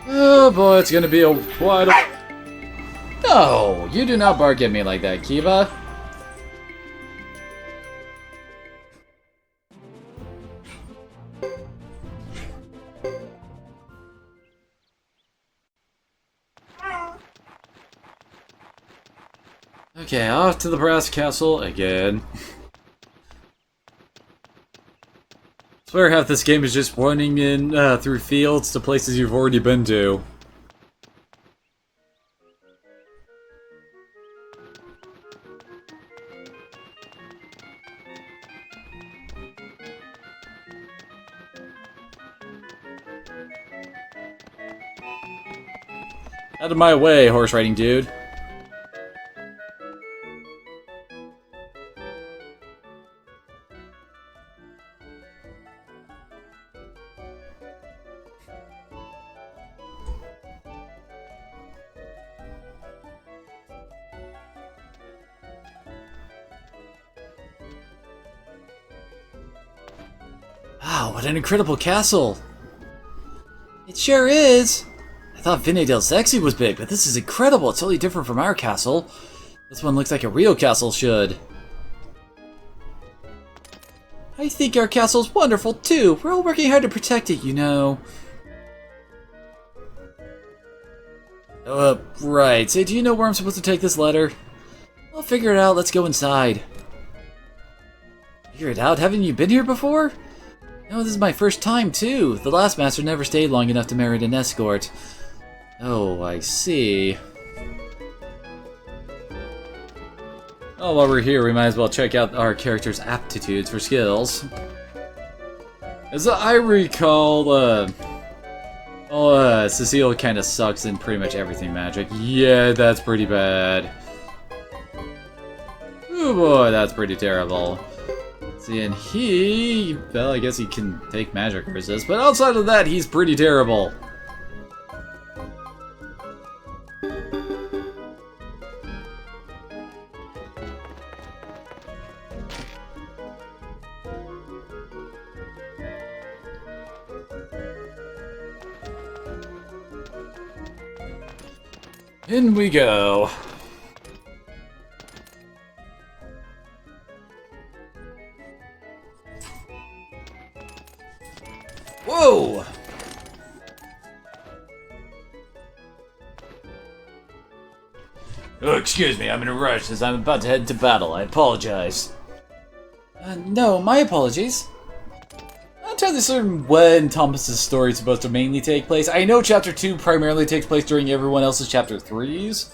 Oh boy, it's gonna be a quite a... No! You do not bark at me like that, Kiba. Okay, off to the brass castle again. I swear half this game is just running in through fields to places you've already been to. Out of my way, horse riding dude. Wow, what an incredible castle! It sure is! I thought Vinedale Sexy was big, but this is incredible! It's totally different from our castle. This one looks like a real castle should. I think our castle's wonderful too! We're all working hard to protect it, you know. Right. Say, do you know where I'm supposed to take this letter? I'll figure it out, let's go inside. Figure it out? Haven't you been here before? No, this is my first time, too. The last master never stayed long enough to merit an escort. Oh, I see. Oh, while we're here, we might as well check out our character's aptitudes for skills. As I recall, Cecile kind of sucks in pretty much everything magic. Yeah, that's pretty bad. Oh boy, that's pretty terrible. See, and he... well, I guess he can take magic resist, but outside of that, he's pretty terrible. In we go. Whoa! Oh, excuse me, I'm in a rush as I'm about to head to battle. I apologize. No, my apologies. I'm not entirely certain when Thomas's story is supposed to mainly take place. I know Chapter 2 primarily takes place during everyone else's Chapter 3s.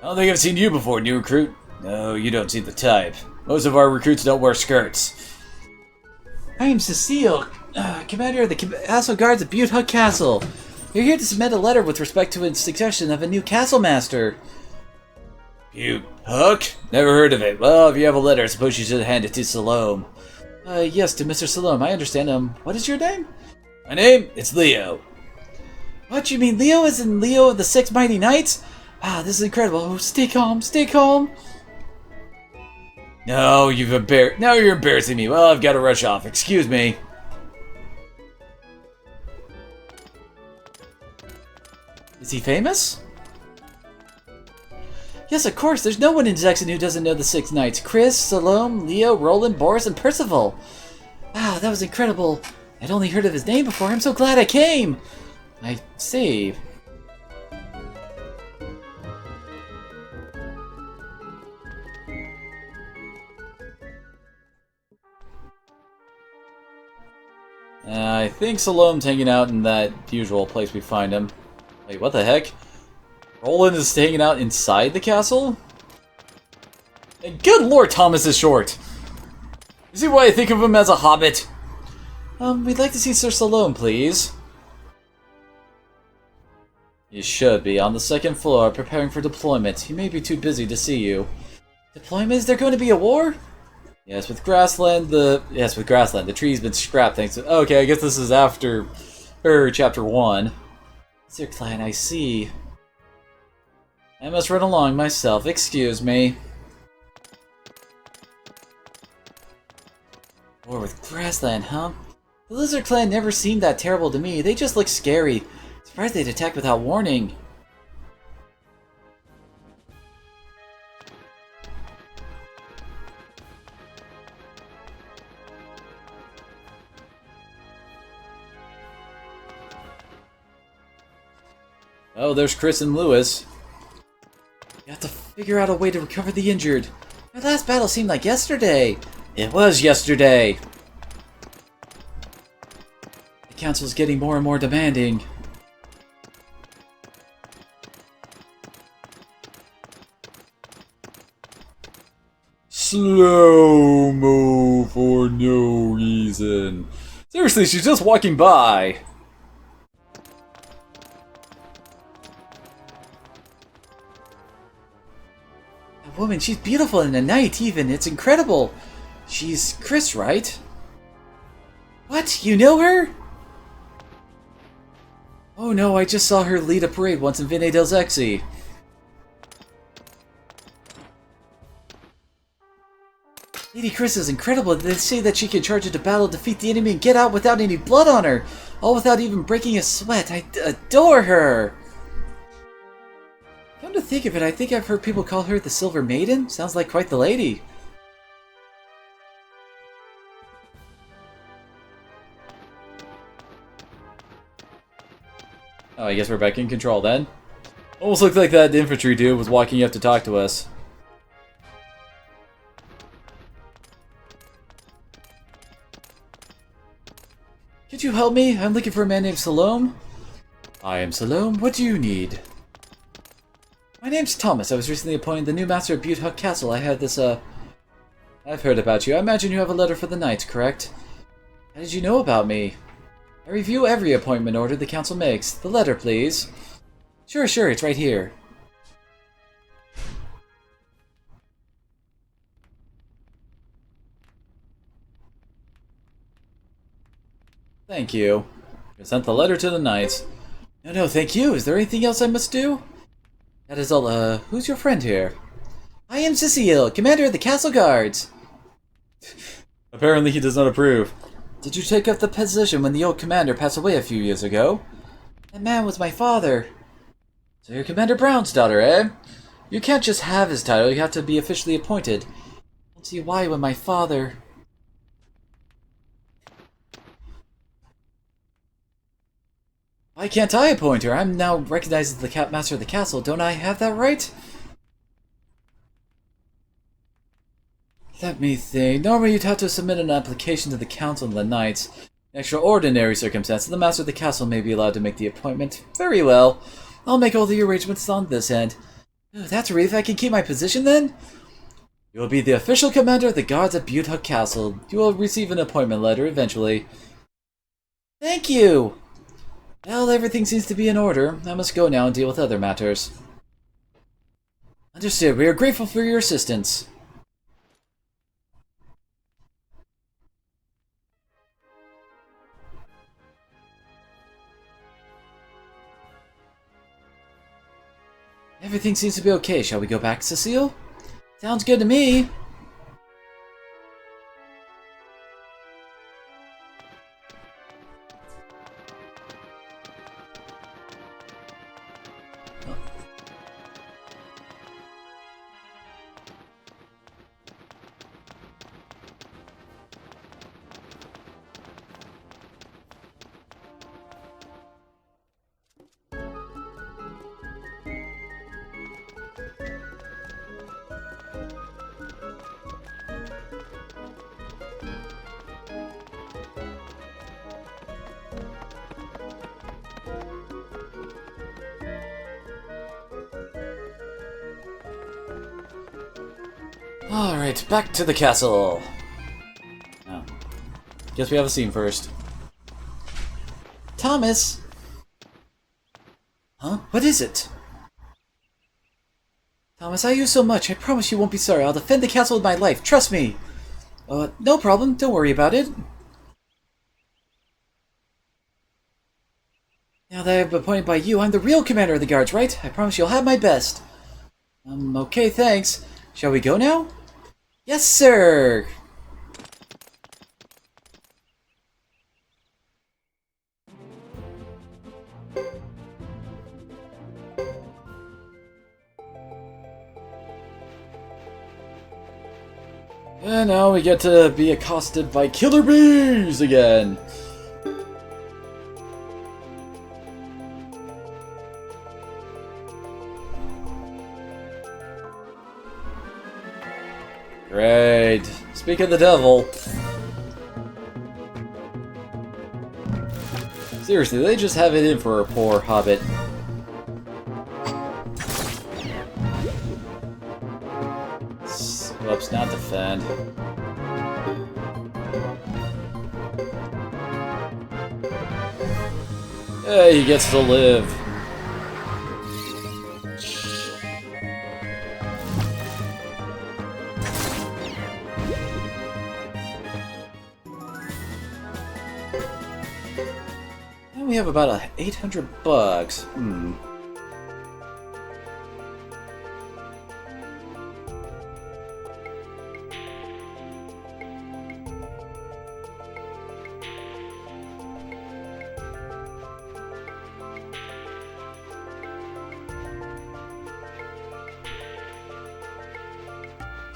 I don't think I've seen you before, new recruit. No, you don't seem the type. Most of our recruits don't wear skirts. I am Cecile, commander of the Castle Guards at Butte Hook Castle. We're here to submit a letter with respect to its suggestion of a new castle master. Butte Hook? Never heard of it. Well, if you have a letter, I suppose you should hand it to Salome. Yes, to Mr. Salome, I understand. What is your name? My name? It's Leo. What, you mean Leo as in Leo of the Six Mighty Knights? Ah, this is incredible. Oh, stay calm, stay calm. No, now you're embarrassing me. Well, I've got to rush off. Excuse me. Is he famous? Yes, of course. There's no one in Zexon who doesn't know the Six Knights. Chris, Salome, Leo, Roland, Boris, and Percival. Wow, that was incredible. I'd only heard of his name before. I'm so glad I came. I see. I think Salome's hanging out in that usual place we find him. Wait, what the heck? Roland is hanging out inside the castle? And good lord, Thomas is short! You see why I think of him as a hobbit? We'd like to see Sir Salome, please. You should be on the second floor, preparing for deployment. He may be too busy to see you. Deployment? Is there going to be a war? Yes, with Grassland, the tree's been scrapped thanks to... Okay, I guess this is after... Chapter 1. Sir Clan, I see. I must run along myself, excuse me. War with Grassland, huh? The Lizard Clan never seemed that terrible to me. They just look scary. Surprised they'd attack without warning. Oh, there's Chris and Lewis. We have to figure out a way to recover the injured. Our last battle seemed like yesterday. It was yesterday. The council's getting more and more demanding. Slow-mo for no reason. Seriously, she's just walking by. That woman, she's beautiful in the night even. It's incredible. She's Chris, right? What? You know her? Oh no, I just saw her lead a parade once in Vinay del Zexi. Lady Chris is incredible. They say that she can charge into battle, defeat the enemy, and get out without any blood on her. All without even breaking a sweat. I adore her. Come to think of it, I think I've heard people call her the Silver Maiden. Sounds like quite the lady. Oh, I guess we're back in control then. Almost looked like that infantry dude was walking up to talk to us. Could you help me? I'm looking for a man named Salome. I am Salome. What do you need? My name's Thomas. I was recently appointed the new master of Butte Hook Castle. I had this, I've heard about you. I imagine you have a letter for the knights, correct? How did you know about me? I review every appointment order the council makes. The letter, please. Sure, it's right here. Thank you. Present the letter to the knights. No, thank you. Is there anything else I must do? That is all, who's your friend here? I am Cecile, commander of the castle guards. Apparently he does not approve. Did you take up the position when the old commander passed away a few years ago? That man was my father. So you're Commander Brown's daughter, eh? You can't just have his title, you have to be officially appointed. I don't see why when my father... Why can't I appoint her? I'm now recognized as the master of the castle. Don't I have that right? Let me think. Normally you'd have to submit an application to the Council of the Knights. In extraordinary circumstances, the master of the castle may be allowed to make the appointment. Very well. I'll make all the arrangements on this end. That's a relief. I can keep my position then? You will be the official commander of the guards at Butte Castle. You will receive an appointment letter eventually. Thank you! Well, everything seems to be in order. I must go now and deal with other matters. Understood. We are grateful for your assistance. Everything seems to be okay. Shall we go back, Cecile? Sounds good to me. Alright, back to the castle. Oh. Guess we have a scene first. Thomas! Huh? What is it? Thomas, I owe you so much. I promise you won't be sorry. I'll defend the castle with my life. Trust me! No problem. Don't worry about it. Now that I've been appointed by you, I'm the real commander of the guards, right? I promise you'll have my best. Okay, thanks. Shall we go now? Yes, sir! And now we get to be accosted by killer bees again! Great. Speak of the devil. Seriously, they just have it in for a poor hobbit. Whoops, not defend. Hey, he gets to live. We have about $800.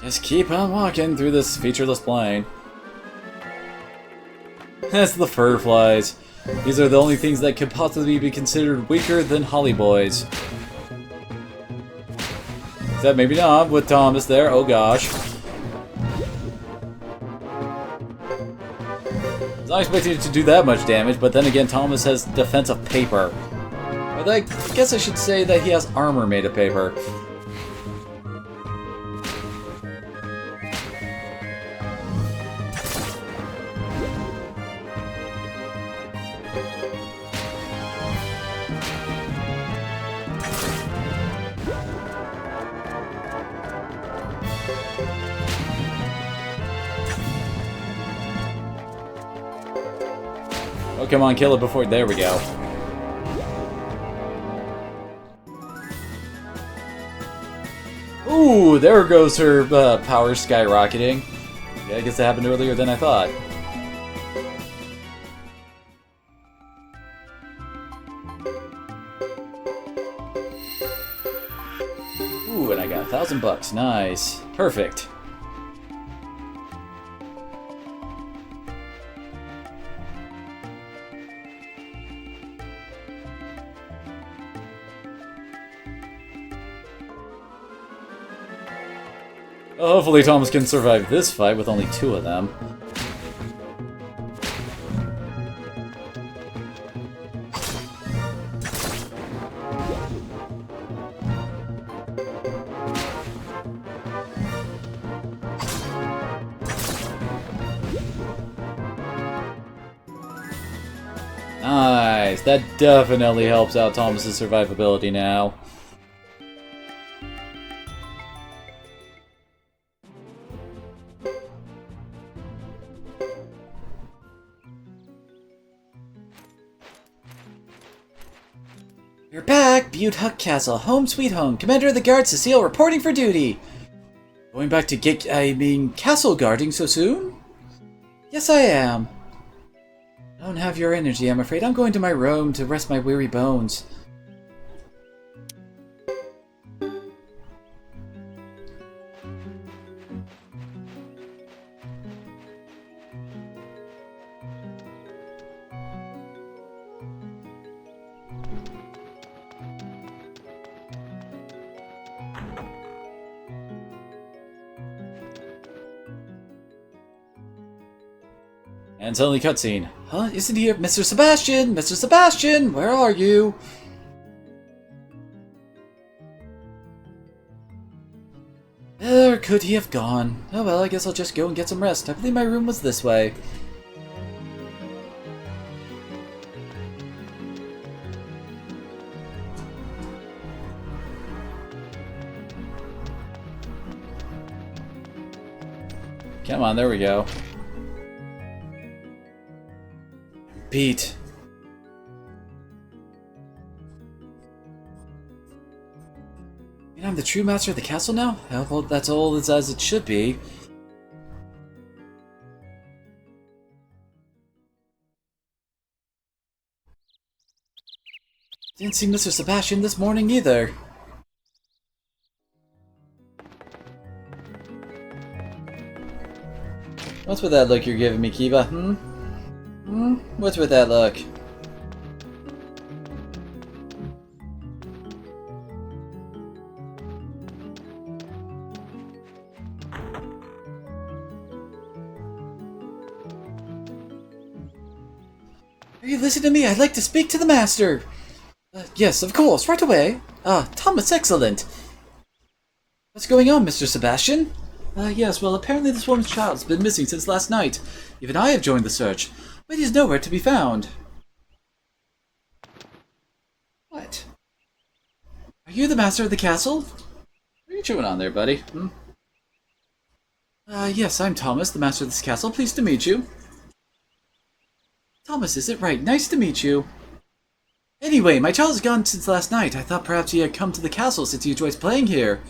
Just keep on walking through this featureless plain. That's the fur flies. These are the only things that could possibly be considered weaker than Holly Boys. Except maybe not, with Thomas there, oh gosh. I was not expecting it to do that much damage, but then again Thomas has defense of paper. But I guess I should say that he has armor made of paper. Oh, come on, kill it before... There we go. Ooh, there goes her power skyrocketing. Yeah, I guess that happened earlier than I thought. Ooh, and I got $1,000. Nice. Perfect. Hopefully Thomas can survive this fight with only 2 of them. Nice! That definitely helps out Thomas's survivability now. You're back! Butte Huck Castle, home sweet home. Commander of the Guard, Cecile, reporting for duty! Going back to castle guarding so soon? Yes, I am. I don't have your energy, I'm afraid. I'm going to my room to rest my weary bones. And suddenly cutscene. Huh? Isn't he here? Mr. Sebastian! Mr. Sebastian! Where are you? Where could he have gone? Oh well, I guess I'll just go and get some rest. I believe my room was this way. Come on, there we go. Pete. You know, I'm the true master of the castle now? Well, that's all as it should be. Didn't see Mr. Sebastian this morning either. What's with that look you're giving me, Kiva? What's with that look? Are you listening to me? I'd like to speak to the master. Yes, of course, right away. Thomas, excellent. What's going on, Mr. Sebastian? Yes, well, apparently this woman's child has been missing since last night. Even I have joined the search, but he is nowhere to be found. What? Are you the master of the castle? What are you chewing on there, buddy? Yes, I'm Thomas, the master of this castle. Pleased to meet you. Thomas, is it right? Nice to meet you. Anyway, my child is gone since last night. I thought perhaps he had come to the castle since he enjoys playing here.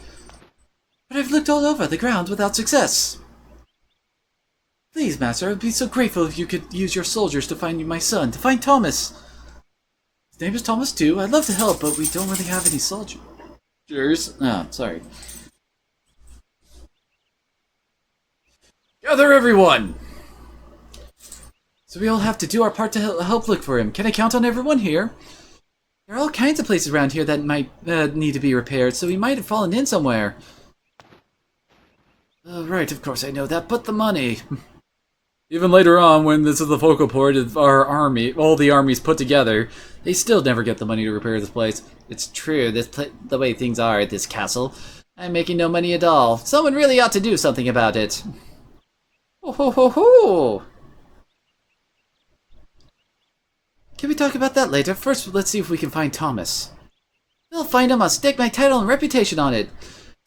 But I've looked all over the grounds without success. Please, master, I'd be so grateful if you could use your soldiers to find my son, to find Thomas. His name is Thomas too. I'd love to help, but we don't really have any soldiers. Oh, sorry. Gather everyone! So we all have to do our part to help look for him. Can I count on everyone here? There are all kinds of places around here that might need to be repaired, so he might have fallen in somewhere. Right, of course I know that, but the money. Even later on, when this is the focal point of our army, all the armies put together, they still never get the money to repair this place. It's true, the way things are at this castle. I'm making no money at all. Someone really ought to do something about it. Ho ho ho ho! Can we talk about that later? First, let's see if we can find Thomas. We'll find him, I'll stake my title and reputation on it.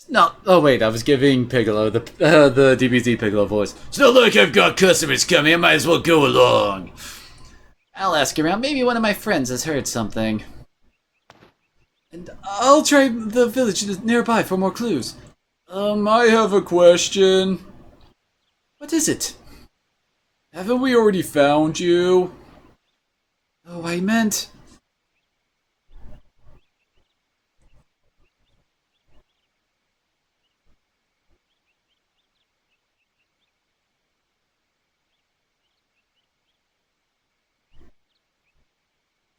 No, oh wait, I was giving Piccolo the DBZ Piccolo voice. It's not like I've got customers coming, I might as well go along. I'll ask around. Maybe one of my friends has heard something. And I'll try the village nearby for more clues. I have a question. What is it? Haven't we already found you? Oh, I meant...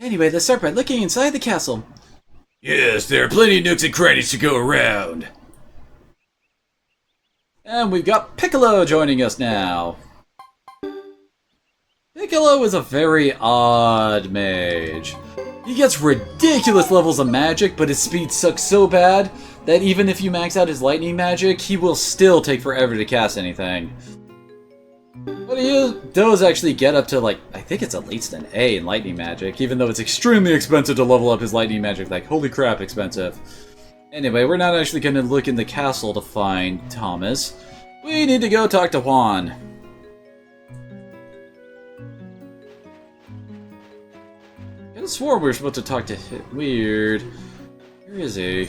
Anyway, let's start by looking inside the castle. Yes, there are plenty of nooks and crannies to go around. And we've got Piccolo joining us now. Piccolo is a very odd mage. He gets ridiculous levels of magic, but his speed sucks so bad that even if you max out his lightning magic, he will still take forever to cast anything. But he does actually get up to, like, I think it's at least an A in lightning magic, even though it's extremely expensive to level up his lightning magic. Like, holy crap, expensive. Anyway, we're not actually going to look in the castle to find Thomas. We need to go talk to Juan. I could have swore we were supposed to talk to him. Weird. Where is he?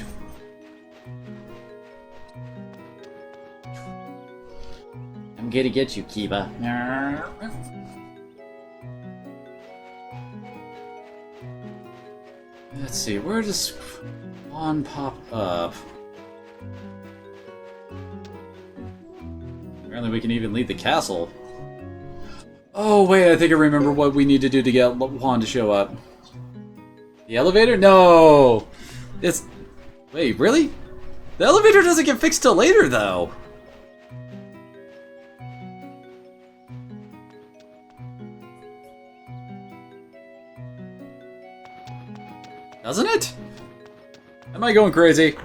I'm gonna get you, Kiba. Let's see, where does Juan pop up? Apparently we can even leave the castle. Oh wait, I think I remember what we need to do to get Juan to show up. The elevator? No! It's... Wait, really? The elevator doesn't get fixed till later, though. Doesn't it? Am I going crazy?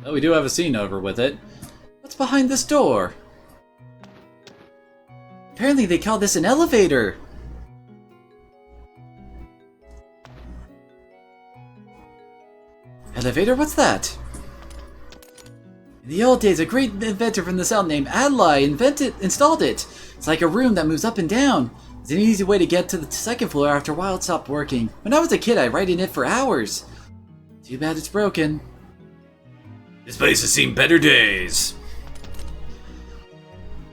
Oh, we do have a scene over with it. What's behind this door? Apparently they call this an elevator. Elevator? What's that? In the old days, a great inventor from the south named Adlai installed it. It's like a room that moves up and down. It's an easy way to get to the second floor after a while it stopped working. When I was a kid, I'd ride in it for hours. Too bad it's broken. This place has seen better days.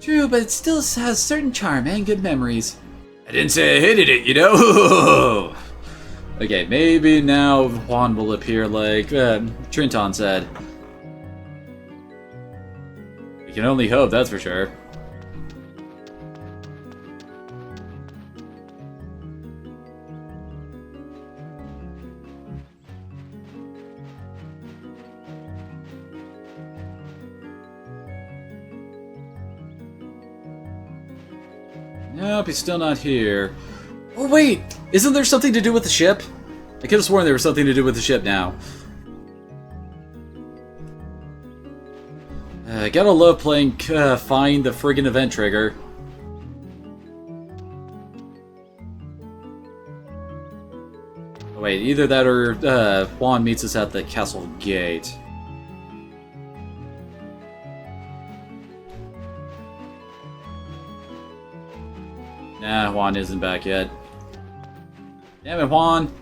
True, but it still has certain charm and good memories. I didn't say I hated it, you know? Okay, maybe now Juan will appear like Trinton said. We can only hope, that's for sure. Nope, he's still not here. Oh wait! Isn't there something to do with the ship? I could have sworn there was something to do with the ship now. Gotta love playing Find the friggin' Event Trigger. Oh wait, either that or Juan meets us at the castle gate. Nah, Juan isn't back yet. Damn it, Juan!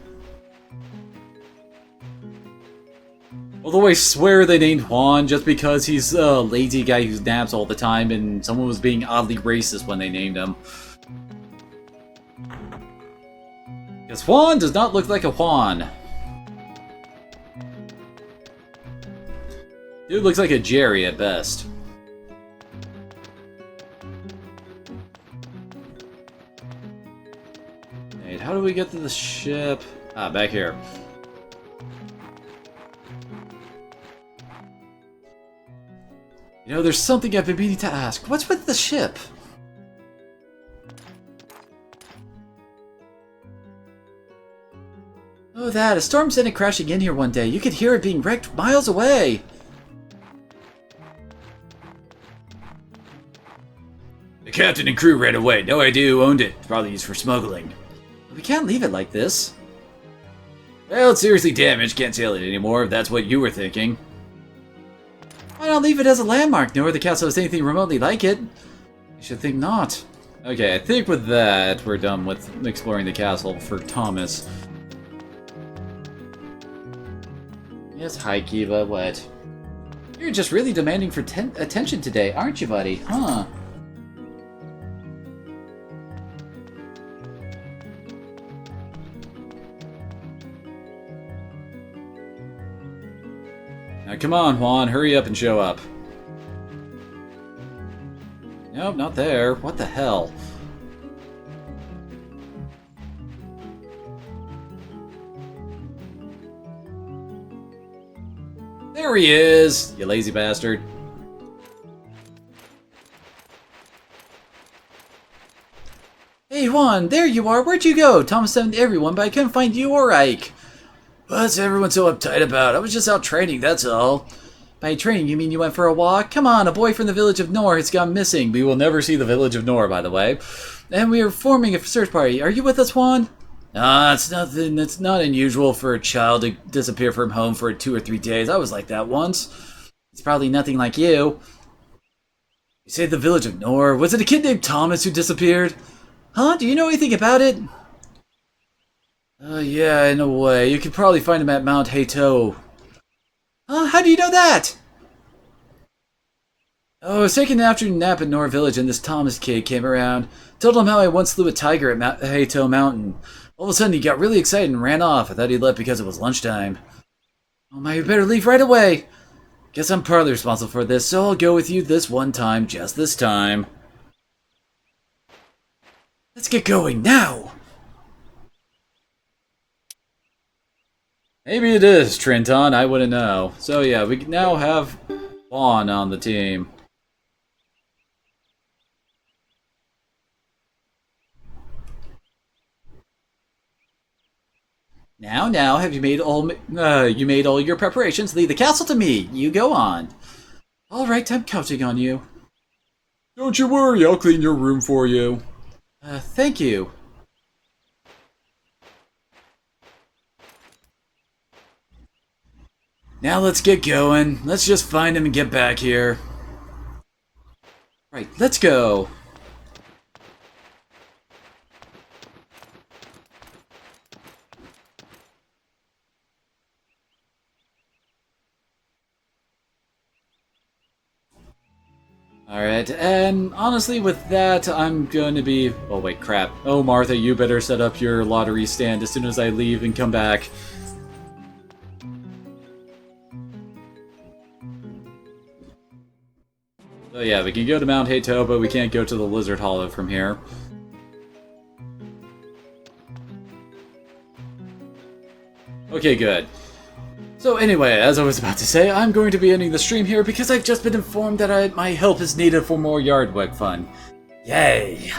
Although I swear they named Juan just because he's a lazy guy who naps all the time and someone was being oddly racist when they named him. Because Juan does not look like a Juan. Dude looks like a Jerry at best. Wait, how do we get to the ship? Ah, back here. You know, there's something I've been meaning to ask. What's with the ship? Oh, that. A storm sent it crashing in here one day. You could hear it being wrecked miles away. The captain and crew ran away. No idea who owned it. Probably used for smuggling. We can't leave it like this. Well, it's seriously damaged. Can't sail it anymore, if that's what you were thinking. Fine, not leave it as a landmark, nor the castle has anything remotely like it. I should think not. Okay, I think with that, we're done with exploring the castle for Thomas. Yes, hi, Kiva, what? You're just really demanding for attention today, aren't you, buddy? Huh? Now come on, Juan, hurry up and show up. Nope, not there. What the hell? There he is, you lazy bastard. Hey, Juan, there you are. Where'd you go? Thomas sent everyone, but I couldn't find you or Ike. What's everyone so uptight about? I was just out training, that's all. By training, you mean you went for a walk? Come on, a boy from the village of Nor has gone missing. We will never see the village of Nor, by the way. And we are forming a search party. Are you with us, Juan? It's nothing. It's not unusual for a child to disappear from home for 2 or 3 days. I was like that once. It's probably nothing like you. You say the village of Nor? Was it a kid named Thomas who disappeared? Huh? Do you know anything about it? Yeah, in a way. You could probably find him at Mount Hato. How do you know that? Oh, I was taking an afternoon nap at Nor Village and this Thomas kid came around. Told him how I once slew a tiger at Hato Mountain. All of a sudden he got really excited and ran off. I thought he'd left because it was lunchtime. Oh my, you better leave right away. Guess I'm partly responsible for this, so I'll go with you this one time, just this time. Let's get going now. Maybe it is, Trenton, I wouldn't know. So yeah, we now have Juan on the team. Now, have you made all your preparations? Leave the castle to me. You go on. All right, I'm counting on you. Don't you worry, I'll clean your room for you. Thank you. Now let's get going. Let's just find him and get back here. Right, let's go. Alright, and honestly with that, I'm going to be... Oh wait, crap. Oh, Martha, you better set up your lottery stand as soon as I leave and come back. So yeah, we can go to Mount Hato, but we can't go to the Lizard Hollow from here. Okay, good. So anyway, as I was about to say, I'm going to be ending the stream here because I've just been informed that my help is needed for more Yardwick fun. Yay!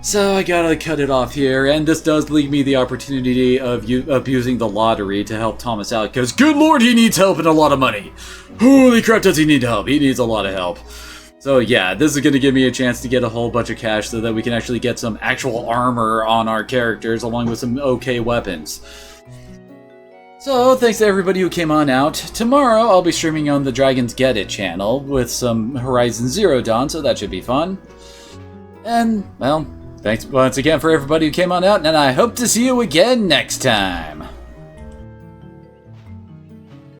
So I gotta cut it off here, and this does leave me the opportunity of using the lottery to help Thomas out, because good lord, he needs help and a lot of money! Holy crap, does he need help? He needs a lot of help. So yeah, this is gonna give me a chance to get a whole bunch of cash so that we can actually get some actual armor on our characters, along with some okay weapons. So, thanks to everybody who came on out. Tomorrow, I'll be streaming on the Dragons Get It channel with some Horizon Zero Dawn, so that should be fun. And, well, thanks once again for everybody who came on out, and I hope to see you again next time.